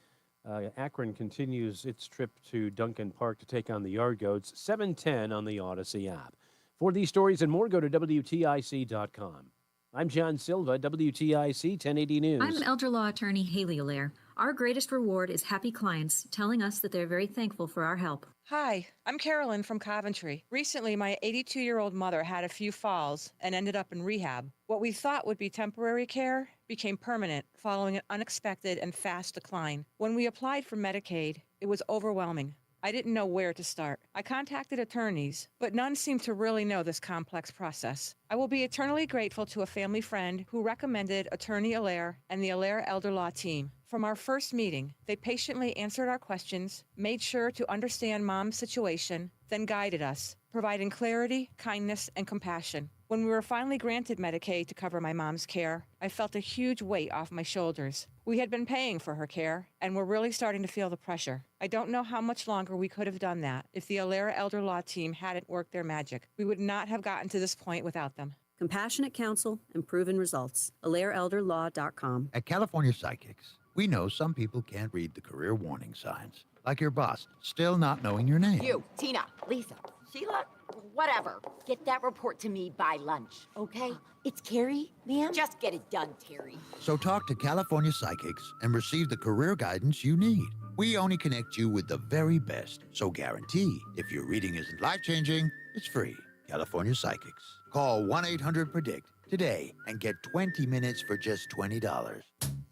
Speaker 17: Akron continues its trip to Duncan Park to take on the Yard Goats. 7:10 on the Odyssey app. For these stories and more, go to WTIC.com. I'm John Silva, WTIC 1080 News.
Speaker 19: I'm elder law attorney Haley Allaire. Our greatest reward is happy clients telling us that they're very thankful for our help.
Speaker 20: Hi, I'm Carolyn from Coventry. Recently, my 82-year-old mother had a few falls and ended up in rehab. What we thought would be temporary care became permanent following an unexpected and fast decline. When we applied for Medicaid, it was overwhelming. I didn't know where to start. I contacted attorneys, but none seemed to really know this complex process. I will be eternally grateful to a family friend who recommended Attorney Allaire and the Allaire Elder Law team. From our first meeting, they patiently answered our questions, made sure to understand Mom's situation, then guided us, providing clarity, kindness, and compassion. When we were finally granted Medicaid to cover my mom's care, I felt a huge weight off my shoulders. We had been paying for her care, and were really starting to feel the pressure. I don't know how much longer we could have done that if the Allaire Elder Law team hadn't worked their magic. We would not have gotten to this point without them.
Speaker 19: Compassionate counsel and proven results. AllaireElderLaw.com.
Speaker 21: At California Psychics, we know some people can't read the career warning signs, like your boss still not knowing your name.
Speaker 22: You, Tina, Lisa, Sheila, whatever. Get that report to me by lunch, okay? It's Carrie, ma'am? Just get it done, Terry.
Speaker 21: So talk to California Psychics and receive the career guidance you need. We only connect you with the very best, so guarantee if your reading isn't life-changing, it's free. California Psychics. Call 1-800-PREDICT today and get 20 minutes for just $20.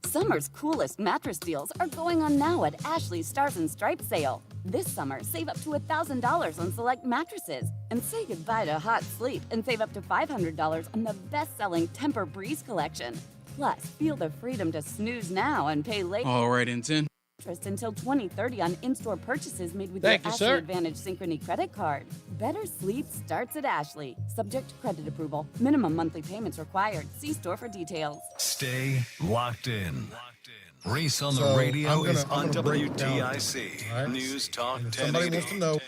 Speaker 23: Summer's coolest mattress deals are going on now at Ashley's Stars and Stripes sale. This summer, save up to $1,000 on select mattresses. And say goodbye to hot sleep and save up to $500 on the best-selling Temper Breeze collection. Plus, feel the freedom to snooze now and pay later.
Speaker 26: All right, Ensign.
Speaker 23: Interest until 2030 on in-store purchases made with
Speaker 26: Thank
Speaker 23: your
Speaker 26: you,
Speaker 23: Ashley
Speaker 26: sir.
Speaker 23: Advantage Synchrony credit card. Better sleep starts at Ashley. Subject to credit approval. Minimum monthly payments required. See store for details.
Speaker 14: Stay locked in. Reese on the
Speaker 16: So,
Speaker 14: Radio
Speaker 16: I'm gonna-
Speaker 14: is
Speaker 16: I'm
Speaker 14: on
Speaker 16: gonna break it down,
Speaker 14: WTIC.
Speaker 16: all right?
Speaker 14: News Talk
Speaker 16: And if somebody
Speaker 14: 1080.
Speaker 16: wants to know.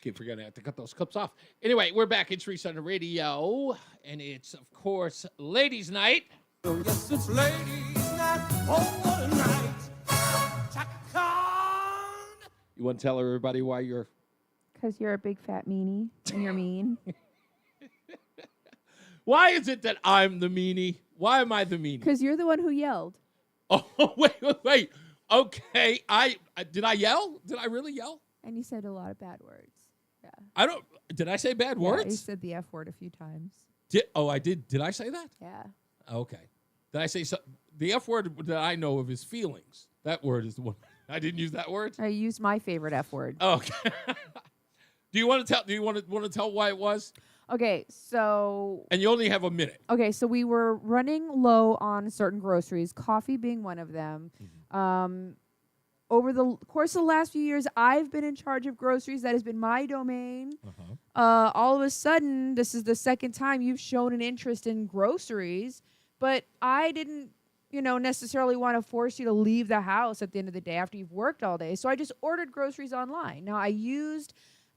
Speaker 7: Keep forgetting I have to cut those clips off. Anyway, we're back. It's Reese on the Radio, and it's, of course, Ladies' Night.
Speaker 5: Oh, yes, it's ladies' night. Oh, what a night. Chaka-Khan.
Speaker 7: You want to tell everybody why you're...
Speaker 24: Because you're a big fat meanie and you're mean.
Speaker 7: Why is it that I'm the meanie? Why am I the meanie?
Speaker 24: Because you're the one who yelled.
Speaker 7: Oh, wait. Okay, did I yell? Did I really yell?
Speaker 24: And you said a lot of bad words. Yeah.
Speaker 7: I don't... Did I say bad
Speaker 24: Yeah, you
Speaker 7: words?
Speaker 24: said the F word a few times.
Speaker 7: I did. Did I say that?
Speaker 24: Yeah.
Speaker 7: Okay. Did I say so? The F word that I know of is feelings. That word is the one. I didn't use that word.
Speaker 24: I used my favorite F word.
Speaker 7: Okay. Do you want to tell why it was?
Speaker 24: Okay, so
Speaker 7: And you only have a minute.
Speaker 24: Okay, so we were running low on certain groceries, coffee being one of them. Over the course of the last few years, I've been in charge of groceries. That has been my domain. All of a sudden, this is the second time you've shown an interest in groceries, but I didn't, necessarily want to force you to leave the house at the end of the day after you've worked all day. So I just ordered groceries online. Now, I used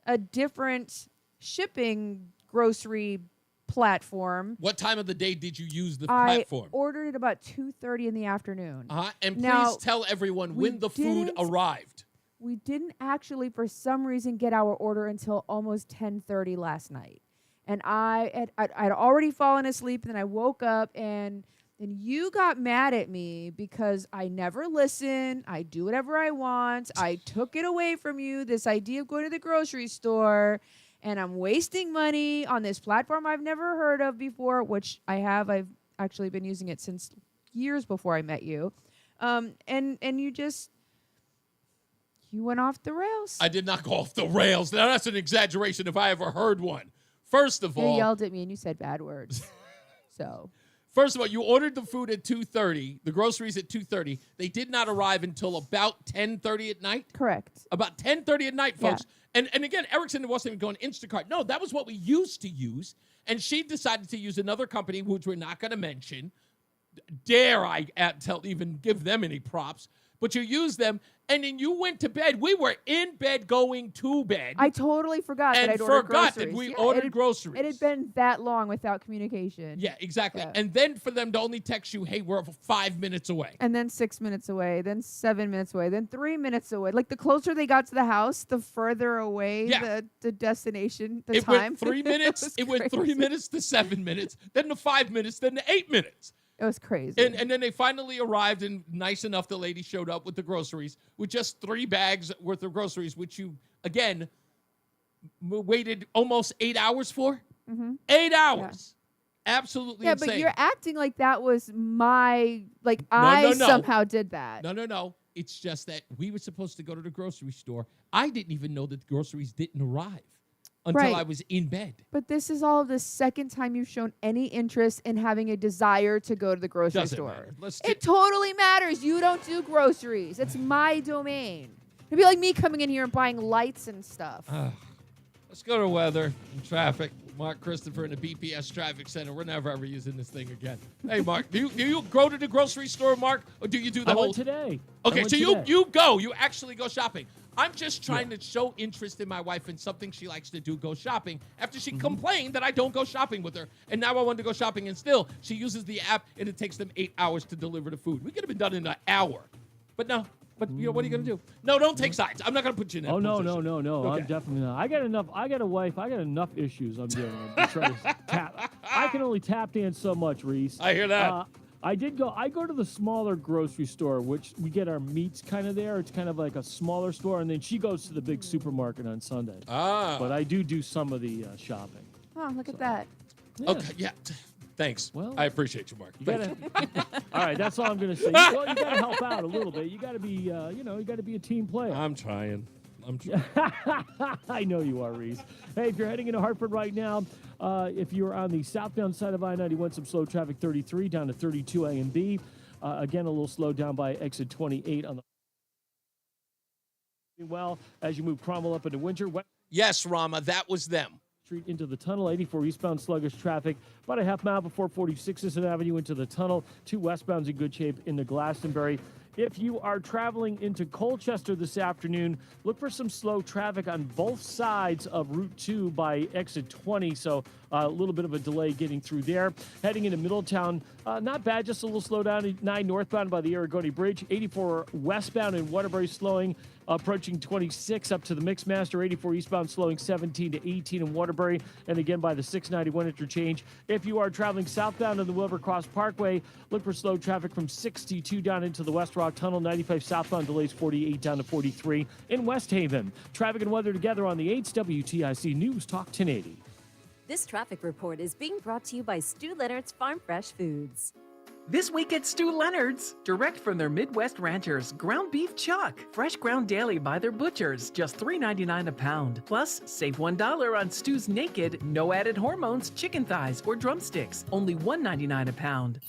Speaker 24: a different shipping grocery platform.
Speaker 7: What time of the day did you use the
Speaker 24: I
Speaker 7: platform?
Speaker 24: ordered it about 2:30 in the afternoon.
Speaker 7: And
Speaker 24: Now,
Speaker 7: please tell everyone
Speaker 24: we
Speaker 7: when the food
Speaker 24: didn't-
Speaker 7: arrived.
Speaker 24: We didn't actually, for some reason, get our order until almost 10:30 last night. And I'd already fallen asleep, and then I woke up, and then you got mad at me because I never listen. I do whatever I want. I took it away from you, this idea of going to the grocery store. and I'm wasting money on this platform I've never heard of before, which I have. I've actually been using it since years before I met you. And you went off the rails.
Speaker 7: I did not go off the rails. Now, that's an exaggeration if I ever heard one. First of all,
Speaker 24: you yelled at me and you said bad words. So,
Speaker 7: first of all, you ordered the food at 2:30, the groceries at 2:30. They did not arrive until about 10:30 at night.
Speaker 24: Correct.
Speaker 7: About 10:30 at night, folks. Yeah. And again, Erickson wasn't even going Instacart. No, that was what we used to use. And she decided to use another company, which we're not going to mention. Dare I even give them any props? But you used them, and then you went to bed. We were in bed going to bed.
Speaker 24: I totally forgot that I'd ordered groceries.
Speaker 7: That we ordered groceries.
Speaker 24: It had been that long without communication.
Speaker 7: Yeah, exactly.
Speaker 24: Yeah.
Speaker 7: And then for them to only text you, hey, we're 5 minutes away.
Speaker 24: And then 6 minutes away, then 7 minutes away, then 3 minutes away. Like the closer they got to the house, the further away the destination, the time.
Speaker 7: Went 3 minutes. It went 3 minutes to 7 minutes, then to 5 minutes, then to 8 minutes.
Speaker 24: It was crazy.
Speaker 7: And then they finally arrived, and nice enough, the lady showed up with the groceries, with just 3 bags worth of groceries, which you, again, waited almost 8 hours for.
Speaker 24: Mm-hmm.
Speaker 7: 8 hours. Yeah. Absolutely insane.
Speaker 24: Yeah, but you're acting like that was my, I somehow did that.
Speaker 7: No. It's just that we were supposed to go to the grocery store. I didn't even know that the groceries didn't arrive until I was in bed.
Speaker 24: But this is all the second time you've shown any interest in having a desire to go to the grocery store. It totally matters. You don't do groceries. It's my domain. It'd be like me coming in here and buying lights and stuff.
Speaker 7: Let's go to weather and traffic. Mark Christopher in the BPS Traffic Center. We're never ever using this thing again. Hey, Mark, do you go to the grocery store, Mark, or do you do the whole?
Speaker 12: I went today.
Speaker 7: Okay, so you go. You actually go shopping. I'm just trying to show interest in my wife in something she likes to do, go shopping, after she complained that I don't go shopping with her. And now I want to go shopping, and still, she uses the app, and it takes them 8 hours to deliver the food. We could have been done in an hour. But no. But what are you going to do? No, don't take sides. I'm not going to put you in that position.
Speaker 12: No. Okay. I'm definitely not. I got a wife. I got enough issues I'm dealing with. Trying to tap. I can only tap dance so much, Reese.
Speaker 7: I hear that.
Speaker 12: I go to the smaller grocery store, which we get our meats kind of there. It's kind of like a smaller store, and then she goes to the big supermarket on Sunday. But I do some of the shopping.
Speaker 24: Oh, look at that.
Speaker 12: Yeah.
Speaker 7: Okay, yeah. Thanks. Well, I appreciate you, Mark.
Speaker 12: All right, that's all I'm going to say. Well, you got to help out a little bit. You got to be, you got to be a team player.
Speaker 7: I'm trying.
Speaker 12: I know you are, Reese. Hey, if you're heading into Hartford right now, if you're on the southbound side of I-91, some slow traffic 33 down to 32 A and B. Again, a little slow down by exit 28 on the. Well, as you move Cromwell up into Windsor.
Speaker 7: Yes, Rama, that was them.
Speaker 12: Street into the tunnel, 84 eastbound sluggish traffic, about a half mile before 46th Avenue into the tunnel. 2 westbounds in good shape into Glastonbury. If you are traveling into Colchester this afternoon, look for some slow traffic on both sides of Route 2 by exit 20, so a little bit of a delay getting through there. Heading into Middletown, not bad, just a little slowdown. 9 northbound by the Aragoni Bridge, 84 westbound in Waterbury slowing, approaching 26 up to the Mixmaster, 84 eastbound slowing 17 to 18 in Waterbury, and again by the 691 interchange. If you are traveling southbound on the Wilbur Cross Parkway, look for slow traffic from 62 down into the West Rock Tunnel, 95 southbound delays 48 down to 43 in West Haven. Traffic and weather together on the 8's WTIC News Talk 1080.
Speaker 23: This traffic report is being brought to you by Stu Leonard's Farm Fresh Foods.
Speaker 2: This week at Stu Leonard's, direct from their Midwest ranchers, ground beef chuck, fresh ground daily by their butchers, just $3.99 a pound. Plus, save $1 on Stu's naked, no added hormones, chicken thighs, or drumsticks, only $1.99 a pound.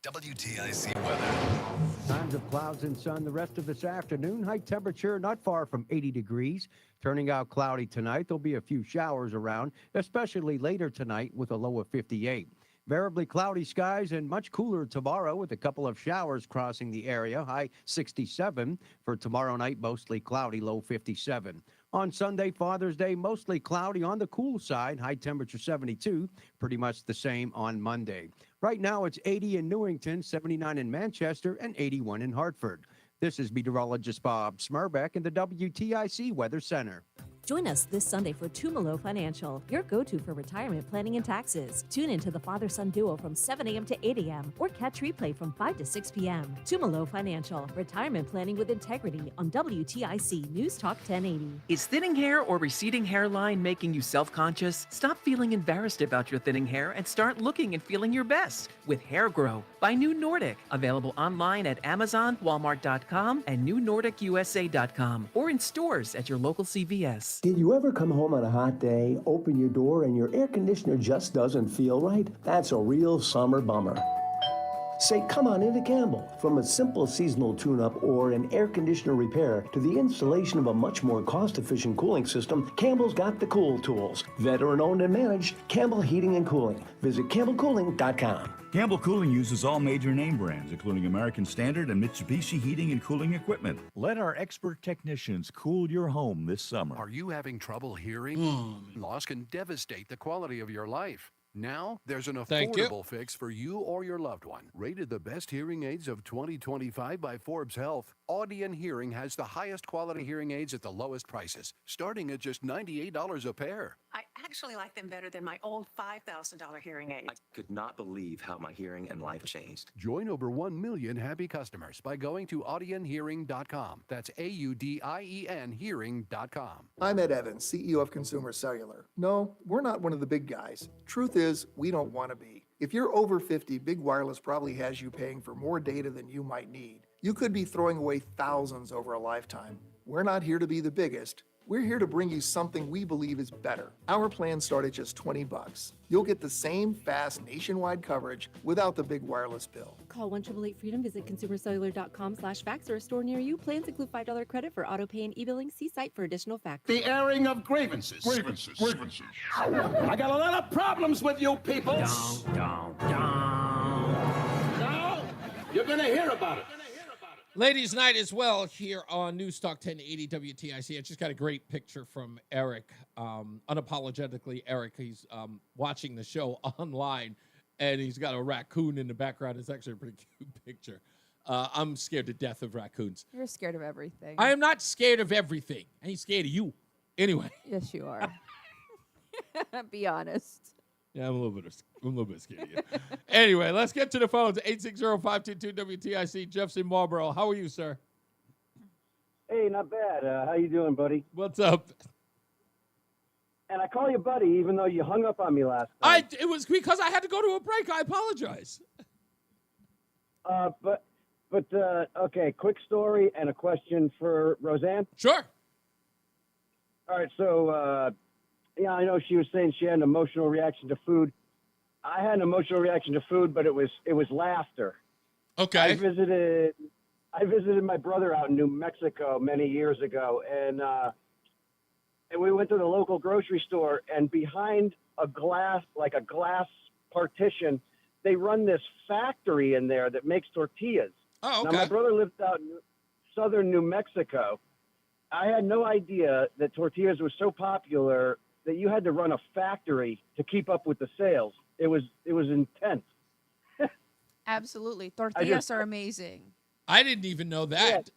Speaker 14: WTIC weather.
Speaker 8: Times of clouds and sun the rest of this afternoon. High temperature not far from 80 degrees. Turning out cloudy tonight. There'll be a few showers around, especially later tonight with a low of 58. Variably cloudy skies and much cooler tomorrow with a couple of showers crossing the area. High 67 for tomorrow night, mostly cloudy, low 57. On Sunday, Father's Day, mostly cloudy on the cool side. High temperature 72, pretty much the same on Monday. Right now, it's 80 in Newington, 79 in Manchester, and 81 in Hartford. This is meteorologist Bob Smurbeck in the WTIC Weather Center.
Speaker 1: Join us this Sunday for Tumalo Financial, your go-to for retirement planning and taxes. Tune in to the father-son duo from 7 a.m. to 8 a.m. or catch replay from 5 to 6 p.m. Tumalo Financial, retirement planning with integrity on WTIC News Talk 1080.
Speaker 2: Is thinning hair or receding hairline making you self-conscious? Stop feeling embarrassed about your thinning hair and start looking and feeling your best with Hair Grow by New Nordic. Available online at Amazon, Walmart.com, and NewNordicUSA.com, or in stores at your local CVS.
Speaker 3: Did you ever come home on a hot day, open your door, and your air conditioner just doesn't feel right? That's a real summer bummer. Say, come on into Campbell. From a simple seasonal tune-up or an air conditioner repair to the installation of a much more cost-efficient cooling system, Campbell's got the cool tools. Veteran-owned and managed, Campbell Heating and Cooling. Visit CampbellCooling.com.
Speaker 4: Campbell Cooling uses all major name brands, including American Standard and Mitsubishi heating and cooling equipment. Let our expert technicians cool your home this summer.
Speaker 6: Are you having trouble hearing? Loss can devastate the quality of your life. Now, there's an affordable fix for you or your loved one. Rated the best hearing aids of 2025 by Forbes Health, Audion Hearing has the highest quality hearing aids at the lowest prices, starting at just $98 a pair.
Speaker 9: I actually like them better than my old $5,000 hearing aids.
Speaker 26: I could not believe how my hearing and life changed.
Speaker 6: Join over 1 million happy customers by going to audionhearing.com. That's AUDIEN hearing.com.
Speaker 27: I'm Ed Evans, CEO of Consumer Cellular. No, we're not one of the big guys. Truth is, we don't want to be. If you're over 50, Big Wireless probably has you paying for more data than you might need. You could be throwing away thousands over a lifetime. We're not here to be the biggest. We're here to bring you something we believe is better. Our plans start at just $20. You'll get the same fast nationwide coverage without the big wireless bill.
Speaker 1: Call 1-888-FREEDOM, visit consumercellular.com/facts or a store near you. Plans include $5 credit for auto pay and e-billing. See site for additional facts.
Speaker 25: The airing of grievances. Grievances. I got a lot of problems with you people. Now, you're going to hear about it.
Speaker 7: Ladies' night as well here on NewsTalk 1080 WTIC. I just got a great picture from Eric, unapologetically Eric. He's watching the show online, and he's got a raccoon in the background. It's actually a pretty cute picture. I'm scared to death of raccoons.
Speaker 24: You're scared of everything.
Speaker 7: I am not scared of everything. I ain't scared of you. Anyway.
Speaker 24: Yes, you are. Be honest.
Speaker 7: Yeah, I'm a little bit scared of you. Anyway, let's get to the phones. 860-522-WTIC. Jeff's in Marlboro. How are you, sir?
Speaker 28: Hey, not bad. How you doing, buddy?
Speaker 7: What's up?
Speaker 28: And I call you buddy, even though you hung up on me last time.
Speaker 7: It was because I had to go to a break. I apologize.
Speaker 28: Okay, quick story and a question for Roseanne.
Speaker 7: Sure.
Speaker 28: All right, so, yeah, I know she was saying she had an emotional reaction to food. I had an emotional reaction to food, but it was laughter.
Speaker 7: Okay.
Speaker 28: I visited my brother out in New Mexico many years ago, and we went to the local grocery store, and behind a glass partition, they run this factory in there that makes tortillas.
Speaker 7: Oh, okay.
Speaker 28: Now, my brother lived out in southern New Mexico. I had no idea that tortillas were so popular that you had to run a factory to keep up with the sales. It was intense.
Speaker 24: Absolutely. Tortillas are amazing.
Speaker 7: I didn't even know that.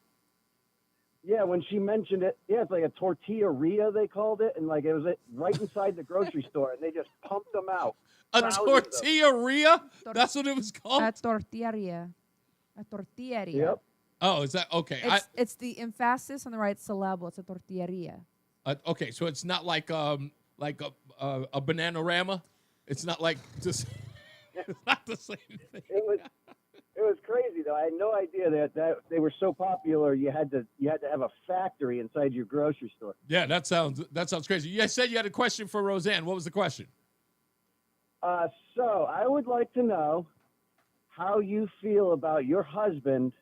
Speaker 28: Yeah, when she mentioned it, it's like a tortilla-ria, they called it, and like it was right inside the grocery store, and they just pumped them out.
Speaker 7: A tortilla-ria? That's what it was called?
Speaker 24: A tortilla-ria. A tortilla-ria.
Speaker 28: Yep.
Speaker 7: Oh, is that okay?
Speaker 24: It's the emphasis on the right syllable. It's a tortilla-ria.
Speaker 7: Okay, so it's not like a banana-rama? It's not like just... It's not the same thing.
Speaker 28: It was crazy though. I had no idea that they were so popular. You had to have a factory inside your grocery store.
Speaker 7: Yeah, that sounds crazy. You said you had a question for Roseanne. What was the question?
Speaker 28: So I would like to know how you feel about your husband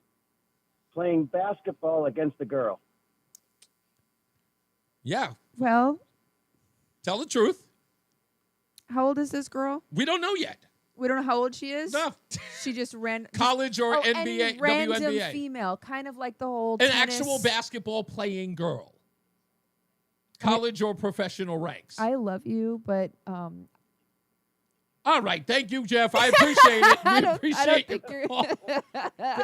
Speaker 28: playing basketball against a girl.
Speaker 7: Yeah.
Speaker 24: Well,
Speaker 7: tell the truth.
Speaker 24: How old is this girl?
Speaker 7: We don't know yet.
Speaker 24: We don't know how old she is?
Speaker 7: No.
Speaker 24: She just ran...
Speaker 7: College or NBA,
Speaker 24: any random
Speaker 7: WNBA.
Speaker 24: female, kind of like the whole
Speaker 7: An
Speaker 24: tennis.
Speaker 7: actual basketball playing girl. College or professional ranks.
Speaker 24: I love you, but
Speaker 7: All right. Thank you, Jeff. I appreciate it. We appreciate
Speaker 24: think
Speaker 7: your call.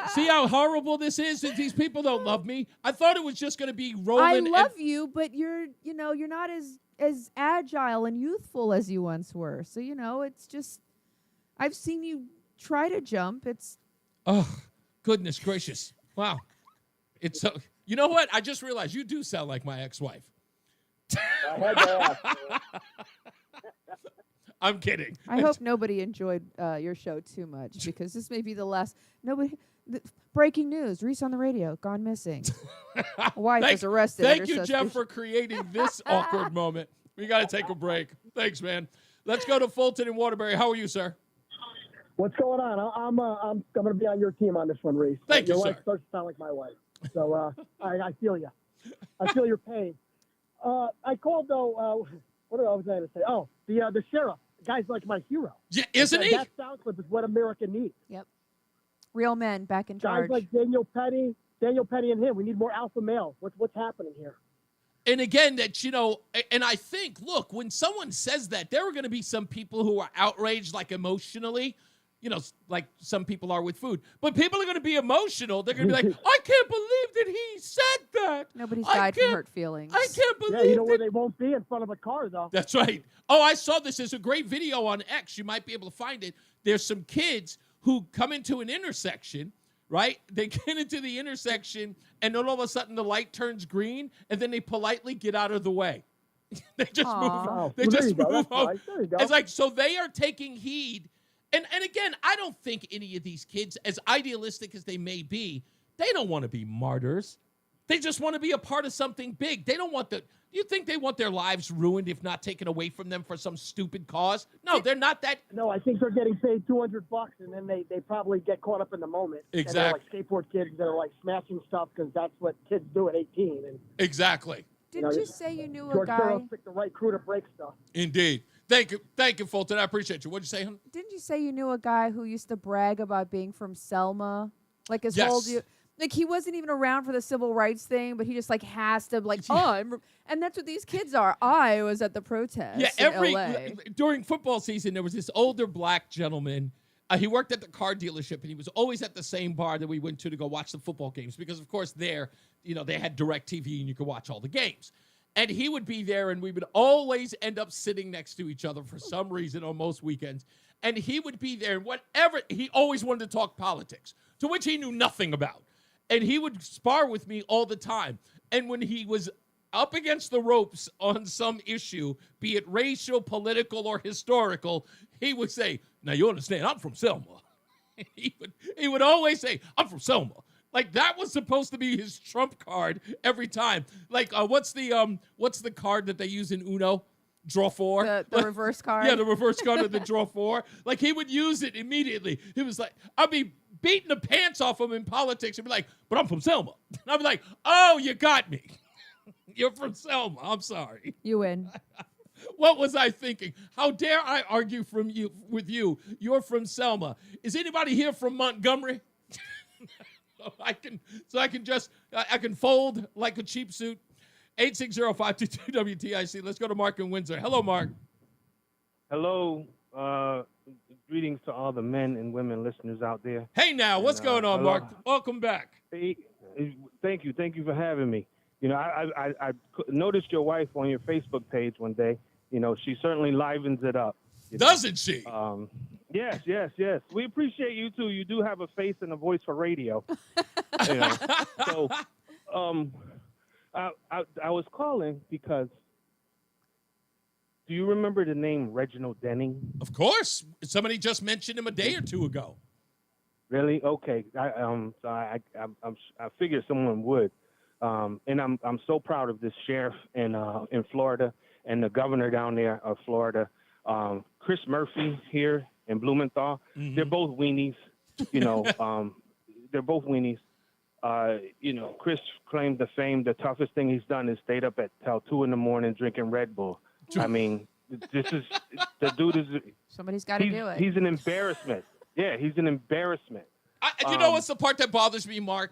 Speaker 7: See how horrible this is? That these people don't love me. I thought it was just going to be rolling.
Speaker 24: I love you, but you're not as agile and youthful as you once were. So, it's just, I've seen you try to jump.
Speaker 7: Oh, goodness gracious. Wow. It's so, you know what? I just realized you do sound like my ex-wife.
Speaker 28: I had to ask.
Speaker 7: I'm kidding.
Speaker 24: I hope nobody enjoyed your show too much, because this may be the last. Breaking news: Reese on the radio gone missing. Wife is arrested.
Speaker 7: Thank you, Jeff, for creating this awkward moment. We got to take a break. Thanks, man. Let's go to Fulton and Waterbury. How are you, sir?
Speaker 10: What's going on? I'm going to be on your team on this one, Reese.
Speaker 7: Thank you,
Speaker 10: your
Speaker 7: sir.
Speaker 10: wife starts to sound like my wife, so I feel you. I feel your pain. I called though. What was I going to say? Oh, the sheriff. The guy's like my hero.
Speaker 7: Yeah, isn't he?
Speaker 10: That sound clip is what America needs.
Speaker 24: Yep. Real men back in charge.
Speaker 10: Guys like Daniel Petty and him. We need more alpha males. What's happening here?
Speaker 7: And again, and I think, look, when someone says that, there are going to be some people who are outraged, like emotionally, like some people are with food. But people are going to be emotional. They're going to be like, I can't believe that he said that.
Speaker 24: Nobody's died from hurt feelings.
Speaker 7: I can't believe
Speaker 10: Yeah, you know where they won't be? In front of a car, though.
Speaker 7: That's right. Oh, I saw this. There's a great video on X. You might be able to find it. There's some kids who come into an intersection, right? They get into the intersection, and then all of a sudden the light turns green, and then they politely get out of the way. They just move. They just move on.
Speaker 10: Right. There you go.
Speaker 7: It's like, so they are taking heed. And again, I don't think any of these kids, as idealistic as they may be, they don't want to be martyrs. They just want to be a part of something big. They don't want do you think they want their lives ruined, if not taken away from them for some stupid cause? No, they're not that.
Speaker 10: No, I think they're getting paid $200, and then they probably get caught up in the moment.
Speaker 7: Exactly.
Speaker 10: And they're like skateboard kids that are like smashing stuff because that's what kids do at 18. And
Speaker 7: exactly.
Speaker 24: Didn't you say you knew a
Speaker 10: George
Speaker 24: guy?
Speaker 10: Soros picked the right crew to break stuff.
Speaker 7: Indeed. Thank you, Fulton. I appreciate you. What'd you say, hon?
Speaker 24: Didn't you say you knew a guy who used to brag about being from Selma? Like his
Speaker 7: Yes.
Speaker 24: whole like he wasn't even around for the civil rights thing, but he just like has to and that's what these kids are. I was at the protest in LA.
Speaker 7: During football season, there was this older black gentleman. He worked at the car dealership, and he was always at the same bar that we went to go watch the football games, because of course there, they had DirecTV and you could watch all the games. And he would be there, and we would always end up sitting next to each other for some reason on most weekends. And he would be there, and whatever, he always wanted to talk politics, to which he knew nothing about. And he would spar with me all the time. And when he was up against the ropes on some issue, be it racial, political, or historical, he would say, now you understand, I'm from Selma. He would always say, I'm from Selma. Like that was supposed to be his trump card every time. Like what's the card that they use in Uno? Draw four.
Speaker 24: The reverse card.
Speaker 7: Yeah, the reverse card of the draw four. Like he would use it immediately. He was like, I'd be beating the pants off him in politics and be like, but I'm from Selma. And I'd be like, oh, you got me. You're from Selma. I'm sorry.
Speaker 24: You win.
Speaker 7: What was I thinking? How dare I argue with you? You're from Selma. Is anybody here from Montgomery? I can fold like a cheap suit. 860-522-WTIC. Let's go to Mark in Windsor. Hello, Mark.
Speaker 11: Hello. Greetings to all the men and women listeners out there.
Speaker 7: Hey, now, what's going on, Mark? Welcome back.
Speaker 11: Hey, thank you. Thank you for having me. I noticed your wife on your Facebook page one day. She certainly livens it up.
Speaker 7: Doesn't she?
Speaker 11: Yes. We appreciate you, too. You do have a face and a voice for radio. So, I was calling because, do you remember the name Reginald Denning?
Speaker 7: Of course. Somebody just mentioned him a day or two ago.
Speaker 11: Really? Okay. I figured someone would. And I'm so proud of this sheriff in Florida and the governor down there of Florida. Chris Murphy here in Blumenthal. Mm-hmm. They're both weenies. They're both weenies. Chris claimed the fame. The toughest thing he's done is stayed up till 2 a.m. drinking Red Bull. I mean, the dude is.
Speaker 24: Somebody's got to do it.
Speaker 11: He's an embarrassment. Yeah, he's an embarrassment.
Speaker 7: You know what's the part that bothers me, Mark?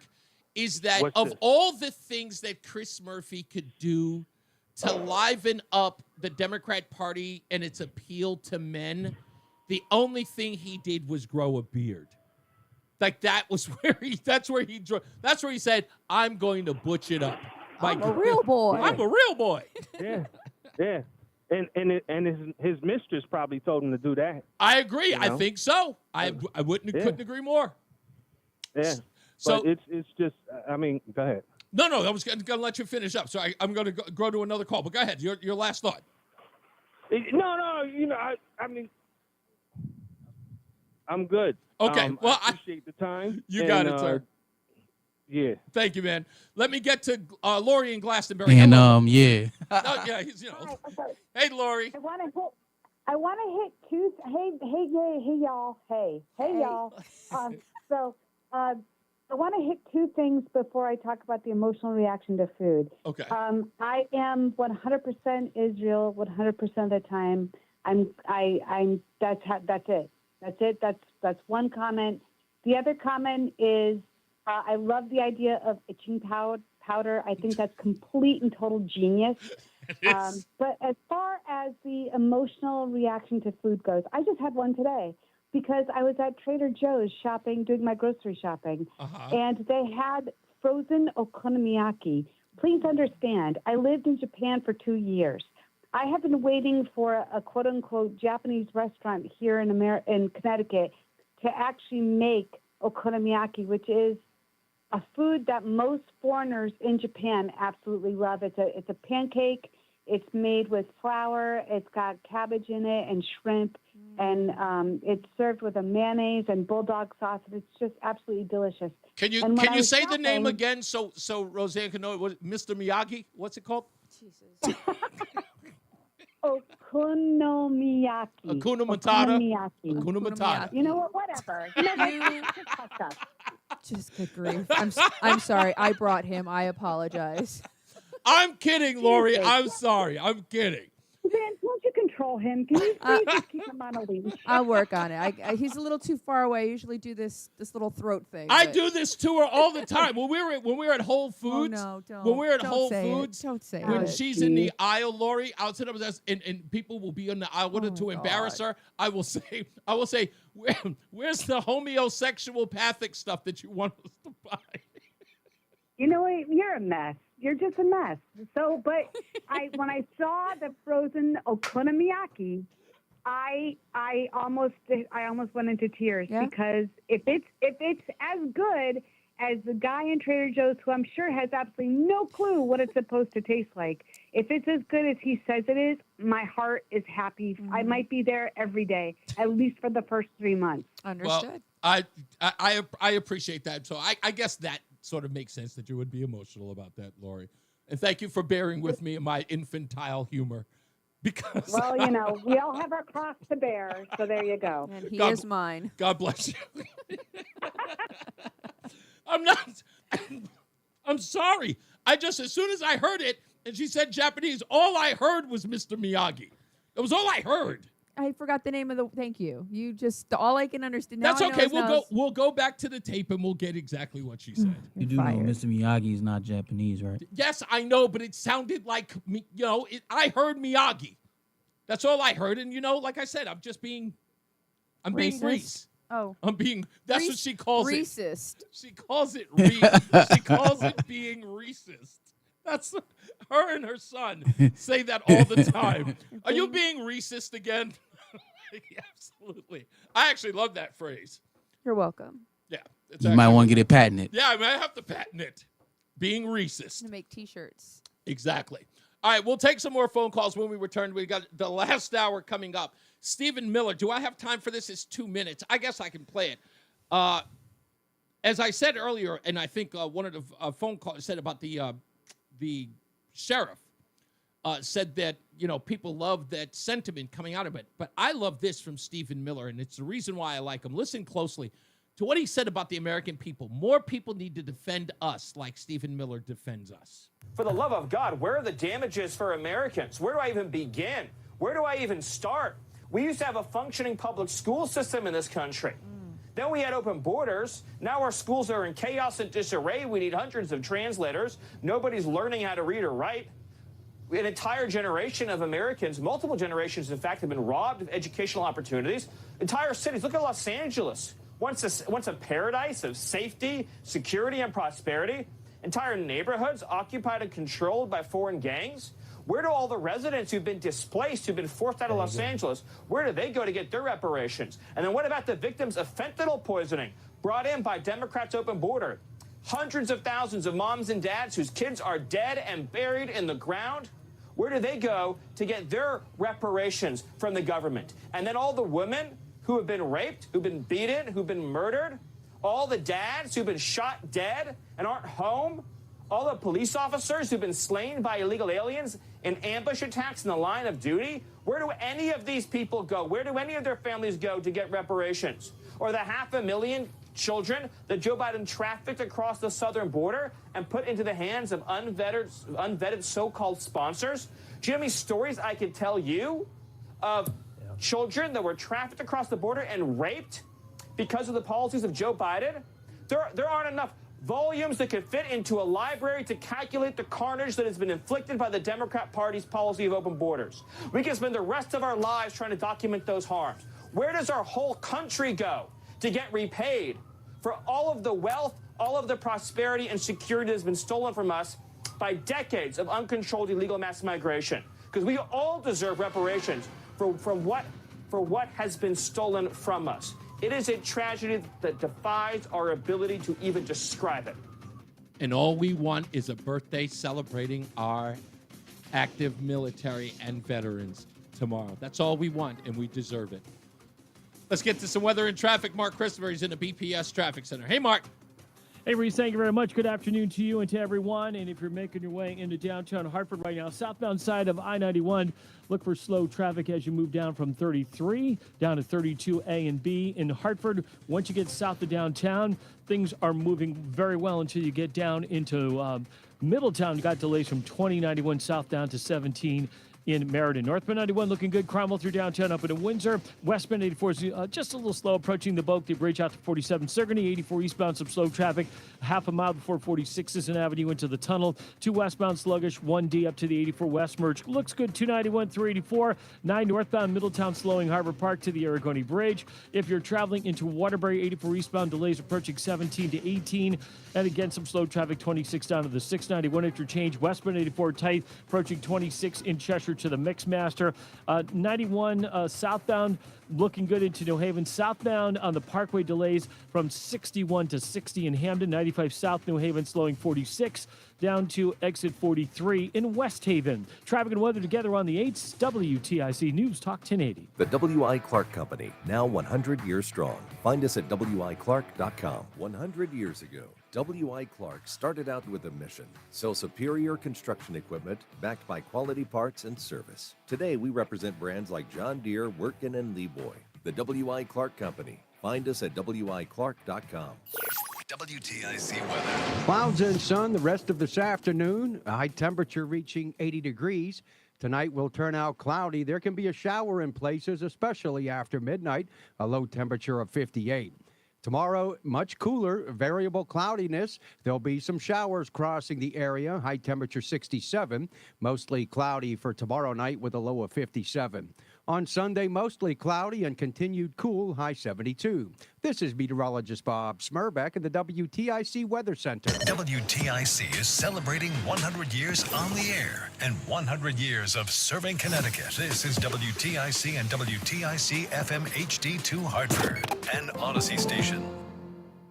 Speaker 7: Is that all the things that Chris Murphy could do to liven up the Democrat Party and its appeal to men, The only thing he did was grow a beard. Like that's where he said, I'm going to butch it up.
Speaker 24: I'm a real boy.
Speaker 7: I'm a real boy.
Speaker 11: Yeah. And his mistress probably told him to do that.
Speaker 7: I agree.
Speaker 11: You know?
Speaker 7: I think so. I couldn't agree more.
Speaker 11: Yeah.
Speaker 7: So
Speaker 11: but it's just, I mean, go ahead.
Speaker 7: No, I was going to let you finish up. So I'm going to go to another call. But go ahead. Your last thought.
Speaker 11: No, you know, I mean, I'm good.
Speaker 7: Okay. Well,
Speaker 11: I appreciate the time.
Speaker 7: You got it, sir.
Speaker 11: Yeah.
Speaker 7: Thank you, man. Let me get to Lori in Glastonbury.
Speaker 13: And
Speaker 7: yeah. He's Hey, Lori.
Speaker 15: I want to hit two. Hey, y'all. Hey, y'all. So I want to hit two things before I talk about the emotional reaction to food.
Speaker 7: Okay.
Speaker 15: I am 100% Israel 100% of the time. That's it. That's one comment. The other comment is I love the idea of itching powder. I think that's complete and total genius. But as far as the emotional reaction to food goes, I just had one today because I was at Trader Joe's doing my grocery shopping, and they had frozen okonomiyaki. Please understand, I lived in Japan for 2 years. I have been waiting for a quote-unquote Japanese restaurant here in Connecticut to actually make okonomiyaki, which is a food that most foreigners in Japan absolutely love. It's a pancake. It's made with flour. It's got cabbage in it and shrimp, and it's served with a mayonnaise and bulldog sauce. And it's just absolutely delicious.
Speaker 7: Can you say the name again so Roseanne can know it? Was Mr. Miyagi? What's it called?
Speaker 15: Jesus. Okonomiyaki.
Speaker 7: Akuna Matata. Akuna Matata.
Speaker 15: You know what? Whatever.
Speaker 24: Just good grief. I'm sorry. I brought him. I apologize.
Speaker 7: I'm kidding, Lori. I'm sorry. I'm kidding.
Speaker 15: Dan, won't you control him? Can you please just keep him on a leash?
Speaker 24: I'll work on it. He's a little too far away. I usually do this little throat thing.
Speaker 7: I do this to her all the time. When we were at Whole Foods.
Speaker 24: Oh, no, don't.
Speaker 7: When we're at
Speaker 24: Don't
Speaker 7: Whole
Speaker 24: say it.
Speaker 7: Foods.
Speaker 24: Don't say
Speaker 7: when
Speaker 24: it.
Speaker 7: she's in the aisle, Lori, I'll sit up with us, and people will be in the aisle with her to embarrass her. I will say, where's the homosexual-pathic stuff that you want us to buy?
Speaker 15: You know what? You're a mess. You're just a mess. So, but when I saw the frozen okonomiyaki, I almost went into tears because if it's as good as the guy in Trader Joe's, who I'm sure has absolutely no clue what it's supposed to taste like, if it's as good as he says it is, my heart is happy. I might be there every day, at least for the first 3 months.
Speaker 24: Understood.
Speaker 7: Well, I appreciate that. So I guess that sort of makes sense that you would be emotional about that, Lori. And thank you for bearing with me and my infantile humor. Because
Speaker 15: well, you know, we all have our cross to bear, so there you go.
Speaker 24: And he is mine.
Speaker 7: God bless you. I'm sorry. As soon as I heard it and she said Japanese, all I heard was Mr. Miyagi. That was all I heard.
Speaker 24: I forgot the name of the. Thank you. You just all I can understand. Now
Speaker 7: That's okay. We'll go back to the tape and we'll get exactly what she said.
Speaker 13: You do know Mr. Miyagi is not Japanese, right?
Speaker 7: Yes, I know, but it sounded like I heard Miyagi. That's all I heard, and like I said, I'm being Reese.
Speaker 24: Oh,
Speaker 7: That's what she calls it.
Speaker 24: Racist.
Speaker 7: She calls it Reese. She calls it being racist. That's her and her son say that all the time. Are you being racist again? Absolutely. I actually love that phrase.
Speaker 24: You're welcome.
Speaker 7: Yeah.
Speaker 13: You might want to get it patented.
Speaker 7: Yeah, I might have to patent it. Being racist.
Speaker 24: To make T-shirts.
Speaker 7: Exactly. All right, we'll take some more phone calls when we return. We got the last hour coming up. Stephen Miller, do I have time for this? It's 2 minutes. I guess I can play it. As I said earlier, and I think one of the phone calls said about the sheriff, said that, people love that sentiment coming out of it. But I love this from Stephen Miller, and it's the reason why I like him. Listen closely to what he said about the American people. More people need to defend us like Stephen Miller defends us.
Speaker 17: For the love of God, where are the damages for Americans? Where do I even begin? Where do I even start? We used to have a functioning public school system in this country. Then we had open borders. Now our schools are in chaos and disarray. We need hundreds of translators. Nobody's learning how to read or write. An entire generation of Americans, multiple generations, in fact, have been robbed of educational opportunities. Entire cities. Look at Los Angeles. Once a paradise of safety, security, and prosperity. Entire neighborhoods occupied and controlled by foreign gangs. Where do all the residents who've been displaced, who've been forced out of Los Angeles, where do they go to get their reparations? And then what about the victims of fentanyl poisoning brought in by Democrats' open border? Hundreds of thousands of moms and dads whose kids are dead and buried in the ground. Where do they go to get their reparations from the government? And then all the women who have been raped, who've been beaten, who've been murdered, all the dads who've been shot dead and aren't home, all the police officers who've been slain by illegal aliens in ambush attacks in the line of duty. Where do any of these people go? Where do any of their families go to get reparations? Or the 500,000 children that Joe Biden trafficked across the southern border and put into the hands of unvetted so-called sponsors? Do you know how many stories I could tell you of children that were trafficked across the border and raped because of the policies of Joe Biden? There aren't enough volumes that could fit into a library to calculate the carnage that has been inflicted by the Democrat Party's policy of open borders. We can spend the rest of our lives trying to document those harms. Where does our whole country go to get repaid for all of the wealth, all of the prosperity and security that has been stolen from us by decades of uncontrolled illegal mass migration? Because we all deserve reparations for what has been stolen from us. It is a tragedy that defies our ability to even describe it.
Speaker 7: And all we want is a birthday celebrating our active military and veterans tomorrow. That's all we want, and we deserve it. Let's get to some weather and traffic. Mark Christopher is in the BPS Traffic Center. Hey, Mark.
Speaker 5: Hey, Reese, thank you very much. Good afternoon to you and to everyone. And if you're making your way into downtown Hartford right now, southbound side of I-91, look for slow traffic as you move down from 33 down to 32A and B in Hartford. Once you get south of downtown, things are moving very well until you get down into Middletown. You got delays from 2091 south down to 17 in Meriden. Northbound 91 looking good. Cromwell through downtown up into Windsor. Westbound 84 is just a little slow approaching the Bulkley Bridge out to 47 Sigourney. 84 eastbound, some slow traffic. Half a mile before 46 an Avenue into the tunnel. 2 westbound sluggish. 1D up to the 84 West merge. Looks good. 291 through 84. 9 northbound Middletown slowing Harbor Park to the Aragoni Bridge. If you're traveling into Waterbury, 84 eastbound delays approaching 17 to 18. And again, some slow traffic 26 down to the 691 interchange. Westbound 84 tight approaching 26 in Cheshire to the Mixmaster. 91 southbound looking good into New Haven. Southbound on the Parkway delays from 61 to 60 in Hamden. 95 South New Haven slowing 46 down to exit 43 in West Haven. Traffic and weather together on the 8s. WTIC News Talk 1080.
Speaker 12: The W.I. Clark Company, now 100 years strong. Find us at wiclark.com. 100 years ago, W.I. Clark started out with a mission: sell superior construction equipment backed by quality parts and service. Today, we represent brands like John Deere, Wirtgen, and Leeboy. The W.I. Clark Company. Find us at wiclark.com.
Speaker 14: WTIC weather.
Speaker 8: Clouds and sun the rest of this afternoon. A high temperature reaching 80 degrees. Tonight will turn out cloudy. There can be a shower in places, especially after midnight. A low temperature of 58. Tomorrow, much cooler, variable cloudiness. There'll be some showers crossing the area. High temperature 67. Mostly cloudy for tomorrow night with a low of 57. On Sunday, mostly cloudy and continued cool, high 72. This is meteorologist Bob Smerbeck in the WTIC Weather Center.
Speaker 14: WTIC is celebrating 100 years on the air and 100 years of serving Connecticut. This is WTIC and WTIC FM HD2 Hartford, an Odyssey station.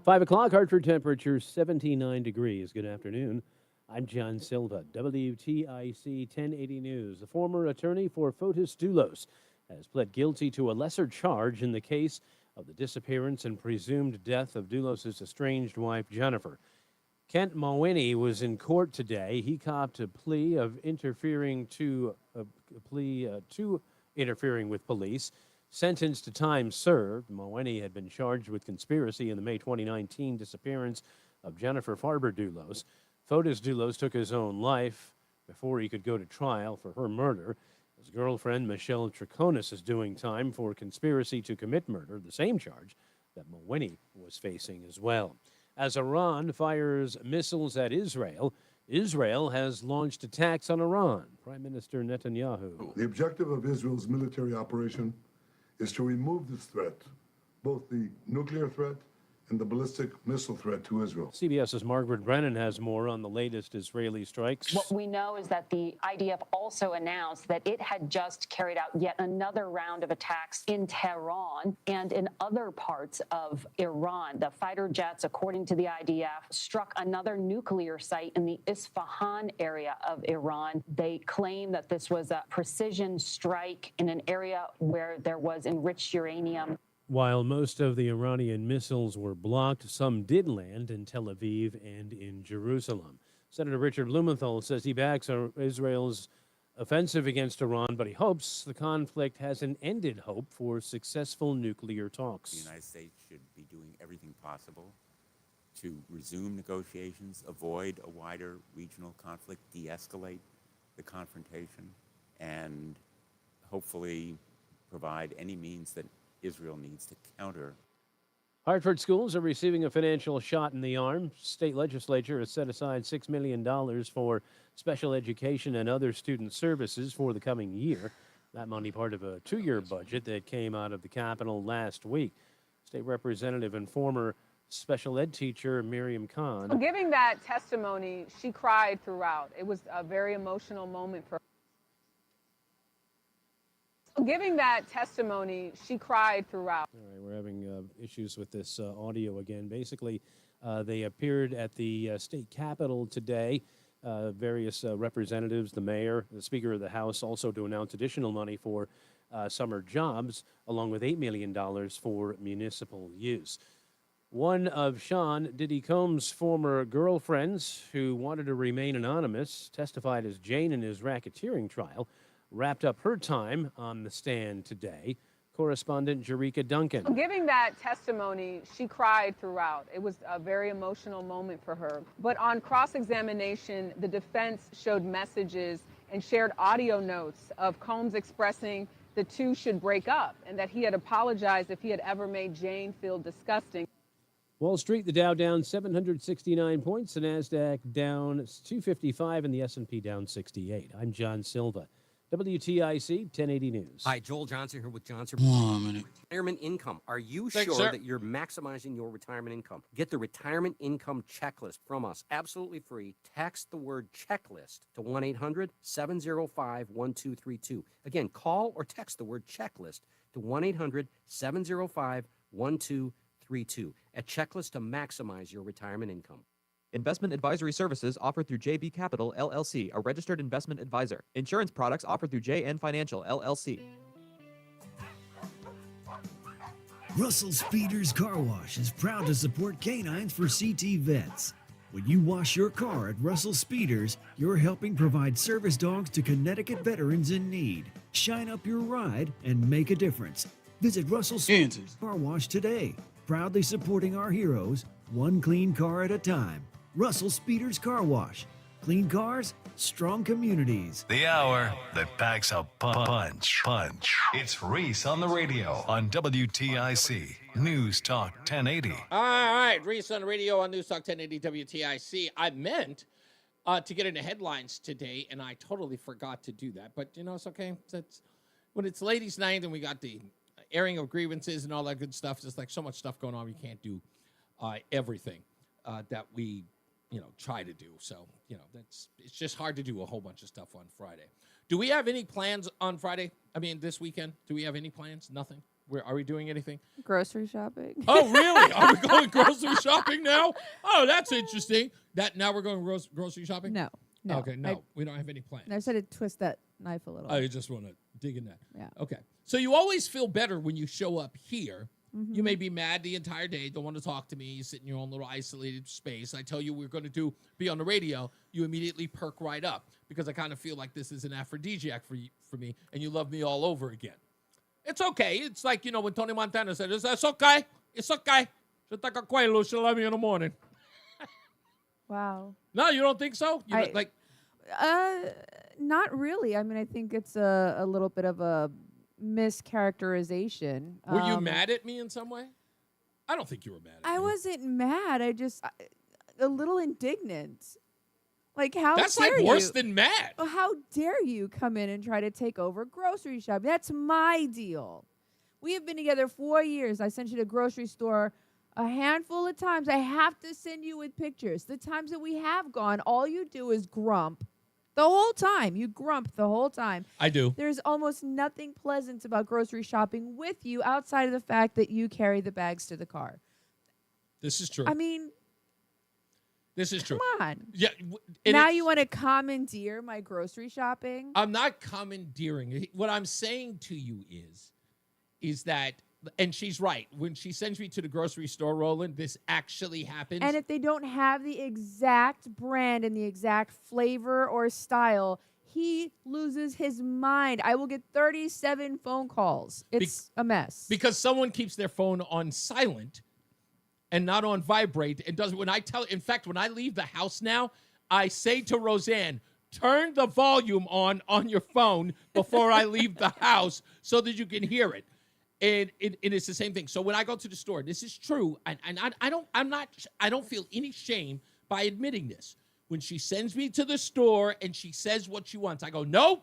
Speaker 16: 5 o'clock, Hartford temperature 79 degrees. Good afternoon. I'm John Silva, WTIC 1080 News. The former attorney for Fotis Dulos has pled guilty to a lesser charge in the case of the disappearance and presumed death of Dulos' estranged wife, Jennifer. Kent Mawhinney was in court today. He copped a plea of interfering with police. Sentenced to time served, Mawhinney had been charged with conspiracy in the May 2019 disappearance of Jennifer Farber Dulos. Fotis Dulos took his own life before he could go to trial for her murder. His girlfriend, Michelle Triconis, is doing time for conspiracy to commit murder, the same charge that Mawhinney was facing as well. As Iran fires missiles at Israel, Israel has launched attacks on Iran. Prime Minister Netanyahu.
Speaker 2: The objective of Israel's military operation is to remove this threat, both the nuclear threat and the ballistic missile threat to Israel.
Speaker 16: CBS's Margaret Brennan has more on the latest Israeli strikes.
Speaker 3: What we know is that the IDF also announced that it had just carried out yet another round of attacks in Tehran and in other parts of Iran. The fighter jets, according to the IDF, struck another nuclear site in the Isfahan area of Iran. They claim that this was a precision strike in an area where there was enriched uranium.
Speaker 16: While most of the Iranian missiles were blocked, some did land in Tel Aviv and in Jerusalem. Senator Richard Blumenthal says he backs Israel's offensive against Iran, but he hopes the conflict hasn't ended hope for successful nuclear talks.
Speaker 18: The United States should be doing everything possible to resume negotiations, avoid a wider regional conflict, de-escalate the confrontation, and hopefully provide any means that Israel needs to counter.
Speaker 16: Hartford schools are receiving a financial shot in the arm. State legislature has set aside $6 million for special education and other student services for the coming year. That money part of a 2-year budget that came out of the Capitol last week. State Representative and former special ed teacher Miriam Khan.
Speaker 19: Giving that testimony, she cried throughout. It was a very emotional moment for her. Giving that testimony, she cried throughout.
Speaker 16: All right, we're having issues with this audio again. Basically, they appeared at the state capitol today. Various representatives, the mayor, the Speaker of the House, also to announce additional money for summer jobs, along with $8 million for municipal use. One of Sean Diddy Combs' former girlfriends, who wanted to remain anonymous, testified as Jane in his racketeering trial, wrapped up her time on the stand today. Correspondent Jerika Duncan.
Speaker 19: Giving that testimony, she cried throughout. It was a very emotional moment for her. But on cross-examination, the defense showed messages and shared audio notes of Combs expressing the two should break up and that he had apologized if he had ever made Jane feel disgusting.
Speaker 16: Wall Street, the Dow down 769 points, the NASDAQ down 255, and the S&P down 68. I'm John Silva. WTIC 1080 News.
Speaker 20: Hi, Joel Johnson here with Johnson. Retirement income. Are you
Speaker 16: Thanks,
Speaker 20: sure
Speaker 16: sir.
Speaker 20: that you're maximizing your retirement income? Get the retirement income checklist from us, absolutely free. Text the word checklist to 1-800-705-1232. Again, call or text the word checklist to 1-800-705-1232. A checklist to maximize your retirement income.
Speaker 21: Investment advisory services offered through JB Capital, LLC, a registered investment advisor. Insurance products offered through JN Financial, LLC.
Speaker 22: Russell Speeders Car Wash is proud to support canines for CT vets. When you wash your car at Russell Speeders, you're helping provide service dogs to Connecticut veterans in need. Shine up your ride and make a difference. Visit Russell Speeders Car Wash today, proudly supporting our heroes, one clean car at a time. Russell Speeders Car Wash. Clean cars, strong communities.
Speaker 14: The hour that packs a punch. It's Reese on the radio on WTIC News Talk 1080.
Speaker 7: All right, Reese on the radio on NewsTalk 1080 WTIC. I meant to get into headlines today, and I totally forgot to do that. But, you know, it's okay. That's when it's ladies' night and we got the airing of grievances and all that good stuff. There's like so much stuff going on. We can't do everything that we, try to do. So, it's just hard to do a whole bunch of stuff on Friday. Do we have any plans on Friday? I mean, this weekend? Do we have any plans? Nothing? Are we doing anything?
Speaker 24: Grocery shopping.
Speaker 7: Oh, really? Are we going grocery shopping now? Oh, that's interesting. Now we're going grocery shopping?
Speaker 24: No.
Speaker 7: Okay, no. We don't have any plans.
Speaker 24: I just had to twist that knife a little.
Speaker 7: Oh, you just want to dig in that?
Speaker 24: Yeah.
Speaker 7: Okay. So you always feel better when you show up here.
Speaker 24: Mhm.
Speaker 7: You may be mad the entire day, don't want to talk to me, you sit in your own little isolated space. I tell you we're going to be on the radio, you immediately perk right up because I kind of feel like this is an aphrodisiac for me, and you love me all over again. It's okay. It's like, when Tony Montana said, it's okay. It's okay. She'll take a quello, she'll love me in the morning.
Speaker 24: Wow.
Speaker 7: No, you don't think so?
Speaker 24: Not really. I mean, I think it's a little bit of a mischaracterization.
Speaker 7: Were you mad at me in some way? I don't think you were mad at me.
Speaker 24: I wasn't mad. A little indignant. Like, how
Speaker 7: That's
Speaker 24: dare
Speaker 7: like worse
Speaker 24: you?
Speaker 7: than mad.
Speaker 24: Well, how dare you come in and try to take over grocery shopping? That's my deal. We have been together 4 years. I sent you to the grocery store a handful of times. I have to send you with pictures. The times that we have gone, all you do is grump the whole time. You grump the whole time.
Speaker 7: I do.
Speaker 24: There's almost nothing pleasant about grocery shopping with you outside of the fact that you carry the bags to the car.
Speaker 7: This is true.
Speaker 24: I mean,
Speaker 7: This is true.
Speaker 24: come on.
Speaker 7: Yeah.
Speaker 24: Now you want to commandeer my grocery shopping?
Speaker 7: I'm not commandeering. What I'm saying to you is that, and she's right. When she sends me to the grocery store, Roland, this actually happens.
Speaker 24: And if they don't have the exact brand and the exact flavor or style, he loses his mind. I will get 37 phone calls. It's a mess.
Speaker 7: Because someone keeps their phone on silent and not on vibrate. And doesn't, when I leave the house now, I say to Roseanne, turn the volume on your phone before I leave the house so that you can hear it. And it's the same thing. So when I go to the store, this is true. And I don't feel any shame by admitting this. When she sends me to the store and she says what she wants, I go, no,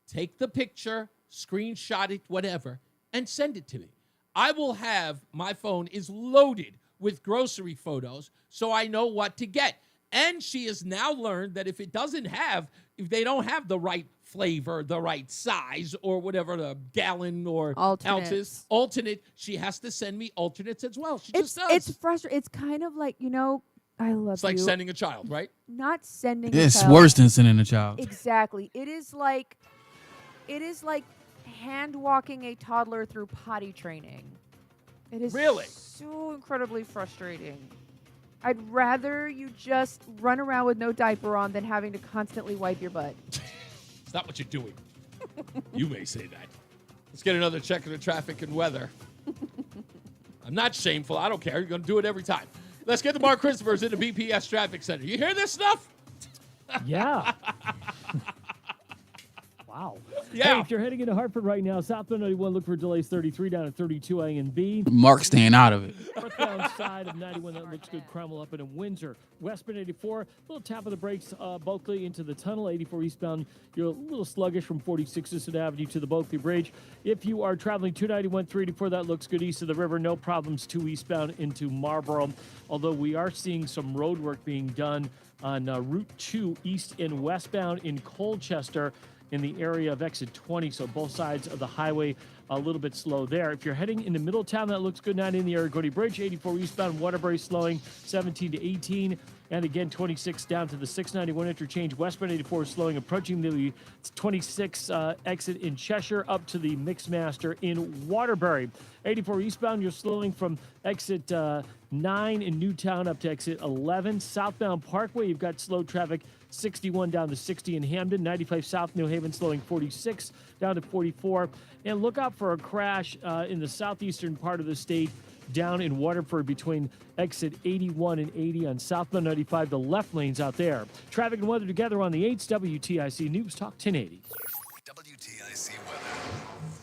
Speaker 7: take the picture, screenshot it, whatever, and send it to me. I will have, my phone is loaded with grocery photos so I know what to get. And she has now learned that if they don't have the right flavor, the right size, or whatever, the gallon or ounces, she has to send me alternates as well. She just does.
Speaker 24: It's frustrating. It's kind of like, I love you.
Speaker 7: It's like sending a child, right?
Speaker 24: Not sending a
Speaker 13: It's
Speaker 24: child.
Speaker 13: worse than sending a child.
Speaker 24: Exactly. It is like hand walking a toddler through potty training. It is
Speaker 7: really
Speaker 24: so incredibly frustrating. I'd rather you just run around with no diaper on than having to constantly wipe your butt.
Speaker 7: It's not what you're doing. You may say that. Let's get another check of the traffic and weather. I'm not shameful. I don't care. You're going to do it every time. Let's get to Mark Christopher's in the BPS Traffic Center. You hear this stuff?
Speaker 5: Yeah. Wow.
Speaker 7: Yeah.
Speaker 5: Hey, if you're heading into Hartford right now, southbound 91, look for delays 33 down at 32 A and B.
Speaker 13: Mark staying out of it.
Speaker 5: Northbound side of 91, that looks good. Cromwell up in Windsor. Westbound 84, little tap of the brakes, Bulkley into the tunnel. 84 eastbound, you're a little sluggish from 46 Sisson Avenue to the Bulkley Bridge. If you are traveling 291, 384, that looks good east of the river. No problems 2 eastbound into Marlboro. Although we are seeing some road work being done on Route 2 east and westbound in Colchester, in the area of exit 20, so both sides of the highway a little bit slow there. If you're heading into Middletown, that looks good. Not in the Aragodi Bridge. 84 eastbound Waterbury slowing 17 to 18. And again, 26 down to the 691 interchange. Westbound 84 slowing, approaching the 26 exit in Cheshire up to the Mixmaster in Waterbury. 84 eastbound, you're slowing from exit 9 in Newtown up to exit 11. Southbound Parkway, you've got slow traffic 61 down to 60 in Hamden. 95 South New Haven slowing 46 down to 44. And look out for a crash in the southeastern part of the state down in Waterford between exit 81 and 80 on southbound 95. The left lanes out there. Traffic and weather together on the 8th WTIC News Talk 1080.
Speaker 14: WTIC weather.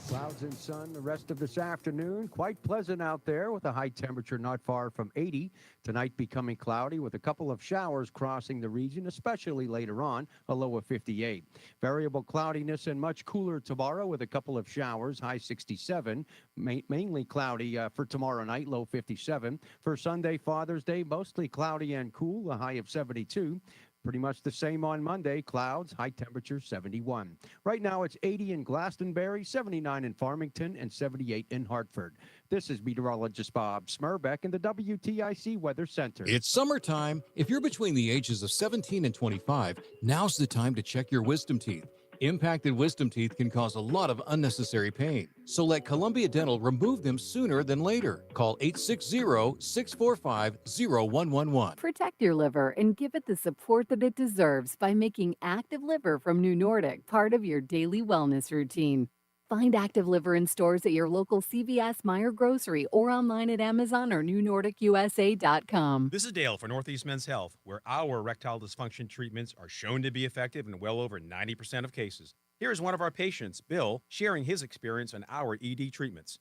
Speaker 8: Clouds and sun the rest of this afternoon. Quite pleasant out there with a high temperature not far from 80. Tonight becoming cloudy with a couple of showers crossing the region, especially later on, a low of 58. Variable cloudiness and much cooler tomorrow with a couple of showers, high 67. Mainly cloudy for tomorrow night, low 57. For Sunday, Father's Day, mostly cloudy and cool, a high of 72. Pretty much the same on Monday. Clouds, high temperature 71. Right now it's 80 in Glastonbury, 79 in Farmington, and 78 in Hartford. This is meteorologist Bob Smurbeck in the WTIC Weather Center.
Speaker 1: It's summertime. If you're between the ages of 17 and 25, now's the time to check your wisdom teeth. Impacted wisdom teeth can cause a lot of unnecessary pain. So let Columbia Dental remove them sooner than later. Call 860-645-0111.
Speaker 4: Protect your liver and give it the support that it deserves by making Active Liver from New Nordic part of your daily wellness routine. Find Active Liver in stores at your local CVS, Meijer Grocery, or online at Amazon or NewNordicUSA.com.
Speaker 6: This is Dale for Northeast Men's Health, where our erectile dysfunction treatments are shown to be effective in well over 90% of cases. Here is one of our patients, Bill, sharing his experience on our ED treatments.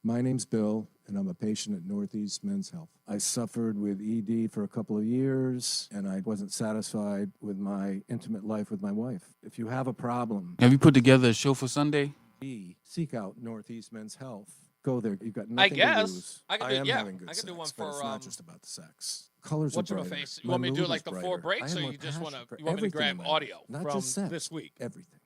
Speaker 9: My name's Bill, and I'm a patient at Northeast Men's Health. I suffered with ED for a couple of years, and I wasn't satisfied with my intimate life with my wife. If you have a problem,
Speaker 13: Have you put together a show for Sunday?
Speaker 9: seek out Northeast Men's Health. Go there. You've got
Speaker 10: I
Speaker 9: nothing to
Speaker 10: guess
Speaker 9: lose.
Speaker 10: I can
Speaker 9: I
Speaker 10: do.
Speaker 9: am
Speaker 10: Yeah,
Speaker 9: having good
Speaker 10: I can do
Speaker 9: sex,
Speaker 10: one
Speaker 9: but
Speaker 10: for.
Speaker 9: it's not just about the sex. Colors
Speaker 10: What's
Speaker 9: are
Speaker 10: her
Speaker 9: brighter.
Speaker 10: face? You
Speaker 9: My
Speaker 10: want me to do
Speaker 9: mood
Speaker 10: like
Speaker 9: is
Speaker 10: the
Speaker 9: brighter.
Speaker 10: four breaks,
Speaker 9: I
Speaker 10: or
Speaker 9: have
Speaker 10: you
Speaker 9: more
Speaker 10: just want
Speaker 9: passion for
Speaker 10: to? You want me to
Speaker 9: everything
Speaker 10: grab
Speaker 9: in my
Speaker 10: audio
Speaker 9: life, not
Speaker 10: from
Speaker 9: just sex,
Speaker 10: this week?
Speaker 9: Everything.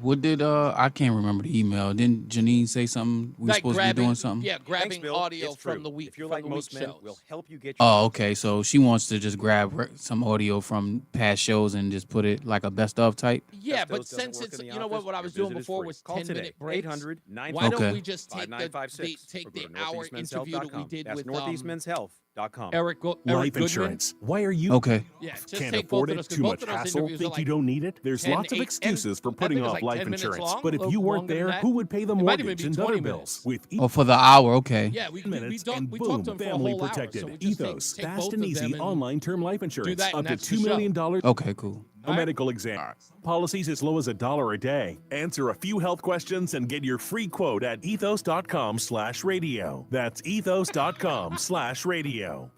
Speaker 13: What did I can't remember the email. Didn't Janine say something? We
Speaker 10: Like
Speaker 13: supposed to be
Speaker 10: grabbing,
Speaker 13: doing something?
Speaker 10: yeah, grabbing
Speaker 6: Bill.
Speaker 10: audio
Speaker 6: It's
Speaker 10: from
Speaker 6: true.
Speaker 10: the week.
Speaker 6: If you're
Speaker 10: from
Speaker 6: like
Speaker 10: the
Speaker 6: most
Speaker 10: week
Speaker 6: men,
Speaker 10: shows.
Speaker 6: we'll help you get.
Speaker 13: Oh, okay. So she wants to just grab some audio from past shows and just put it like a best of type.
Speaker 10: Yeah, but since it's you know what I was doing before was 10-minute breaks.
Speaker 6: 800-955-6956.
Speaker 10: Why don't we just take
Speaker 6: or
Speaker 10: the
Speaker 6: go to
Speaker 10: hour interview that we
Speaker 6: northeastmenshealth.com.
Speaker 10: did
Speaker 6: That's
Speaker 10: with
Speaker 6: northeastmenshealth.com.
Speaker 10: Eric
Speaker 11: Life
Speaker 10: Goodman?
Speaker 11: insurance. Why are you?
Speaker 13: Okay.
Speaker 10: Yeah, just
Speaker 11: Can't
Speaker 10: take
Speaker 11: afford
Speaker 10: both of
Speaker 11: it?
Speaker 10: those, 'cause
Speaker 11: Too
Speaker 10: both
Speaker 11: much
Speaker 10: of those
Speaker 11: hassle?
Speaker 10: interviews
Speaker 11: Think
Speaker 10: are
Speaker 11: you
Speaker 10: like
Speaker 11: don't need it? There's
Speaker 10: 10,
Speaker 11: lots of
Speaker 10: 8,
Speaker 11: excuses for
Speaker 10: I
Speaker 11: putting
Speaker 10: think it's
Speaker 11: off
Speaker 10: like
Speaker 11: life
Speaker 10: 10 minutes
Speaker 11: insurance.
Speaker 10: long,
Speaker 11: But
Speaker 10: a
Speaker 11: if
Speaker 10: little
Speaker 11: you weren't
Speaker 10: longer than
Speaker 11: there,
Speaker 10: that.
Speaker 11: who would pay the
Speaker 10: It might even
Speaker 11: mortgage
Speaker 10: be
Speaker 11: and
Speaker 10: 20
Speaker 11: other
Speaker 10: minutes.
Speaker 11: bills? With
Speaker 13: Oh, for the hour. Okay.
Speaker 10: Yeah, we
Speaker 11: minutes
Speaker 10: talked
Speaker 11: and
Speaker 10: we
Speaker 11: boom,
Speaker 10: talked to him for a
Speaker 11: family
Speaker 10: whole
Speaker 11: protected.
Speaker 10: hour. So we just
Speaker 11: Ethos,
Speaker 10: take
Speaker 11: fast
Speaker 10: both
Speaker 11: and
Speaker 10: of
Speaker 11: easy
Speaker 10: them
Speaker 11: online term life insurance.
Speaker 10: that, and
Speaker 11: Up to
Speaker 10: that's the
Speaker 11: $2
Speaker 10: show.
Speaker 11: million.
Speaker 13: Okay, cool.
Speaker 11: A medical exam. Policies as low as $1 a day. Answer a few health questions and get your free quote at ethos.com/radio. That's ethos.com/radio.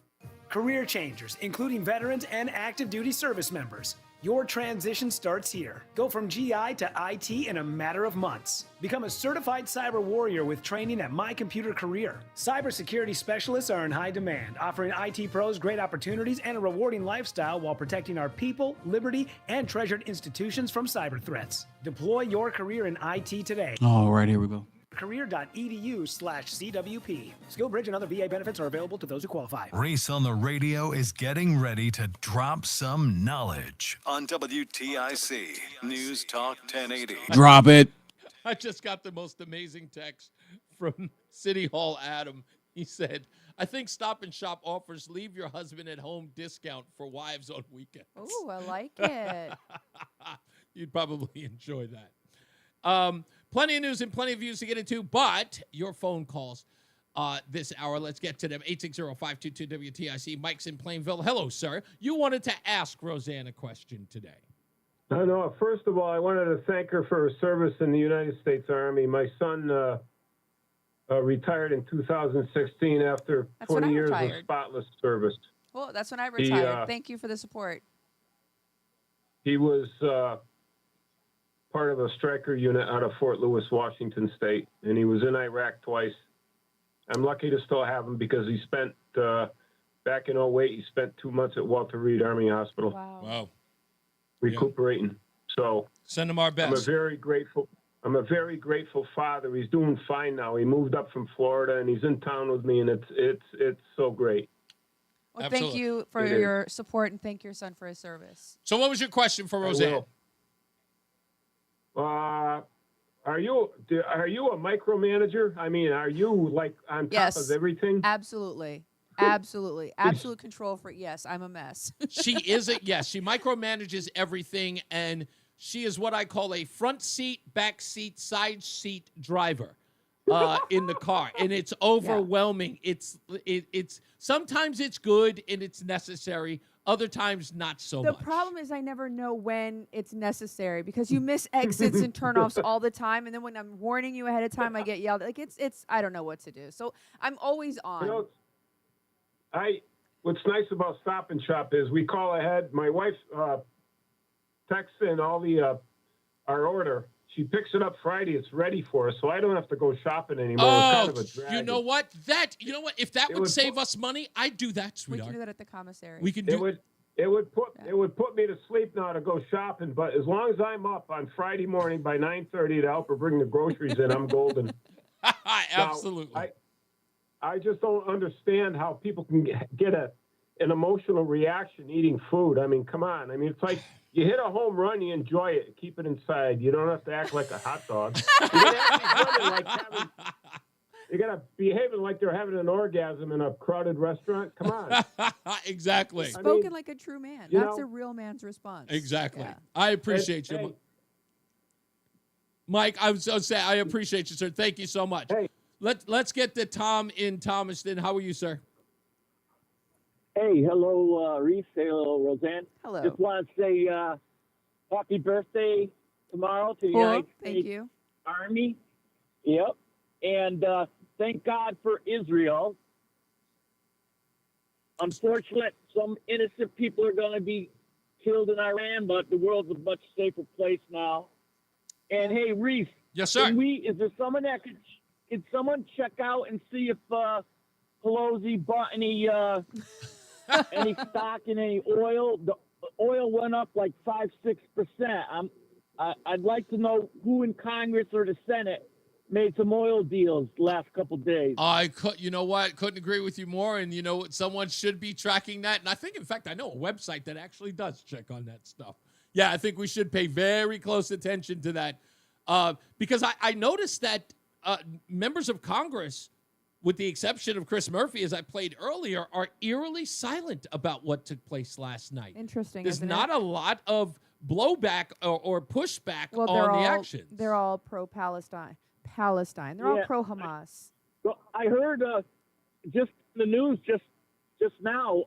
Speaker 23: Career changers, including veterans and active duty service members. Your transition starts here. Go from GI to IT in a matter of months. Become a certified cyber warrior with training at My Computer Career. Cybersecurity specialists are in high demand, offering IT pros great opportunities and a rewarding lifestyle while protecting our people, liberty, and treasured institutions from cyber threats. Deploy your career in IT today.
Speaker 13: All right, here we go.
Speaker 23: career.edu/CWP. SkillBridge and other VA benefits are available to those who qualify.
Speaker 14: Reese on the Radio is getting ready to drop some knowledge on WTIC News Talk 1080.
Speaker 13: Drop it.
Speaker 10: I just got the most amazing text from City Hall Adam. He said, I think Stop and Shop offers leave your husband at home discount for wives on weekends.
Speaker 24: Ooh, I like it.
Speaker 10: You'd probably enjoy that. Plenty of news and plenty of views to get into, but your phone calls this hour. Let's get to them. 860-522-WTIC. Mike's in Plainville. Hello, sir. You wanted to ask Roseanne a question today.
Speaker 25: I know. First of all, I wanted to thank her for her service in the United States Army. My son retired in 2016 after 20 years of spotless service.
Speaker 24: Well, that's when I retired. Thank you for the support.
Speaker 25: He was part of a striker unit out of Fort Lewis, Washington State, and he was in Iraq twice. I'm lucky to still have him because he spent, back in 2008, he spent 2 months at Walter Reed Army Hospital.
Speaker 10: Wow.
Speaker 25: Recuperating. So
Speaker 10: send him our best.
Speaker 25: I'm a very grateful father. He's doing fine now. He moved up from Florida and he's in town with me, and it's so great.
Speaker 24: Well, thank you for your support, and thank your son for his service.
Speaker 10: So what was your question for Roseanne?
Speaker 25: Are you a micromanager? I mean, are you like on top of everything?
Speaker 24: Absolutely. Absolutely. Absolute control freak. Yes, I'm a mess.
Speaker 10: She is yes, she micromanages everything, and she is what I call a front seat, back seat, side seat driver in the car, and it's overwhelming. It's sometimes it's good and it's necessary, other times not so much.
Speaker 24: The problem is I never know when it's necessary because you miss exits and turnoffs all the time, and then when I'm warning you ahead of time, I get yelled. Like it's I don't know what to do. So I'm always on.
Speaker 25: You know, what's nice about Stop and Shop is we call ahead. My wife texts in all the our order. She picks it up Friday. It's ready for us, so I don't have to go shopping anymore.
Speaker 10: Oh,
Speaker 25: it's kind of a drag.
Speaker 10: you know what? If that would save us money, I'd do that, sweetheart.
Speaker 24: We can do that at the commissary.
Speaker 10: We can do
Speaker 25: it would put me to sleep now to go shopping, but as long as I'm up on Friday morning by 9:30 to help her bring the groceries in, I'm golden.
Speaker 10: Absolutely.
Speaker 25: Now, I just don't understand how people can get an emotional reaction eating food. I mean, come on. I mean, it's like you hit a home run, you enjoy it, keep it inside. You don't have to act like a hot dog. You gotta behave like they're having an orgasm in a crowded restaurant. Come on.
Speaker 10: Exactly.
Speaker 24: Spoken like a true man. That's a real man's response.
Speaker 10: Exactly.
Speaker 24: Yeah.
Speaker 10: I appreciate you.
Speaker 25: Hey.
Speaker 10: Mike, I was saying I appreciate you, sir. Thank you so much.
Speaker 25: Hey.
Speaker 10: Let's get to Tom in Thomaston. How are you, sir?
Speaker 26: Hey, hello, Reese. Hello, Roseanne.
Speaker 24: Hello.
Speaker 26: Just want to say happy birthday tomorrow to the United
Speaker 24: Thank
Speaker 26: States
Speaker 24: you.
Speaker 26: Army. Yep. And thank God for Israel. Unfortunate, some innocent people are going to be killed in Iran, but the world's a much safer place now. And hey, Reese.
Speaker 7: Yes, sir.
Speaker 26: Is there someone that can someone check out and see if Pelosi bought any any stock in any oil? The oil went up like 5-6%. I'd like to know who in Congress or the Senate made some oil deals the last couple days.
Speaker 7: You know what? Couldn't agree with you more. And you know what? Someone should be tracking that. And I think, in fact, I know a website that actually does check on that stuff. Yeah, I think we should pay very close attention to that. Because I noticed that members of Congress, with the exception of Chris Murphy, as I played earlier, are eerily silent about what took place last night.
Speaker 24: Interesting.
Speaker 7: There's
Speaker 24: isn't
Speaker 7: not
Speaker 24: it?
Speaker 7: a lot of blowback or pushback
Speaker 24: Well,
Speaker 7: on the actions.
Speaker 24: They're all pro-Palestine. They're all pro-Hamas.
Speaker 26: Well, I heard just the news just now.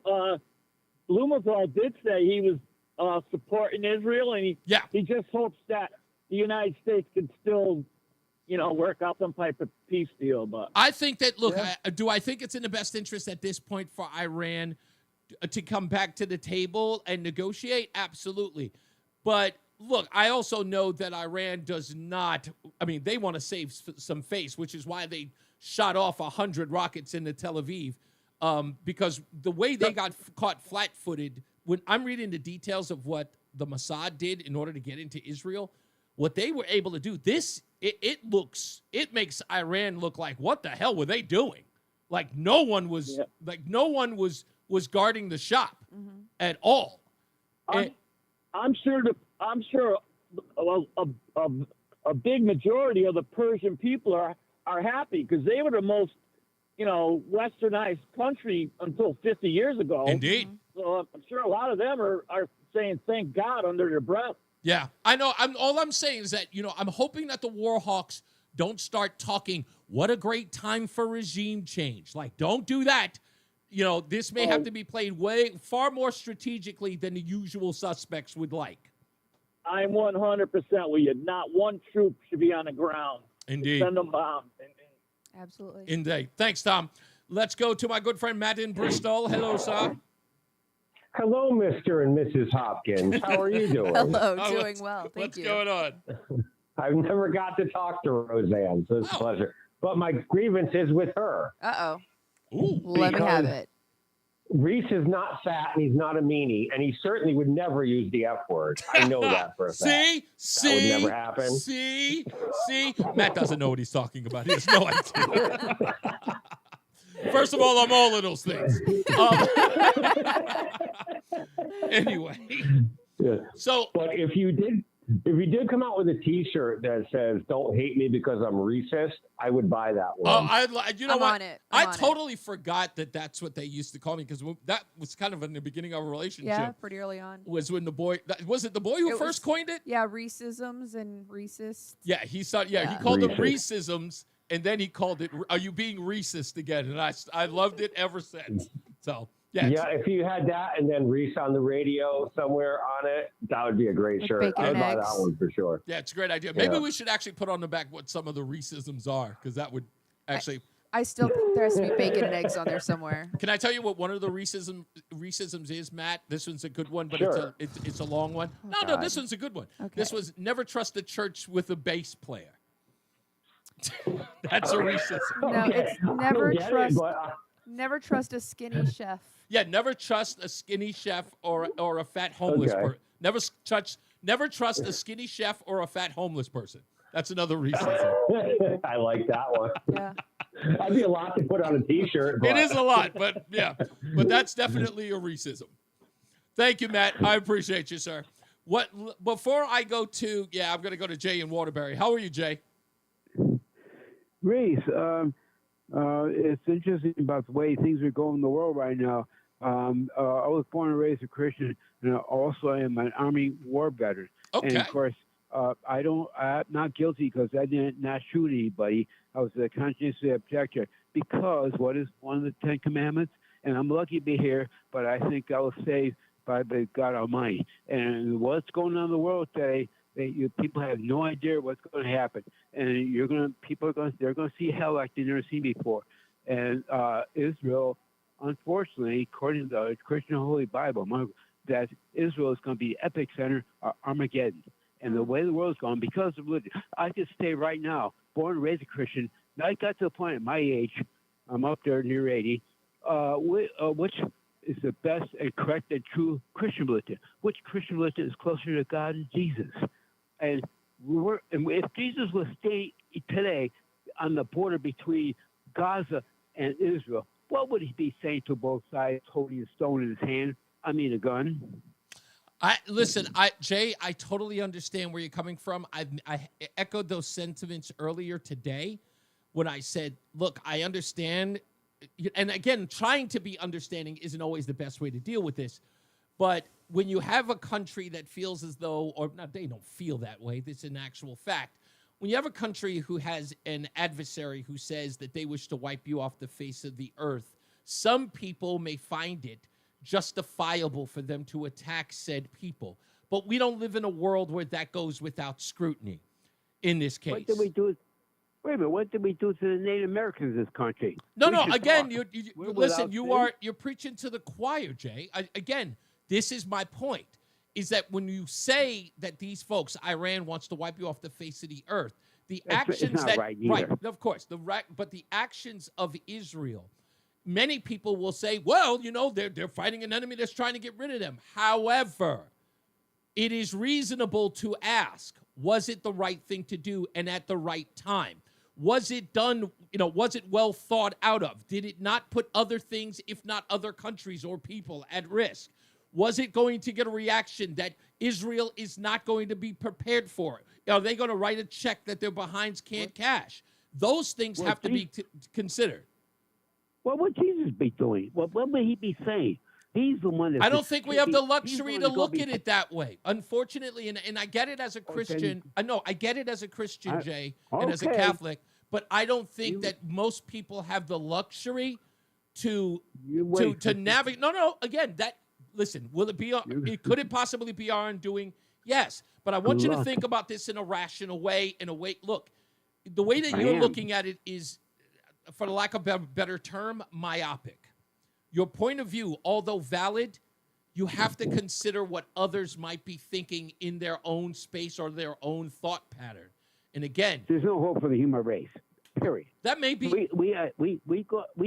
Speaker 26: Blumenthal did say he was supporting Israel, and he just hopes that the United States can still, work out some type of peace deal. But
Speaker 7: I think that, look, do I think it's in the best interest at this point for Iran to come back to the table and negotiate? Absolutely. But look, I also know that Iran does not, they want to save some face, which is why they shot off 100 rockets into Tel Aviv, because the way they got caught flat-footed, when I'm reading the details of what the Mossad did in order to get into Israel, what they were able to do, it makes Iran look like, what the hell were they doing? Like no one was guarding the shop at all.
Speaker 26: I'm sure a big majority of the Persian people are happy because they were the most, westernized country until 50 years ago.
Speaker 7: Indeed.
Speaker 26: So I'm sure a lot of them are saying thank God under their breath.
Speaker 7: Yeah, I know. All I'm saying is that, I'm hoping that the war hawks don't start talking, what a great time for regime change. Like, don't do that. This may have to be played far more strategically than the usual suspects would like.
Speaker 26: I'm 100% with you. Not one troop should be on the ground.
Speaker 7: Indeed.
Speaker 26: Send them bombs.
Speaker 24: Absolutely.
Speaker 7: Indeed. Thanks, Tom. Let's go to my good friend Matt in Bristol. Hello, sir.
Speaker 2: Hello, Mr. and Mrs. Hopkins. How are you doing?
Speaker 24: Hello, doing well. Thank
Speaker 7: what's
Speaker 24: you.
Speaker 7: going on?
Speaker 2: I've never got to talk to Roseanne, so it's a pleasure. But my grievance is with her.
Speaker 24: Uh-oh. Let me have it.
Speaker 2: Reese is not fat and he's not a meanie, and he certainly would never use the F word. I know that for a fact.
Speaker 7: See?
Speaker 2: That would never happen.
Speaker 7: See? Matt doesn't know what he's talking about. He has no idea. First of all, I'm all of those things. Anyway.
Speaker 2: Yeah.
Speaker 7: So,
Speaker 2: but if you did come out with a T-shirt that says "Don't hate me because I'm racist," I would buy that one.
Speaker 7: You know
Speaker 24: I'm
Speaker 7: what?
Speaker 24: on it.
Speaker 7: I totally forgot that's what they used to call me, because that was kind of in the beginning of a relationship.
Speaker 24: Yeah, pretty early on.
Speaker 7: Was when the boy was it the boy who first coined it?
Speaker 24: Yeah, Reeseisms and Reeseist.
Speaker 7: Yeah, he called them Reeseisms, and then he called it, "Are you being racist again?" And I loved it ever since. So.
Speaker 2: Yeah, if you had that and then Reese on the radio somewhere on it, that would be a great shirt. I would buy that one for sure.
Speaker 7: Yeah, it's a great idea. Maybe we should actually put on the back what some of the Reeseisms are, because that would actually...
Speaker 24: I still think there has to be bacon and eggs on there somewhere.
Speaker 7: Can I tell you what one of the Reeseisms is, Matt? This one's a good one, but
Speaker 2: sure.
Speaker 7: it's a long one. No, this one's a good one.
Speaker 24: Okay.
Speaker 7: This was never trust a church with a bass player. That's a Reeseism.
Speaker 24: No, it's never trust a skinny chef.
Speaker 7: Yeah, never trust a skinny chef or a fat homeless person. Never trust a skinny chef or a fat homeless person. That's another reason.
Speaker 2: I like that one.
Speaker 24: Yeah.
Speaker 2: That'd be a lot to put on a T-shirt.
Speaker 7: It is a lot, but yeah. But that's definitely a Reeseism. Thank you, Matt. I appreciate you, sir. Before I go to, I'm going to go to Jay in Waterbury. How are you, Jay?
Speaker 3: Reese, it's interesting about the way things are going in the world right now. I was born and raised a Christian, and I also am an Army war veteran.
Speaker 7: Okay.
Speaker 3: And of course, I'm not guilty because I did not shoot anybody. I was a conscientious objector because what is one of the 10 Commandments? And I'm lucky to be here, but I think I was saved by the God Almighty. And what's going on in the world today, People have no idea what's going to happen, and they're going to see hell like they've never seen before. And Israel, unfortunately, according to the Christian Holy Bible, that Israel is going to be the epicenter of Armageddon. And the way the world's going, because of religion, I could say right now, born and raised a Christian, I got to the point at my age, I'm up there near 80, which is the best and correct and true Christian religion? Which Christian religion is closer to God and Jesus? And if Jesus was staying today on the border between Gaza and Israel, what would he be saying to both sides, holding a stone in his hand? I mean, a gun.
Speaker 10: Jay, I totally understand where you're coming from. I echoed those sentiments earlier today when I said, look, I understand. And again, trying to be understanding isn't always the best way to deal with this. But when you have a country that feels as though, or not, they don't feel that way, this is an actual fact. When you have a country who has an adversary who says that they wish to wipe you off the face of the earth, some people may find it justifiable for them to attack said people. But we don't live in a world where that goes without scrutiny in this case.
Speaker 3: What did we do? Wait a minute. What did we do to the Native Americans in this country?
Speaker 10: No. Again, listen. You're preaching to the choir, Jay. Again, this is my point: is that when you say that these folks, Iran wants to wipe you off the face of the earth, the actions that
Speaker 3: right,
Speaker 10: of course, but the actions of Israel, many people will say, well, they're fighting an enemy that's trying to get rid of them. However, it is reasonable to ask, was it the right thing to do and at the right time? Was it done, was it well thought out of? Did it not put other things, if not other countries or people, at risk? Was it going to get a reaction that Israel is not going to be prepared for? Are they going to write a check that their behinds can't cash? Those things have to be considered.
Speaker 3: What would Jesus be doing? What would he be saying? He's the one that...
Speaker 10: I don't think we have the luxury to look at it that way, unfortunately. And I get it as a Christian. I get it as a Christian, Jay, and as a Catholic. But I don't think that most people have the luxury to navigate. No. Again, listen, will it be? Could it possibly be our undoing? Yes. But I want you to think about this in a rational way. Look, the way that you're looking at it is, for lack of a better term, myopic. Your point of view, although valid, you have to consider what others might be thinking in their own space or their own thought pattern. And again,
Speaker 3: there's no hope for the human race. Period.
Speaker 10: That may be.
Speaker 3: We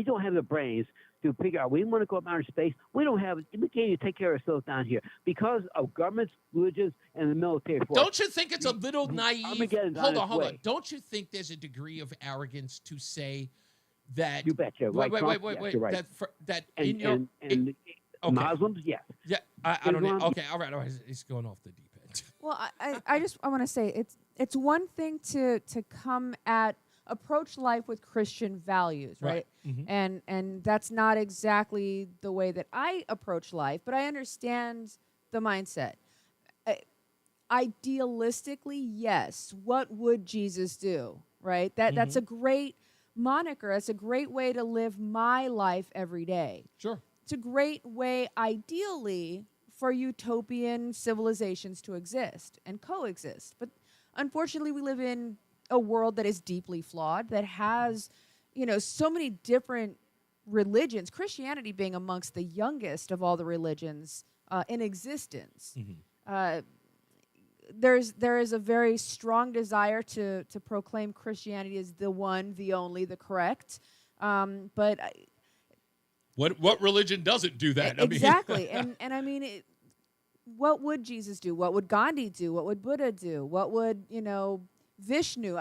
Speaker 3: don't have the brains to figure out. We want to go up outer space. We can't even take care of ourselves down here because of governments, religions, and the military force.
Speaker 10: Don't you think it's a little naive? Hold on. Don't you think there's a degree of arrogance to say that?
Speaker 3: You betcha.
Speaker 10: Wait.
Speaker 3: Right.
Speaker 10: That
Speaker 3: Muslims, yes.
Speaker 10: Yeah, I don't know. Okay, all right. It's going off the deep end.
Speaker 24: Well, I want to say it's one thing to approach life with Christian values, right? Mm-hmm. And that's not exactly the way that I approach life, but I understand the mindset. Idealistically, yes. What would Jesus do, right? That's a great moniker. That's a great way to live my life every day.
Speaker 10: Sure.
Speaker 24: It's a great way, ideally, for utopian civilizations to exist and coexist. But unfortunately, we live in a world that is deeply flawed, that has, so many different religions, Christianity being amongst the youngest of all the religions in existence. Mm-hmm. There is a very strong desire to proclaim Christianity as the one, the only, the correct. But
Speaker 10: what religion doesn't do that?
Speaker 24: Exactly. I mean, what would Jesus do? What would Gandhi do? What would Buddha do? What would, Vishnu?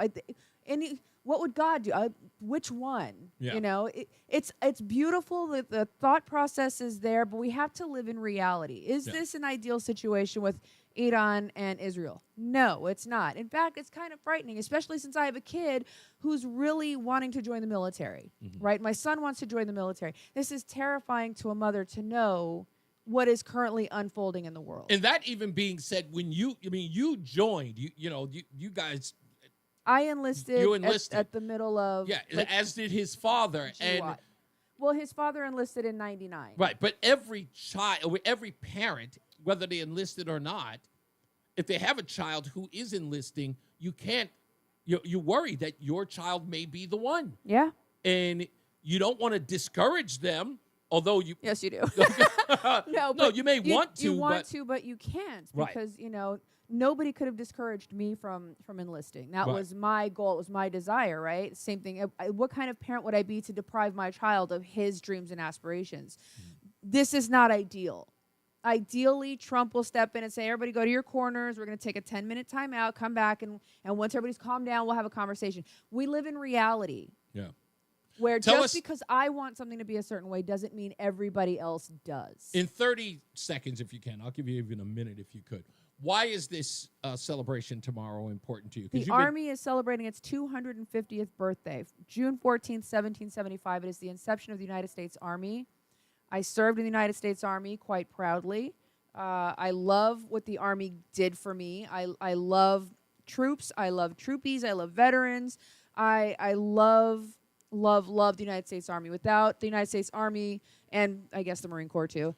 Speaker 24: What would God do? Which one? Yeah. It's beautiful that the thought process is there, but we have to live in reality. Is this an ideal situation with Iran and Israel? No, it's not. In fact, it's kind of frightening, especially since I have a kid who's really wanting to join the military, right? My son wants to join the military. This is terrifying to a mother to know what is currently unfolding in the world.
Speaker 10: And that even being said, when you joined, you guys.
Speaker 24: I enlisted, at the middle of...
Speaker 10: Yeah, as did his father.
Speaker 24: Well, his father enlisted in 99.
Speaker 10: Right, but every child, every parent, whether they enlisted or not,
Speaker 7: if they have a child who is enlisting, you can't, you worry that your child may be the one.
Speaker 24: Yeah.
Speaker 7: And you don't want to discourage them, although you.
Speaker 24: Yes, you do.
Speaker 7: No,
Speaker 24: but
Speaker 7: you may want to.
Speaker 24: You want
Speaker 7: but,
Speaker 24: to, but you can't
Speaker 7: Right.
Speaker 24: because, nobody could have discouraged me from enlisting. That
Speaker 7: Right.
Speaker 24: was my goal. It was my desire, right? Same thing. What kind of parent would I be to deprive my child of his dreams and aspirations? This is not ideal. Ideally, Trump will step in and say, everybody go to your corners. We're going to take a 10-minute timeout, come back, and once everybody's calmed down, we'll have a conversation. We live in reality.
Speaker 7: Yeah.
Speaker 24: Where
Speaker 7: Tell
Speaker 24: just
Speaker 7: us-
Speaker 24: because I want something to be a certain way doesn't mean everybody else does.
Speaker 7: In 30 seconds, if you can, I'll give you even a minute if you could. Why is this celebration tomorrow important to you? 'Cause
Speaker 24: The Army is celebrating its 250th birthday. June 14th, 1775. It is the inception of the United States Army. I served in the United States Army quite proudly. I love what the Army did for me. I love troops. I love troopies. I love veterans. I love the United States Army. Without the United States Army, and I guess the Marine Corps too,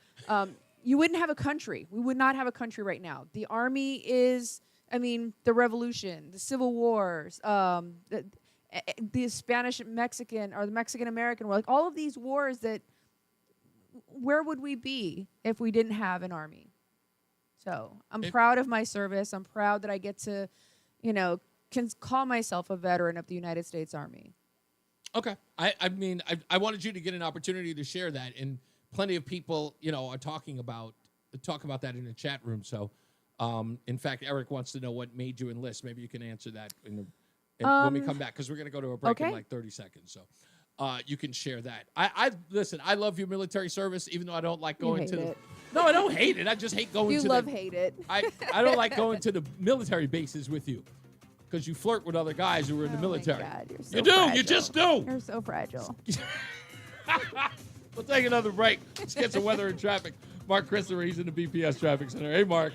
Speaker 24: you wouldn't have a country. We would not have a country right now. The Army is, the Revolution, the Civil Wars, the Spanish-Mexican or the Mexican-American War, like all of these wars that, where would we be if we didn't have an Army? So I'm proud of my service. I'm proud that I get to, can call myself a veteran of the United States Army.
Speaker 7: Okay. I wanted you to get an opportunity to share that, and plenty of people, are talk about that in the chat room. So, in fact, Eric wants to know what made you enlist. Maybe you can answer that when we come back, because we're going to go to a break in like 30 seconds. So, you can share that. Listen. I love your military service, even though I don't like going to the. No, I don't hate it. I just hate going.
Speaker 24: Hate it.
Speaker 7: I don't like going to the military bases with you, because you flirt with other guys who are in the military.
Speaker 24: My God, you're so
Speaker 7: you do.
Speaker 24: fragile.
Speaker 7: You just do.
Speaker 24: You're so fragile.
Speaker 7: We'll take another break. Let's get some weather and traffic. Mark Christopher, he's in the BPS Traffic Center. Hey, Mark.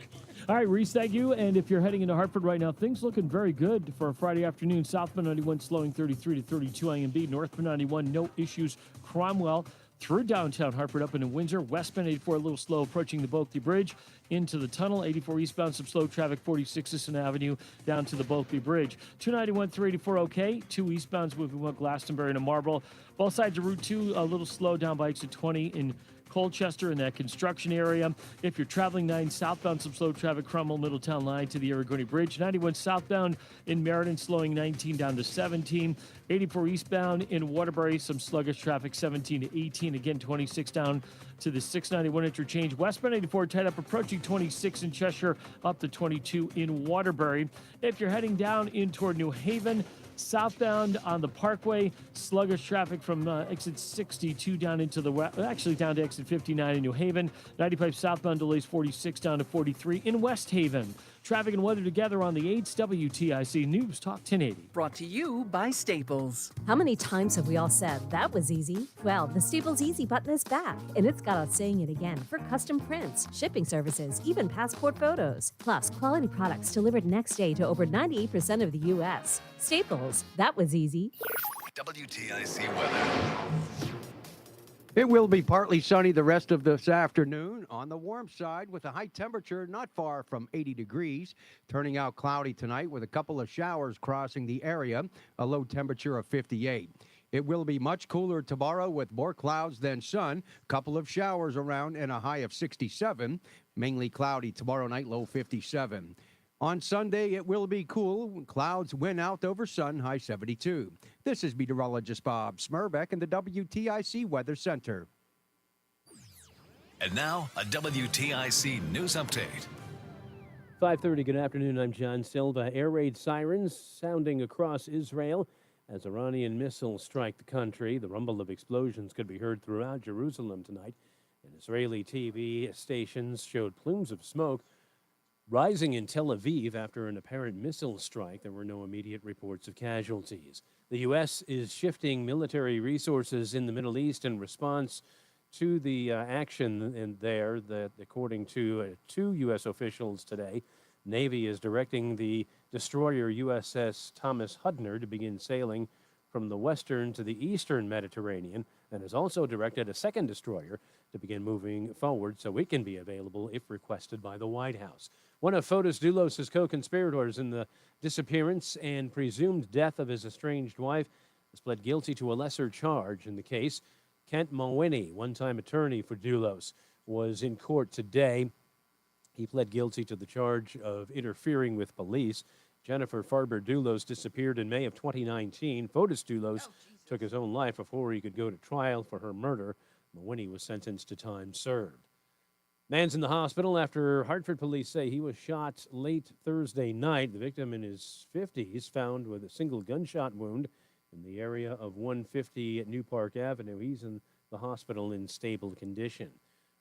Speaker 5: All right, Reese, thank you. And if you're heading into Hartford right now, things looking very good for a Friday afternoon. Southbound 91 slowing 33 to 32 IMB. Northbound 91, no issues. Cromwell through downtown Hartford up into Windsor. Westbound 84, a little slow approaching the Bulkley Bridge into the tunnel. 84 eastbound, some slow traffic. 46 Sisson Avenue down to the Bulkley Bridge. 291, 384 okay. 2 eastbounds moving from Glastonbury to Marlboro. Both sides of Route 2, a little slow down by exit 20 in Colchester in that construction area. If you're traveling 9 southbound, some slow traffic, Cromwell Middletown line to the Aragoni Bridge. 91 southbound in Meriden, slowing 19 down to 17. 84 eastbound in Waterbury, some sluggish traffic, 17 to 18. Again, 26 down to the 691 interchange. Westbound 84 tied up approaching 26 in Cheshire, up to 22 in Waterbury. If you're heading down in toward New Haven, southbound on the Parkway, sluggish traffic from exit 62 down into the west, actually down to exit 59 in New Haven. 95 southbound delays 46 down to 43 in West Haven. Traffic and weather together on the 8s WTIC News Talk 1080.
Speaker 12: Brought to you by Staples.
Speaker 15: How many times have we all said, that was easy? Well, the Staples Easy button is back, and it's got us saying it again for custom prints, shipping services, even passport photos. Plus, quality products delivered next day to over 98% of the U.S. Staples, that was easy.
Speaker 14: WTIC weather.
Speaker 8: It will be partly sunny the rest of this afternoon on the warm side with a high temperature not far from 80 degrees. Turning out cloudy tonight with a couple of showers crossing the area, a low temperature of 58. It will be much cooler tomorrow with more clouds than sun, couple of showers around and a high of 67. Mainly cloudy tomorrow night, low 57. On Sunday, it will be cool. Clouds win out over sun, high 72. This is meteorologist Bob Smurbeck in the WTIC Weather Center.
Speaker 14: And now, a WTIC news update.
Speaker 16: 5:30, good afternoon. I'm John Silva. Air raid sirens sounding across Israel as Iranian missiles strike the country. The rumble of explosions could be heard throughout Jerusalem tonight. And Israeli TV stations showed plumes of smoke rising in Tel Aviv after an apparent missile strike. There were no immediate reports of casualties. The U.S. is shifting military resources in the Middle East in response to the action in there that, according to 2 U.S. officials today, Navy is directing the destroyer USS Thomas Hudner to begin sailing from the western to the eastern Mediterranean, and has also directed a second destroyer to begin moving forward so it can be available if requested by the White House. One of Fotis Doulos' co-conspirators in the disappearance and presumed death of his estranged wife has pled guilty to a lesser charge in the case. Kent Mulwiney, one-time attorney for Doulos, was in court today. He pled guilty to the charge of interfering with police. Jennifer Farber Doulos disappeared in May of 2019. Fotis Doulos took his own life before he could go to trial for her murder. Mulwiney was sentenced to time served. Man's in the hospital after Hartford police say he was shot late Thursday night. The victim in his 50s found with a single gunshot wound in the area of 150 at New Park Avenue. He's in the hospital in stable condition.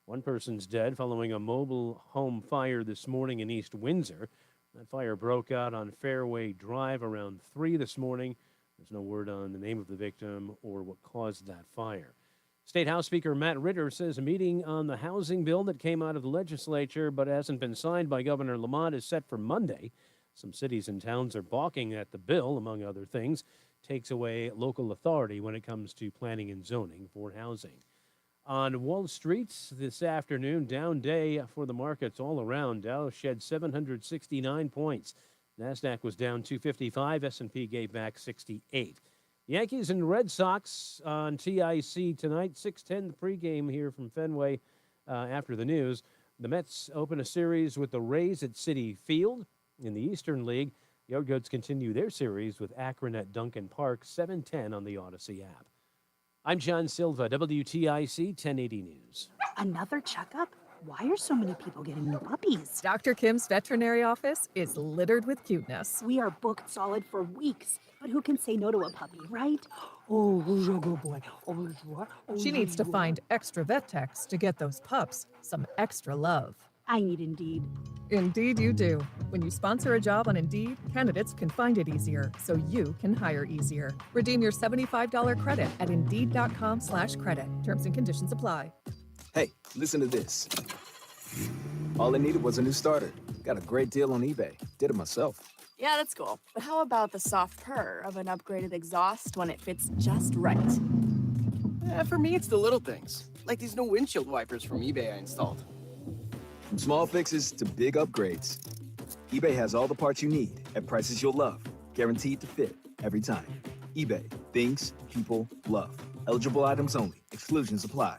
Speaker 16: One person's dead following a mobile home fire this morning in East Windsor. That fire broke out on Fairway Drive around 3 this morning. There's no word on the name of the victim or what caused that fire. State House Speaker Matt Ritter says a meeting on the housing bill that came out of the legislature but hasn't been signed by Governor Lamont is set for Monday. Some cities and towns are balking at the bill, among other things. Takes away local authority when it comes to planning and zoning for housing. On Wall Street this afternoon, down day for the markets all around. Dow shed 769 points. NASDAQ was down 255. S&P gave back 68. Yankees and Red Sox on TIC tonight. 6:10 the pregame here from Fenway after the news. The Mets open a series with the Rays at Citi Field. In the Eastern League, Yardgoats continue their series with Akron at Duncan Park, 7:10 on the Odyssey app. I'm John Silva, WTIC 1080 News.
Speaker 17: Another checkup? Why are so many people getting new puppies?
Speaker 18: Dr. Kim's veterinary office is littered with cuteness.
Speaker 17: We are booked solid for weeks, but who can say no to a puppy, right? Oh, who's your good boy? Oh, who's your? Oh,
Speaker 18: She needs to find extra vet techs to get those pups some extra love.
Speaker 17: I need Indeed.
Speaker 18: Indeed you do. When you sponsor a job on Indeed, candidates can find it easier, so you can hire easier. Redeem your $75 credit at Indeed.com/credit. Terms and conditions apply.
Speaker 19: Hey, listen to this. All I needed was a new starter. Got a great deal on eBay. Did it myself.
Speaker 20: Yeah, that's cool. But how about the soft purr of an upgraded exhaust when it fits just right?
Speaker 21: For me, it's the little things, like these new windshield wipers from eBay I installed.
Speaker 19: From small fixes to big upgrades, eBay has all the parts you need at prices you'll love. Guaranteed to fit every time. eBay. Things people love. Eligible items only. Exclusions apply.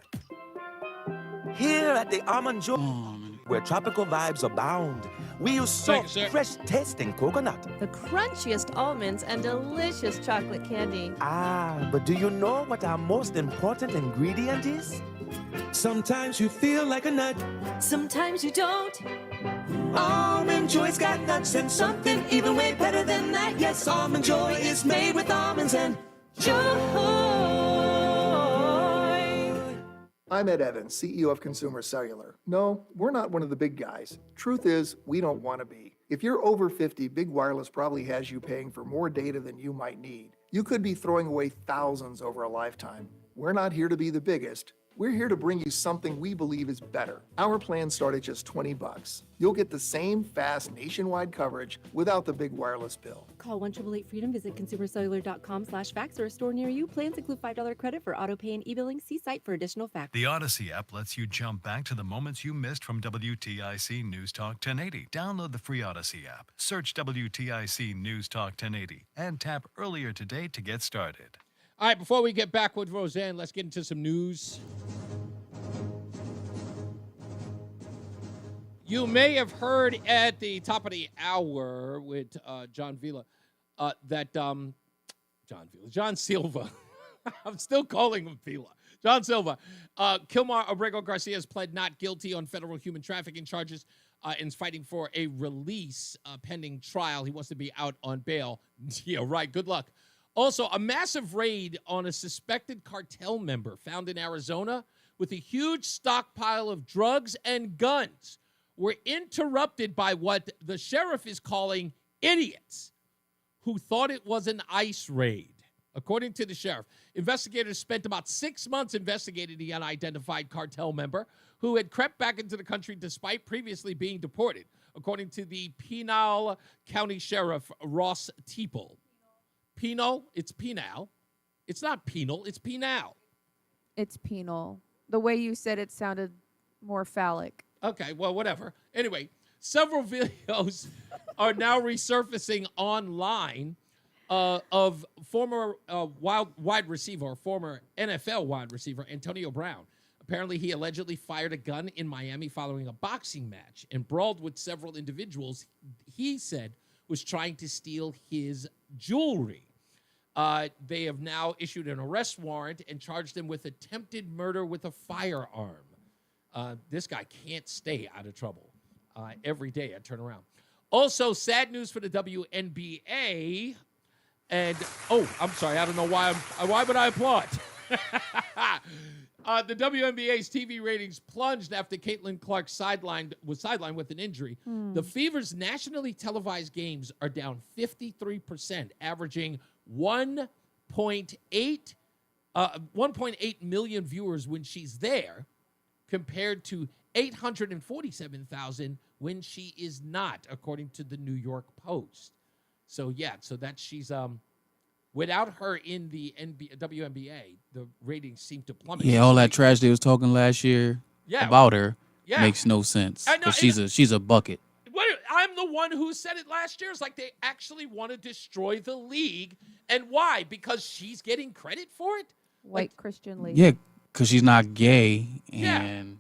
Speaker 22: Here at the Almond Joy, where tropical vibes abound, we use soft, fresh tasting coconut.
Speaker 27: The crunchiest almonds and delicious chocolate candy.
Speaker 22: Ah, but do you know what our most important ingredient is? Sometimes you feel like a nut.
Speaker 27: Sometimes you don't.
Speaker 22: Almond Joy's got nuts and something even way better than that. Yes, Almond Joy is made with almonds and joy.
Speaker 28: I'm Ed Evans, CEO of Consumer Cellular. No, we're not one of the big guys. Truth is, we don't want to be. If you're over 50, Big Wireless probably has you paying for more data than you might need. You could be throwing away thousands over a lifetime. We're not here to be the biggest. We're here to bring you something we believe is better. Our plans start at just $20. You'll get the same fast nationwide coverage without the big wireless bill.
Speaker 27: Call 1-888-FREEDOM, visit consumercellular.com/facts or a store near you. Plans include $5 credit for auto pay and e-billing. See site for additional facts.
Speaker 14: The Odyssey app lets you jump back to the moments you missed from WTIC News Talk 1080. Download the free Odyssey app, search WTIC News Talk 1080, and tap earlier today to get started.
Speaker 10: All right, before we get back with Roseanne, let's get into some news. You may have heard at the top of the hour with John Vila John Silva. I'm still calling him Vila. John Silva. Kilmar Abrego Garcia has pled not guilty on federal human trafficking charges and is fighting for a release pending trial. He wants to be out on bail. Yeah, right. Good luck. Also, a massive raid on a suspected cartel member found in Arizona with a huge stockpile of drugs and guns were interrupted by what the sheriff is calling idiots who thought it was an ICE raid. According to the sheriff, investigators spent about 6 months investigating the unidentified cartel member who had crept back into the country despite previously being deported, according to the Pinal County Sheriff Ross Teeple. Penal? It's penal. It's not penal. It's penal.
Speaker 24: It's penal. The way you said it sounded more phallic.
Speaker 10: Okay, well, whatever. Anyway, several videos are now resurfacing online of former wide receiver, former NFL wide receiver Antonio Brown. Apparently, he allegedly fired a gun in Miami following a boxing match and brawled with several individuals he said was trying to steal his jewelry. They have now issued an arrest warrant and charged him with attempted murder with a firearm. This guy can't stay out of trouble. Every day I turn around. Also, sad news for the WNBA. And, I'm sorry. I don't know why would I applaud? The WNBA's TV ratings plunged after Caitlin Clark was sidelined with an injury. The Fever's nationally televised games are down 53%, averaging 1.8 million viewers when she's there, compared to 847,000 when she is not, according to the New York Post. So she's without her in the WNBA, the ratings seem to plummet.
Speaker 1: Yeah, all that trash they was talking last year about her makes no sense. Because she's a bucket.
Speaker 10: I'm the one who said it last year. It's like they actually want to destroy the league. And why? Because she's getting credit for it?
Speaker 24: White Christian lady.
Speaker 1: Yeah, because she's not gay and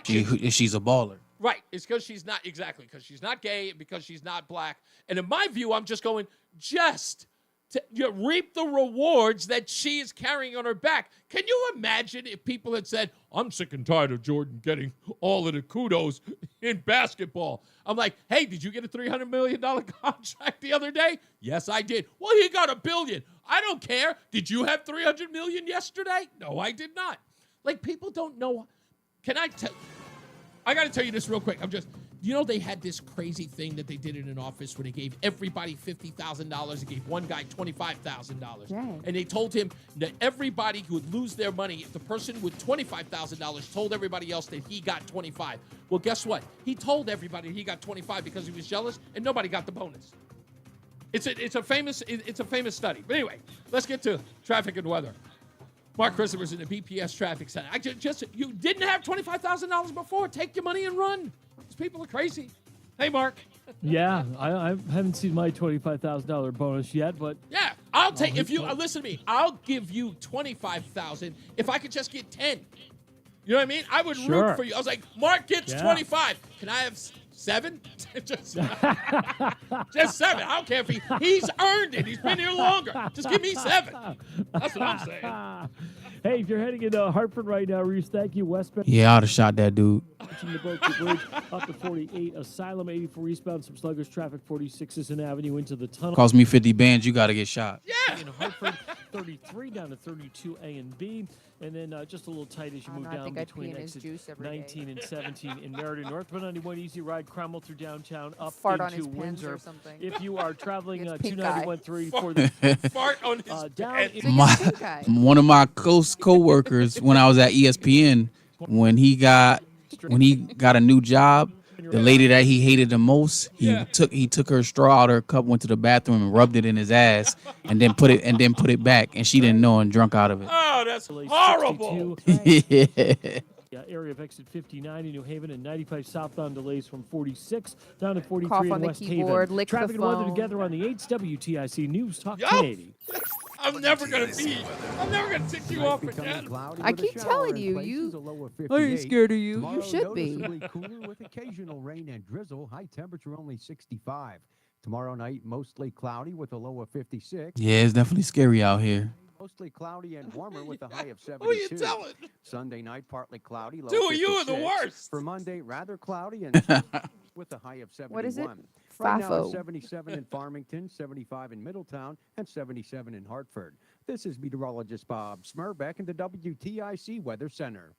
Speaker 1: she's a baller.
Speaker 10: Right. It's because she's not, exactly, because she's not gay, because she's not black. And in my view, I'm just going, to reap the rewards that she is carrying on her back. Can you imagine if people had said, I'm sick and tired of Jordan getting all of the kudos in basketball? I'm like, hey, did you get a $300 million contract the other day? Yes, I did. Well, he got $1 billion. I don't care. Did you have $300 million yesterday? No, I did not. Like, people don't know. I got to tell you this real quick. They had this crazy thing that they did in an office where they gave everybody $50,000 and gave one guy $25,000. And they told him that everybody who would lose their money, if the person with $25,000 told everybody else that he got $25,000. Well, guess what? He told everybody he got $25,000 because he was jealous, and nobody got the bonus. It's a famous study. But anyway, let's get to traffic and weather. Mark Christopher's in the BPS Traffic Center. You didn't have $25,000 before. Take your money and run. These people are crazy. Hey, Mark.
Speaker 5: Yeah, I haven't seen my $25,000 bonus yet, but
Speaker 10: yeah, I'll take if you listen to me. I'll give you $25,000 if I could just get 10. You know what I mean? I would root for you. I was like, Mark gets 25. Can I have 7? just 7. I don't care if he's earned it. He's been here longer. Just give me 7. That's what I'm saying.
Speaker 5: Hey, if you're heading into Hartford right now, Reese, thank you. Westbound.
Speaker 1: Yeah, I would have shot that dude.
Speaker 5: Watching the Berkeley Bridge up to 48. Asylum 84 eastbound. Some sluggish traffic. 46 is an avenue into the tunnel.
Speaker 1: Cost me 50 bands. You got to get shot.
Speaker 10: Yeah.
Speaker 5: In Hartford, 33 down to 32 A and B. And then just a little tight as you move down between exit 19 and 17 in Meriden. North 191 easy ride. Cromwell through downtown up into Windsor. If you are traveling 291 384 the
Speaker 10: fart on his
Speaker 5: down
Speaker 1: one of my close co-workers when I was at ESPN, when he got a new job, the lady that he hated the most, he took her straw out of her cup, went to the bathroom and rubbed it in his ass, and then put it back, and she didn't know and drunk out of it.
Speaker 10: Oh, that's horrible.
Speaker 5: Area of exit 59 in New Haven and 95 southbound delays from 46 down to 43 in West Haven. Traffic and weather together on the 8's WTIC News Talk 1080.
Speaker 10: I'm never gonna tick you off for that.
Speaker 24: I keep telling you, I ain't scared of you. You should be.
Speaker 8: Cooler with occasional rain and drizzle. High temperature only 65. Tomorrow night, mostly cloudy with a low of 56.
Speaker 1: Yeah, it's definitely scary out here.
Speaker 8: Mostly cloudy and warmer with a high of 72.
Speaker 10: Who are you telling?
Speaker 8: Sunday night, partly cloudy. Low
Speaker 10: 2 of
Speaker 8: 56.
Speaker 10: you are the worst.
Speaker 8: For Monday, rather cloudy and with a high of 71.
Speaker 24: What is it?
Speaker 8: Right now, 77 in Farmington, 75 in Middletown, and 77 in Hartford. This is meteorologist Bob Smur back in the WTIC Weather Center.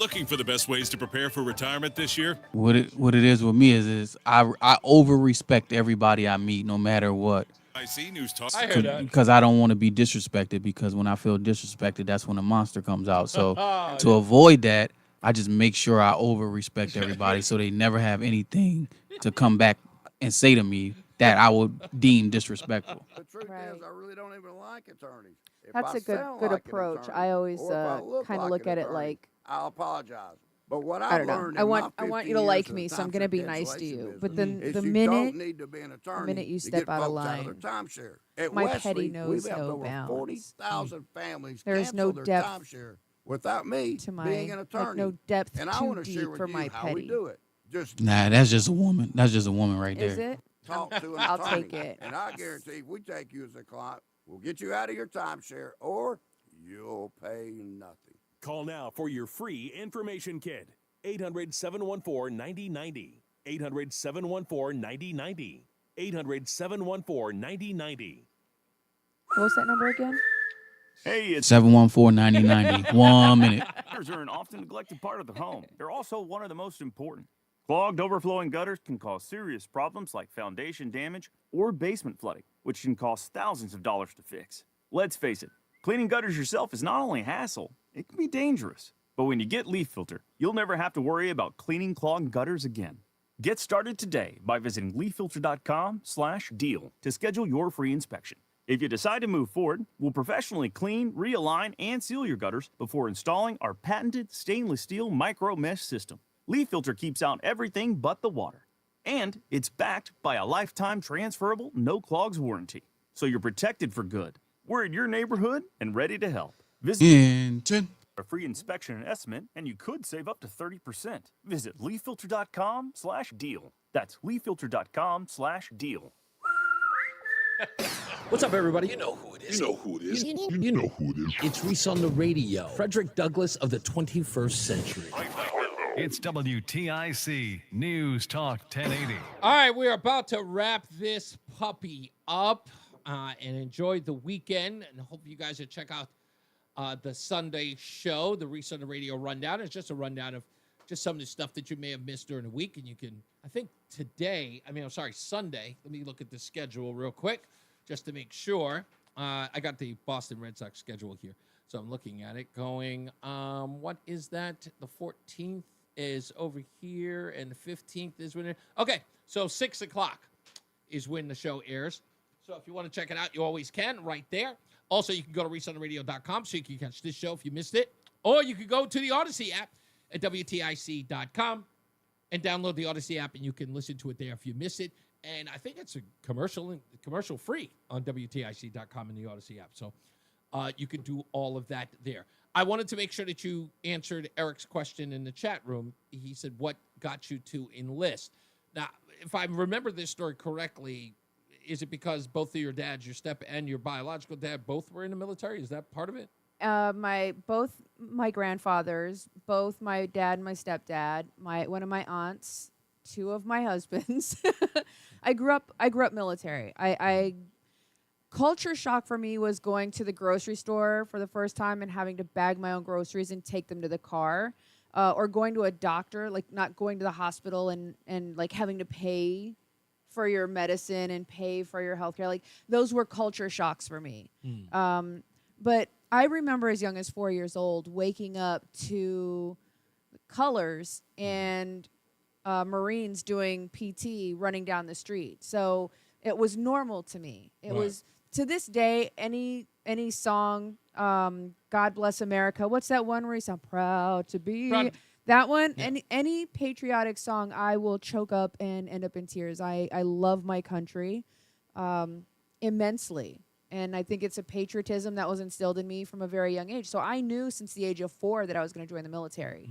Speaker 4: Looking for the best ways to prepare for retirement this year?
Speaker 1: What it is with me is I over respect everybody I meet, no matter what.
Speaker 4: I see NewsTalk.
Speaker 10: I heard that.
Speaker 1: Because I don't want to be disrespected, because when I feel disrespected, that's when a monster comes out. So to avoid that, I just make sure I over respect everybody so they never have anything to come back and say to me that I would deem disrespectful.
Speaker 6: The truth is, I really don't even like attorneys. If
Speaker 24: That's
Speaker 6: I
Speaker 24: a good
Speaker 6: sound like an
Speaker 24: approach.
Speaker 6: attorney,
Speaker 24: I always
Speaker 6: or if I look
Speaker 24: kind of
Speaker 6: like
Speaker 24: look
Speaker 6: an
Speaker 24: at it
Speaker 6: attorney,
Speaker 24: like,
Speaker 6: I'll apologize. But what
Speaker 24: I
Speaker 6: I've
Speaker 24: don't know.
Speaker 6: learned
Speaker 24: I
Speaker 6: in
Speaker 24: want
Speaker 6: my
Speaker 24: you
Speaker 6: 50
Speaker 24: to like
Speaker 6: years of
Speaker 24: me, so I'm
Speaker 6: timeshare
Speaker 24: gonna be nice to
Speaker 6: cancellation
Speaker 24: you.
Speaker 6: business
Speaker 24: But then
Speaker 6: is
Speaker 24: the
Speaker 6: you
Speaker 24: minute
Speaker 6: don't need to be an attorney
Speaker 24: you
Speaker 6: to
Speaker 24: step
Speaker 6: get
Speaker 24: out of
Speaker 6: folks out of their
Speaker 24: line,
Speaker 6: timeshare. At
Speaker 24: my
Speaker 6: Wesley,
Speaker 24: petty knows
Speaker 6: we've helped
Speaker 24: no
Speaker 6: over
Speaker 24: bounds.
Speaker 6: 40,000 families
Speaker 24: There's no
Speaker 6: cancel their
Speaker 24: depth
Speaker 6: timeshare without me
Speaker 24: to
Speaker 6: being
Speaker 24: my
Speaker 6: an attorney.
Speaker 24: no depth
Speaker 6: and I
Speaker 24: too
Speaker 6: want to share
Speaker 24: deep
Speaker 6: with
Speaker 24: for
Speaker 6: you
Speaker 24: my
Speaker 6: how we
Speaker 24: petty.
Speaker 6: do it. Just
Speaker 1: Nah, that's just a woman. That's just a woman right
Speaker 24: Is
Speaker 1: there.
Speaker 24: it?
Speaker 6: talk to an
Speaker 24: I'll
Speaker 6: attorney.
Speaker 24: take it.
Speaker 6: And I guarantee if we take you as a client, we'll get you out of your timeshare or you'll pay nothing.
Speaker 2: Call now for your free information kit. 800-714-9090. 800-714-9090. 800-714-9090.
Speaker 24: What was that number again?
Speaker 3: Hey, it's
Speaker 1: 714-9090. 1 minute.
Speaker 3: Gutters are an often neglected part of the home. They're also one of the most important. Clogged, overflowing gutters can cause serious problems like foundation damage or basement flooding, which can cost thousands of dollars to fix. Let's face it, cleaning gutters yourself is not only a hassle, it can be dangerous. But when you get Leaf Filter, you'll never have to worry about cleaning clogged gutters again. Get started today by visiting leaffilter.com/deal to schedule your free inspection. If you decide to move forward, we'll professionally clean, realign, and seal your gutters before installing our patented stainless steel micro mesh system. Leaf Filter keeps out everything but the water. And it's backed by a lifetime transferable no clogs warranty. So you're protected for good. We're in your neighborhood and ready to help. Visit a free inspection and estimate, and you could save up to 30%. Visit leaffilter.com/deal. That's leaffilter.com/deal.
Speaker 10: What's up, everybody? You know who it is. You know who it is. You know who it is. It's Reese on the Radio. Frederick Douglass of the 21st century.
Speaker 14: It's WTIC News Talk 1080.
Speaker 10: All right, we're about to wrap this puppy up and enjoy the weekend. And hope you guys will check out the Sunday show, the Reese on the Radio rundown. It's just a rundown of just some of the stuff that you may have missed during the week. And you can, I think Sunday. Let me look at the schedule real quick just to make sure. I got the Boston Red Sox schedule here. So I'm looking at it going, what is that? The 14th is over here and the 15th is when okay, so 6 o'clock is when the show airs. So if you want to check it out, you always can right there. Also, you can go to reasoontheradio.com so you can catch this show if you missed it. Or you can go to the Odyssey app at WTIC.com and download the Odyssey app, and you can listen to it there if you miss it. And I think it's a commercial free on WTIC.com in the Odyssey app. So you can do all of that there. I wanted to make sure that you answered Eric's question in the chat room. He said, what got you to enlist? Now, if I remember this story correctly, is it because both of your dads, your step and your biological dad, both were in the military? Is that part of it?
Speaker 24: Both my grandfathers, both my dad and my stepdad, one of my aunts, two of my husbands. I grew up military. I culture shock for me was going to the grocery store for the first time and having to bag my own groceries and take them to the car, or going to a doctor, like not going to the hospital and like having to pay for your medicine and pay for your healthcare. Like those were culture shocks for me. But I remember as young as 4 years old waking up to colors and Marines doing PT running down the street. So it was normal to me. It was, to this day, any song, God Bless America. What's that one where he's I'm proud to be?
Speaker 10: Proud.
Speaker 24: That one,
Speaker 10: Yeah.
Speaker 24: any patriotic song, I will choke up and end up in tears. I love my country immensely. And I think it's a patriotism that was instilled in me from a very young age. So I knew since the age of 4 that I was going to join the military.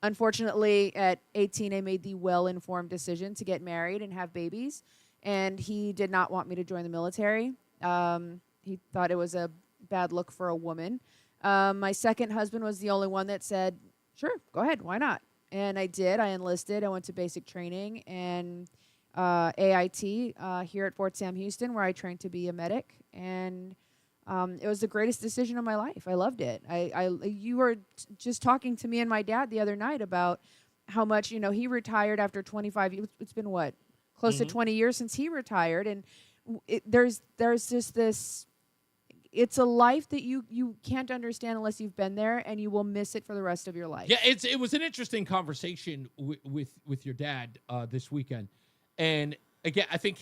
Speaker 24: Unfortunately, at 18, I made the well-informed decision to get married and have babies. And he did not want me to join the military. He thought it was a bad look for a woman. My second husband was the only one that said, sure, go ahead, why not? And I did. I enlisted. I went to basic training and AIT here at Fort Sam Houston, where I trained to be a medic. And it was the greatest decision of my life. I loved it. You were just talking to me and my dad the other night about how much, he retired after 25 years. It's been what? Close to 20 years since he retired. And there's just this, it's a life that you can't understand unless you've been there, and you will miss it for the rest of your life.
Speaker 10: Yeah, it was an interesting conversation with your dad this weekend. And again, I think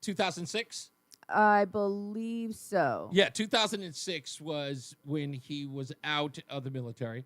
Speaker 10: 2006?
Speaker 24: I believe so.
Speaker 10: Yeah, 2006 was when he was out of the military.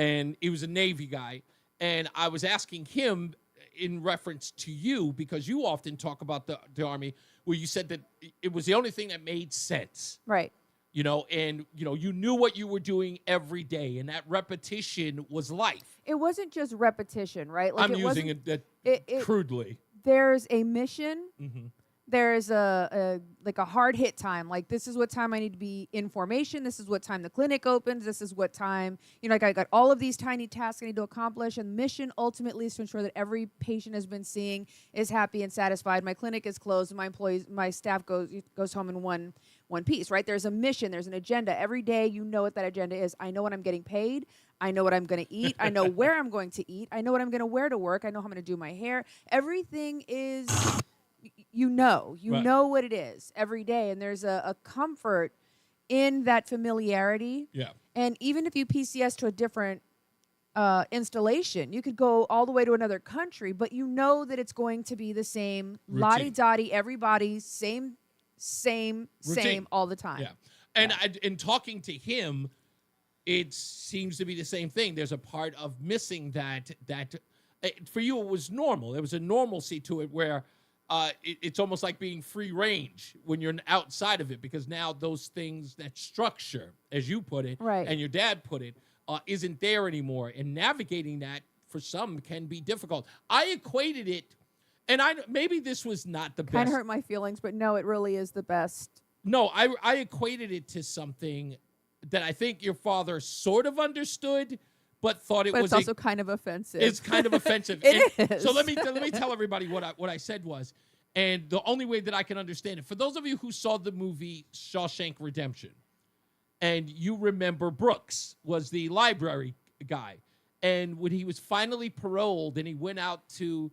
Speaker 10: and he was a Navy guy. And I was asking him in reference to you, because you often talk about the Army, where you said that it was the only thing that made sense.
Speaker 24: Right.
Speaker 10: You know, and, you know, you knew what you were doing every day, and that repetition was life.
Speaker 24: It wasn't just repetition, right? Like
Speaker 10: I'm using it crudely.
Speaker 24: There's a mission.
Speaker 10: Mm-hmm.
Speaker 24: There's a hard hit time. Like, this is what time I need to be in formation. This is what time the clinic opens. This is what time, like, I got all of these tiny tasks I need to accomplish. And the mission ultimately is to ensure that every patient has been seeing is happy and satisfied. My clinic is closed. And my staff goes home in one piece, right? There's a mission. There's an agenda. Every day you know what that agenda is. I know what I'm getting paid. I know what I'm going to eat. I know where I'm going to eat. I know what I'm going to wear to work. I know how I'm going to do my hair. Everything is... You know what it is every day, and there's a comfort in that familiarity.
Speaker 10: Yeah.
Speaker 24: And even if you PCS to a different installation, you could go all the way to another country, but you know that it's going to be the same lottie-dottie, everybody, same all the time.
Speaker 10: Yeah. And in talking to him, it seems to be the same thing. There's a part of missing that for you it was normal. There was a normalcy to it where it's almost like being free range when you're outside of it, because now those things, that structure, as you put it,
Speaker 24: right,
Speaker 10: and your dad put it, isn't there anymore. And navigating that for some can be difficult. I equated it, and maybe this was not the best.
Speaker 24: Kind of hurt my feelings, but no, it really is the best.
Speaker 10: No, I equated it to something that I think your father sort of understood, but thought it was.
Speaker 24: But it's also kind of offensive.
Speaker 10: It's kind of offensive.
Speaker 24: It is.
Speaker 10: So let me tell everybody what I said was, and the only way that I can understand it, for those of you who saw the movie Shawshank Redemption, and you remember Brooks was the library guy, and when he was finally paroled and he went out to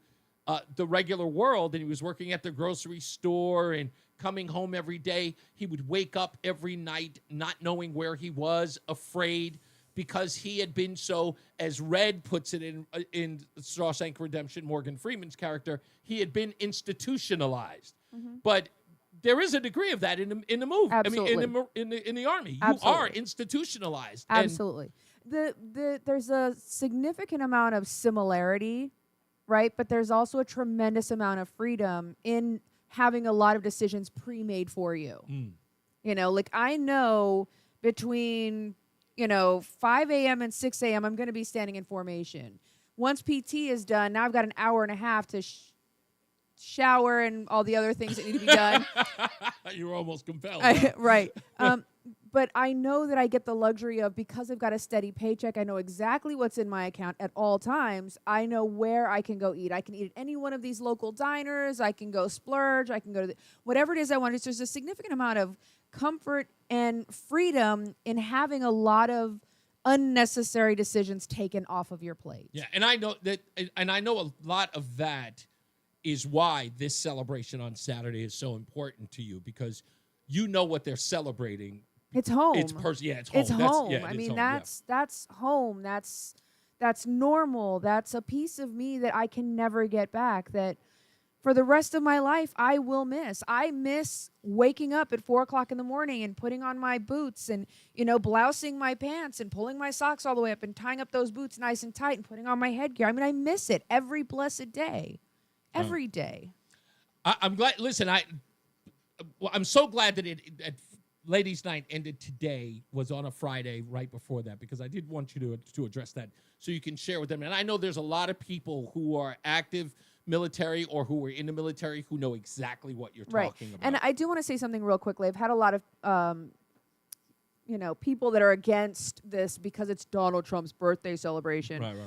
Speaker 10: the regular world and he was working at the grocery store and coming home every day, he would wake up every night not knowing where he was, afraid, because he had been so, as Red puts it in Shawshank Redemption, Morgan Freeman's character, he had been institutionalized. Mm-hmm. But there is a degree of that in the movie.
Speaker 24: Absolutely.
Speaker 10: I mean, in the Army,
Speaker 24: Absolutely.
Speaker 10: You are institutionalized.
Speaker 24: Absolutely. There's a significant amount of similarity, right? But there's also a tremendous amount of freedom in having a lot of decisions pre-made for you. Like, I know between 5 a.m. and 6 a.m., I'm going to be standing in formation. Once PT is done, now I've got an hour and a half to shower and all the other things that need to be done.
Speaker 10: You were almost compelled.
Speaker 24: Right. But I know that I get the luxury of, because I've got a steady paycheck, I know exactly what's in my account at all times. I know where I can go eat. I can eat at any one of these local diners. I can go splurge. I can go to whatever it is I want. There's a significant amount of comfort and freedom in having a lot of unnecessary decisions taken off of your plate.
Speaker 10: Yeah, and I know a lot of that is why this celebration on Saturday is so important to you, because you know what they're celebrating.
Speaker 24: It's home.
Speaker 10: It's home.
Speaker 24: It's home.
Speaker 10: That's
Speaker 24: home. That's normal. That's a piece of me that I can never get back, that for the rest of my life I will miss. I miss waking up at 4 o'clock in the morning and putting on my boots and, blousing my pants and pulling my socks all the way up and tying up those boots nice and tight and putting on my headgear. I mean, I miss it every blessed day. Every day. I'm
Speaker 10: glad. Listen, I'm so glad that that Ladies' Night ended today, was on a Friday right before that, because I did want you to address that so you can share with them. And I know there's a lot of people who are active military or who were in the military who know exactly what you're talking about.
Speaker 24: And I do want to say something real quickly. I've had a lot of people that are against this because it's Donald Trump's birthday celebration.
Speaker 10: Right.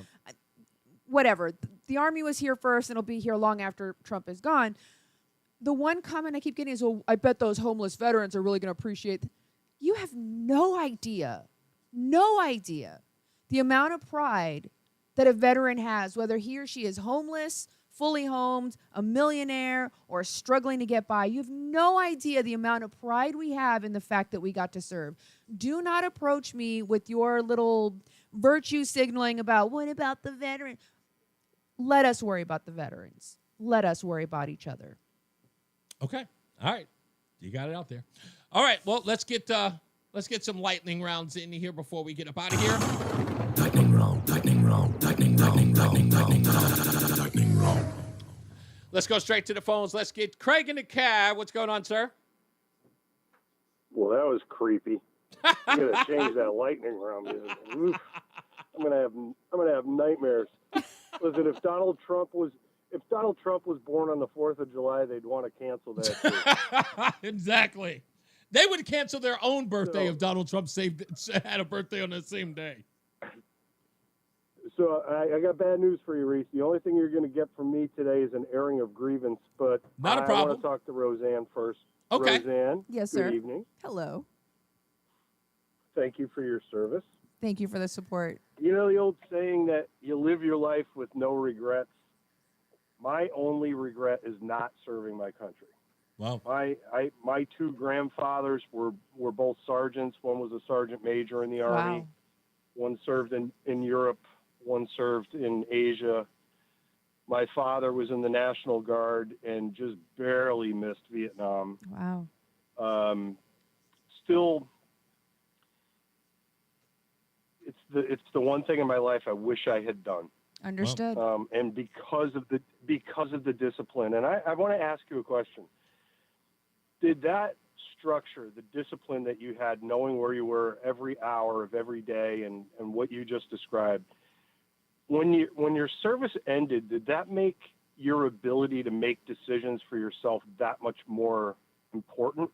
Speaker 24: Whatever. The Army was here first, and it'll be here long after Trump is gone. The one comment I keep getting is, I bet those homeless veterans are really going to appreciate. You have no idea the amount of pride that a veteran has, whether he or she is homeless, fully homed, a millionaire, or struggling to get by. You have no idea the amount of pride we have in the fact that we got to serve. Do not approach me with your little virtue signaling about, what about the veteran? Let us worry about the veterans. Let us worry about each other.
Speaker 10: Okay. All right. You got it out there. All right. Well, let's get some lightning rounds in here before we get up out of here.
Speaker 22: Lightning
Speaker 10: Let's go straight to the phones. Let's get Craig in the cab. What's going on, sir?
Speaker 7: Well, that was creepy. I'm gonna change that lightning round. Oof. I'm gonna have nightmares. Listen, if Donald Trump was born on the 4th of July, they'd want to cancel that.
Speaker 10: Exactly. They would cancel their own birthday if Donald Trump had a birthday on the same day.
Speaker 7: So I got bad news for you, Reese. The only thing you're going to get from me today is an airing of grievance, but
Speaker 10: Not a
Speaker 7: I
Speaker 10: problem.
Speaker 7: want to talk to Roseanne first.
Speaker 10: Okay.
Speaker 7: Roseanne,
Speaker 24: Yes,
Speaker 7: good
Speaker 24: sir.
Speaker 7: evening.
Speaker 24: Hello.
Speaker 7: Thank you for your service.
Speaker 24: Thank you for the support.
Speaker 7: You know the old saying that you live your life with no regrets? My only regret is not serving my country.
Speaker 10: Wow.
Speaker 7: My two grandfathers were both sergeants. One was a sergeant major in the Army.
Speaker 24: Wow.
Speaker 7: One served in Europe. One served in Asia. My father was in the National Guard and just barely missed Vietnam.
Speaker 24: Wow.
Speaker 7: Still, it's the one thing in my life I wish I had done.
Speaker 24: Understood.
Speaker 7: And because of the discipline, and I want to ask you a question. Did that structure, the discipline that you had, knowing where you were every hour of every day and what you just described, when your service ended, did that make your ability to make decisions for yourself that much more important?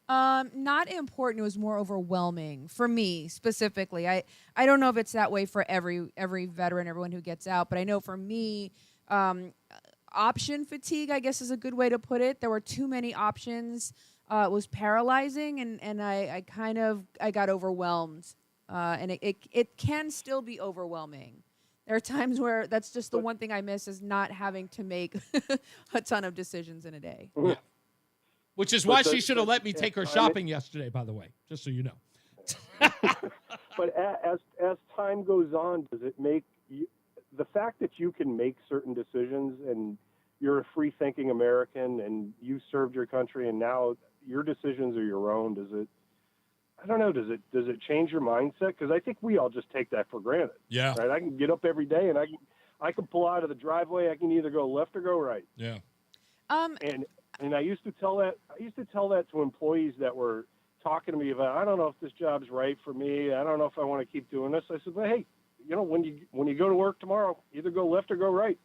Speaker 24: Not important. It was more overwhelming for me specifically. I don't know if it's that way for every veteran, everyone who gets out, but I know for me, option fatigue, I guess, is a good way to put it. There were too many options. It was paralyzing, and I got overwhelmed. And it can still be overwhelming. There are times where that's just the one thing I miss is not having to make a ton of decisions in a day.
Speaker 7: Yeah.
Speaker 10: Which is why she should have let me take her shopping yesterday, by the way, just so you know.
Speaker 7: But as time goes on, does it make you, the fact that you can make certain decisions and you're a free-thinking American and you served your country and now your decisions are your own, does it change your mindset? Because I think we all just take that for granted.
Speaker 10: Yeah.
Speaker 7: Right. I can get up every day and I can pull out of the driveway. I can either go left or go right.
Speaker 10: Yeah.
Speaker 7: And I used to tell that to employees that were talking to me about, I don't know if this job's right for me. I don't know if I want to keep doing this. I said, well, hey, when you go to work tomorrow, either go left or go right.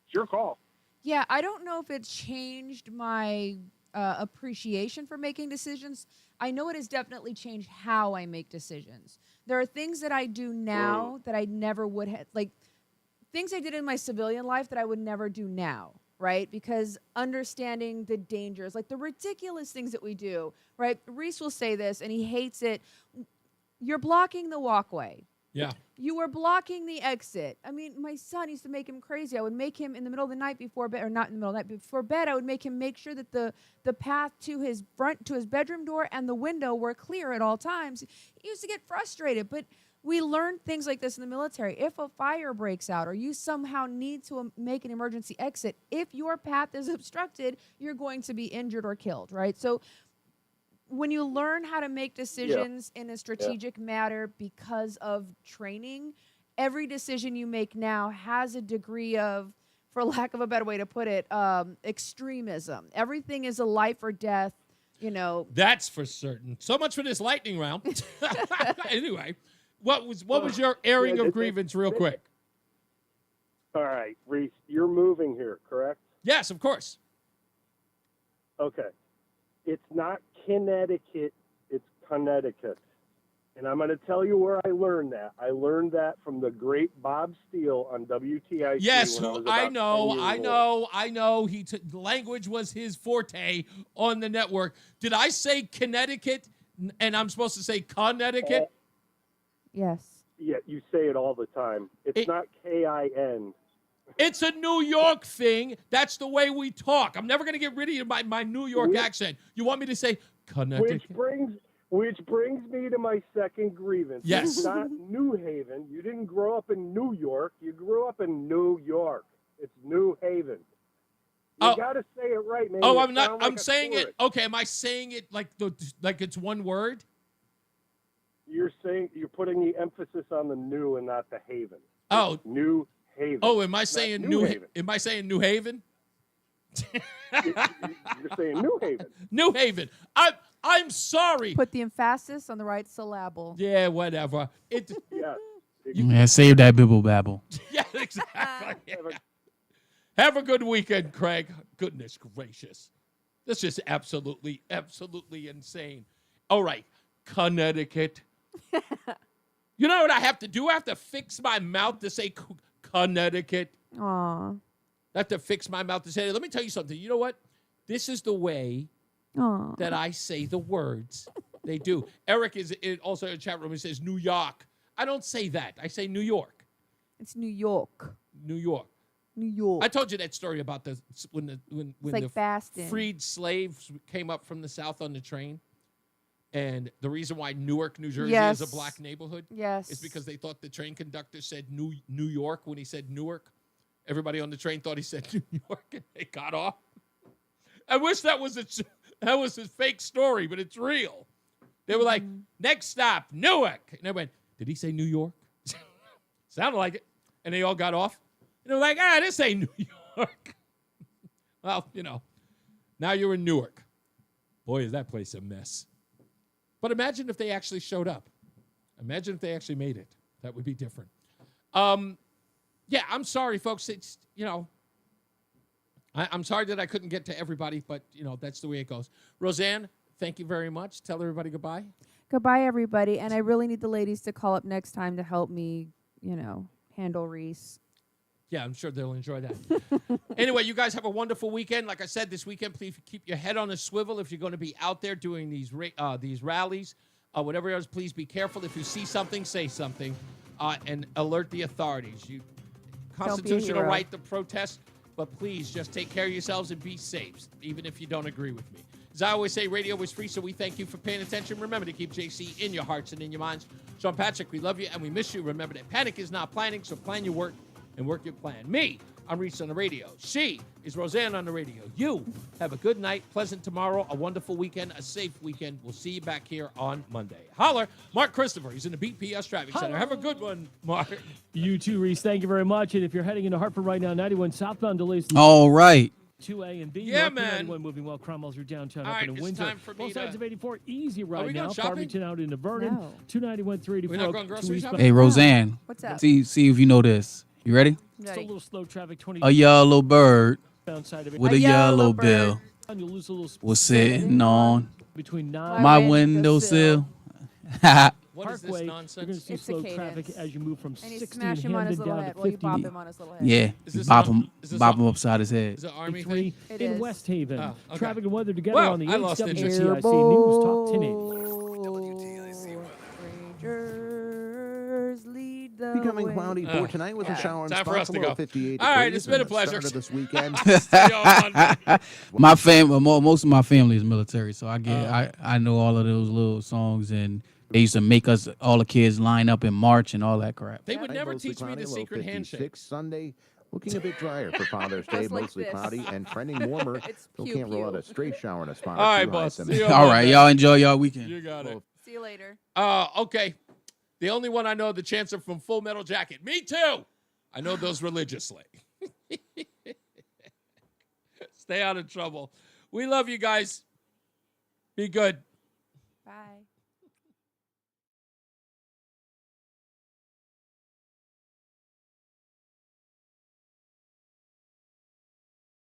Speaker 7: It's your call.
Speaker 24: Yeah, I don't know if it's changed my appreciation for making decisions. I know it has definitely changed how I make decisions. There are things that I do now that I never would have, like things I did in my civilian life that I would never do now, right? Because understanding the dangers, like the ridiculous things that we do, right? Reese will say this, and he hates it. You're blocking the walkway.
Speaker 10: Yeah.
Speaker 24: You were blocking the exit. I mean, my son used to make him crazy. I would make him in the middle of the night before bed, or not in the middle of the night, before bed, I would make him make sure that the path to his bedroom door and the window were clear at all times. He used to get frustrated, but we learned things like this in the military. If a fire breaks out or you somehow need to make an emergency exit, if your path is obstructed, you're going to be injured or killed, right? So when you learn how to make decisions in a strategic manner because of training, every decision you make now has a degree of, for lack of a better way to put it, extremism. Everything is a life or death,
Speaker 10: That's for certain. So much for this lightning round. Anyway, what was your airing of grievance real quick?
Speaker 7: All right, Reese, you're moving here, correct?
Speaker 10: Yes, of course.
Speaker 7: Okay. It's not Connecticut, it's Connecticut. And I'm going to tell you where I learned that. I learned that from the great Bob Steele on WTIC.
Speaker 10: Yes, I know. Language was his forte on the network. Did I say Connecticut and I'm supposed to say Connecticut?
Speaker 24: Yes.
Speaker 7: Yeah, you say it all the time. It's not K-I-N.
Speaker 10: It's a New York thing. That's the way we talk. I'm never going to get rid of my New York accent. You want me to say Connecticut?
Speaker 7: Which brings me to my second grievance.
Speaker 10: Yes.
Speaker 7: It's not New Haven. You didn't grow up in New York. You grew up in New York. It's New Haven. You got to say it right, man.
Speaker 10: Oh, I'm not. I'm saying it. Okay, am I saying it like it's one word?
Speaker 7: You're putting the emphasis on the new and not the haven.
Speaker 10: Oh,
Speaker 7: New Haven.
Speaker 10: Oh, am I saying
Speaker 7: New Haven?
Speaker 10: Am I saying New Haven?
Speaker 7: You're saying New Haven.
Speaker 10: New Haven. I'm sorry.
Speaker 24: Put the emphasis on the right syllable.
Speaker 10: Yeah, whatever.
Speaker 1: Yeah, save that bibble babble.
Speaker 10: Yeah, exactly. Have a good weekend, Craig. Goodness gracious. This is absolutely, absolutely insane. All right, Connecticut. You know what I have to do? I have to fix my mouth to say Connecticut.
Speaker 24: Aw.
Speaker 10: I have to fix my mouth to say it. Let me tell you something. You know what? This is the way that I say the words. They do. Eric is also in the chat room. He says New York. I don't say that. I say New York.
Speaker 24: It's New York.
Speaker 10: New York.
Speaker 24: New York.
Speaker 10: I told you that story about when
Speaker 24: like
Speaker 10: the
Speaker 24: Boston.
Speaker 10: freed slaves came up from the south on the train, and the reason why Newark, New Jersey is a black neighborhood is because they thought the train conductor said New York when he said Newark. Everybody on the train thought he said New York, and they got off. I wish that was a fake story, but it's real. They were like, next stop, Newark. And they went, did he say New York? Sounded like it. And they all got off. And they were like, this ain't New York. Well, now you're in Newark. Boy, is that place a mess. But imagine if they actually showed up. Imagine if they actually made it. That would be different. Yeah, I'm sorry, folks. It's, I'm sorry that I couldn't get to everybody, but, that's the way it goes. Roseanne, thank you very much. Tell everybody goodbye.
Speaker 24: Goodbye, everybody. And I really need the ladies to call up next time to help me, handle Reese.
Speaker 10: Yeah, I'm sure they'll enjoy that. Anyway, you guys have a wonderful weekend. Like I said, this weekend, please keep your head on a swivel if you're going to be out there doing these rallies, whatever else. Please be careful. If you see something, say something, and alert the authorities. Constitutional right to protest, but please just take care of yourselves and be safe, even if you don't agree with me. As I always say, radio is free, so we thank you for paying attention. Remember to keep JC in your hearts and in your minds. Sean Patrick, we love you and we miss you. Remember that panic is not planning, so plan your work and work your plan. Me, I'm Reese on the radio. She is Roseanne on the radio. You have a good night, pleasant tomorrow, a wonderful weekend, a safe weekend. We'll see you back here on Monday. Holler, Mark Christopher. He's in the BPS Traffic Center. Have a good one, Mark.
Speaker 5: You too, Reese. Thank you very much. And if you're heading into Hartford right now, 91 southbound delays.
Speaker 1: All right.
Speaker 5: 2A and B.
Speaker 10: Yeah,
Speaker 5: North
Speaker 10: man.
Speaker 5: 91 moving well. Cromwell's are downtown
Speaker 10: All
Speaker 5: up
Speaker 10: right,
Speaker 5: in
Speaker 10: it's
Speaker 5: Windsor.
Speaker 10: time for me
Speaker 5: Both sides
Speaker 10: to-
Speaker 5: of 84 easy
Speaker 10: Are
Speaker 5: right
Speaker 10: we
Speaker 5: now.
Speaker 10: going shopping?
Speaker 5: Farmington out into Vernon.
Speaker 24: No.
Speaker 5: 291 384.
Speaker 10: We're not going grocery shopping?
Speaker 1: Hey, Roseanne.
Speaker 24: What's up?
Speaker 1: See if you know this. You ready?
Speaker 5: Still a little slow traffic. 20
Speaker 1: A yellow bird
Speaker 5: downside of it.
Speaker 1: with a yellow bill
Speaker 5: You'll lose a little
Speaker 1: was sitting on
Speaker 5: between 9
Speaker 1: my windowsill.
Speaker 10: What is this
Speaker 5: Parkway,
Speaker 10: nonsense?
Speaker 5: You're going to see
Speaker 24: It's a
Speaker 5: slow
Speaker 24: cadence.
Speaker 5: traffic as you move from
Speaker 24: And you
Speaker 5: 60
Speaker 24: smash him on his
Speaker 5: Hamden
Speaker 24: little
Speaker 5: down
Speaker 24: head.
Speaker 5: to
Speaker 24: Well, you
Speaker 5: 50.
Speaker 24: bop him on his little head.
Speaker 1: Yeah,
Speaker 10: Is this
Speaker 1: bop
Speaker 10: on-
Speaker 1: him,
Speaker 10: is this
Speaker 1: bop
Speaker 10: on-
Speaker 1: him upside his head.
Speaker 10: Is it Army
Speaker 5: 3
Speaker 10: thing?
Speaker 24: It
Speaker 5: in
Speaker 24: is.
Speaker 5: West Haven.
Speaker 10: Oh, okay.
Speaker 5: Traffic and weather together
Speaker 10: Wow,
Speaker 5: on the
Speaker 10: I lost
Speaker 5: 8
Speaker 10: interest.
Speaker 5: WTIC News Talk 1080.
Speaker 24: Rangers lead the
Speaker 9: Becoming
Speaker 24: way.
Speaker 9: cloudy for tonight with a shower and
Speaker 10: Time for
Speaker 9: spot
Speaker 10: us to
Speaker 9: below
Speaker 10: go.
Speaker 9: 58
Speaker 10: All right,
Speaker 9: degrees
Speaker 10: it's been
Speaker 9: and
Speaker 10: a
Speaker 9: the
Speaker 10: pleasure.
Speaker 9: start of this weekend.
Speaker 10: See you on Monday.
Speaker 1: Most of my family is military, so I know all of those little songs, and they used to make us all the kids line up and march and all that crap.
Speaker 10: They would
Speaker 9: Tonight,
Speaker 10: never
Speaker 9: mostly
Speaker 10: teach me
Speaker 9: cloudy,
Speaker 10: the
Speaker 9: low
Speaker 10: secret
Speaker 9: 56.
Speaker 10: handshake.
Speaker 9: Sunday, looking a bit drier for Father's Day,
Speaker 24: Just like
Speaker 9: mostly
Speaker 24: this.
Speaker 9: cloudy and trending warmer.
Speaker 24: It's
Speaker 9: Still
Speaker 24: pew
Speaker 9: can't rule out
Speaker 24: pew.
Speaker 9: a stray shower and a spot.
Speaker 10: All
Speaker 9: or
Speaker 10: right,
Speaker 9: two
Speaker 10: boss.
Speaker 9: highs.
Speaker 10: See you on
Speaker 1: All right,
Speaker 10: Monday.
Speaker 1: y'all enjoy y'all weekend.
Speaker 10: You got it.
Speaker 24: See you later.
Speaker 10: Okay. The only one I know the chancer from Full Metal Jacket. Me too. I know those religiously. Stay out of trouble. We love you guys. Be good.
Speaker 24: Bye.